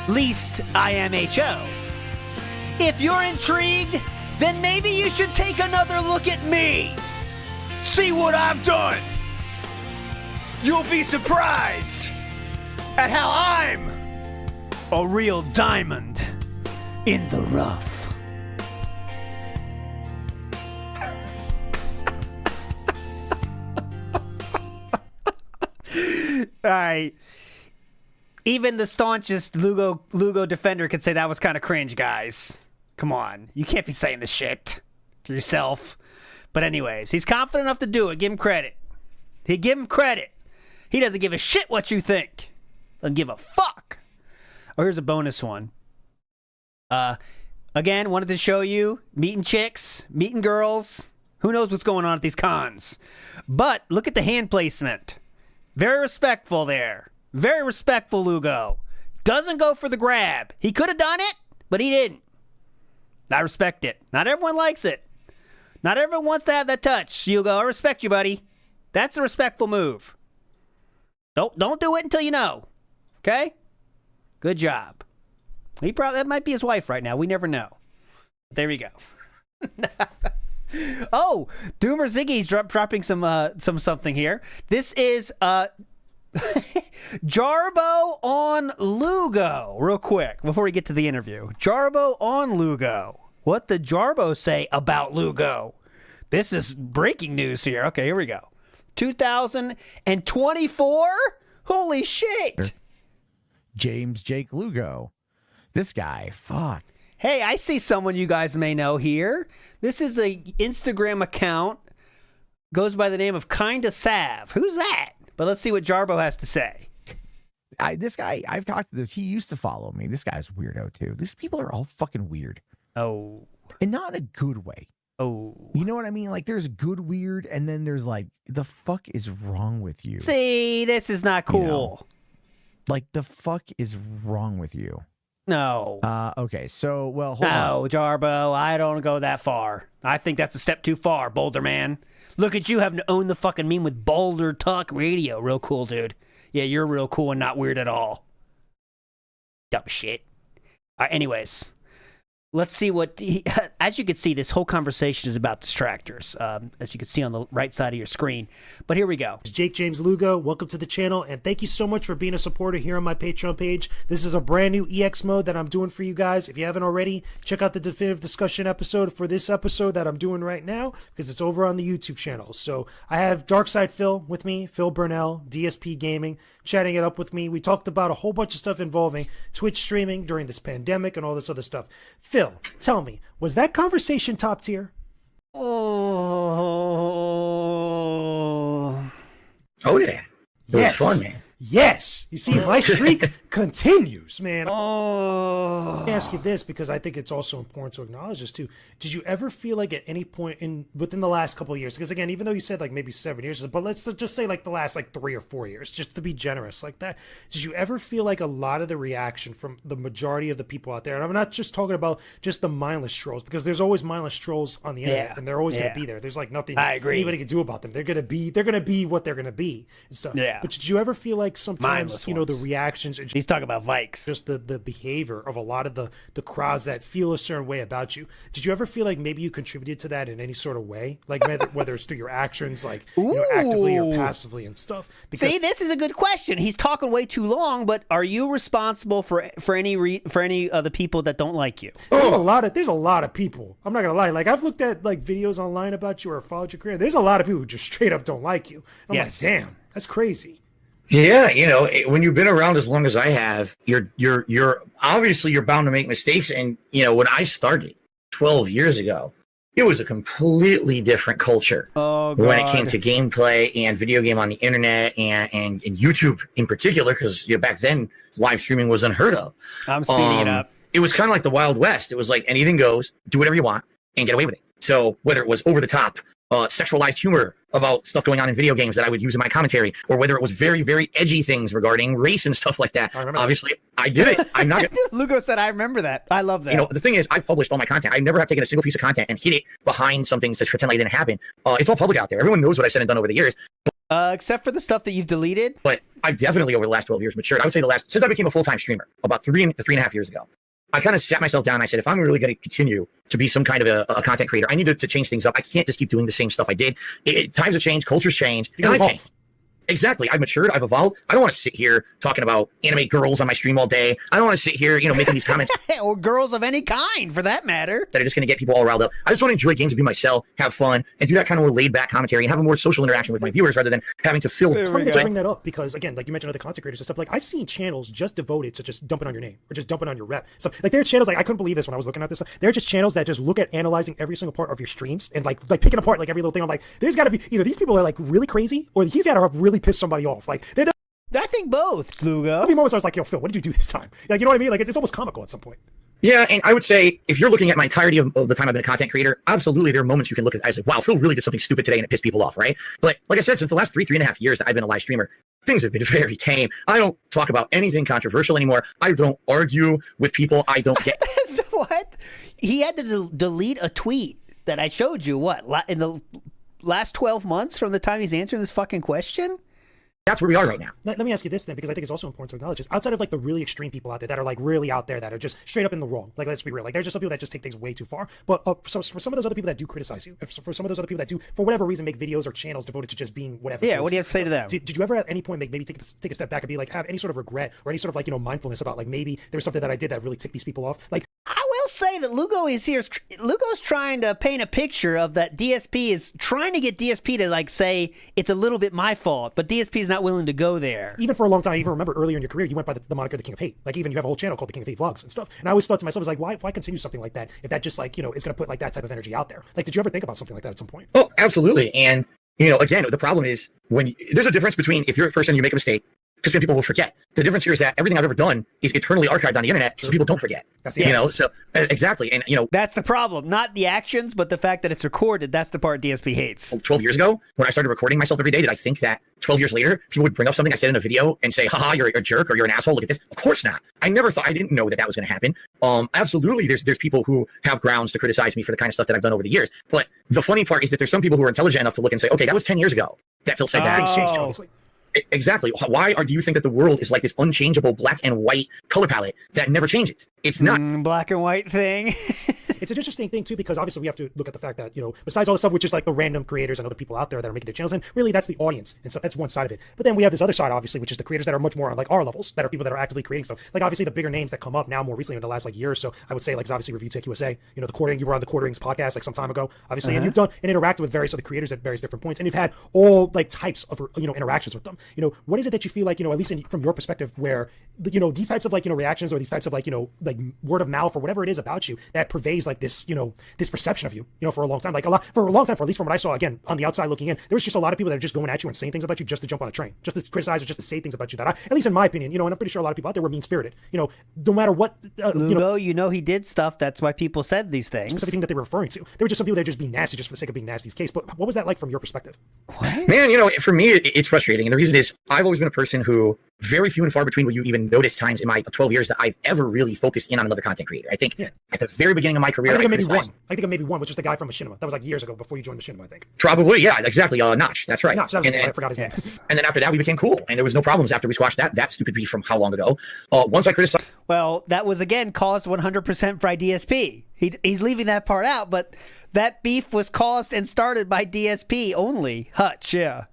Speaker 2: Least I am HO. If you're intrigued, then maybe you should take another look at me. See what I've done. You'll be surprised at how I'm a real diamond in the rough. All right. Even the staunchest Lugo defender could say that was kind of cringe, guys. Come on. You can't be saying this shit to yourself. But anyways, he's confident enough to do it. Give him credit. Give him credit. He doesn't give a shit what you think. Doesn't give a fuck. Oh, here's a bonus one. Again, wanted to show you meeting chicks, meeting girls. Who knows what's going on at these cons? But look at the hand placement. Very respectful there. Very respectful, Lugo. Doesn't go for the grab. He could have done it, but he didn't. I respect it. Not everyone likes it. Not everyone wants to have that touch. You'll go, I respect you, buddy. That's a respectful move. Don't do it until you know. Okay? Good job. That might be his wife right now. We never know. There we go. Oh, Doomer Ziggy's dropping some something here. This is Jarbo on Lugo. Real quick, before we get to the interview. Jarbo on Lugo. What did Jarbo say about Lugo? This is breaking news here. Okay, here we go. 2024? Holy shit.
Speaker 18: James Jake Lugo. This guy, fuck.
Speaker 2: Hey, I see someone you guys may know here. This is a Instagram account. Goes by the name of Kinda Sav. Who's that? But let's see what Jarbo has to say.
Speaker 18: This guy, I've talked to this. He used to follow me. This guy's weirdo too. These people are all fucking weird.
Speaker 2: Oh.
Speaker 18: And not in a good way.
Speaker 2: Oh.
Speaker 18: You know what I mean? Like there's good weird and then there's like, the fuck is wrong with you?
Speaker 2: See, this is not cool.
Speaker 18: You know? Like the fuck is wrong with you?
Speaker 2: No.
Speaker 18: Okay, so, well, hold on.
Speaker 2: No, Jarbo, I don't go that far. I think that's a step too far, Boulder Man. Look at you having to own the fucking meme with Boulder Talk Radio. Real cool, dude. Yeah, you're real cool and not weird at all. Dumb shit. Anyways, let's see what... as you can see, this whole conversation is about distractors, as you can see on the right side of your screen. But here we go.
Speaker 19: It's Jakesjames Lugo. Welcome to the channel, and thank you so much for being a supporter here on my Patreon page. This is a brand new EX mode that I'm doing for you guys. If you haven't already, check out the definitive discussion episode for this episode that I'm doing right now, because it's over on the YouTube channel. So I have Darkside Phil with me, Phil Burnell, DSP Gaming, chatting it up with me. We talked about a whole bunch of stuff involving Twitch streaming during this pandemic and all this other stuff. Phil, tell me, was that conversation top tier?
Speaker 20: Oh yeah. It was fun, man.
Speaker 19: Yes. You see, my streak continues, man.
Speaker 2: Oh.
Speaker 19: Let me ask you this, because I think it's also important to acknowledge this too. Did you ever feel like at any point within the last couple of years, because again, even though you said like maybe 7 years, but let's just say like the last like 3 or 4 years, just to be generous like that, did you ever feel like a lot of the reaction from the majority of the people out there, and I'm not just talking about just the mindless trolls, because there's always mindless trolls on the internet, and they're always going to be there. There's like nothing anybody can do about them. They're going to be what they're going to be and stuff.
Speaker 2: Yeah.
Speaker 19: But did you ever feel like sometimes,
Speaker 2: Mindless
Speaker 19: you know, the
Speaker 2: ones.
Speaker 19: reactions, and
Speaker 2: He's talking about Vikes.
Speaker 19: just the behavior of a lot of the crowds that feel a certain way about you, did you ever feel like maybe you contributed to that in any sort of way, like whether it's through your actions, like actively or passively and stuff?
Speaker 2: See, this is a good question. He's talking way too long, but are you responsible for any of the people that don't like you?
Speaker 19: There's a lot of people. I'm not gonna lie. Like, I've looked at like videos online about you or followed your career. There's a lot of people who just straight up don't like you. I'm like, damn, that's crazy.
Speaker 20: Yeah, you know, when you've been around as long as I have, you're obviously you're bound to make mistakes. And you know, when I started 12 years ago, it was a completely different culture when it came to gameplay and video game on the internet and YouTube in particular, because you know, back then live streaming was unheard of.
Speaker 2: I'm speeding it up.
Speaker 20: It was kind of like the Wild West. It was like anything goes, do whatever you want, and get away with it. So whether it was over the top, sexualized humor about stuff going on in video games that I would use in my commentary, or whether it was very, very edgy things regarding race and stuff like that. Obviously, I did it. I'm not gonna...
Speaker 2: Lugo said, I remember that. I love that.
Speaker 20: You know, the thing is, I've published all my content. I never have taken a single piece of content and hid it behind something to pretend like it didn't happen. It's all public out there. Everyone knows what I've said and done over the years.
Speaker 2: Except for the stuff that you've deleted.
Speaker 20: But I've definitely, over the last 12 years, matured. I would say since I became a full-time streamer, about 3.5 years ago, I kind of sat myself down and I said, if I'm really going to continue to be some kind of a content creator, I need to change things up. I can't just keep doing the same stuff I did. Times have changed, cultures changed, and I've changed. Exactly. I've matured. I've evolved. I don't want to sit here talking about anime girls on my stream all day. I don't want to sit here, you know, making these comments.
Speaker 2: Or girls of any kind, for that matter.
Speaker 20: That are just going to get people all riled up. I just want to enjoy games and be myself, have fun, and do that kind of more laid-back commentary and have a more social interaction with my viewers rather than having to fill.
Speaker 19: It's funny that you bring that up, because again, like you mentioned other content creators and stuff. Like, I've seen channels just devoted to just dumping on your name or just dumping on your rep. So like, there are channels, like, I couldn't believe this when I was looking at this. There are just channels that just look at analyzing every single part of your streams and like picking apart like every little thing. I'm like, there's got to be either these people are like really crazy, or he's got to have really pissed somebody off. Like,
Speaker 2: I think both, Lugo.
Speaker 19: There'll be moments I was like, yo, Phil, what did you do this time? Like, you know what I mean? Like, it's almost comical at some point.
Speaker 20: Yeah, and I would say, if you're looking at my entirety of the time I've been a content creator, absolutely there are moments you can look at. I say, wow, Phil really did something stupid today and it pissed people off, right? But like I said, since the last 3.5 years that I've been a live streamer, things have been very tame. I don't talk about anything controversial anymore. I don't argue with people I don't get.
Speaker 2: So what? He had to delete a tweet that I showed you, in the last 12 months from the time he's answering this fucking question?
Speaker 20: That's where we are right now.
Speaker 19: Let me ask you this then, because I think it's also important to acknowledge this. Outside of like the really extreme people out there that are like really out there that are just straight up in the wrong. Like, let's be real. Like, there's just some people that just take things way too far. But so for some of those other people that do criticize you, for some of those other people that do, for whatever reason, make videos or channels devoted to just being whatever.
Speaker 2: Yeah, what do you have to say to them?
Speaker 19: Did you ever at any point maybe take a step back and be like, have any sort of regret or any sort of like, you know, mindfulness about like maybe there's something that I did that really ticked these people off? Like,
Speaker 2: I will say that Lugo is here. Lugo's trying to paint a picture of that DSP is trying to get DSP to like say it's a little bit my fault, but DSP is not willing to go there.
Speaker 19: Even for a long time, I even remember earlier in your career, you went by the moniker The King of Hate. Like, even you have a whole channel called The King of Hate Vlogs and stuff. And I always thought to myself, I was like, why continue something like that if that just like, you know, is going to put like that type of energy out there? Like, did you ever think about something like that at some point?
Speaker 20: Oh, absolutely. And, you know, again, the problem is there's a difference between if you're a person, you make a mistake, because people will forget. The difference here is that everything I've ever done is eternally archived on the internet, so people don't forget. You know, so exactly, and you know
Speaker 2: that's the problem. Not the actions, but the fact that it's recorded. That's the part DSP hates.
Speaker 20: 12 years ago, when I started recording myself every day, did I think that 12 years later people would bring up something I said in a video and say, "Haha, you're a jerk," or "You're an asshole"? Look at this. Of course not. I didn't know that was going to happen. Absolutely, there's people who have grounds to criticize me for the kind of stuff that I've done over the years. But the funny part is that there's some people who are intelligent enough to look and say, "Okay, that was 10 years ago that Phil said that."
Speaker 19: Things changed, obviously.
Speaker 20: Exactly. Why do you think that the world is like this unchangeable black and white color palette that never changes? It's not.
Speaker 2: Black and white thing.
Speaker 19: It's an interesting thing too, because obviously we have to look at the fact that, you know, besides all the stuff which is like the random creators and other people out there that are making their channels, and really that's the audience and stuff. That's one side of it. But then we have this other side, obviously, which is the creators that are much more on like our levels, that are people that are actively creating stuff. Like, obviously the bigger names that come up now more recently in the last like year or so, I would say, like, is obviously Review Tech USA. You know, you were on the Quarterings podcast like some time ago, obviously, and you've done and interacted with various other creators at various different points, and you've had all like types of, you know, interactions with them. You know, what is it that you feel like, you know, at least from your perspective, where, you know, these types of like, you know, reactions or these types of like, you know, like like word of mouth or whatever it is about you that pervades like this, this perception of you, for a long time. Like for a long time, for at least from what I saw, again, on the outside looking in, there was just a lot of people that are just going at you and saying things about you just to jump on a train, just to criticize or just to say things about you that at least in my opinion, and I'm pretty sure a lot of people out there were mean-spirited, no matter what.
Speaker 2: Lugo, he did stuff. That's why people said these things.
Speaker 19: Specific thing that they were referring to. There were just some people that just being nasty just for the sake of being nasty's case. But what was that like from your perspective?
Speaker 20: Man, for me, it's frustrating. And the reason is I've always been a person who very few and far between will you even notice times in my 12 years that I've ever really focused in on another content creator. I think at the very beginning of my career,
Speaker 19: I think of maybe one, which was the guy from Machinima. That was like years ago before you joined Machinima, I think.
Speaker 20: Probably, yeah, exactly. Notch, that's right.
Speaker 19: Notch, that was I forgot his name.
Speaker 20: And then after that, we became cool. And there was no problems after we squashed that stupid beef from how long ago. Once I criticized...
Speaker 2: Well, that was, again, caused 100% by DSP. He's leaving that part out, but that beef was caused and started by DSP only. Hutch, yeah.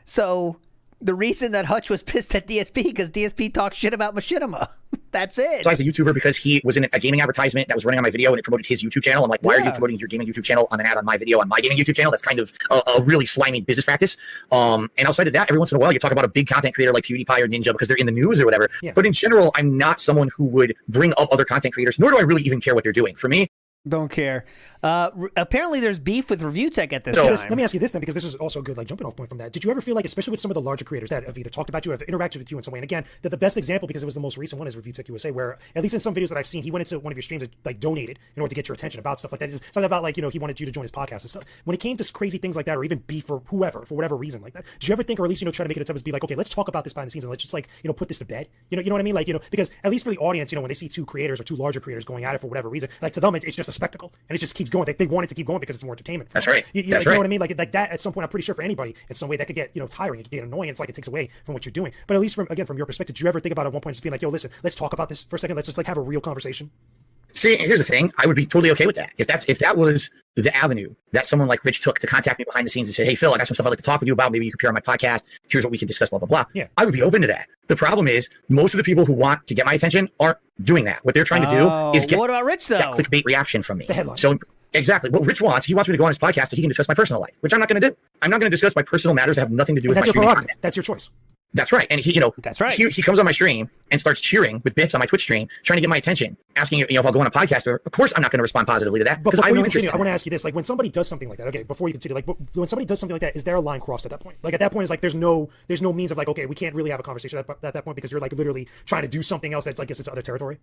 Speaker 2: So the reason that Hutch was pissed at DSP because DSP talked shit about Machinima. That's it.
Speaker 20: So I was a YouTuber because he was in a gaming advertisement that was running on my video and it promoted his YouTube channel. I'm like, why are you promoting your gaming YouTube channel on an ad on my video on my gaming YouTube channel? That's kind of a really slimy business practice. And outside of that, every once in a while, you talk about a big content creator like PewDiePie or Ninja because they're in the news or whatever. Yeah. But in general, I'm not someone who would bring up other content creators, nor do I really even care what they're doing. For me,
Speaker 2: don't care. Apparently, there's beef with Review Tech at this time.
Speaker 19: Let me ask you this then, because this is also a good jumping off point from that. Did you ever feel like, especially with some of the larger creators that have either talked about you or have interacted with you in some way, and again, that the best example, because it was the most recent one, is Review Tech USA, where at least in some videos that I've seen, he went into one of your streams and like donated in order to get your attention about stuff like that. Just something about like, he wanted you to join his podcast and stuff. When it came to crazy things like that, or even beef for whoever, for whatever reason like that, did you ever think, or at least try to make it attempt to be like, okay, let's talk about this behind the scenes and let's just like put this to bed. You know what I mean? Like because at least for the audience, when they see two creators or two larger creators going at it for whatever reason, like to them it's just a spectacle and it just keeps going. They want it to keep going because it's more entertainment.
Speaker 20: That's right.
Speaker 19: You know what I mean? Like that at some point, I'm pretty sure for anybody in some way that could get tiring, it could get annoying. It's like it takes away from what you're doing. But at least from your perspective, did you ever think about at one point just being like, yo, listen, let's talk about this for a second. Let's just like have a real conversation.
Speaker 20: See, here's the thing. I would be totally okay with that. If that was the avenue that someone like Rich took to contact me behind the scenes and say, hey, Phil, I got some stuff I'd like to talk with you about. Maybe you could appear on my podcast. Here's what we can discuss, blah, blah, blah. Yeah. I would be open to that. The problem is most of the people who want to get my attention aren't doing that. What they're trying to do is get
Speaker 2: what about Rich, though?
Speaker 20: That clickbait reaction from me.
Speaker 19: The headline.
Speaker 20: So exactly. What Rich wants, he wants me to go on his podcast so he can discuss my personal life, which I'm not going to do. I'm not going to discuss my personal matters that have nothing to do with my streaming content.
Speaker 19: That's your choice.
Speaker 20: That's right. And
Speaker 2: that's right.
Speaker 20: He comes on my stream and starts cheering with bits on my Twitch stream, trying to get my attention, asking if I'll go on a podcast. Of course, I'm not going to respond positively to that because I have no interest in
Speaker 19: I want to ask you this: like when somebody does something like that. Okay, before you continue, like when somebody does something like that, is there a line crossed at that point? Like at that point, it's like there's no means of like, okay, we can't really have a conversation at that point because you're like literally trying to do something else that's like it's other territory.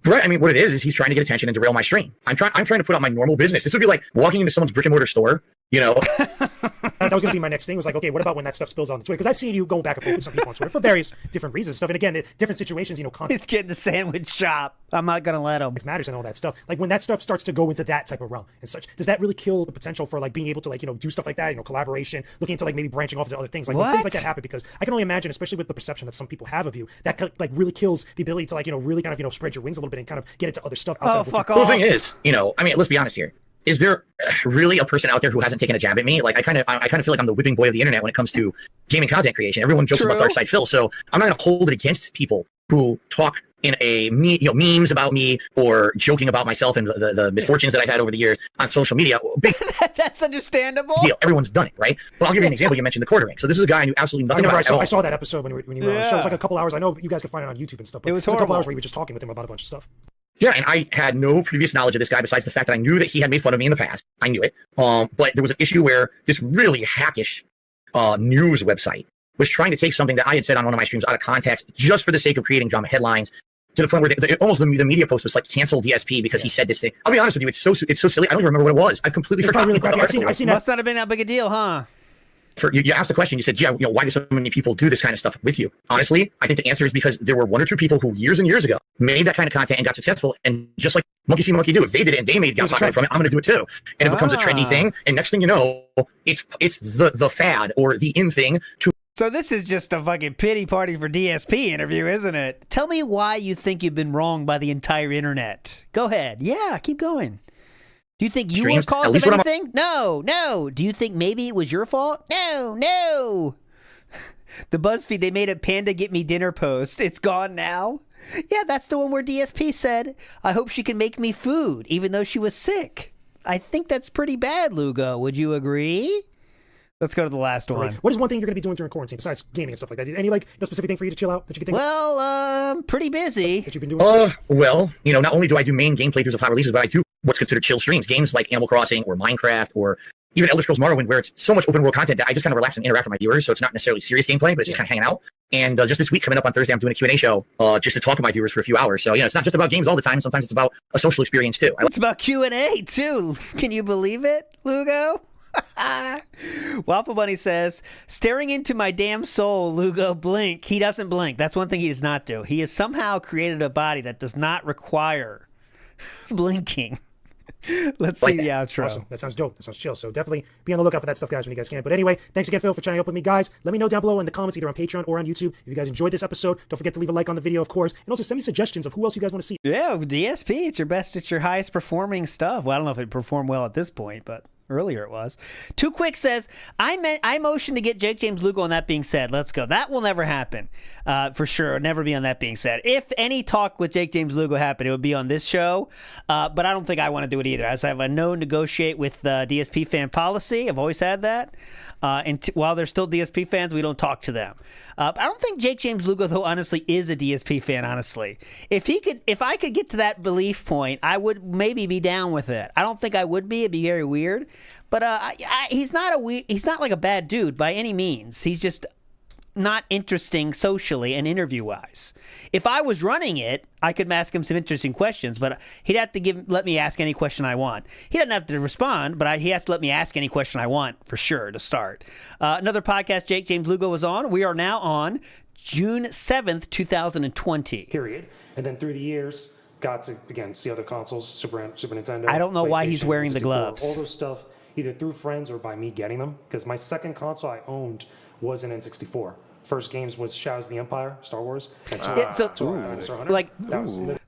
Speaker 20: Right. I mean, what it is he's trying to get attention and derail my stream. I'm trying to put out my normal business. This would be like walking into someone's brick and mortar store.
Speaker 19: That was going to be my next thing. Was like, okay, what about when that stuff spills on the Twitter? Because I've seen you going back and forth with some people on Twitter for various different reasons, stuff. And again, different situations.
Speaker 2: He's getting the sandwich shop. I'm not going to let him.
Speaker 19: It matters and all that stuff. Like when that stuff starts to go into that type of realm and such, does that really kill the potential for like being able to like do stuff like that? Collaboration, looking into like maybe branching off into other things. Like when things like that happen, because I can only imagine, especially with the perception that some people have of you, that like really kills the ability to like really kind of spread your wings a little bit and kind of get into other stuff.
Speaker 2: Oh, fuck off.
Speaker 20: Well, the thing is, I mean, let's be honest here. Is there really a person out there who hasn't taken a jab at me? Like I kind of feel like I'm the whipping boy of the internet when it comes to gaming content creation. Everyone jokes about Dark Side Phil, so I'm not going to hold it against people who talk in a memes about me or joking about myself and the misfortunes that I've had over the years on social media.
Speaker 2: That's understandable.
Speaker 20: Deal. Everyone's done it, right? But I'll give you an example. You mentioned the quartering. So this is a guy who absolutely nothing about
Speaker 19: I saw that episode when you were on the show. It was like a couple hours. I know you guys can find it on YouTube and stuff. But
Speaker 2: it was
Speaker 19: a couple hours where you were just talking with him about a bunch of stuff.
Speaker 20: Yeah, and I had no previous knowledge of this guy besides the fact that I knew that he had made fun of me in the past. I knew it. But there was an issue where this really hackish news website was trying to take something that I had said on one of my streams out of context just for the sake of creating drama headlines to the point where the media post was like cancel DSP because he said this thing. I'll be honest with you, it's so silly. I don't even remember what it was. I've completely forgotten.
Speaker 19: Really I've seen that.
Speaker 2: Must not have been that big a deal, huh?
Speaker 20: You asked the question, you said, yeah, why do so many people do this kind of stuff with you? Honestly, I think the answer is because there were one or two people who years and years ago made that kind of content and got successful. And just like monkey see, monkey do, if they did it and they got money from it, I'm going to do it too. And it becomes a trendy thing. And next thing you know, it's the fad or the in thing to.
Speaker 2: So this is just a fucking pity party for DSP interview, isn't it? Tell me why you think you've been wronged by the entire internet. Go ahead. Yeah, keep going. Do you think you were cause of anything? No. Do you think maybe it was your fault? No. The BuzzFeed, they made a Panda Get Me Dinner post. It's gone now. Yeah, that's the one where DSP said, I hope she can make me food, even though she was sick. I think that's pretty bad, Lugo. Would you agree? Let's go to the last one.
Speaker 19: What is one thing you're going to be doing during quarantine besides gaming and stuff like that? Any specific thing for you to chill out that you can think of?
Speaker 2: Well, pretty busy.
Speaker 19: That you've been doing?
Speaker 20: Well, not only do I do main game playthroughs of hot releases, but I do what's considered chill streams. Games like Animal Crossing or Minecraft or even Elder Scrolls Morrowind, where it's so much open world content that I just kind of relax and interact with my viewers. So it's not necessarily serious gameplay, but it's just kind of hanging out. And just this week, coming up on Thursday, I'm doing a Q&A show just to talk to my viewers for a few hours. So, it's not just about games all the time. Sometimes it's about a social experience, too.
Speaker 2: It's about Q&A, too. Can you believe it, Lugo? Waffle Bunny says, staring into my damn soul, Lugo, blink. He doesn't blink. That's one thing he does not do. He has somehow created a body that does not require blinking. Let's see the outro.
Speaker 19: Awesome. That sounds dope. That sounds chill. So definitely be on the lookout for that stuff, guys, when you guys can. But anyway, thanks again, Phil, for chatting up with me, guys. Let me know down below in the comments, either on Patreon or on YouTube, if you guys enjoyed this episode. Don't forget to leave a like on the video, of course, and also send me suggestions of who else you guys want to see.
Speaker 2: Yeah, DSP, it's your highest performing stuff. Well, I don't know if it performed well at this point, but earlier it was. Too Quick says, I motioned to get Jakesjames Lugo on That Being Said. Let's go. That will never happen. For sure. Never be on That Being Said. If any talk with Jakesjames Lugo happened, it would be on this show. But I don't think I want to do it either, as I have a no negotiate with DSP fan policy. I've always had that. And while they're still DSP fans, we don't talk to them. I don't think Jakesjames Lugo, though, honestly, is a DSP fan, honestly. If I could get to that belief point, I would maybe be down with it. I don't think I would be. It'd be very weird. But he's not like a bad dude by any means. He's just not interesting socially and interview-wise. If I was running it, I could ask him some interesting questions, but he'd have to let me ask any question I want. He doesn't have to respond, but he has to let me ask any question I want, for sure, to start. Another podcast Jakesjames Lugo was on. We are now on June 7th, 2020.
Speaker 19: Period. And then through the years, got to, again, see other consoles, Super Nintendo.
Speaker 2: I don't know why he's wearing the
Speaker 19: 64,
Speaker 2: gloves.
Speaker 19: All those stuff, either through friends or by me getting them, because my second console I owned was an N64. First games was Shadows of the Empire, Star Wars.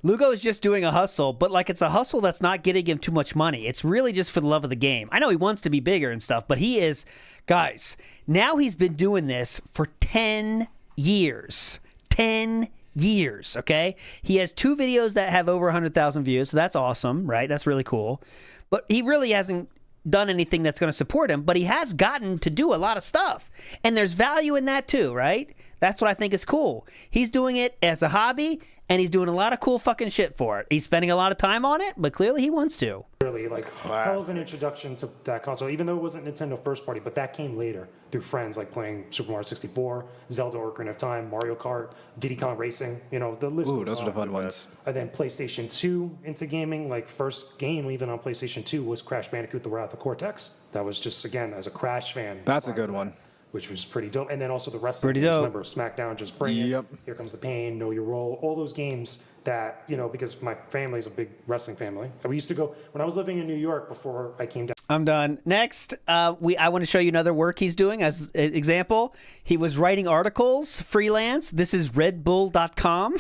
Speaker 2: Lugo is just doing a hustle, but it's a hustle that's not getting him too much money. It's really just for the love of the game. I know he wants to be bigger and stuff, but he is, guys, now he's been doing this for 10 years. 10 years, okay? He has 2 videos that have over 100,000 views, so that's awesome, right? That's really cool. But he really hasn't done anything that's going to support him, but he has gotten to do a lot of stuff. And there's value in that too, right? That's what I think is cool. He's doing it as a hobby, and he's doing a lot of cool fucking shit for it. He's spending a lot of time on it, but clearly he wants to.
Speaker 19: Really, hell of an introduction to that console, even though it wasn't Nintendo first party, but that came later through friends, like playing Super Mario 64, Zelda Ocarina of Time, Mario Kart, Diddy Kong Racing, the list goes on.
Speaker 7: Those are the fun ones.
Speaker 19: And then PlayStation 2 into gaming, first game even on PlayStation 2 was Crash Bandicoot The Wrath of Cortex. That was just, again, as a Crash fan.
Speaker 7: That's a good one.
Speaker 19: Which was pretty dope. And then also the wrestling games. Remember, SmackDown, Just Bring It, Here Comes the Pain, Know Your Role, all those games that, because my family's a big wrestling family. And we used to go, when I was living in New York before I came down.
Speaker 2: I'm done. Next, I want to show you another work he's doing as an example. He was writing articles, freelance. This is redbull.com.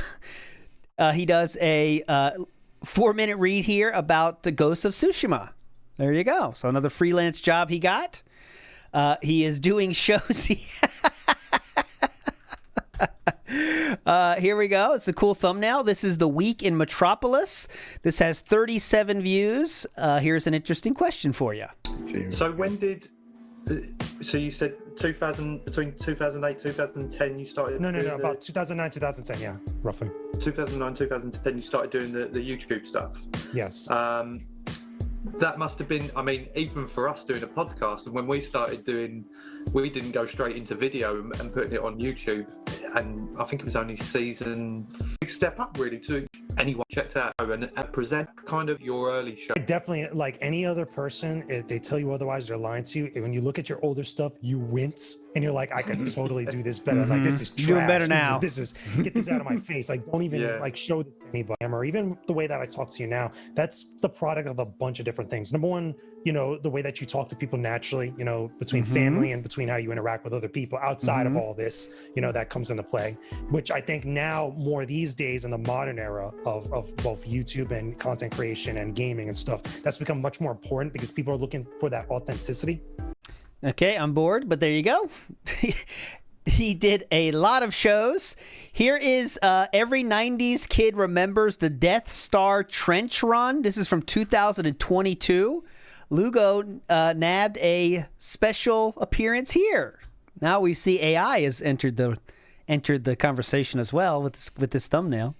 Speaker 2: He does a 4-minute read here about the Ghost of Tsushima. There you go. So another freelance job he got. He is doing shows. Here we go. It's a cool thumbnail. This is the week in Metropolis. This has 37 views. Here's an interesting question for you.
Speaker 10: So when did... So you said between 2008 2010 you started...
Speaker 19: No, about 2009, 2010, yeah, roughly.
Speaker 10: 2009, 2010 you started doing the YouTube stuff.
Speaker 19: Yes.
Speaker 10: That must have been, even for us doing a podcast, and when we started doing, we didn't go straight into video and putting it on YouTube, and I think it was only big step up really to anyone checked out and present kind of your early show.
Speaker 19: Definitely, like any other person, if they tell you otherwise, they're lying to you. When you look at your older stuff, you wince and you're like, I could totally do this better. Like, this is trash.
Speaker 2: Doing better now.
Speaker 19: This is get this out of my face. Like, don't even show this to anybody. Or even the way that I talk to you now, that's the product of a bunch of different things. Number one, the way that you talk to people naturally, between family and between how you interact with other people outside of all this, that comes into play, which I think now more these days in the modern era of both YouTube and content creation and gaming and stuff, that's become much more important because people are looking for that authenticity.
Speaker 2: Okay, I'm bored, but there you go. He did a lot of shows. Here is every 90s kid remembers the Death Star trench run. This is from 2022. Lugo nabbed a special appearance here. Now we see AI has entered the conversation as well with this thumbnail.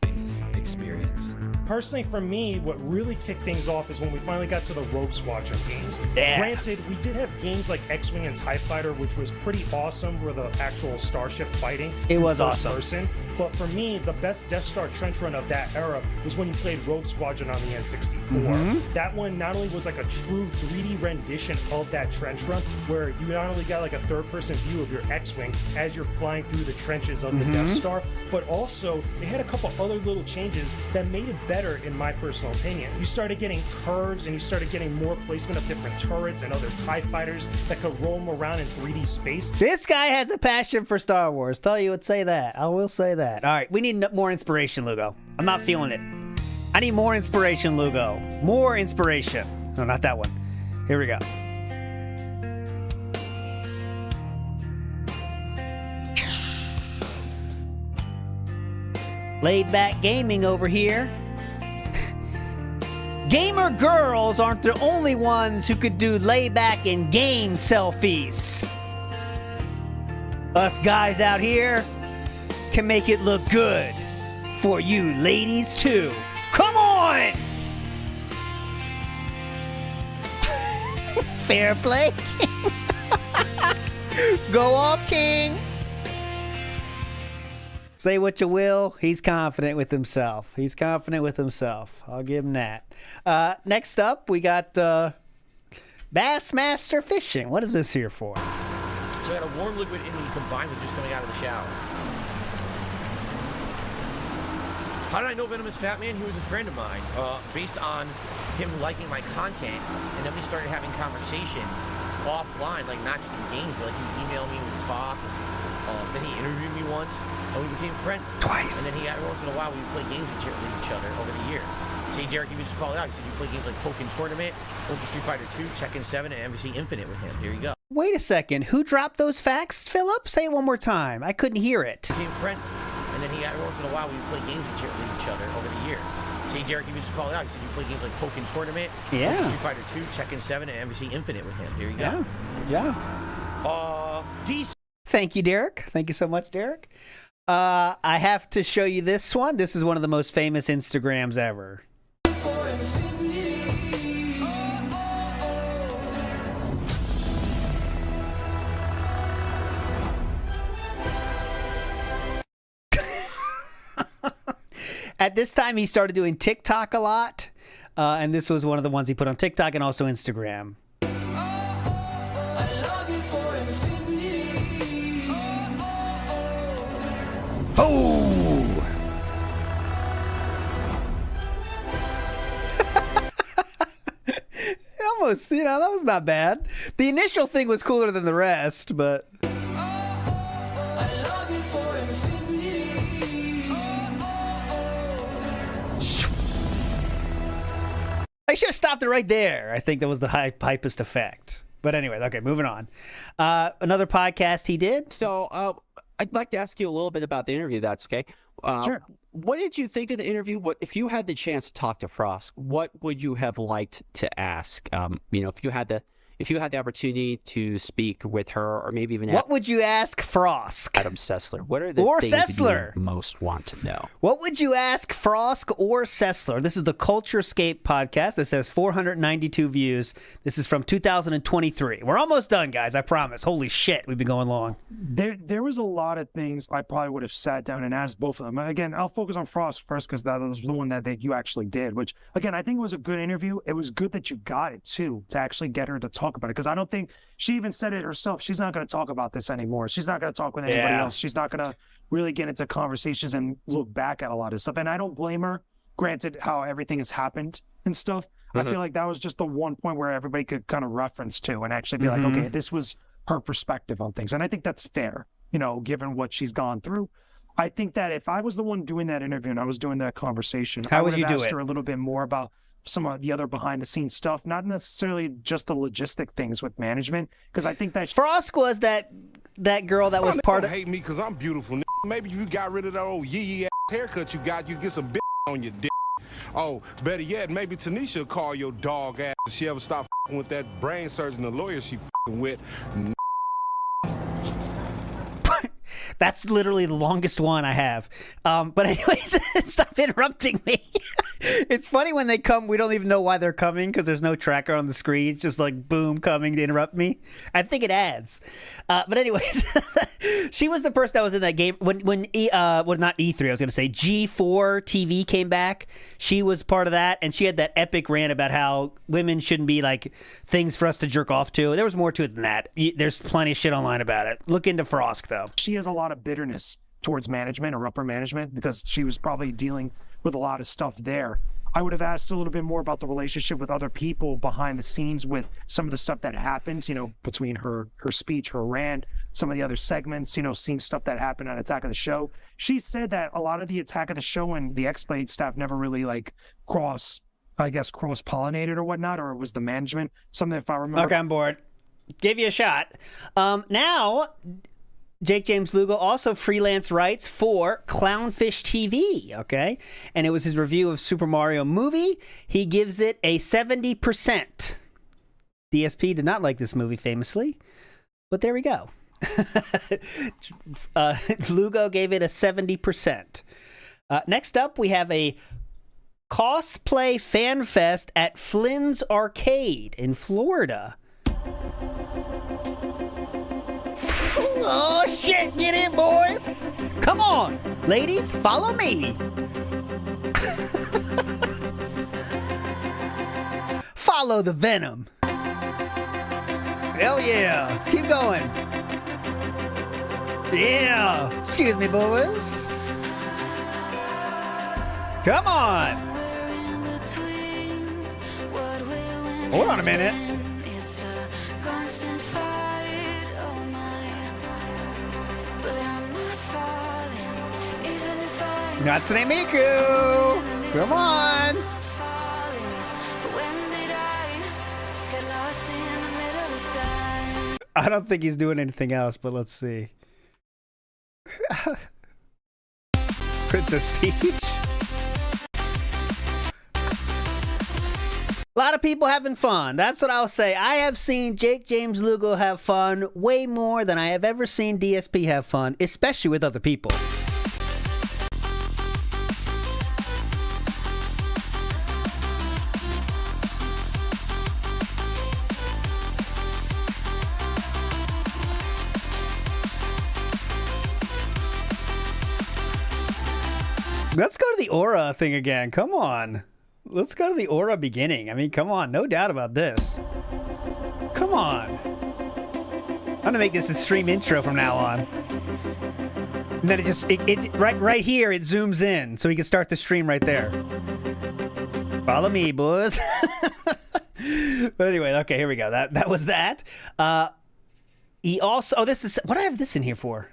Speaker 24: Experience. Personally, for me, what really kicked things off is when we finally got to the Rogue Squadron games.
Speaker 2: Yeah.
Speaker 24: Granted, we did have games like X-Wing and TIE Fighter, which was pretty awesome, where the actual starship fighting.
Speaker 2: It was
Speaker 24: first
Speaker 2: awesome.
Speaker 24: Person. But for me, the best Death Star trench run of that era was when you played Rogue Squadron on the N64.
Speaker 2: Mhm.
Speaker 24: That one not only was like a true 3D rendition of that trench run, where you not only got like a third-person view of your X-Wing as you're flying through the trenches of the Death Star, but also it had a couple other little changes that made it better, in my personal opinion. You started getting curves, and you started getting more placement of different turrets and other TIE fighters that could roam around in 3D space.
Speaker 2: This guy has a passion for Star Wars. Tell you would say that. I will say that. All right, we need more inspiration, Lugo. I'm not feeling it. I need more inspiration, Lugo. More inspiration. No, not that one. Here we go. Laid back gaming over here. Gamer girls aren't the only ones who could do layback and game selfies. Us guys out here can make it look good for you ladies too. Come on! Fair play, King. Go off, King. Say what you will, he's confident with himself. He's confident with himself. I'll give him that. Next up, we got Bassmaster Fishing. What is this here for?
Speaker 5: So I got a warm liquid in me combined with just coming out of the shower. How did I know VenomousFatman? He was a friend of mine, based on him liking my content, and then we started having conversations offline, like not just in games, but like he would email me, we would talk. Then he interviewed me once, and we became friends.
Speaker 2: Twice.
Speaker 5: And then he, every once in a while, we would play games with each other over the years. See, Derek, you would just call it out. He said you play games like Pokken Tournament, Ultra Street Fighter 2, Tekken 7, and MVC Infinite with him. There you go.
Speaker 2: Wait a second. Who dropped those facts, Philip? Say it one more time. I couldn't hear it.
Speaker 5: Became friends. And then he, every once in a while, we would play games with each other over the years. See, Derek, you would just call it out. He said you play games like Pokken Tournament,
Speaker 2: Yeah.
Speaker 5: Ultra Street Fighter 2, Tekken 7, and MVC Infinite with him. There you go.
Speaker 2: Yeah.
Speaker 5: DC.
Speaker 2: Thank you, Derek. Thank you so much, Derek. I have to show you this one. This is one of the most famous Instagrams ever. At this time, he started doing TikTok a lot, and this was one of the ones he put on TikTok and also Instagram. Oh! Almost, that was not bad. The initial thing was cooler than the rest, but... I should have stopped it right there. I think that was the hypest effect. But anyway, okay, moving on. Another podcast he did.
Speaker 7: So I'd like to ask you a little bit about the interview. That's okay.
Speaker 2: Sure.
Speaker 7: What did you think of the interview? What if you had the chance to talk to Frost? What would you have liked to ask? If you had the opportunity to speak with her, or maybe even
Speaker 2: what would you ask Frost?
Speaker 7: Adam Sessler. What are the
Speaker 2: or
Speaker 7: things
Speaker 2: Sessler.
Speaker 7: that you most want to know?
Speaker 2: What would you ask Frost or Sessler? This is the Culturescape podcast. This has 492 views. This is from 2023. We're almost done, guys. I promise. Holy shit, we've been going long.
Speaker 12: There was a lot of things I probably would have sat down and asked both of them. Again, I'll focus on Frost first because that was the one that you actually did, which, again, I think it was a good interview. It was good that you got it, too, to actually get her to talk about it, because I don't think she even said it herself. She's not going to talk about this anymore. She's not going to talk with anybody else. She's not going to really get into conversations and look back at a lot of stuff. And I don't blame her, granted, how everything has happened and stuff. I feel like that was just the one point where everybody could kind of reference to and actually be like, okay, this was her perspective on things. And I think that's fair, given what she's gone through. I think that if I was the one doing that interview and I was doing that conversation, I would have asked her a little bit more about some of the other behind the scenes stuff, not necessarily just the logistic things with management, because I think that
Speaker 2: Frost was that girl that was part of.
Speaker 13: Hate me because I'm beautiful. Maybe if you got rid of that old yee ass haircut you got, you get some bitch on your dick. Oh, better yet, maybe Tanisha will call your dog ass if she ever stop with that brain surgeon, the lawyer she with.
Speaker 2: That's literally the longest one I have. But anyways, stop interrupting me. It's funny when they come, we don't even know why they're coming because there's no tracker on the screen. It's just like, boom, coming to interrupt me. I think it adds. But anyways, she was the person that was in that game when not E3, I was going to say, G4 TV came back. She was part of that, and she had that epic rant about how women shouldn't be like things for us to jerk off to. There was more to it than that. There's plenty of shit online about it. Look into Frosk, though.
Speaker 12: She has a lot of bitterness towards management or upper management because she was probably dealing with a lot of stuff there. I would have asked a little bit more about the relationship with other people behind the scenes with some of the stuff that happened, you know, between her speech, her rant, some of the other segments, you know, seeing stuff that happened on Attack of the Show. She said that a lot of the Attack of the Show and the X-Blade staff never really like cross-pollinated or whatnot, or it was the management, something if I remember.
Speaker 2: Okay, I'm bored. Gave you a shot. Now, Jakesjames Lugo also freelance writes for Clownfish TV, okay? And it was his review of Super Mario movie. He gives it a 70%. DSP did not like this movie famously, but there we go. Lugo gave it a 70%. Next up, we have a cosplay fan fest at Flynn's Arcade in Florida. Oh, shit. Get in, boys. Come on. Ladies, follow me. Follow the venom. Hell yeah. Keep going. Yeah. Excuse me, boys. Come on. Hold on a minute. Natsune Miku! Come on! I don't think he's doing anything else, but let's see. Princess Peach? A lot of people having fun. That's what I'll say. I have seen Jakesjames Lugo have fun way more than I have ever seen DSP have fun, especially with other people. Let's go to the aura thing again. Come on. Let's go to the aura beginning. I mean, come on. No doubt about this. Come on. I'm going to make this a stream intro from now on. And then right here, it zooms in. So we can start the stream right there. Follow me, boys. But anyway, okay, here we go. That was that. He also... Oh, this is... What do I have this in here for?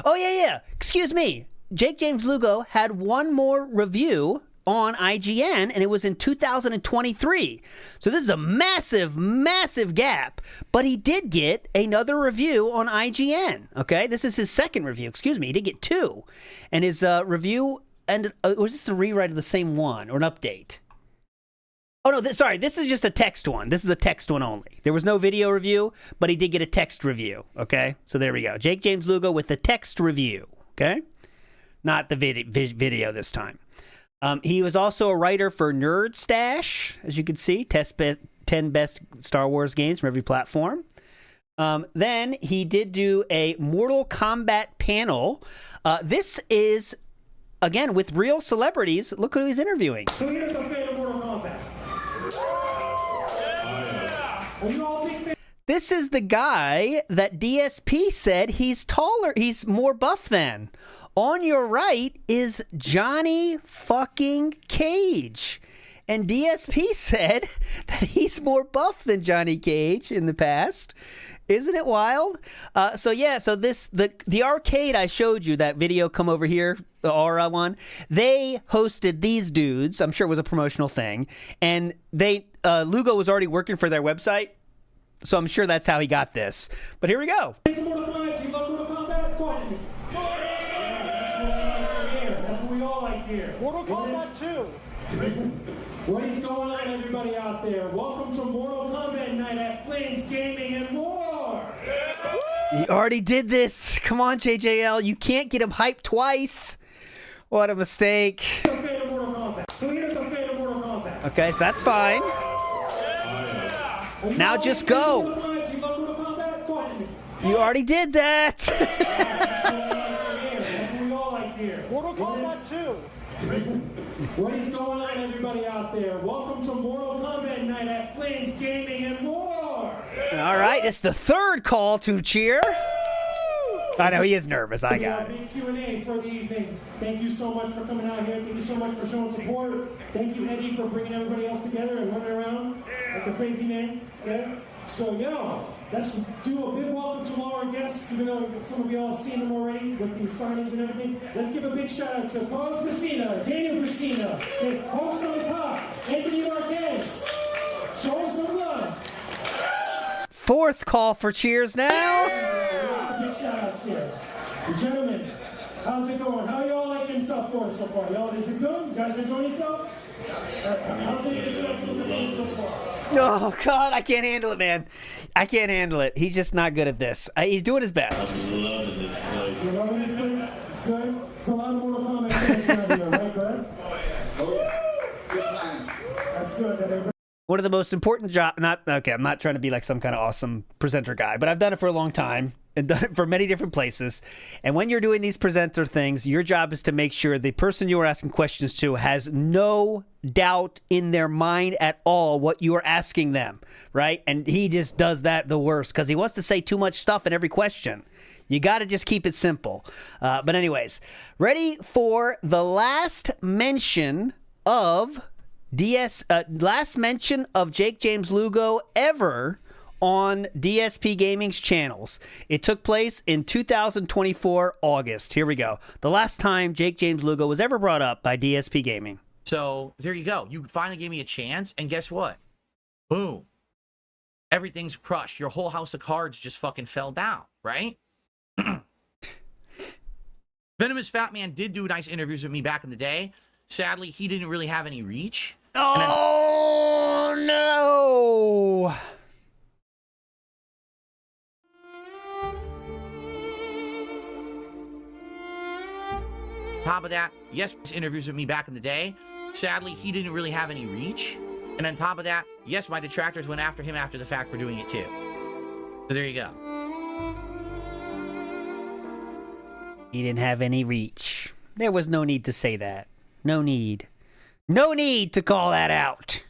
Speaker 2: Oh, yeah. Excuse me. Jakesjames Lugo had one more review on IGN, and it was in 2023. So this is a massive, massive gap. But he did get another review on IGN. Okay, this is his second review. Excuse me, he did get two. And his review ended... was this a rewrite of the same one or an update? Oh, no, sorry, this is just a text one. This is a text one only. There was no video review, but he did get a text review. Okay, so there we go. Jakesjames Lugo with the text review. Okay? Not the video this time. He was also a writer for Nerd Stash, as you can see, 10 best Star Wars games from every platform. Then he did do a Mortal Kombat panel. This is, again, with real celebrities. Look who he's interviewing.
Speaker 24: Who here's a fan of Mortal Kombat? Are you all big fans?
Speaker 2: This is the guy that DSP said he's taller, he's more buff than. On your right is Johnny fucking Cage. And DSP said that he's more buff than Johnny Cage in the past. Isn't it wild? So the arcade I showed you, that video, come over here, the Aura one, they hosted these dudes. I'm sure it was a promotional thing. And Lugo was already working for their website. So I'm sure that's how he got this. But here we go.
Speaker 24: It's Mortal Kombat. Do you love Mortal Kombat? Talk to me. That's what we all like to here. Mortal Kombat 2. What is going on, everybody out there? Welcome to Mortal Kombat Night at Flynn's Gaming and more.
Speaker 2: He already did this. Come on, JJL. You can't get him hyped twice. What a mistake. Okay, so that's fine. Now just go. You already did that.
Speaker 24: Mortal Kombat 2. What is going on, everybody out there? Welcome to Mortal Kombat Night at Flynn's Gaming and more.
Speaker 2: All right, it's the third call to cheer. I know he is nervous. I got it.
Speaker 24: Big Q&A for the evening. Thank you so much for coming out here. Thank you so much for showing support. Thank you, Eddie, for bringing everybody else together and running around like a crazy man. Okay? So, let's do a big welcome to all our guests, even though some of y'all have seen them already with these signings and everything. Let's give a big shout out to Carlos Messina, Daniel Messina, host on the top, Anthony Marquez. Show him some love.
Speaker 2: Fourth call for cheers now.
Speaker 24: Big shout outs here. Gentlemen, how's it going? How y'all liking South Florida so far? Y'all, is it good? You guys enjoying yourselves? How's it so far?
Speaker 2: Oh, God, I can't handle it, man. I can't handle it. He's just not good at this. He's doing his best.
Speaker 24: I'm loving this place. You loving this place? It's good? It's a lot of Mortal Kombat fans out here, right, Greg? Good times. That's good.
Speaker 2: One of the most important I'm not trying to be like some kind of awesome presenter guy, but I've done it for a long time and done it for many different places. And when you're doing these presenter things, your job is to make sure the person you are asking questions to has no doubt in their mind at all what you are asking them, right? And he just does that the worst because he wants to say too much stuff in every question. You got to just keep it simple. But anyways, ready for the last mention of Jakesjames Lugo ever on DSP Gaming's channels. It took place in 2024 August. Here we go. The last time Jakesjames Lugo was ever brought up by DSP Gaming.
Speaker 5: So there you go. You finally gave me a chance, and guess what? Boom. Everything's crushed. Your whole house of cards just fucking fell down, right? VenomousFatman did do nice interviews with me back in the day. Sadly, he didn't really have any reach.
Speaker 2: Oh, no.
Speaker 5: Top of that, yes, interviews with me back in the day. Sadly, he didn't really have any reach. And on top of that, yes, my detractors went after him after the fact for doing it too. So there you go.
Speaker 2: He didn't have any reach. There was no need to say that. No need. No need to call that out.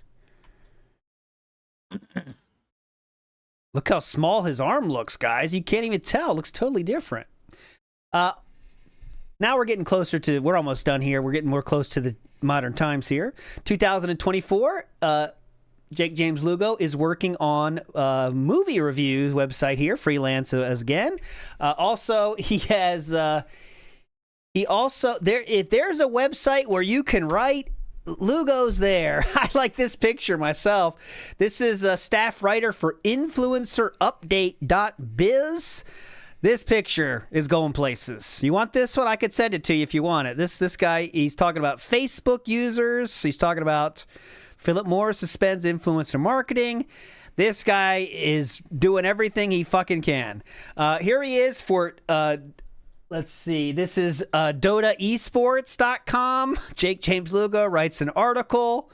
Speaker 2: Look how small his arm looks, guys. You can't even tell. It looks totally different. Now we're getting closer to, we're almost done here. We're getting more close to the modern times here. 2024, Jakesjames Lugo is working on a movie reviews website here, freelance as again. Also, he has, if there's a website where you can write, Lugo's there. I like this picture myself. This is a staff writer for influencerupdate.biz. This picture is going places. You want this one? I could send it to you if you want it. This guy, he's talking about Facebook users. He's talking about Philip Morris suspends influencer marketing. This guy is doing everything he fucking can. Here he is for... let's see. This is DotaEsports.com. Jakesjames Lugo writes an article.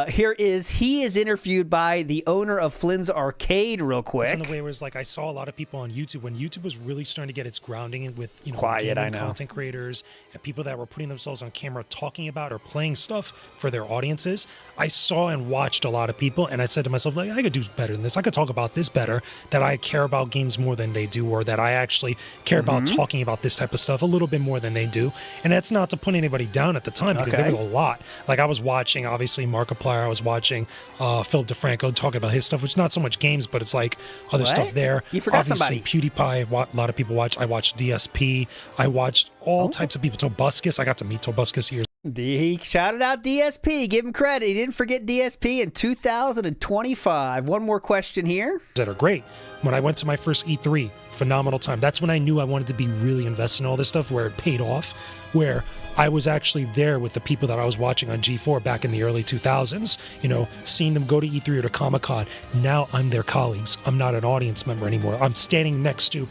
Speaker 2: He is interviewed by the owner of Flynn's Arcade real quick.
Speaker 19: It's in the way where it's like I saw a lot of people on YouTube when YouTube was really starting to get its grounding with
Speaker 2: quiet, I know,
Speaker 19: content creators and people that were putting themselves on camera talking about or playing stuff for their audiences. I saw and watched a lot of people, and I said to myself, like, I could do better than this. I could talk about this better. That I care about games more than they do, or that I actually care about talking about this type of stuff a little bit more than they do. And that's not to put anybody down at the time because there was a lot. Like I was watching, obviously, Markiplier. I was watching Philip DeFranco talking about his stuff, which is not so much games, but it's like other stuff there.
Speaker 2: You forgot
Speaker 19: obviously,
Speaker 2: somebody.
Speaker 19: PewDiePie, a lot of people watch. I watched DSP. I watched all types of people. Tobuscus. I got to meet Tobuscus here.
Speaker 2: He shouted out DSP. Give him credit. He didn't forget DSP in 2025. One more question here.
Speaker 19: That are great. When I went to my first E3, phenomenal time. That's when I knew I wanted to be really invested in all this stuff, where it paid off. where I was actually there with the people that I was watching on G4 back in the early 2000s, you know, seeing them go to E3 or to Comic-Con. Now I'm their colleagues. I'm not an audience member anymore. I'm standing next to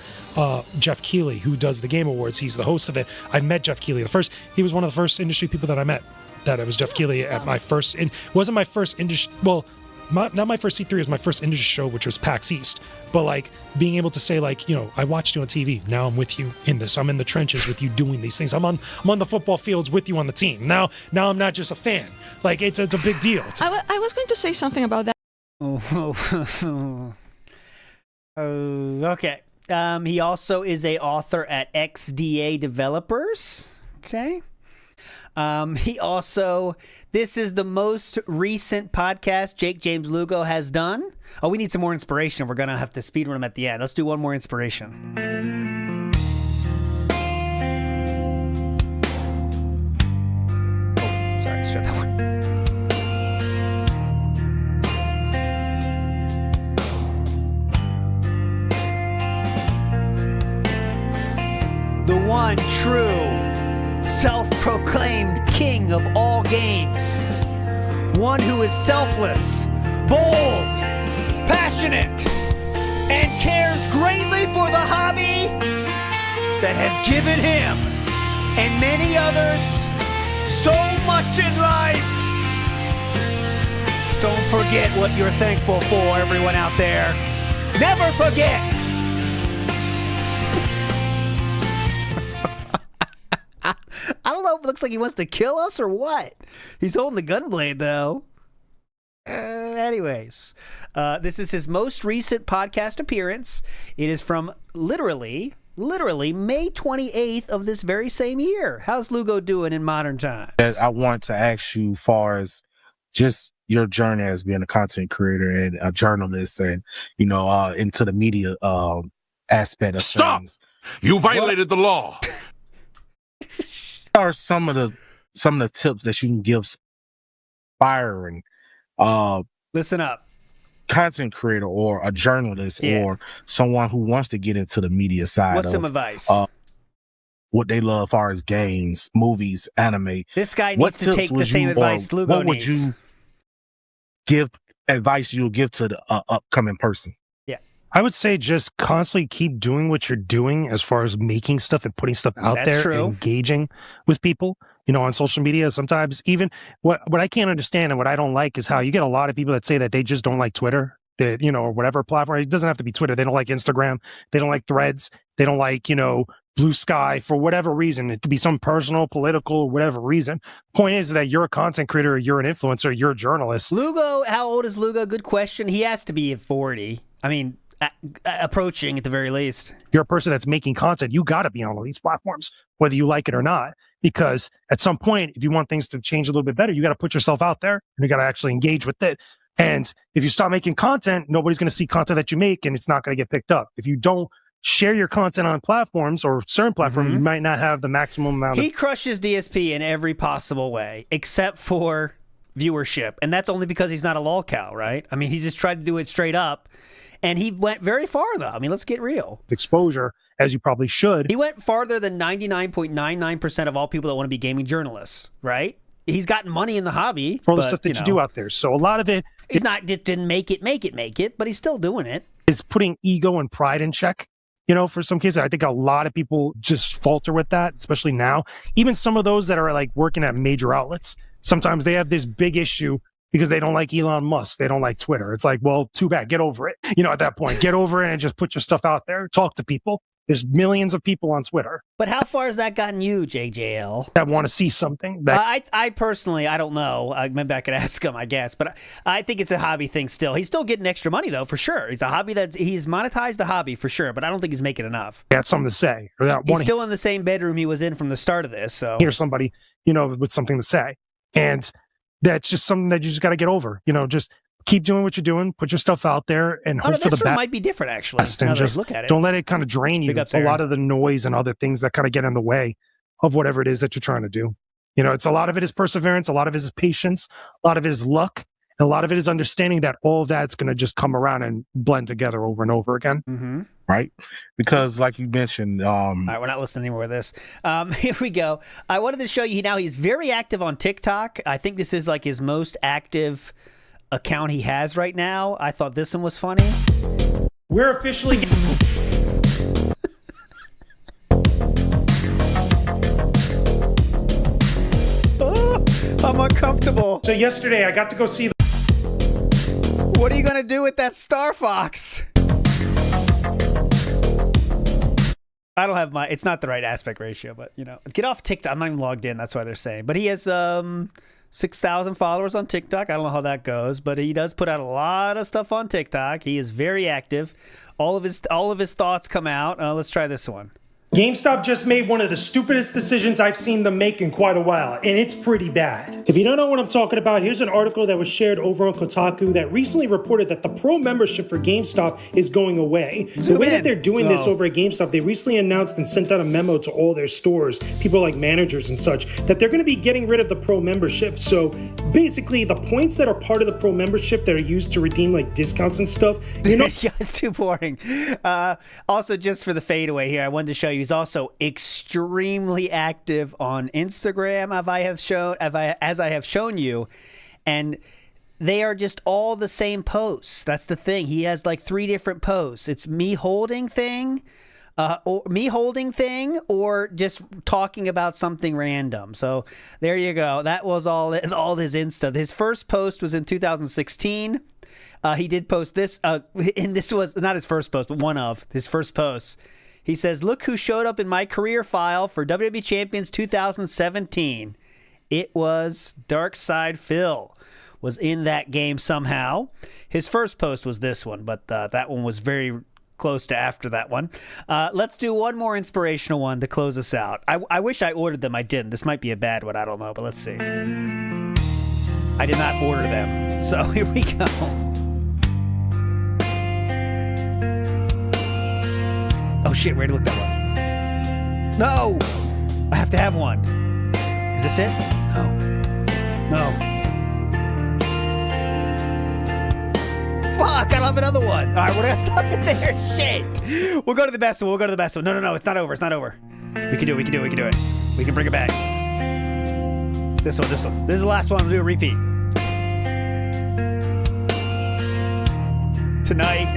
Speaker 19: Jeff Keighley, who does the Game Awards. He's the host of it. I met Jeff Keighley. He was one of the first industry people that I met. That it was Jeff Keighley at my first, wasn't my first industry, well, not my first C3, it was my first industry show, which was PAX East. But like being able to say, like, you know, I watched you on TV. Now I'm with you in this. I'm in the trenches with you doing these things. I'm on the football fields with you on the team. Now I'm not just a fan. Like it's a big deal.
Speaker 8: I was going to say something about that.
Speaker 2: Okay. He also is a author at XDA Developers. Okay. This is the most recent podcast Jakesjames Lugo has done. Oh, we need some more inspiration. We're going to have to speedrun him at the end. Let's do one more inspiration. Oh, sorry, shut that one. The one true self-proclaimed king of all games. One who is selfless, bold, passionate, and cares greatly for the hobby that has given him and many others so much in life. Don't forget what you're thankful for, everyone out there. Never forget. I don't know if it looks like he wants to kill us or what. He's holding the gunblade, though. Anyways, this is his most recent podcast appearance. It is from literally May 28th of this very same year. How's Lugo doing in modern times?
Speaker 15: I want to ask you, far as just your journey as being a content creator and a journalist, and you know, into the media aspect of things.
Speaker 21: You violated the law.
Speaker 15: What are some of the tips that you can give aspiring
Speaker 2: listen up
Speaker 15: content creator or a journalist or someone who wants to get into the media side?
Speaker 2: What's some advice?
Speaker 15: What they love as far as games, movies, anime.
Speaker 2: This guy needs to take the same advice Lugo needs.
Speaker 15: What would you give advice you'll give to the upcoming person?
Speaker 19: I would say just constantly keep doing what you're doing as far as making stuff and putting stuff out there, engaging with people, you know, on social media. Sometimes even what I can't understand and what I don't like is how you get a lot of people that say that they just don't like Twitter, that, you know, or whatever platform. It doesn't have to be Twitter. They don't like Instagram. They don't like Threads. They don't like, you know, Blue Sky for whatever reason. It could be some personal, political, whatever reason. Point is that you're a content creator, you're an influencer, you're a journalist.
Speaker 2: Lugo, how old is Lugo? Good question. He has to be at 40. I mean, approaching at the very least.
Speaker 19: You're a person that's making content. You got to be on all these platforms, whether you like it or not, because at some point, if you want things to change a little bit better, you got to put yourself out there and you got to actually engage with it. And if you stop making content, nobody's going to see content that you make and it's not going to get picked up. If you don't share your content on platforms or certain platforms, you might not have the maximum amount
Speaker 2: He crushes DSP in every possible way, except for viewership. And that's only because he's not a lolcow, right? I mean, he's just tried to do it straight up. And he went very far, though. I mean, let's get real.
Speaker 19: Exposure, as you probably should.
Speaker 2: He went farther than 99.99% of all people that want to be gaming journalists, right? He's gotten money in the hobby.
Speaker 19: For all the stuff that you do out there. So a lot of it...
Speaker 2: He's not didn't make it, but he's still doing it.
Speaker 19: Is putting ego and pride in check. You know, for some cases, I think a lot of people just falter with that, especially now. Even some of those that are like working at major outlets, sometimes they have this big issue because they don't like Elon Musk. They don't like Twitter. It's like, well, too bad. Get over it. You know, at that point, get over it and just put your stuff out there. Talk to people. There's millions of people on Twitter.
Speaker 2: But how far has that gotten you, JJL?
Speaker 19: That want to see something. That
Speaker 2: I personally, I don't know. Maybe I could ask him, I guess. But I think it's a hobby thing still. He's still getting extra money, though, for sure. It's a hobby that he's monetized the hobby, for sure. But I don't think he's making enough.
Speaker 19: He had something to say.
Speaker 2: He's still in the same bedroom he was in from the start of this. So
Speaker 19: here's somebody, you know, with something to say. And that's just something that you just got to get over. You know, just keep doing what you're doing, put your stuff out there, and hope for the best.
Speaker 2: Might be different, actually.
Speaker 19: And just look at it. Don't let it kind of drain you. A lot of the noise and other things that kind of get in the way of whatever it is that you're trying to do. You know, it's a lot of it is perseverance, a lot of it is patience, a lot of it is luck, And a lot of it is understanding that all of that's going to just come around and blend together over and over again.
Speaker 2: Mm-hmm.
Speaker 15: Right? Because like you mentioned,
Speaker 2: all right, we're not listening anymore with this. Here we go. I wanted to show you now he's very active on TikTok. I think this is like his most active account he has right now. I thought this one was funny.
Speaker 24: We're officially...
Speaker 2: I'm uncomfortable.
Speaker 24: So yesterday I got to go see
Speaker 2: What are you going to do with that Star Fox? I don't have my... It's not the right aspect ratio, but, you know. Get off TikTok. I'm not even logged in. That's why they're saying. But he has 6,000 followers on TikTok. I don't know how that goes, but he does put out a lot of stuff on TikTok. He is very active. All of his thoughts come out. Let's try this one.
Speaker 24: GameStop just made one of the stupidest decisions I've seen them make in quite a while, and it's pretty bad. If you don't know what I'm talking about, here's an article that was shared over on Kotaku that recently reported that the pro membership for GameStop is going away. The way that they're doing this over at GameStop, they recently announced and sent out a memo to all their stores, people like managers and such, that they're going to be getting rid of the pro membership. So basically, the points that are part of the pro membership that are used to redeem like discounts and stuff, you know.
Speaker 2: Yeah, it's too boring. Also, just for the fadeaway here, I wanted to show you. He's also extremely active on Instagram, as I have shown you, and they are just all the same posts. That's the thing. He has like 3 different posts. It's me holding thing, or just talking about something random. So there you go. That was all his Insta. His first post was in 2016. He did post this, and this was not his first post, but one of his first posts. He says, "Look who showed up in my career file for WWE Champions 2017. It was Darkside Phil. Was in that game somehow." His first post was this one, but that one was very close to after that one. Let's do one more inspirational one to close us out. I wish I ordered them. I didn't. This might be a bad one. I don't know, but let's see. I did not order them. So here we go. Oh shit, we already looked that one. No! I have to have one. Is this it? No. Fuck, I don't have another one. All right, we're gonna stop it there. Shit. We'll go to the best one. No, it's not over. We can do it. We can bring it back. This one. This is the last one. We'll do a repeat. Tonight,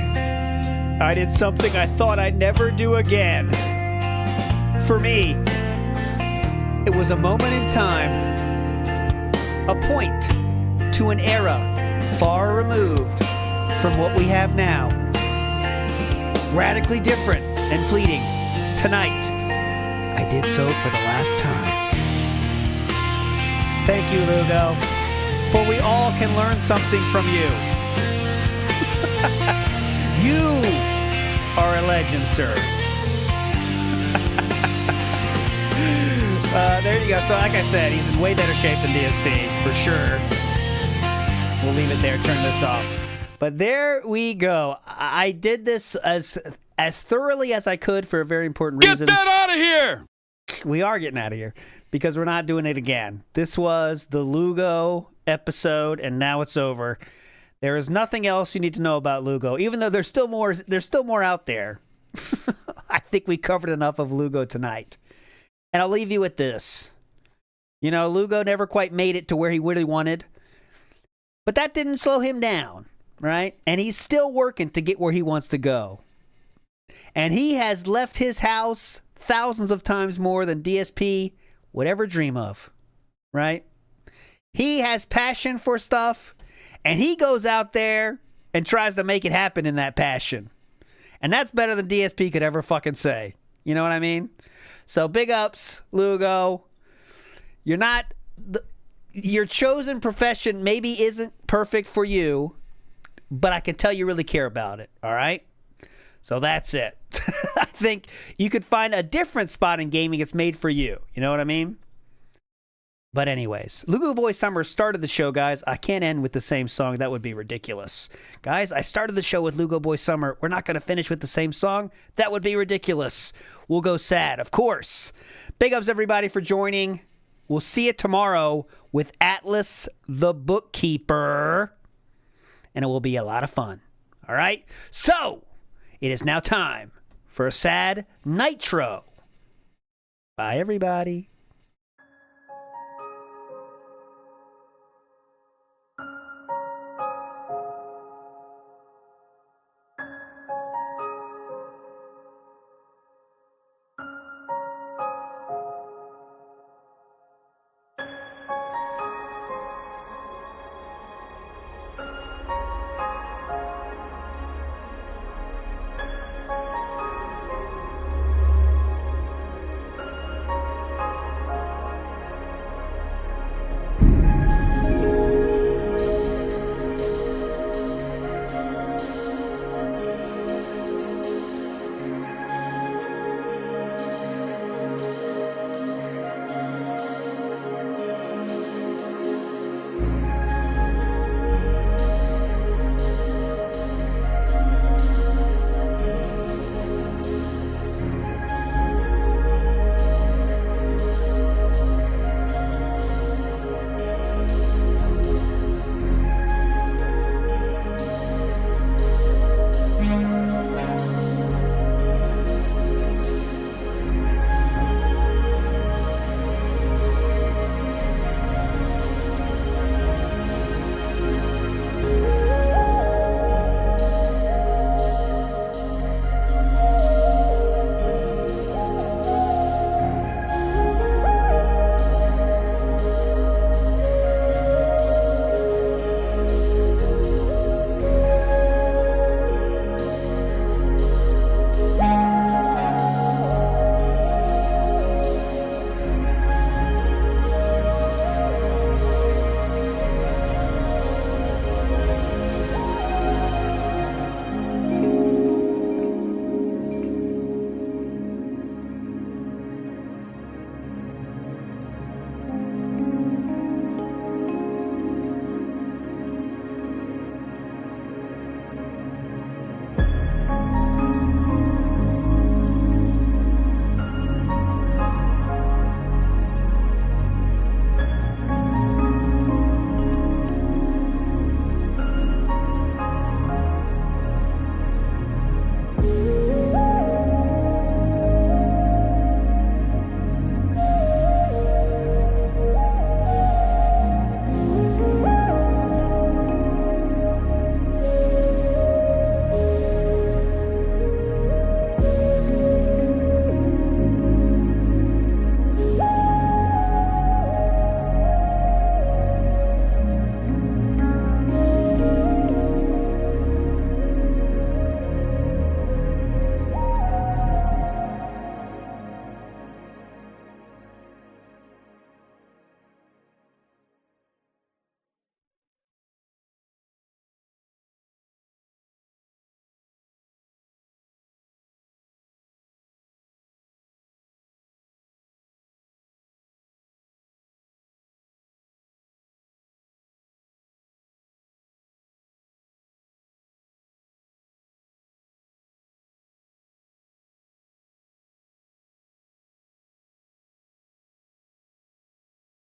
Speaker 2: I did something I thought I'd never do again. For me, it was a moment in time, a point to an era far removed from what we have now. Radically different and fleeting. Tonight, I did so for the last time. Thank you, Lugo, for we all can learn something from you. You are a legend, sir. There you go. So like I said, he's in way better shape than DSP, for sure. We'll leave it there, turn this off. But there we go. I did this as thoroughly as I could for a very important reason.
Speaker 21: Get that out of here!
Speaker 2: We are getting out of here because we're not doing it again. This was the Lugo episode, and now it's over. There is nothing else you need to know about Lugo, even though there's still more out there. I think we covered enough of Lugo tonight. And I'll leave you with this. You know, Lugo never quite made it to where he really wanted, but that didn't slow him down, right? And he's still working to get where he wants to go. And he has left his house thousands of times more than DSP would ever dream of, right? He has passion for stuff. And he goes out there and tries to make it happen in that passion. And that's better than DSP could ever fucking say. You know what I mean? So big ups, Lugo. Your chosen profession maybe isn't perfect for you, but I can tell you really care about it, all right? So that's it. I think you could find a different spot in gaming that's made for you. You know what I mean? But anyways, Lugo Boy Summer started the show, guys. I can't end with the same song. That would be ridiculous. Guys, I started the show with Lugo Boy Summer. We're not going to finish with the same song. That would be ridiculous. We'll go sad, of course. Big ups, everybody, for joining. We'll see you tomorrow with Atlas the Bookkeeper. and it will be a lot of fun. All right? So, it is now time for a sad Nitro. Bye, everybody.